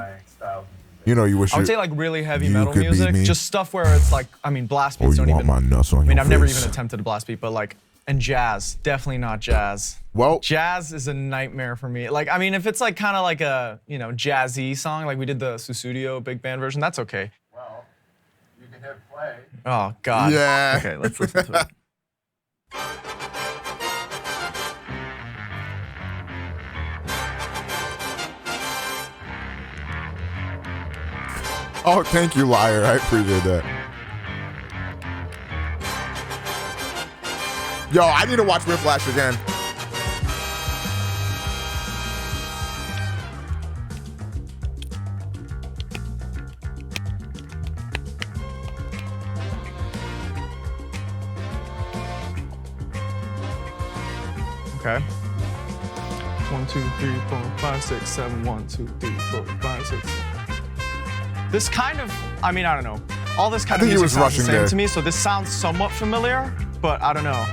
You know, you wish I would say like really heavy metal music. Just stuff where it's like, I mean, blast beats don't even. My nuts on I mean, your I've never face. even attempted a blast beat, but like, and jazz, definitely not jazz. Well, jazz is a nightmare for me. Like, I mean, if it's like kind of like a, you know, jazzy song, like we did the Susudio big band version, that's okay. Well, you can hit play. Oh God. Yeah. Okay, let's listen to it. Oh, thank you, liar. I appreciate that. Yo, I need to watch Whiplash again. Okay. 1, 2, 3, 4, 5, 6, 7. 1, 2, 3, 4, 5, 6. This kind of, I mean, I don't know. All this kind of music sounds the same to me, so this sounds somewhat familiar, but I don't know.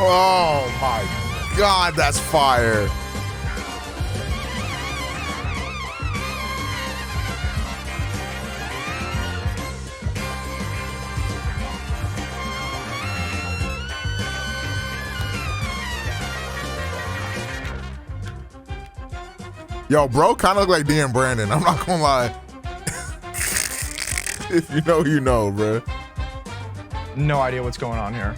Oh my God, that's fire. Yo, bro, kind of look like Dan Brandon. I'm not gonna lie. If you know, you know, bro. No idea what's going on here.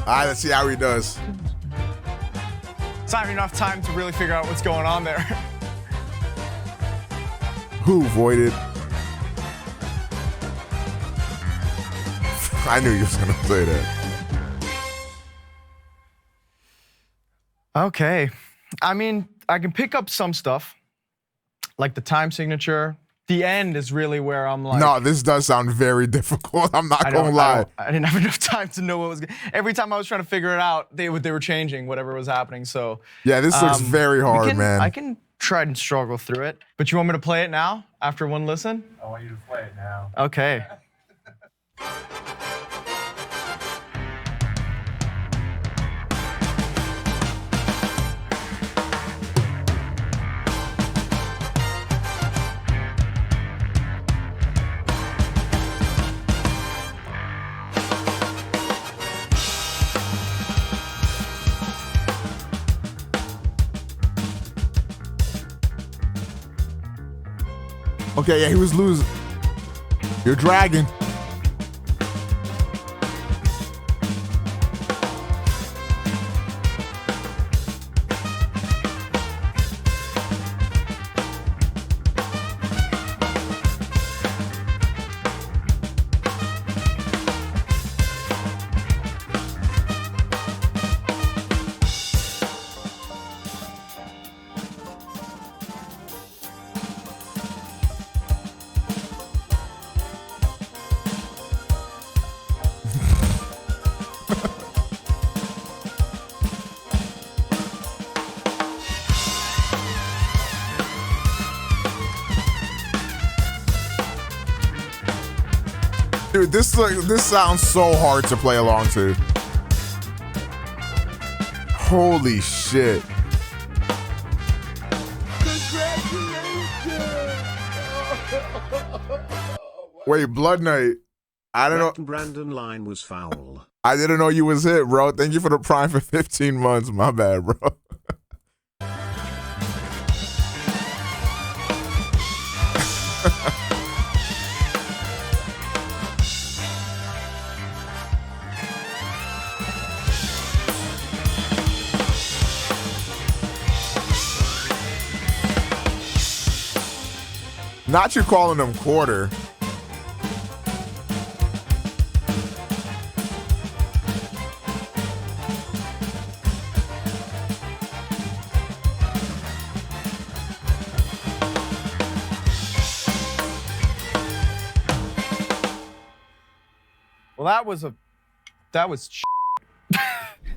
All right, let's see how he does. It's not enough time to really figure out what's going on there. Who voided? I knew you was gonna say that. Okay. I mean, I can pick up some stuff, like the time signature. The end is really where I'm like... No, this does sound very difficult. I'm not gonna lie. I didn't have enough time to know what was... Every time I was trying to figure it out, they were changing whatever was happening, so... Yeah, this looks very hard, man. I can try and struggle through it. But you want me to play it now, after one listen? I want you to play it now. Okay. Okay, yeah, he was losing. You're dragging. Dude, this sounds so hard to play along to. Holy shit. Wait, Blood Knight. I don't know. Brandon line was foul. I didn't know you was hit, bro. Thank you for the prime for 15 months. My bad, bro. Not you calling them quarter. Well, that was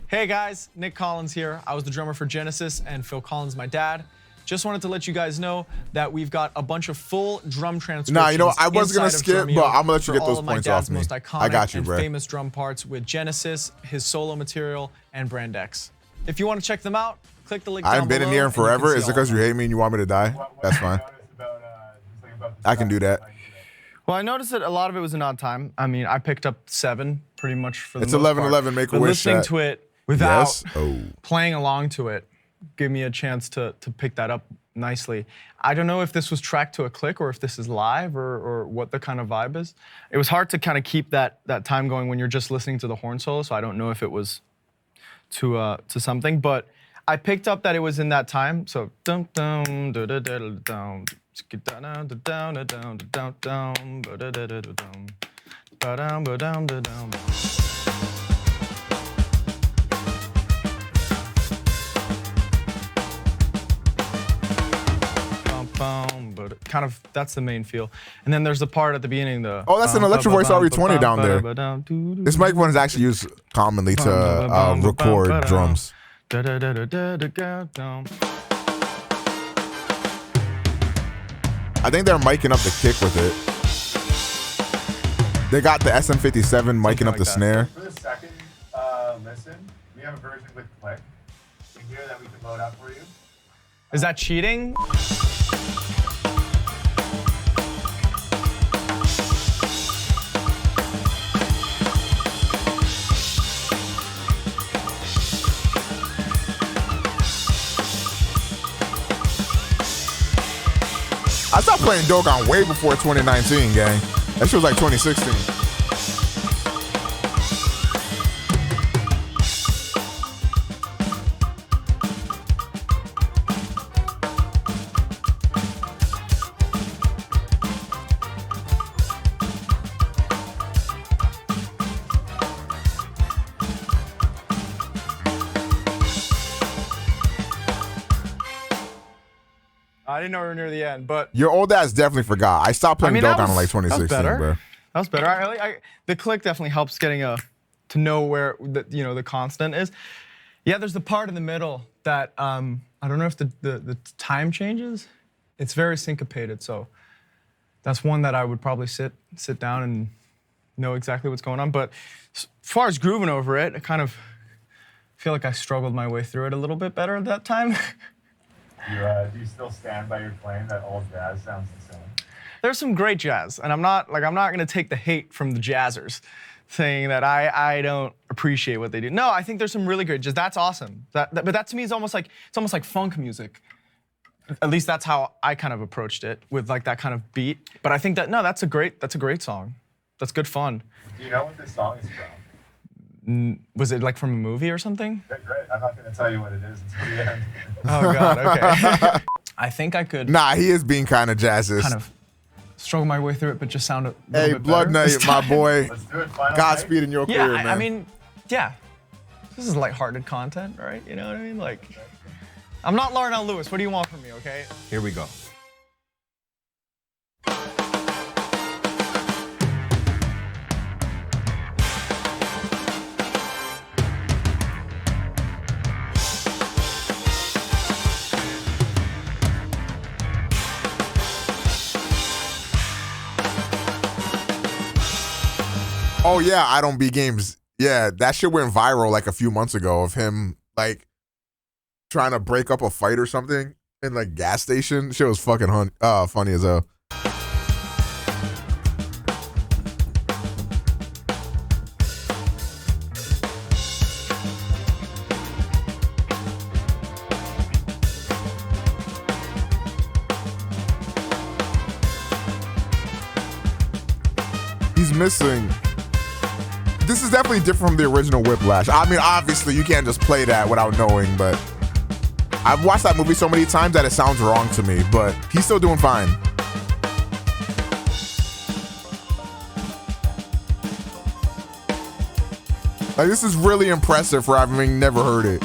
Hey guys, Nick Collins here. I was the drummer for Genesis and Phil Collins, my dad. Just wanted to let you guys know that we've got a bunch of full drum transcriptions. Nah, you know, I was gonna skip, Drumeo but I'm gonna let you for get those all of my points off dad's me. most iconic I got you, and bro. famous drum parts with Genesis, his solo material, and Brand X. If you want to check them out, click the link I down haven't been in below here in and you can forever. see Is it all because of you them. hate me and you want me to die? That's fine. I can do that. Well, I noticed that a lot of it was an odd time. I mean, I picked up 7 pretty much for the It's most 11:11, part. make a But wish, listening chat. to it without Yes? Oh. playing along to it gave me a chance to pick that up nicely. I don't know if this was tracked to a click or if this is live or what the kind of vibe is. It was hard to kind of keep that time going when you're just listening to the horn solo, so I don't know if it was to something, but I picked up that it was in that time. So dum dum da da da dum down down down down down ba da da da dum ba dum ba dum da dum. But kind of that's the main feel, and then there's the part at the beginning. Oh, that's an Electro Voice RE20 down there. This microphone is actually used commonly to record drums. I think they're miking up the kick with it. They got the SM57 miking up the snare. For the second listen, we have a version with click in here that we can load up for you. Is that cheating? I stopped playing Dogon way before 2019, gang. That shit was like 2016. I didn't know we were near the end, but Your old ass definitely forgot. I stopped playing that Dogon in like was 2016, better. bro. That was better. The click definitely helps getting to know where the constant is. Yeah, there's the part in the middle that I don't know if the time changes. It's very syncopated, so that's one that I would probably sit down and know exactly what's going on. But as far as grooving over it, I kind of feel like I struggled my way through it a little bit better at that time. Do you still stand by your claim that old jazz sounds the same? There's some great jazz, and I'm not gonna take the hate from the jazzers, saying that I don't appreciate what they do. No, I think there's some really great jazz. That's awesome. But that to me is almost like funk music. At least that's how I kind of approached it, with like that kind of beat. But I think that, no, that's a great song. That's good fun. Do you know what this song is from? Was it like from a movie or something? Okay, great. I'm not going to tell you what it is until the end. Oh God, okay. I think I could. Nah, he is being kind of jazzist. Kind of struggle my way through it, but just sound a little bit Blood better Knight, my boy. Let's do it. Final Godspeed in your career, man. I mean, yeah. This is lighthearted content, right? You know what I mean? Like, I'm not Lauren L. Lewis. What do you want from me, okay? Here we go. Oh yeah, I Don't Beat Games. Yeah, that shit went viral like a few months ago of him like trying to break up a fight or something in like gas station. Shit was fucking funny as hell. He's missing. This is definitely different from the original Whiplash. I mean, obviously, you can't just play that without knowing, but I've watched that movie so many times that it sounds wrong to me, but he's still doing fine. Like, this is really impressive for having never heard it.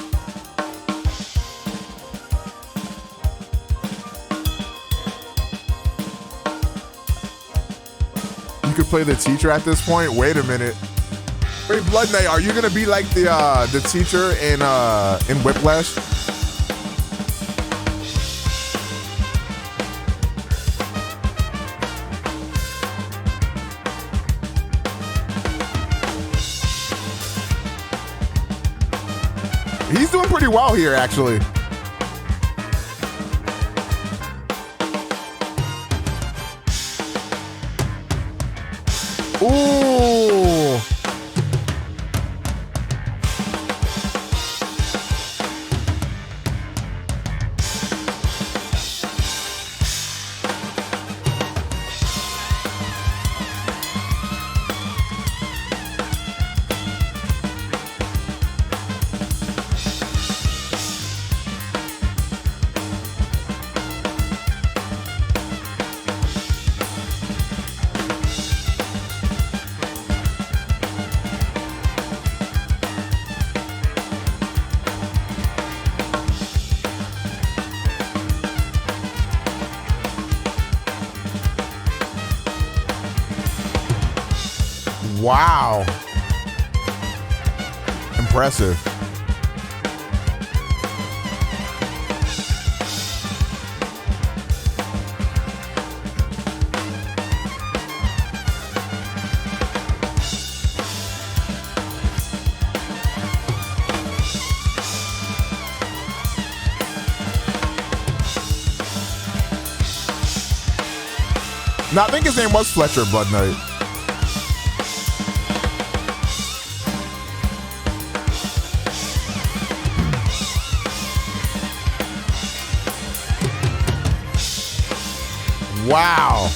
You could play the teacher at this point? Wait a minute. Wait, Blood Knight, are you gonna be like the teacher in Whiplash? He's doing pretty well here, actually. Ooh. Wow. Impressive. No, I think his name was Fletcher Blood Knight. Wow.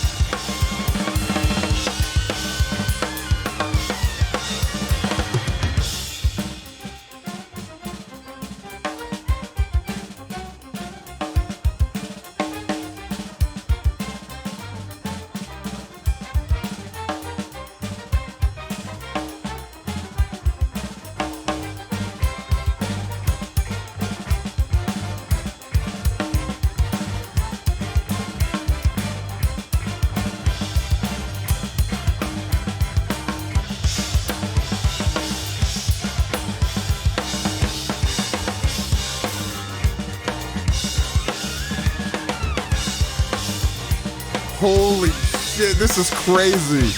Holy shit, this is crazy.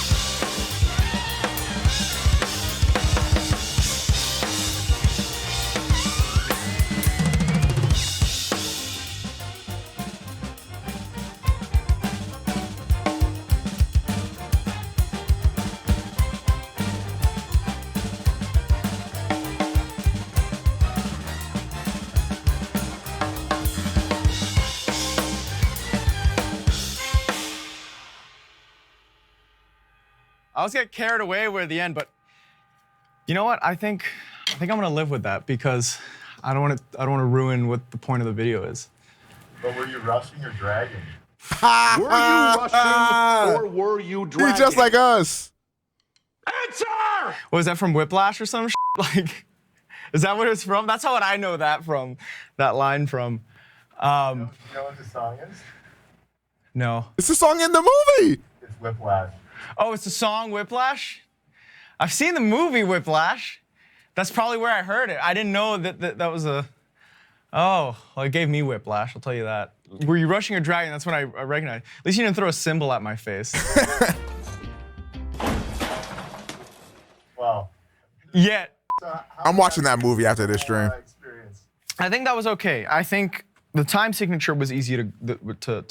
I was getting carried away with the end, but you know what? I think I'm gonna live with that because I don't want to ruin what the point of the video is. But were you rushing or dragging? Were you rushing or were you dragging? He's just like us. Answer! Was that from Whiplash or some shit? Like, is that what it's from? That's how I know that from, that line from. You know what the song is? No. It's the song in the movie. It's Whiplash. Oh, it's the song Whiplash? I've seen the movie Whiplash. That's probably where I heard it. I didn't know that was a... Oh, well, it gave me whiplash, I'll tell you that. Were you rushing or dragging? That's when I recognized. At least you didn't throw a cymbal at my face. Wow. Yet. I'm watching that movie after this stream. I think that was okay. I think the time signature was easy to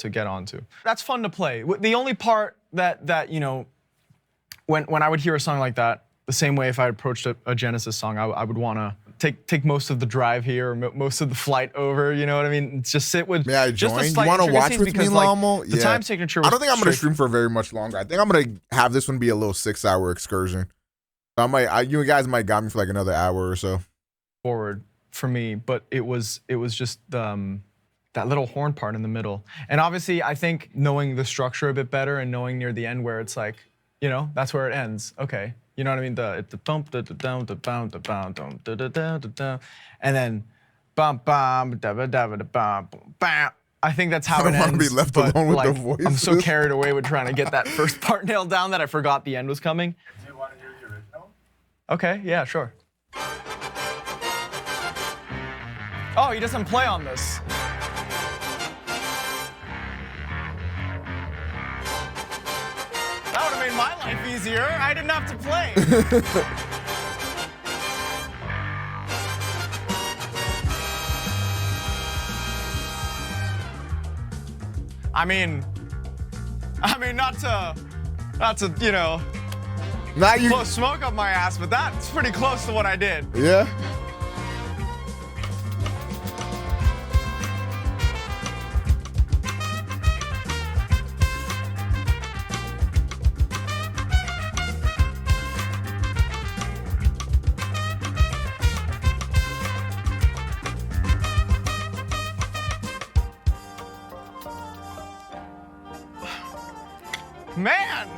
get onto. That's fun to play. The only part that you know, when I would hear a song like that, the same way if I approached a Genesis song, I would want to take most of the drive here, or most of the flight over, you know what I mean? Just sit with. May I just join? You want to watch with me, Lamo? The time signature was I don't think I'm going to stream for very much longer. I think I'm going to have this one be a little 6-hour excursion. So you guys might got me for like another hour or so. Forward for me, but it was just that little horn part in the middle. And obviously, I think knowing the structure a bit better and knowing near the end where it's like, you know, that's where it ends. Okay. You know what I mean? The bump, da da da da bum, da bum, da da da da da, and then bump, bum, da da da da bum, bam. I think that's how it ends. I don't want to be left alone with the voices. I'm so carried away with trying to get that first part nailed down that I forgot the end was coming. Do you want to hear the original? Okay, yeah, sure. Oh, he doesn't play on this. That would have made my life easier. I didn't have to play. I mean, not to, you know, blow smoke up my ass, but that's pretty close to what I did. Yeah. Man,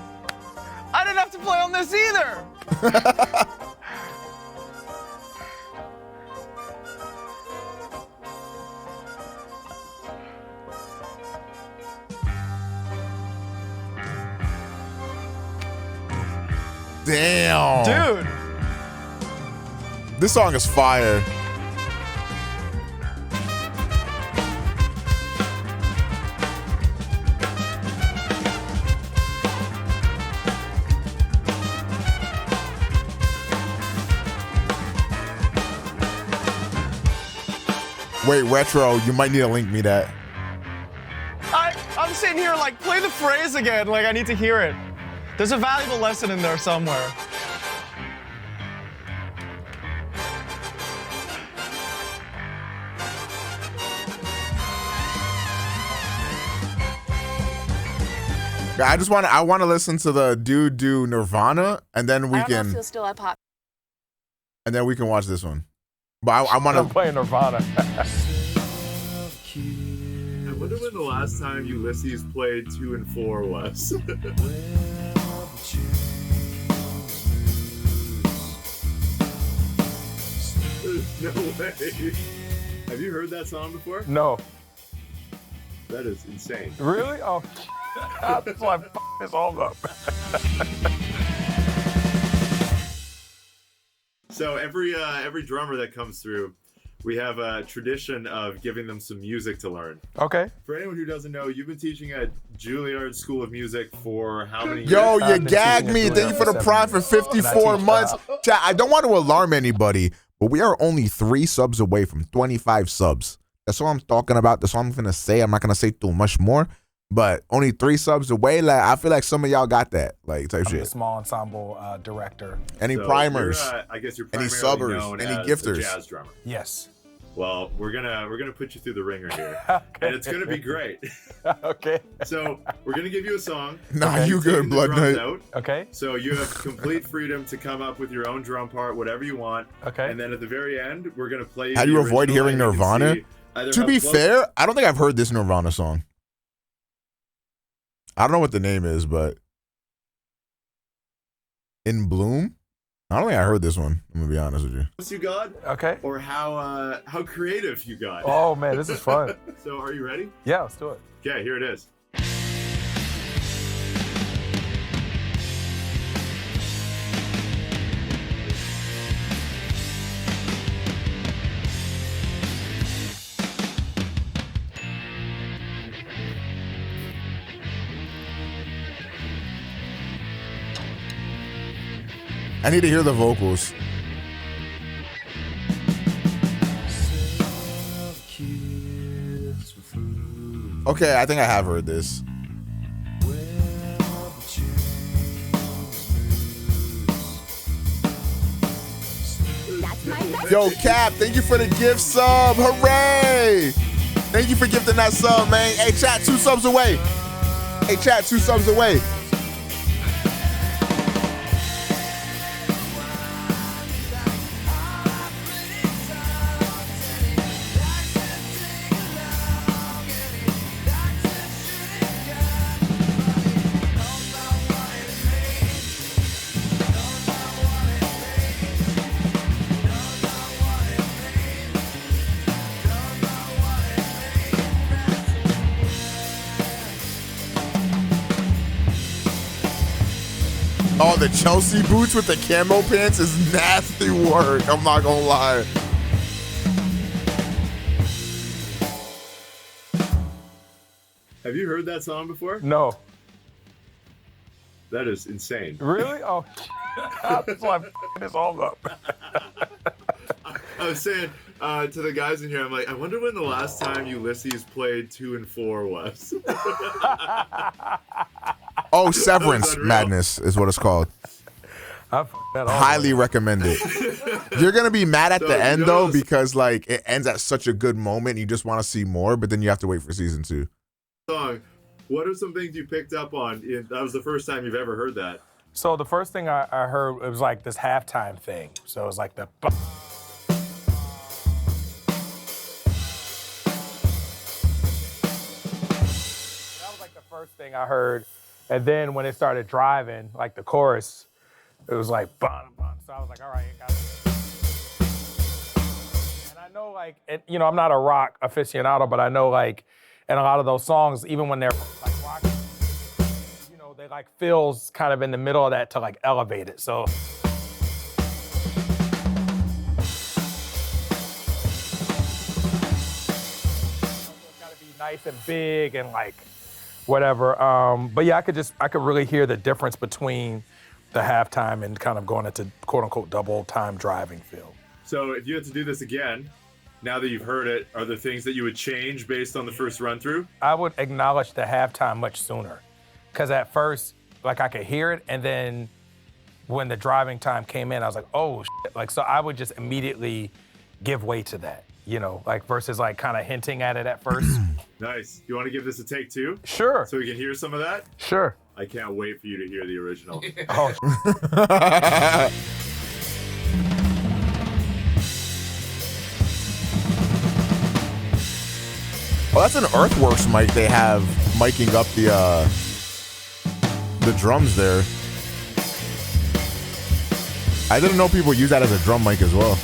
I didn't have to play on this either. Damn. Dude. This song is fire. Wait, Retro, you might need to link me that. I'm sitting here like, play the phrase again, like I need to hear it. There's a valuable lesson in there somewhere. I want to listen to the do Nirvana, and then we can. And then we can watch this one. But I want to play Nirvana. I wonder when the last time Ulysses played 2 and 4 was. No way. Have you heard that song before? No. That is insane. Really? Oh, that's why I f*** this all up. So every drummer that comes through, we have a tradition of giving them some music to learn. Okay. For anyone who doesn't know, you've been teaching at Juillard School of Music for how many years? Yo, you gagged me. Thank you for the prime for 54 months. Chat, I don't want to alarm anybody, but we are only 3 subs away from 25 subs. That's all I'm talking about. That's all I'm going to say. I'm not going to say too much more, but only 3 subs away. Like, I feel like some of y'all got that, like, type shit. I'm a small ensemble director. Any primers? I guess you're any primarily subbers? known Any as gifters? a jazz drummer. Yes. Well, we're gonna put you through the ringer here, and it's gonna be great. Okay. So we're gonna give you a song. Nah, you good, Blood Knight. Okay. So you have complete freedom to come up with your own drum part, whatever you want. Okay. And then at the very end, we're gonna play. How do you avoid hearing Nirvana? To be close- fair, I don't think I've heard this Nirvana song. I don't know what the name is, but In Bloom? I don't think I heard this one. I'm gonna be honest with you. You got? Okay. Or how creative you got? Oh man, this is fun. So are you ready? Yeah, let's do it. Okay, here it is. I need to hear the vocals. Okay, I think I have heard this. Yo, Cap, thank you for the gift sub. Hooray! Thank you for gifting that sub, man. Hey, chat, 2 subs away. Hey, chat, 2 subs away. Oh, the Chelsea boots with the camo pants is nasty work. I'm not gonna lie. Have you heard that song before? No. That is insane. Really? Oh, that's why I'm f***ing this all up. I was saying to the guys in here, I'm like, I wonder when the last time Ulysses played 2 and 4 was. Oh, Severance Madness is what it's called. Highly recommend it. You're gonna be mad at the end though, because like it ends at such a good moment. And you just want to see more, but then you have to wait for season 2. Song. What are some things you picked up on? That was the first time you've ever heard that. So the first thing I heard, it was like this halftime thing. So it was like the. That was like the first thing I heard. And then when it started driving, like the chorus, it was like, bum, bum. So I was like, all right, got it. And I know like, you know, I'm not a rock aficionado, but I know like, in a lot of those songs, even when they're like rock, you know, they like fills kind of in the middle of that to like elevate it. So. It's gotta be nice and big and like, whatever. But yeah, I could really hear the difference between the halftime and kind of going into quote unquote double time driving feel. So if you had to do this again, now that you've heard it, are there things that you would change based on the first run through? I would acknowledge the halftime much sooner. Cause at first, like I could hear it. And then when the driving time came in, I was like, oh shit. Like, so I would just immediately give way to that, you know, like versus like kind of hinting at it at first. Nice. You want to give this a take 2? Sure. So we can hear some of that? Sure. I can't wait for you to hear the original. Oh. Oh, that's an Earthworks mic they have miking up the drums there. I didn't know people use that as a drum mic as well.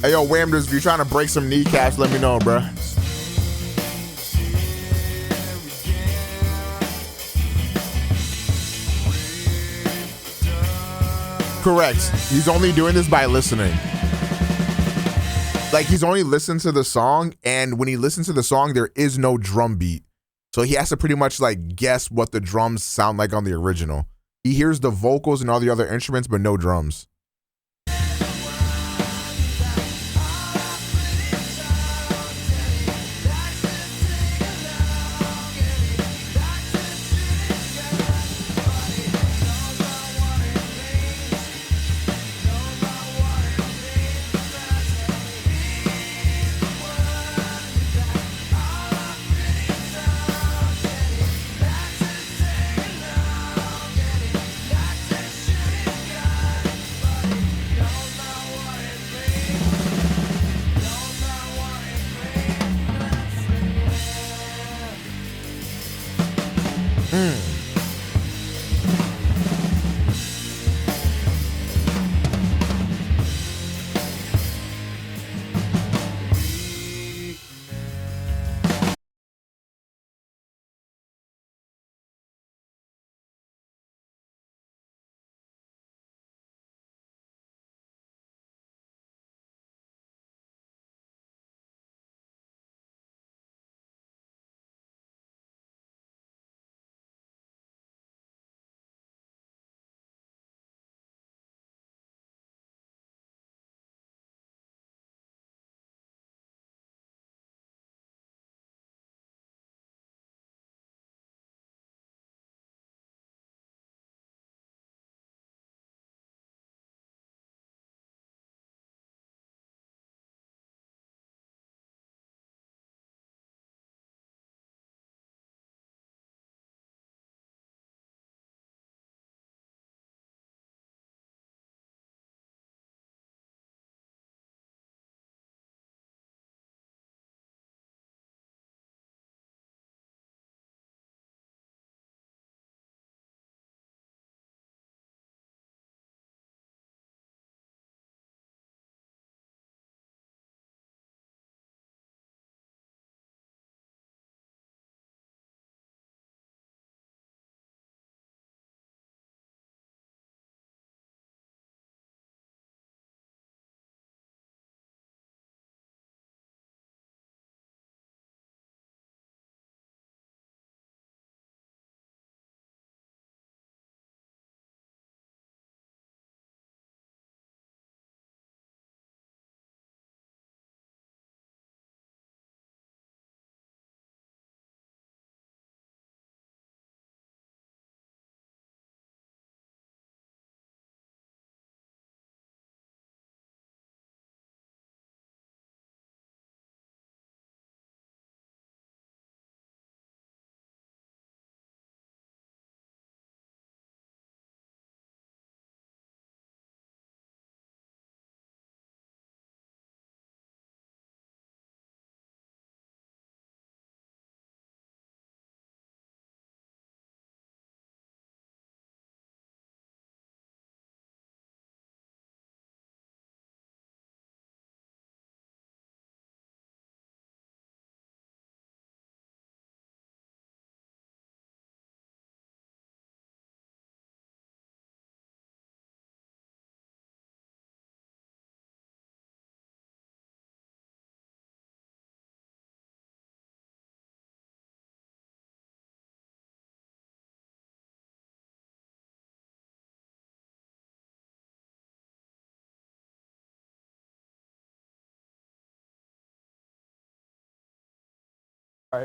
Hey, yo, Whamders, if you're trying to break some kneecaps, let me know, bruh. Correct. He's only doing this by listening. Like, he's only listened to the song, and when he listens to the song, there is no drum beat. So he has to pretty much, like, guess what the drums sound like on the original. He hears the vocals and all the other instruments, but no drums.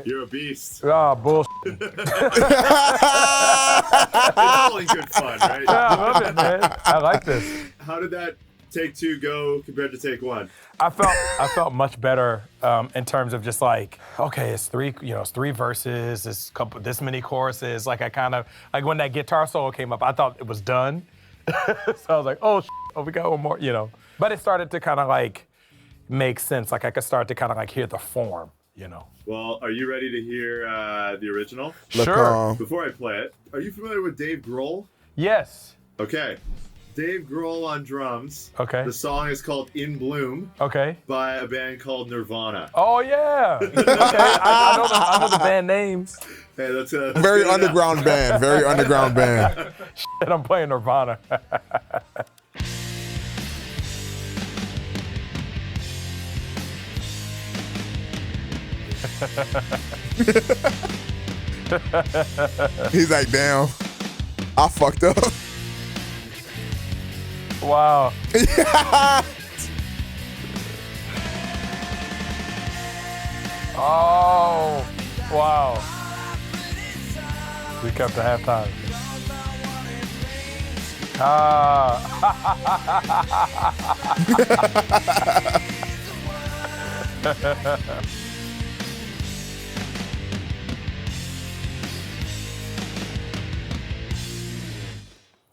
You're a beast. Oh, bullshit. It's all in good fun, right? Yeah, I love it, man. I like this. How did that take two go compared to take one? I felt much better in terms of just like, okay, it's three verses, this many choruses. Like I kind of, like when that guitar solo came up, I thought it was done. So I was like, oh, we got one more, But it started to kind of like make sense. Like I could start to kind of like hear the form, Well, are you ready to hear the original? Sure. Before I play it, are you familiar with Dave Grohl? Yes. Okay. Dave Grohl on drums. Okay. The song is called In Bloom. Okay. By a band called Nirvana. Oh, yeah. Okay. I know the band names. Hey, that's a very underground band. Very underground band. Shit, I'm playing Nirvana. He's like, damn, I fucked up. Wow. Yeah. Oh, wow. We kept the halftime.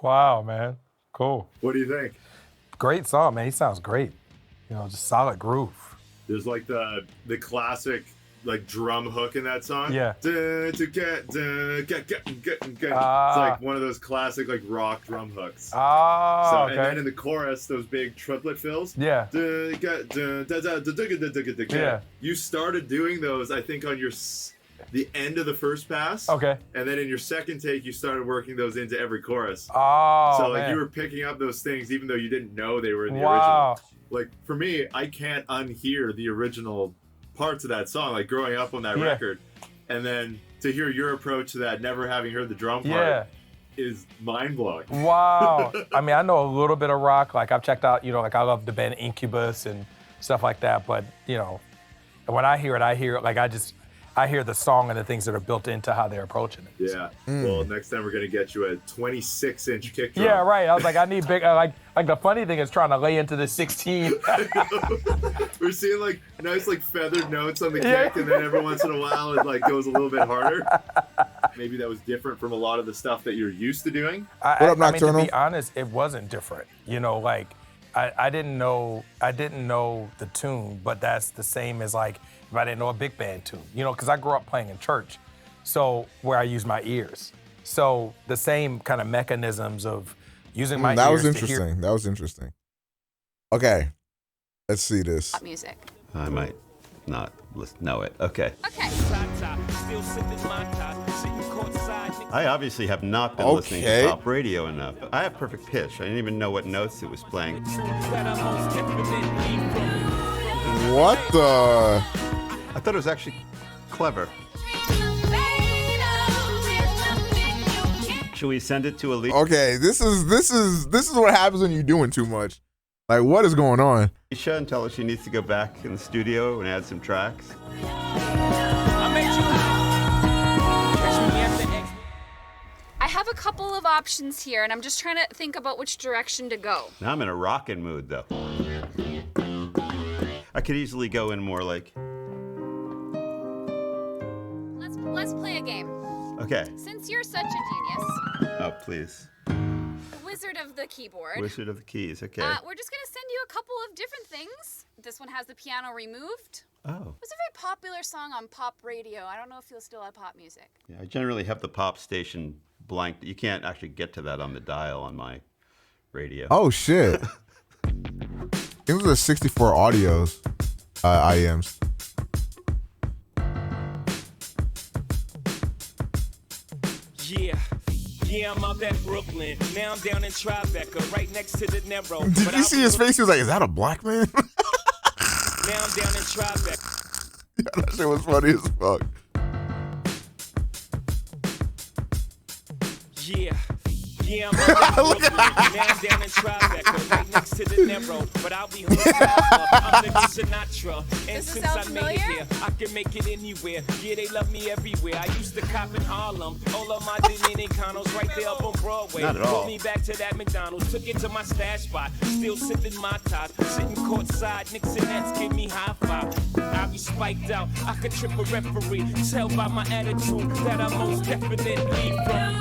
Wow, man. Cool. What do you think? Great song, man. He sounds great. Just solid groove. There's like the classic like drum hook in that song. Yeah. It's like one of those classic like rock drum hooks. Oh, so, okay. And then in the chorus, those big triplet fills. Yeah. Yeah. You started doing those, I think, on the end of the first pass. Okay. And then in your second take, you started working those into every chorus. Oh, so like man. you were picking up those things even though you didn't know they were in the Wow. original. Like for me, I can't unhear the original parts of that song, like growing up on that Yeah. record. And then to hear your approach to that, never having heard the drum part, Yeah. is mind-blowing. Wow. I mean, I know a little bit of rock. Like I've checked out, like I love the band Incubus and stuff like that. But, when I hear it, like I hear the song and the things that are built into how they're approaching it. Yeah. Well, next time we're gonna get you a 26-inch kick drum. Yeah, right. I was like, I need big. Like the funny thing is trying to lay into the 16. We're seeing like nice like feathered notes on the kick, Yeah. and then every once in a while it like goes a little bit harder. Maybe that was different from a lot of the stuff that you're used to doing. I mean, to be honest, it wasn't different. Like I didn't know the tune, but that's the same as like if I didn't know a big band tune. Because I grew up playing in church, so where I use my ears. So the same kind of mechanisms of using my that ears. was interesting. That was interesting. Okay, let's see this. Music. I might not know it. Okay. Okay. I obviously have not been listening to pop radio enough. I have perfect pitch. I didn't even know what notes it was playing. What the? I thought it was actually clever. Should we send it to Alicia? Okay, this is what happens when you're doing too much. Like, what is going on? Alicia, and tell her she needs to go back in the studio and add some tracks. I have a couple of options here, and I'm just trying to think about which direction to go. Now I'm in a rockin' mood, though. I could easily go in more like... Let's play a game. Okay. Since you're such a genius, Oh, please. wizard of the keyboard, Wizard of the Keys, okay. we're just gonna send you a couple of different things. This one has the piano removed. Oh. It was a very popular song on pop radio. I don't know if you'll still have pop music. Yeah, I generally have the pop station blank. You can't actually get to that on the dial on my radio. Oh shit! It was a 64 audios, IEMs. Yeah, I'm out at Brooklyn. Now I'm down in Tribeca, right next to the Nero. Did you see his face? He was like, "Is that a black man?" Now I'm down in Tribeca. Yeah, that shit was funny as fuck. Yeah, I'm out at Brooklyn. Now I'm down in Tribeca, right next to the Nero. But I'll be home forever. I'm the new Sinatra. And since I made it here, I can make it anywhere. Yeah, they love me everywhere. I used to cop in Harlem. All of my Dominicanos right there up on Broadway. Not at all. Pulled me back to that McDonald's. Took it to my stash spot. Still sipping my top. Sitting courtside. Knicks and Nets give me high five. I be spiked out. I could trip a referee. Tell by my attitude that I most definitely from.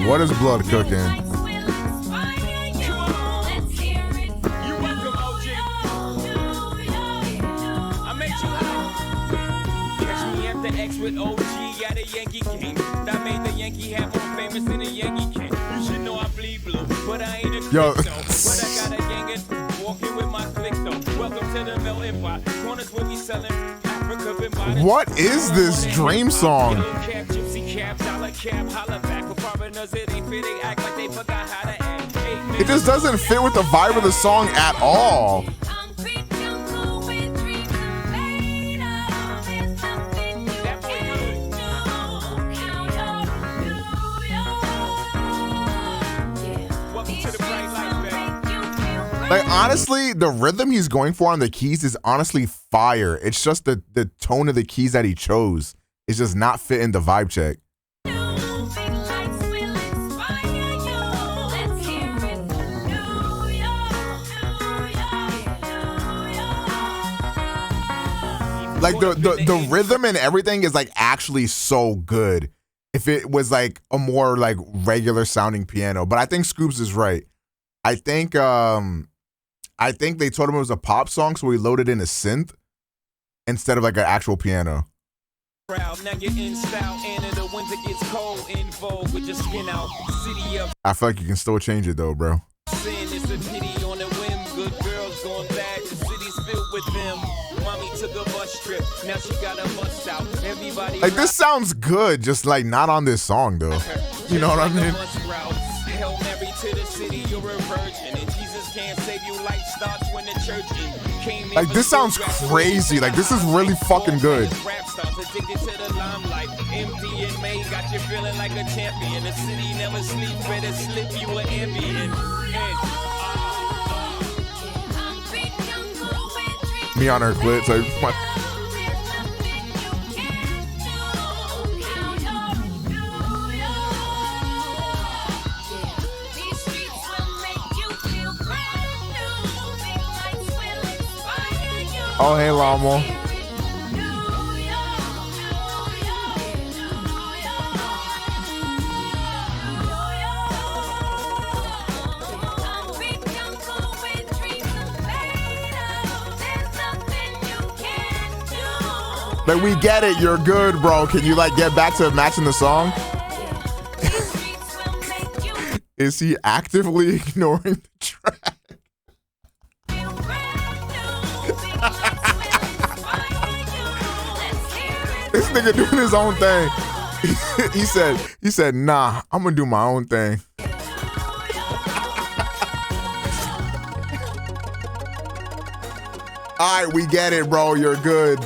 What is blood cooking? With OG at a Yankee game. That made the Yankee hat more famous than a Yankee king. You should know I bleed blue, but I ain't a Yo. crypto. But I got a gang of walking with my click though. Welcome to the melting pot. Corners where we selling Africa been body. What is this dream song? Yellow cap, gypsy cap, dollar cap, holla back. For foreigners, it ain't fit. They act like they forgot how to act. It just doesn't fit with the vibe of the song at all. Like, honestly, the rhythm he's going for on the keys is honestly fire. It's just the tone of the keys that he chose is just not fitting the vibe check. Like the rhythm and everything is like actually so good. If it was like a more like regular sounding piano, but I think Scoops is right. I think they told him it was a pop song, so we loaded in a synth instead of like an actual piano. Now you're in style, and in the winter gets cold, in vogue with your skin out. City of I feel like you can still change it though, bro. sin, it's a pity on a whim. Good girls going bad, the city's filled with them. Mommy took a bus trip, now she got a bus out. Everybody Like this sounds good, just like not on this song though. You know what I mean? Hail Mary to the city, you're a virgin, and Jesus can't save you. Life starts when the church came in. Like this sounds crazy. Like this is really fucking good. Rap stars addicted to the limelight. Empty and May got you feeling like a champion. The city never sleep, better slip you an ambient. Me on her glitz. Like, oh, hey, Lamo. Like, we get it. You're good, bro. Can you, like, get back to matching the song? Is he actively ignoring the track? This nigga doing his own thing. He said, nah, I'm gonna do my own thing. All right, we get it, bro. You're good.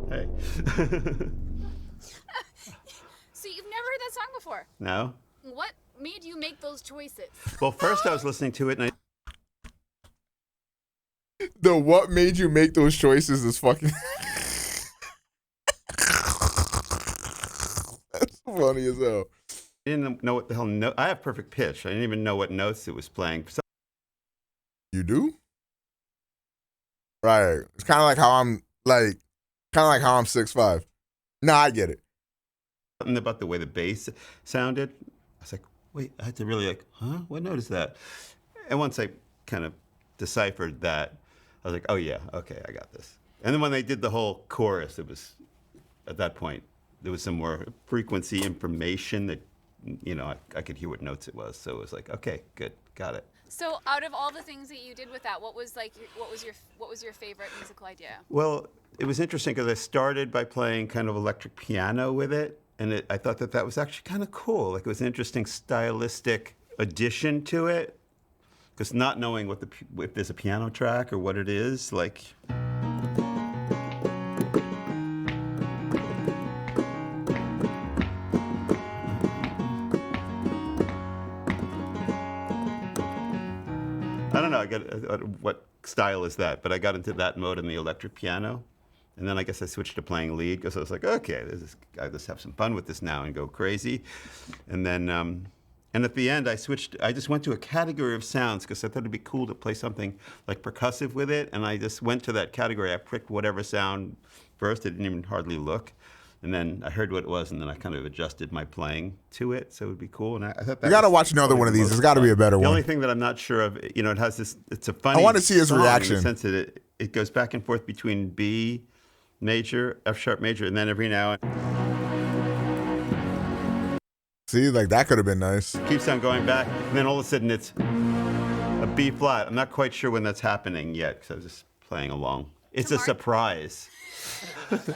Hey. So you've never heard that song before? No? What made you make those choices? Well, first I was listening to it and The what made you make those choices is fucking... That's funny as hell. I didn't know what the hell note. I have perfect pitch. I didn't even know what notes it was playing. You do? Right. It's kind of like how I'm 6'5". Nah, I get it. Something about the way the bass sounded. I was like, wait, I had to really like, huh? What note is that? And once I kind of deciphered that, I was like, oh yeah, okay, I got this. And then when they did the whole chorus, it was, at that point, there was some more frequency information that, you know, I could hear what notes it was. So it was like, okay, good, got it. So out of all the things that you did with that, what was your favorite musical idea? Well, it was interesting because I started by playing kind of electric piano with it, and I thought that was actually kind of cool. Like it was an interesting stylistic addition to it, because not knowing if there's a piano track or what it is, like. I don't know, I got what style is that? But I got into that mode in the electric piano. And then I guess I switched to playing lead because I was like, okay, I just have some fun with this now and go crazy. And then, and at the end I just went to a category of sounds because I thought it'd be cool to play something like percussive with it. And I just went to that category. I picked whatever sound first. I didn't even hardly look. And then I heard what it was, and then I kind of adjusted my playing to it, so it would be cool. And I thought that you got to watch another one of these. There's got to be a better one. The only thing that I'm not sure of, you know, it has this. It's a funny. I want to see his reaction. In the sense that it goes back and forth between B major, F sharp major, and then every now and. See, like that could have been nice. Keeps on going back, and then all of a sudden it's a B flat. I'm not quite sure when that's happening yet because I was just playing along. It's a surprise. Let's be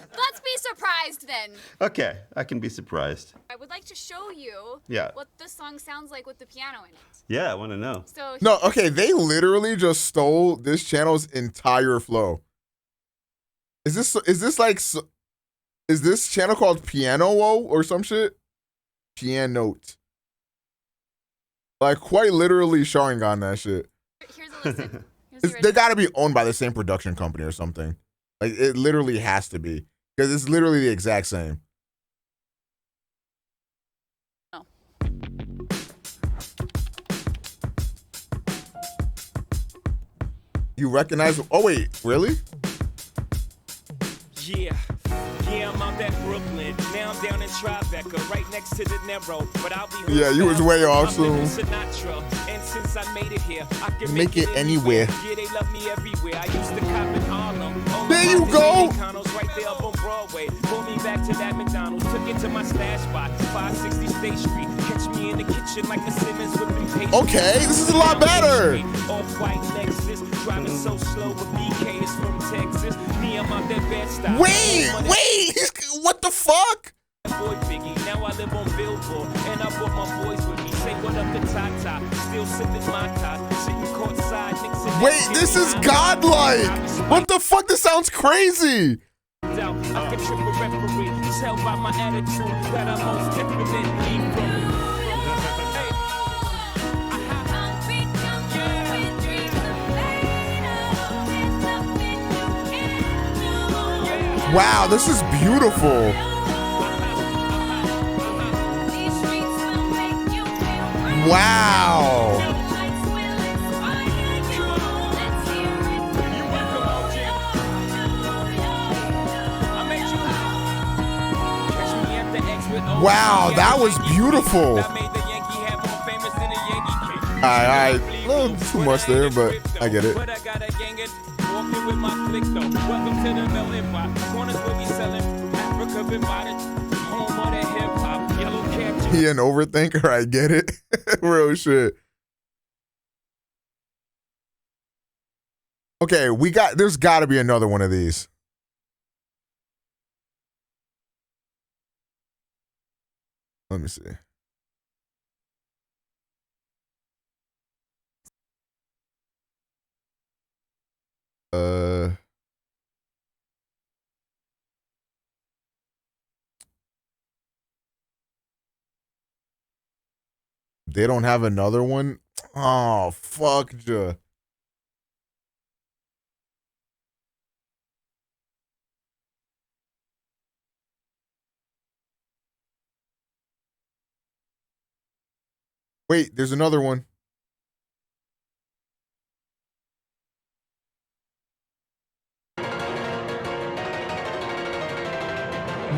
surprised then. Okay, I can be surprised. I would like to show you what this song sounds like with the piano in it. Yeah, I want to know. So no, okay, they literally just stole this channel's entire flow. Is this channel called Piano-O or some shit? Pianote. Like quite literally showing on that shit. Here's a listen. They gotta be owned by the same production company or something. Like it literally has to be. Because it's literally the exact same. You recognize? Oh wait, really? Yeah, I'm out at Brooklyn. Now I'm down in Tribeca, right next to the Narrow. But I'll be Yeah, you was way off soon. Sinatra. And since I made it here, I can Make it anywhere. Yeah, they love me everywhere. I used to cop in Harlem. There you go. Right there up on Broadway. Pull me back to that McDonald's. Took it to my stash spot, 560 State Street. Catch me in the kitchen like the Simmons whipping pastry. Okay, this is a lot better. Off-white Lexus, driving so slow with BK is from Texas. Me, I'm out that Bed-Stuy. Wait, what the fuck? Boy Biggie, now I live on Billboard, and I brought my boys with me. Say what up to Tata, still sipping my top, sitting courtside. Wait, this is godlike. What the fuck? This sounds crazy. I can trip a referee, tell by my attitude that I'm most definitely from. Wow, this is beautiful. Wow. Wow, that was beautiful. All right, a little too much there, but I get it. Welcome to the melting pot. Corners where we selling Africa been bought home of the hip hop. Yellow cap. He an overthinker, I get it. Real shit. Okay, there's gotta be another one of these. Let me see. They don't have another one? Oh, fuck ya. Wait, there's another one.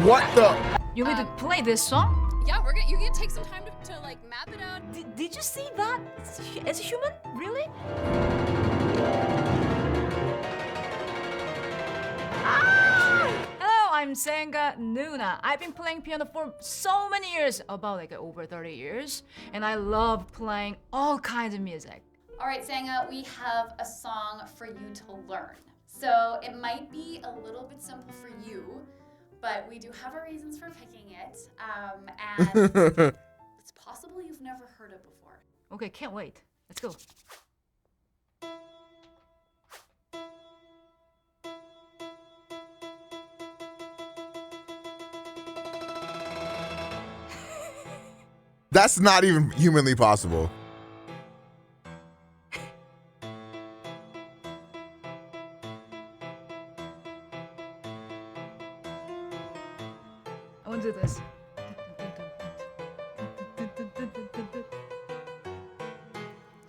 What the? You want to play this song? Yeah, you're gonna take some time to like map it out. Did you see that? As a human? Really? Hello, I'm Senga Nuna. I've been playing piano for so many years, about like over 30 years, and I love playing all kinds of music. All right, Sanga, we have a song for you to learn. So it might be a little bit simple for you, but we do have our reasons for picking it, and it's possible you've never heard it before. Okay, can't wait. Let's go. That's not even humanly possible. I want to do this.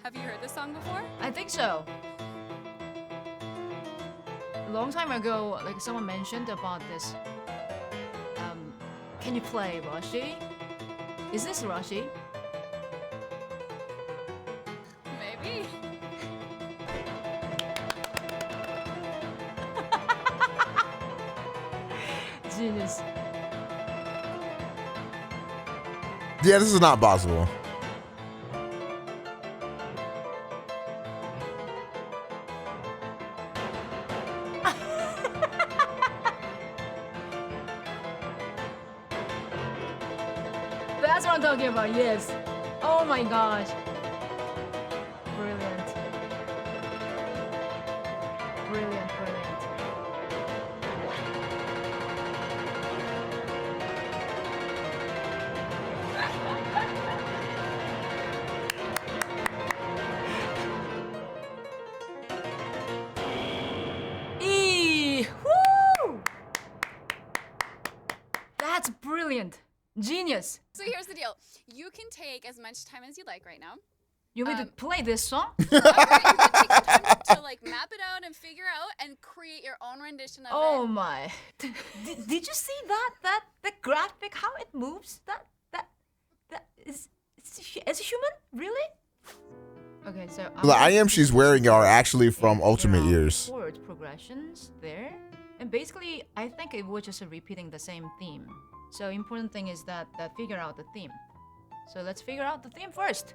Have you heard this song before? I think so. A long time ago, like someone mentioned about this. Can you play Rashi? Is this Rashi? Maybe. Genius. Yeah, this is not possible. That's what I'm talking about, yes. Oh my gosh. Brilliant. Brilliant, brilliant. Woo! That's brilliant. Genius. So here's the deal. You can take as much time as you like right now. You want me to play this song? To like map it out and figure out and create your own rendition of it. Oh my! Did you see that graphic? How it moves? That is as a human? Really? Okay, so The I am she's wearing are actually from Ultimate Years. Chord progressions there, and basically I think it was just repeating the same theme. So important thing is that figure out the theme. So let's figure out the theme first.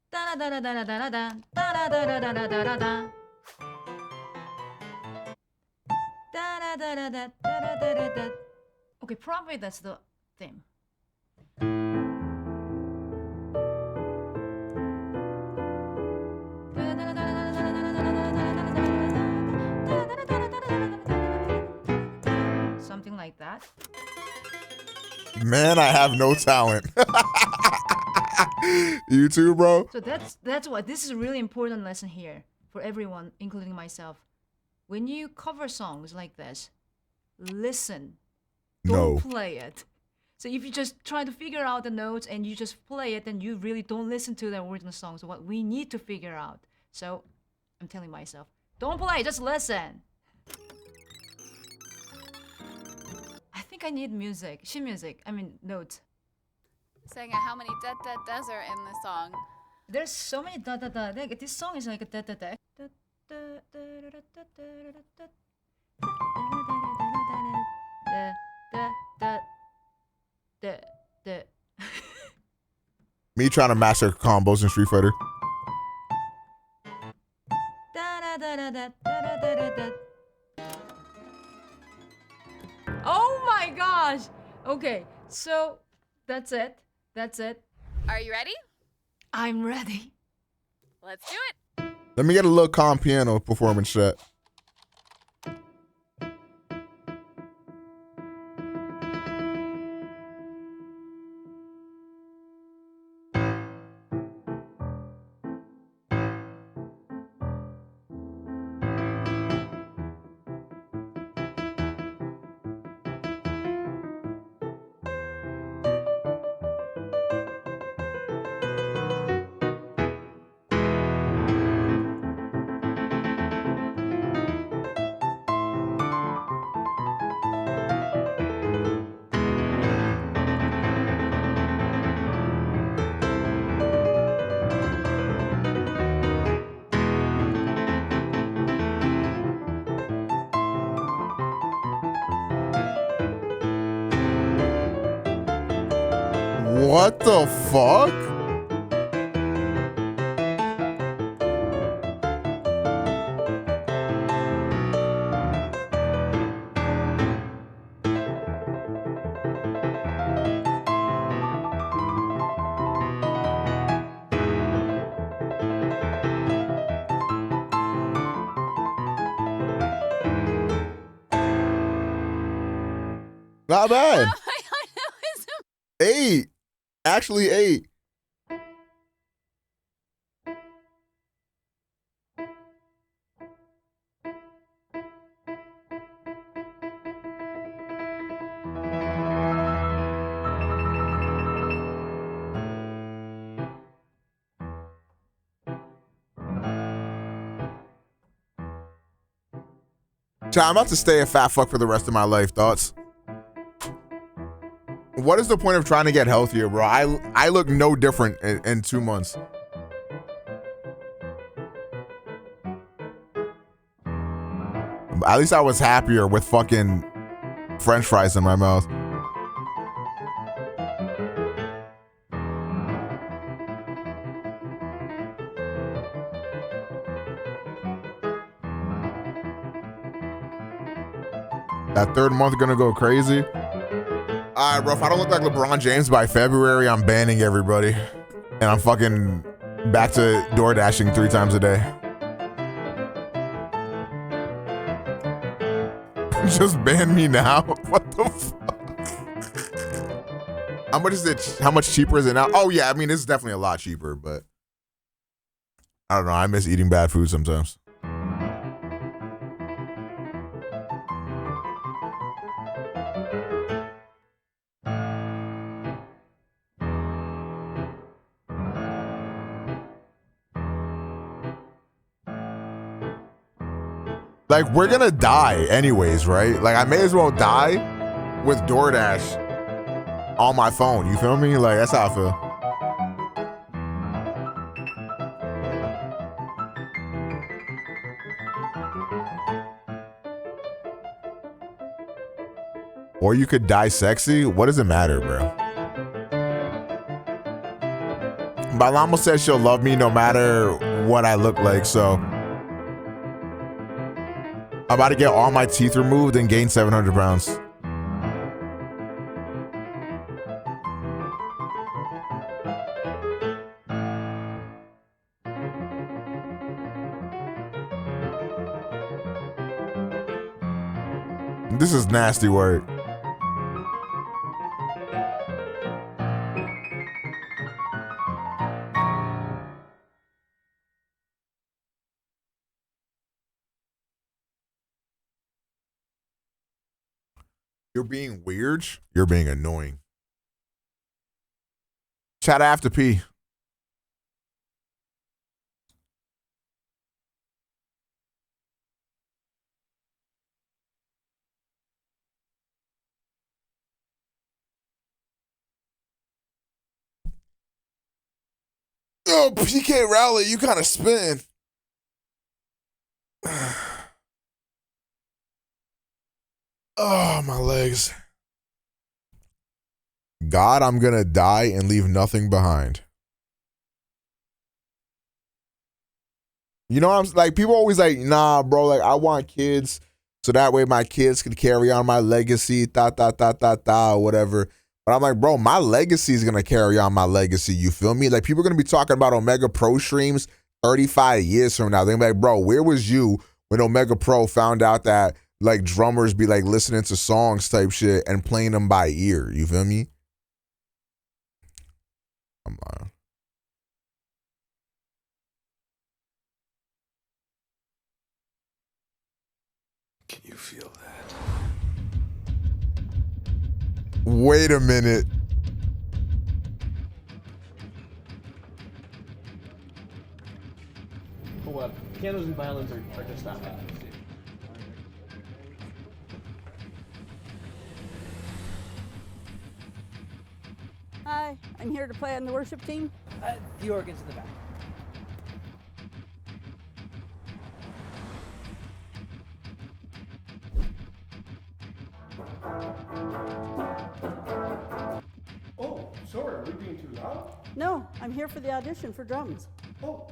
Da da da da da da da da da da da da da da da da. Da da da da da da da da da. Okay, probably that's the theme. Something like that. Man, I have no talent. You too, bro? So that's what this is a really important lesson here for everyone, including myself. When you cover songs like this, listen. Don't play it. So if you just try to figure out the notes and you just play it, then you really don't listen to the original song. So what we need to figure out. So I'm telling myself, don't play, just listen. I think I need music, sheet music. I mean notes. Saying how many da-da-das are in the song. There's so many da-da-da. Like, this song is like a da-da-da. Me trying to master combos in Street Fighter. Oh my gosh! Okay, so that's it. That's it. Are you ready? I'm ready. Let's do it. Let me get a little calm piano performance shot. What the fuck? Not bad. 8. Actually 8. I'm about to stay a fat fuck for the rest of my life. Thoughts? What is the point of trying to get healthier, bro? I look no different in 2 months. At least I was happier with fucking French fries in my mouth. That 3rd month gonna go crazy. All right, bro, if I don't look like LeBron James by February, I'm banning everybody. And I'm fucking back to door dashing 3 times a day. Just ban me now? What the fuck? How much is it? How much cheaper is it now? Oh yeah, I mean, it's definitely a lot cheaper, but I don't know. I miss eating bad food sometimes. Like, we're gonna die anyways, right? Like, I may as well die with DoorDash on my phone. You feel me? Like, that's how I feel. Or you could die sexy. What does it matter, bro? My llama says she'll love me no matter what I look like, so I'm about to get all my teeth removed and gain 700 pounds. This is nasty work. You're being weird. You're being annoying. Chat, I have to pee. Oh, PK Rowley, you kind of spin. Oh, my legs. God, I'm gonna die and leave nothing behind. You know what I'm like? People always like, nah, bro, like, I want kids so that way my kids can carry on my legacy, whatever. But I'm like, bro, my legacy is gonna carry on my legacy. You feel me? Like, people are gonna be talking about OmegaPro streams 35 years from now. They're gonna be like, bro, where was you when OmegaPro found out that like drummers be like listening to songs type shit and playing them by ear? You feel me? I'm lying. Can you feel that? Wait a minute. Well, pianos and violins are just that bad. Hi, I'm here to play on the worship team. The organ's in the back. Oh, sorry, are we being too loud? No, I'm here for the audition for drums. Oh.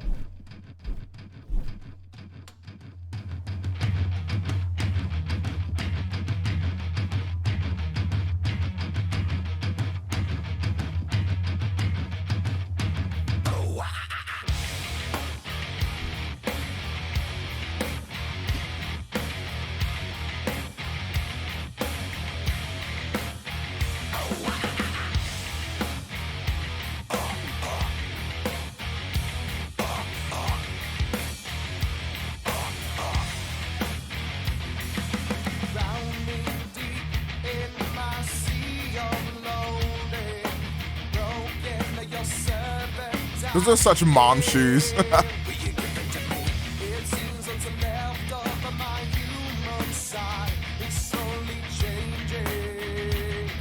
Those are such mom shoes.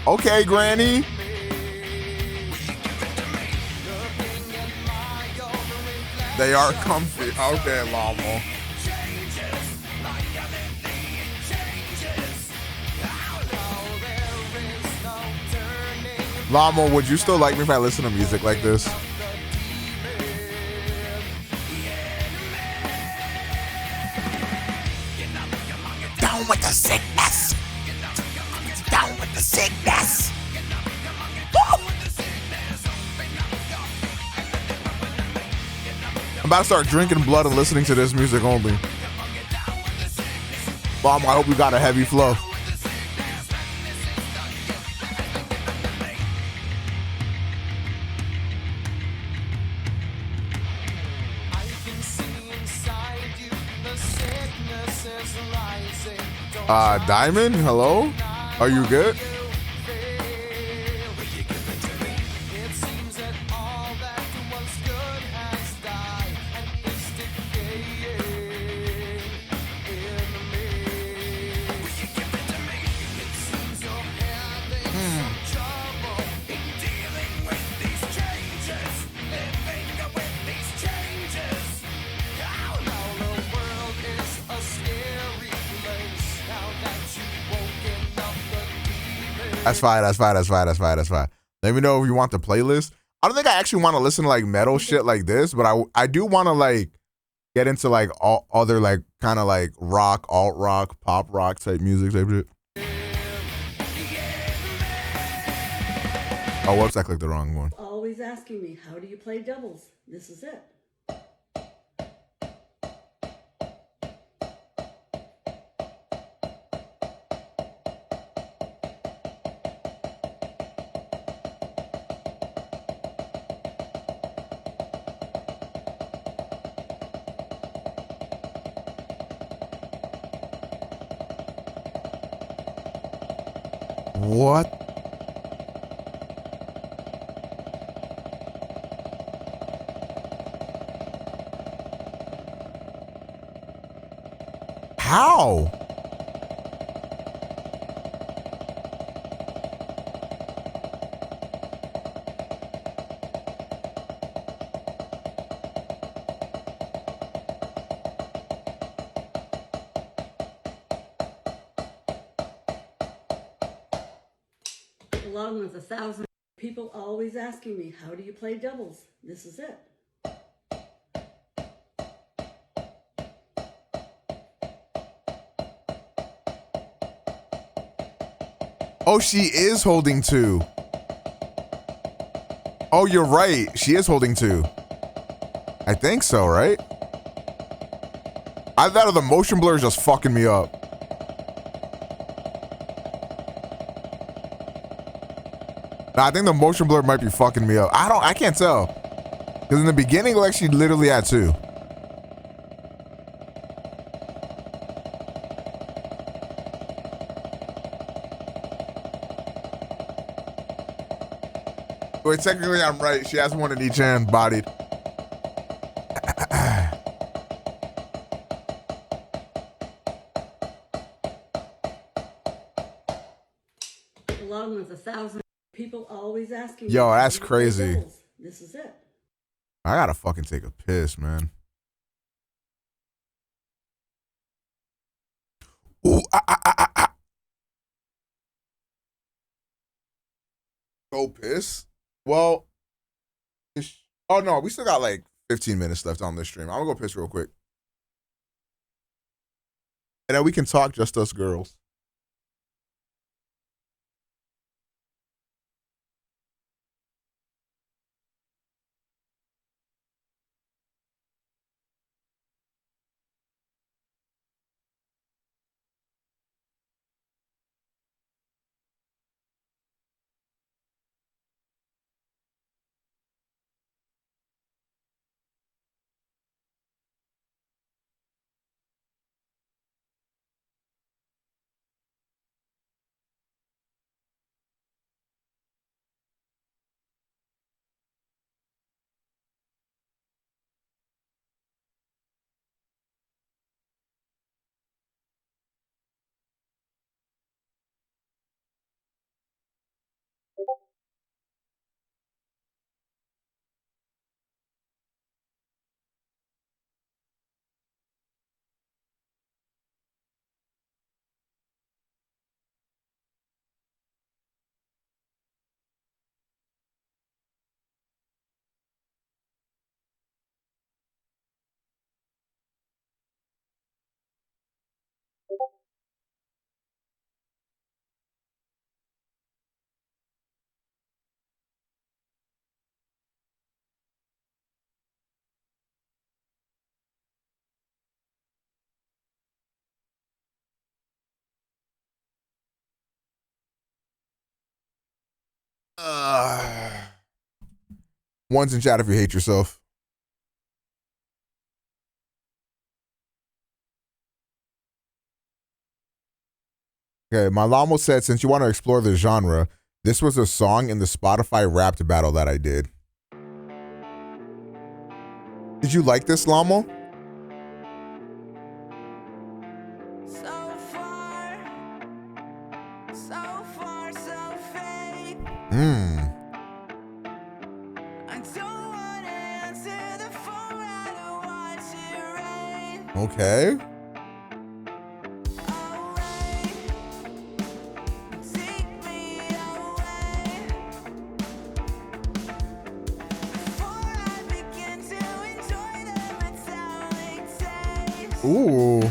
Okay, Granny. They are comfy. Okay, Llama. Llama, would you still like me if I listen to music like this? Down with the sickness. Down with the sickness. I'm about to start drinking blood and listening to this music only. Mom, I hope you got a heavy flow. Diamond, hello? Are you good? That's fine. Let me know if you want the playlist. I don't think I actually want to listen to like metal shit like this, but I do want to like get into like all other like kind of like rock, alt rock, pop rock type music type shit. Oh, whoops, I clicked the wrong one. Always asking me, how do you play doubles? This is it. What? How? Along with 1,000 people always asking me, how do you play doubles? This is it. Oh, she is holding two. Oh, you're right. She is holding two. I think so, right? I thought the motion blur is just fucking me up. Nah, I think the motion blur might be fucking me up. I can't tell. Because in the beginning, like, she literally had two. Wait, technically I'm right. She has one in each hand, bodied. Along with 1,000 people always asking Yo, me, that's how do you play crazy. doubles? This is it. I gotta fucking take a piss, man. Ooh, Go piss? Well, oh no, we still got like 15 minutes left on this stream. I'm gonna go piss real quick. And then we can talk just us girls. One's in chat if you hate yourself. Okay, my Lamo said, since you want to explore the genre, this was a song in the Spotify Wrapped battle that I did. Did you like this, Lamo? Okay. Ooh.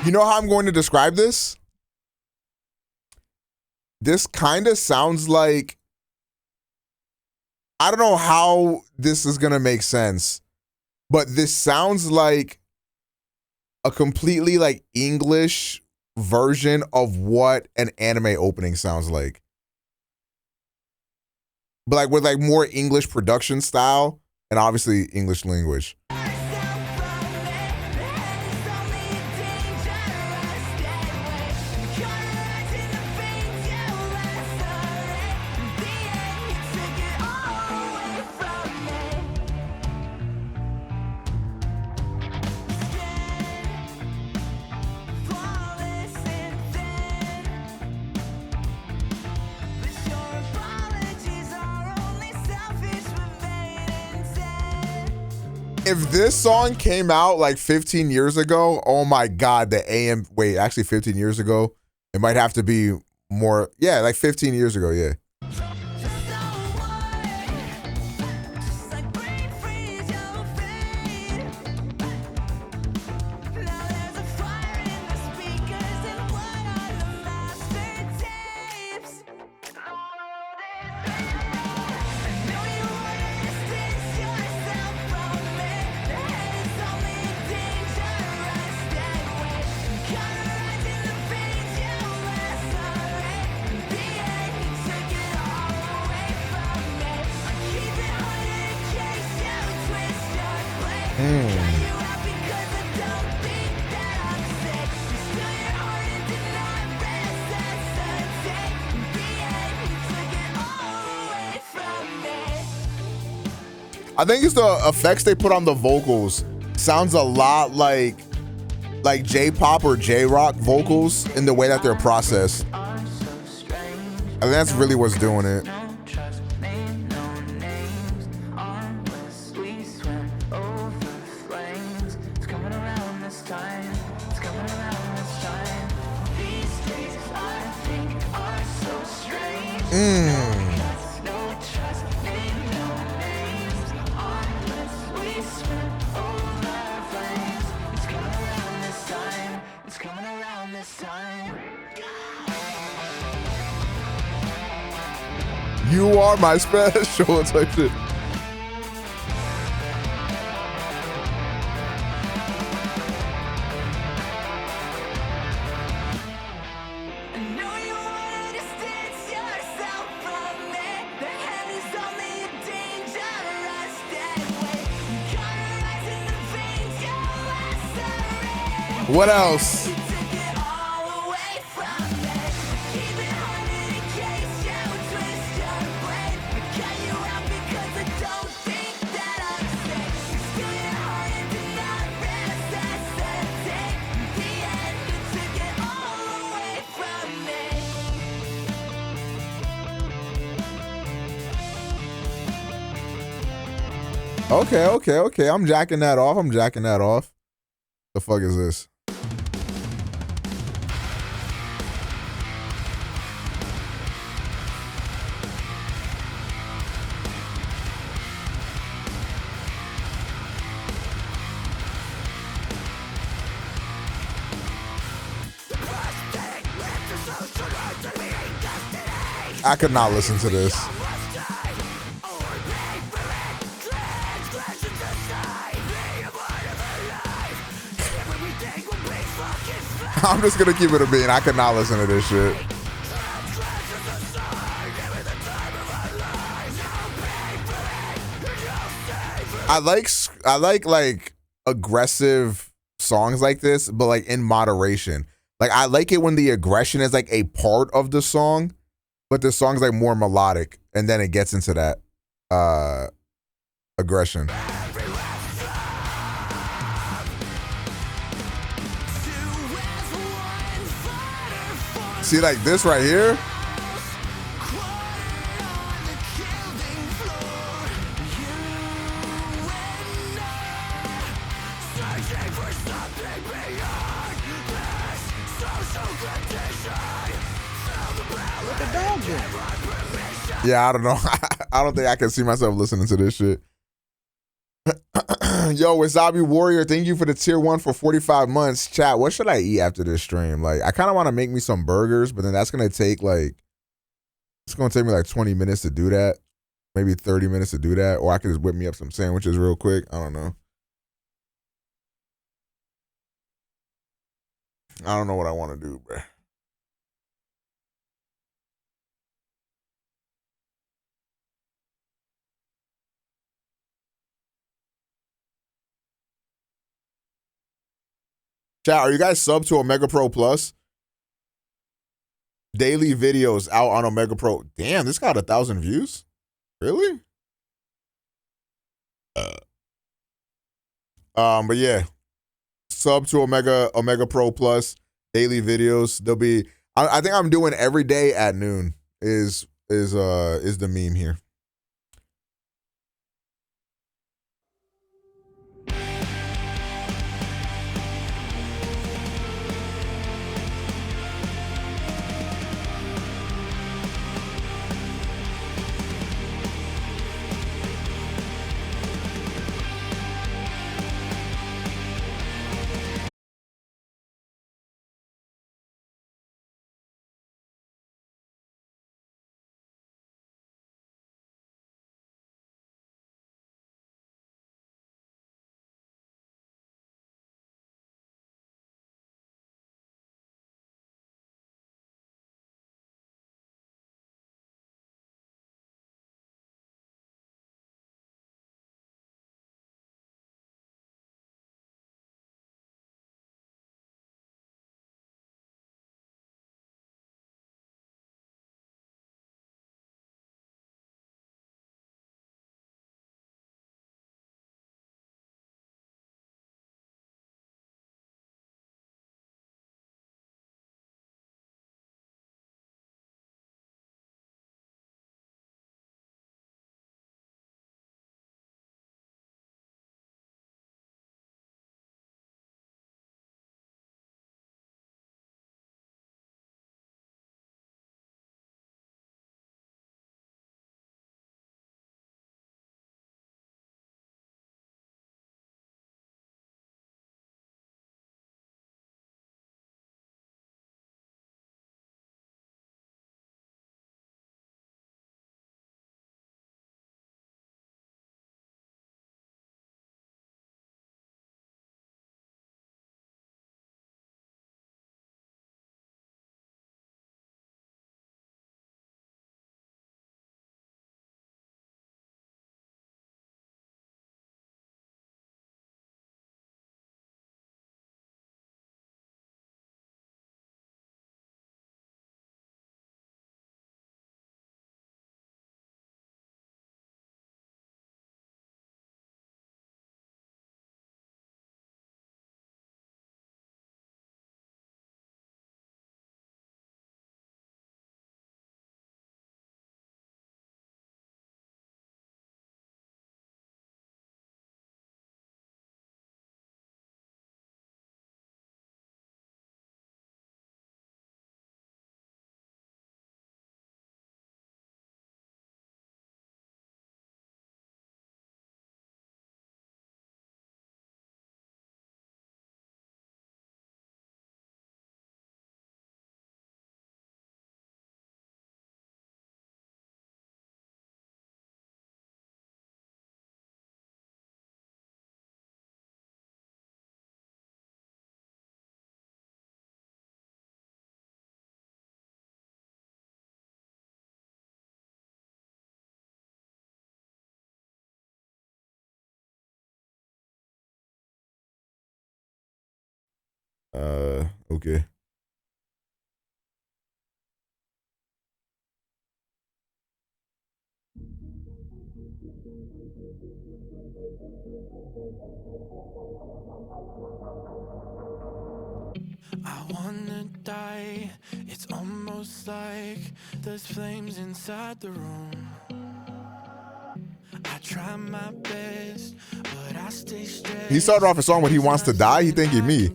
You know how I'm going to describe this? This kind of sounds like, I don't know how this is going to make sense, but this sounds like a completely like English version of what an anime opening sounds like. But like with like more English production style and obviously English language. If this song came out like 15 years ago, oh my God, wait, actually 15 years ago, it might have to be more, yeah, like 15 years ago, yeah. I think it's the effects they put on the vocals. Sounds a lot like J-pop or J-rock vocals in the way that they're processed. I think that's really what's doing it. You are my special type shit. What else? Okay. I'm jacking that off. The fuck is this? I could not listen to this. I'm just gonna keep it a bean. I could not listen to this shit. I like aggressive songs like this, but like in moderation. Like I like it when the aggression is like a part of the song, but the song's like more melodic, and then it gets into that aggression. See, like this right here. What the dog doing? Yeah, I don't know. I don't think I can see myself listening to this shit. Yo, Wasabi Warrior, thank you for the tier 1 for 45 months. Chat, what should I eat after this stream? Like, I kind of want to make me some burgers, but then that's going to take like, it's going to take me like 20 minutes to do that. Maybe 30 minutes to do that. Or I could just whip me up some sandwiches real quick. I don't know. I don't know what I want to do, bro. Chat, are you guys sub to Omega Pro Plus? Daily videos out on Omega Pro. Damn, this got 1,000 views? Really? But yeah. Sub to Omega Pro Plus. Daily videos. They'll be I think I'm doing every day at noon is the meme here. Okay. I wanna die. It's almost like there's flames inside the room. I try my best, but I stay stressed. He started off a song when he wants to die. He think he me.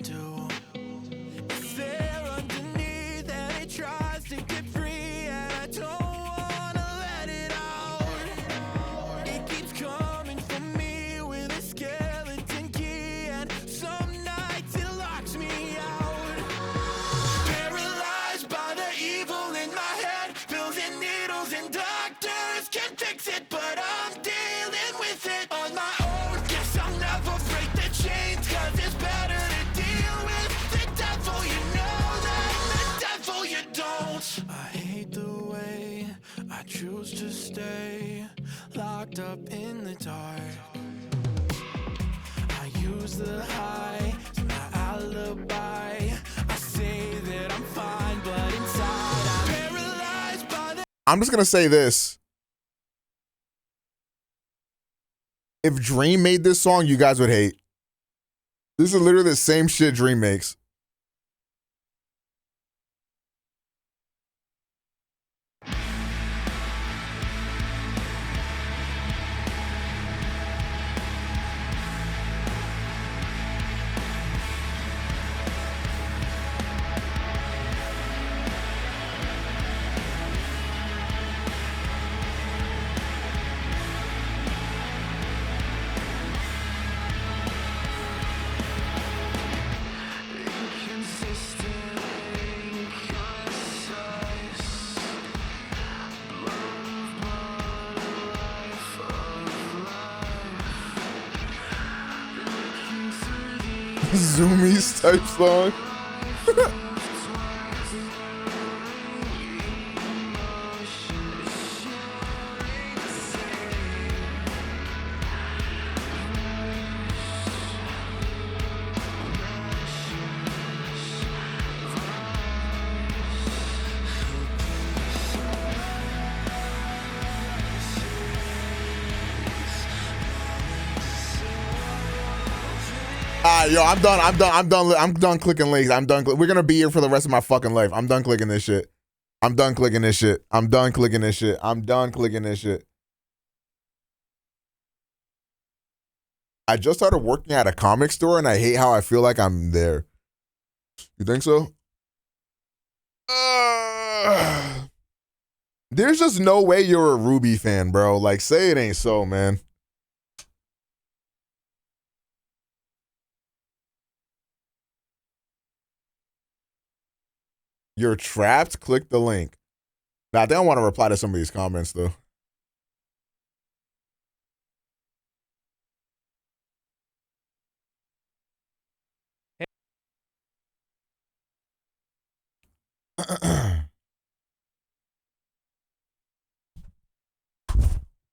I choose to stay locked up in the dark. I use the high as my alibi. I say that I'm fine, but inside I'm paralyzed by the... I'm just gonna say this. If Dream made this song, you guys would hate. This is literally the same shit Dream makes. Zoomies type song. Yo, I'm done clicking links. We're gonna be here for the rest of my fucking life. I'm done clicking this shit. I'm done clicking this shit. I'm done clicking this shit. I'm done clicking this shit. I just started working at a comic store and I hate how I feel like I'm there. You think so? There's just no way you're a Ruby fan, bro. Like, say it ain't so, man. You're trapped? Click the link. Now, I think I want to reply to some of these comments, though.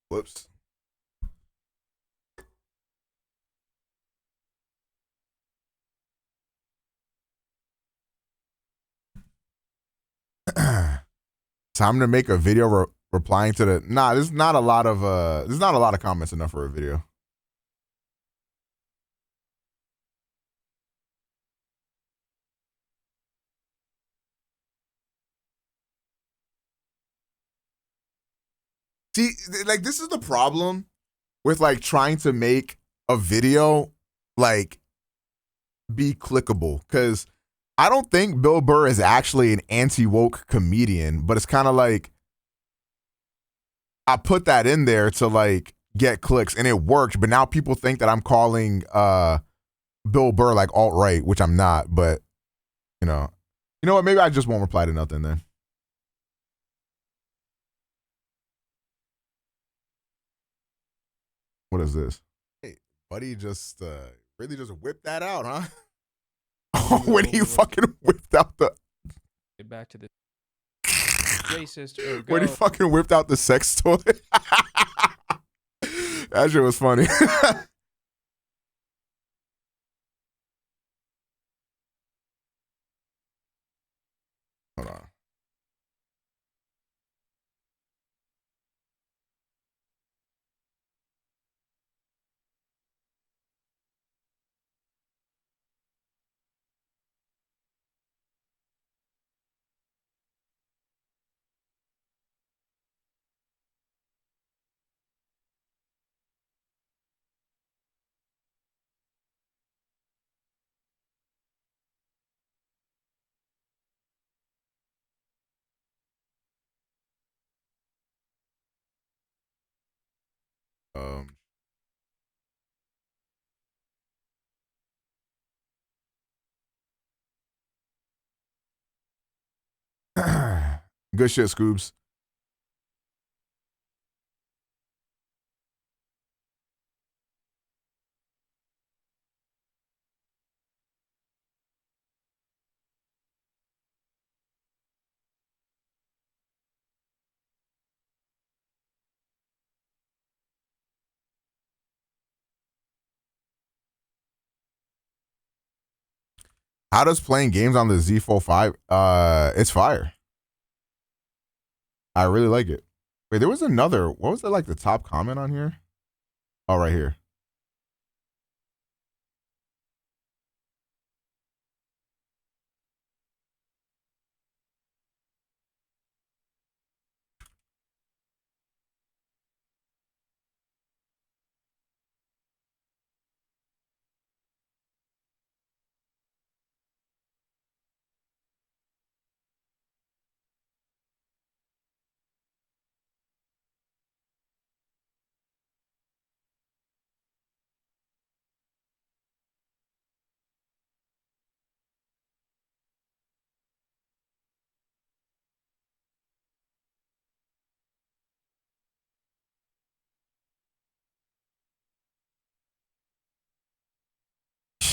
Whoops. Time to make a video replying to the there's not a lot of comments enough for a video. See, like, this is the problem with like trying to make a video like be clickable, because I don't think Bill Burr is actually an anti-woke comedian, but it's kind of like I put that in there to like get clicks and it worked, but now people think that I'm calling Bill Burr like alt-right, which I'm not, but you know what, maybe I just won't reply to nothing then. What is this? Hey, buddy, just really just whipped that out, huh? When he fucking whipped out the... Get back to the racist or when he fucking whipped out the sex toy. That shit was funny. Hold on. Good shit, Scoobs. How does playing games on the Z Fold 5? It's fire. I really like it. Wait, there was another. What was like the top comment on here? Oh, right here.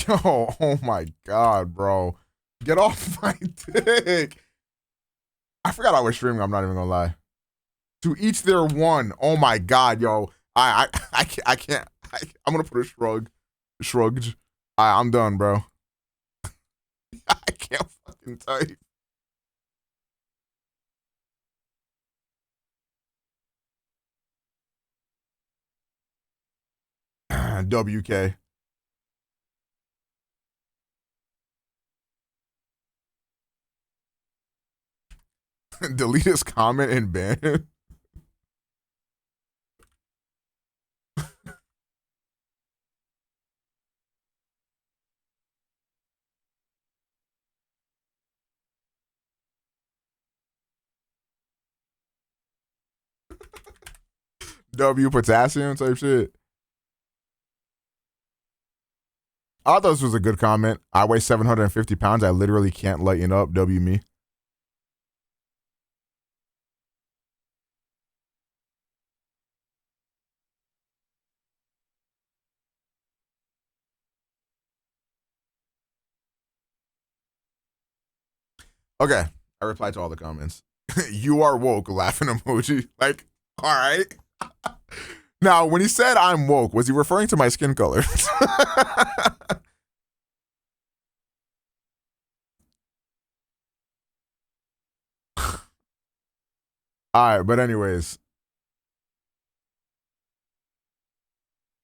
Yo, oh my God, bro. Get off my dick. I forgot I was streaming, I'm not even gonna lie. To each their one. Oh my God, yo. I can't. I'm gonna put a shrug. Shrugged. I'm done, bro. I can't fucking type. WK. Delete his comment and ban him. W potassium type shit. I thought this was a good comment. I weigh 750 pounds. I literally can't lighten up. W me. Okay. I replied to all the comments. You are woke, laughing emoji. Like, all right. Now, when he said I'm woke, was he referring to my skin color? All right, but anyways.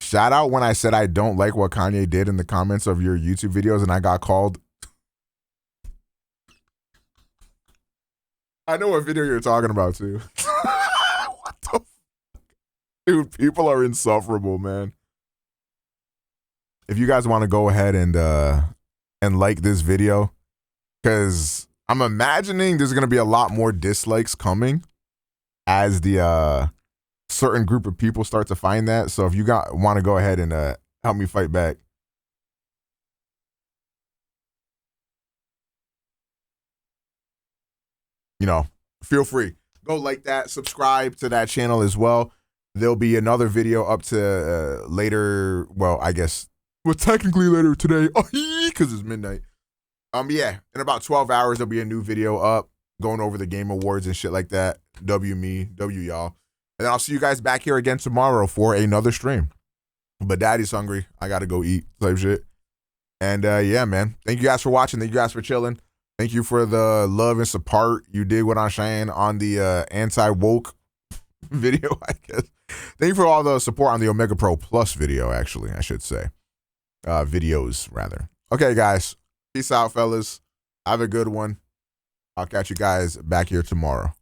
Shout out when I said I don't like what Kanye did in the comments of your YouTube videos and I got called. I know what video you're talking about too. What the fuck? Dude, people are insufferable, man. If you guys want to go ahead and like this video, because I'm imagining there's gonna be a lot more dislikes coming as the certain group of people start to find that. So if you want to go ahead and help me fight back. You know, feel free. Go like that, subscribe to that channel as well. There'll be another video up to later. Well, I guess, well, technically later today, because it's midnight. Yeah, in about 12 hours, there'll be a new video up going over the Game Awards and shit like that. W me, W y'all. And then I'll see you guys back here again tomorrow for another stream. But daddy's hungry. I got to go eat type shit. And yeah, man. Thank you guys for watching. Thank you guys for chilling. Thank you for the love and support you did what I'm saying on the anti-woke video, I guess. Thank you for all the support on the OmegaPro Plus video, actually, I should say. Videos, rather. Okay, guys. Peace out, fellas. Have a good one. I'll catch you guys back here tomorrow.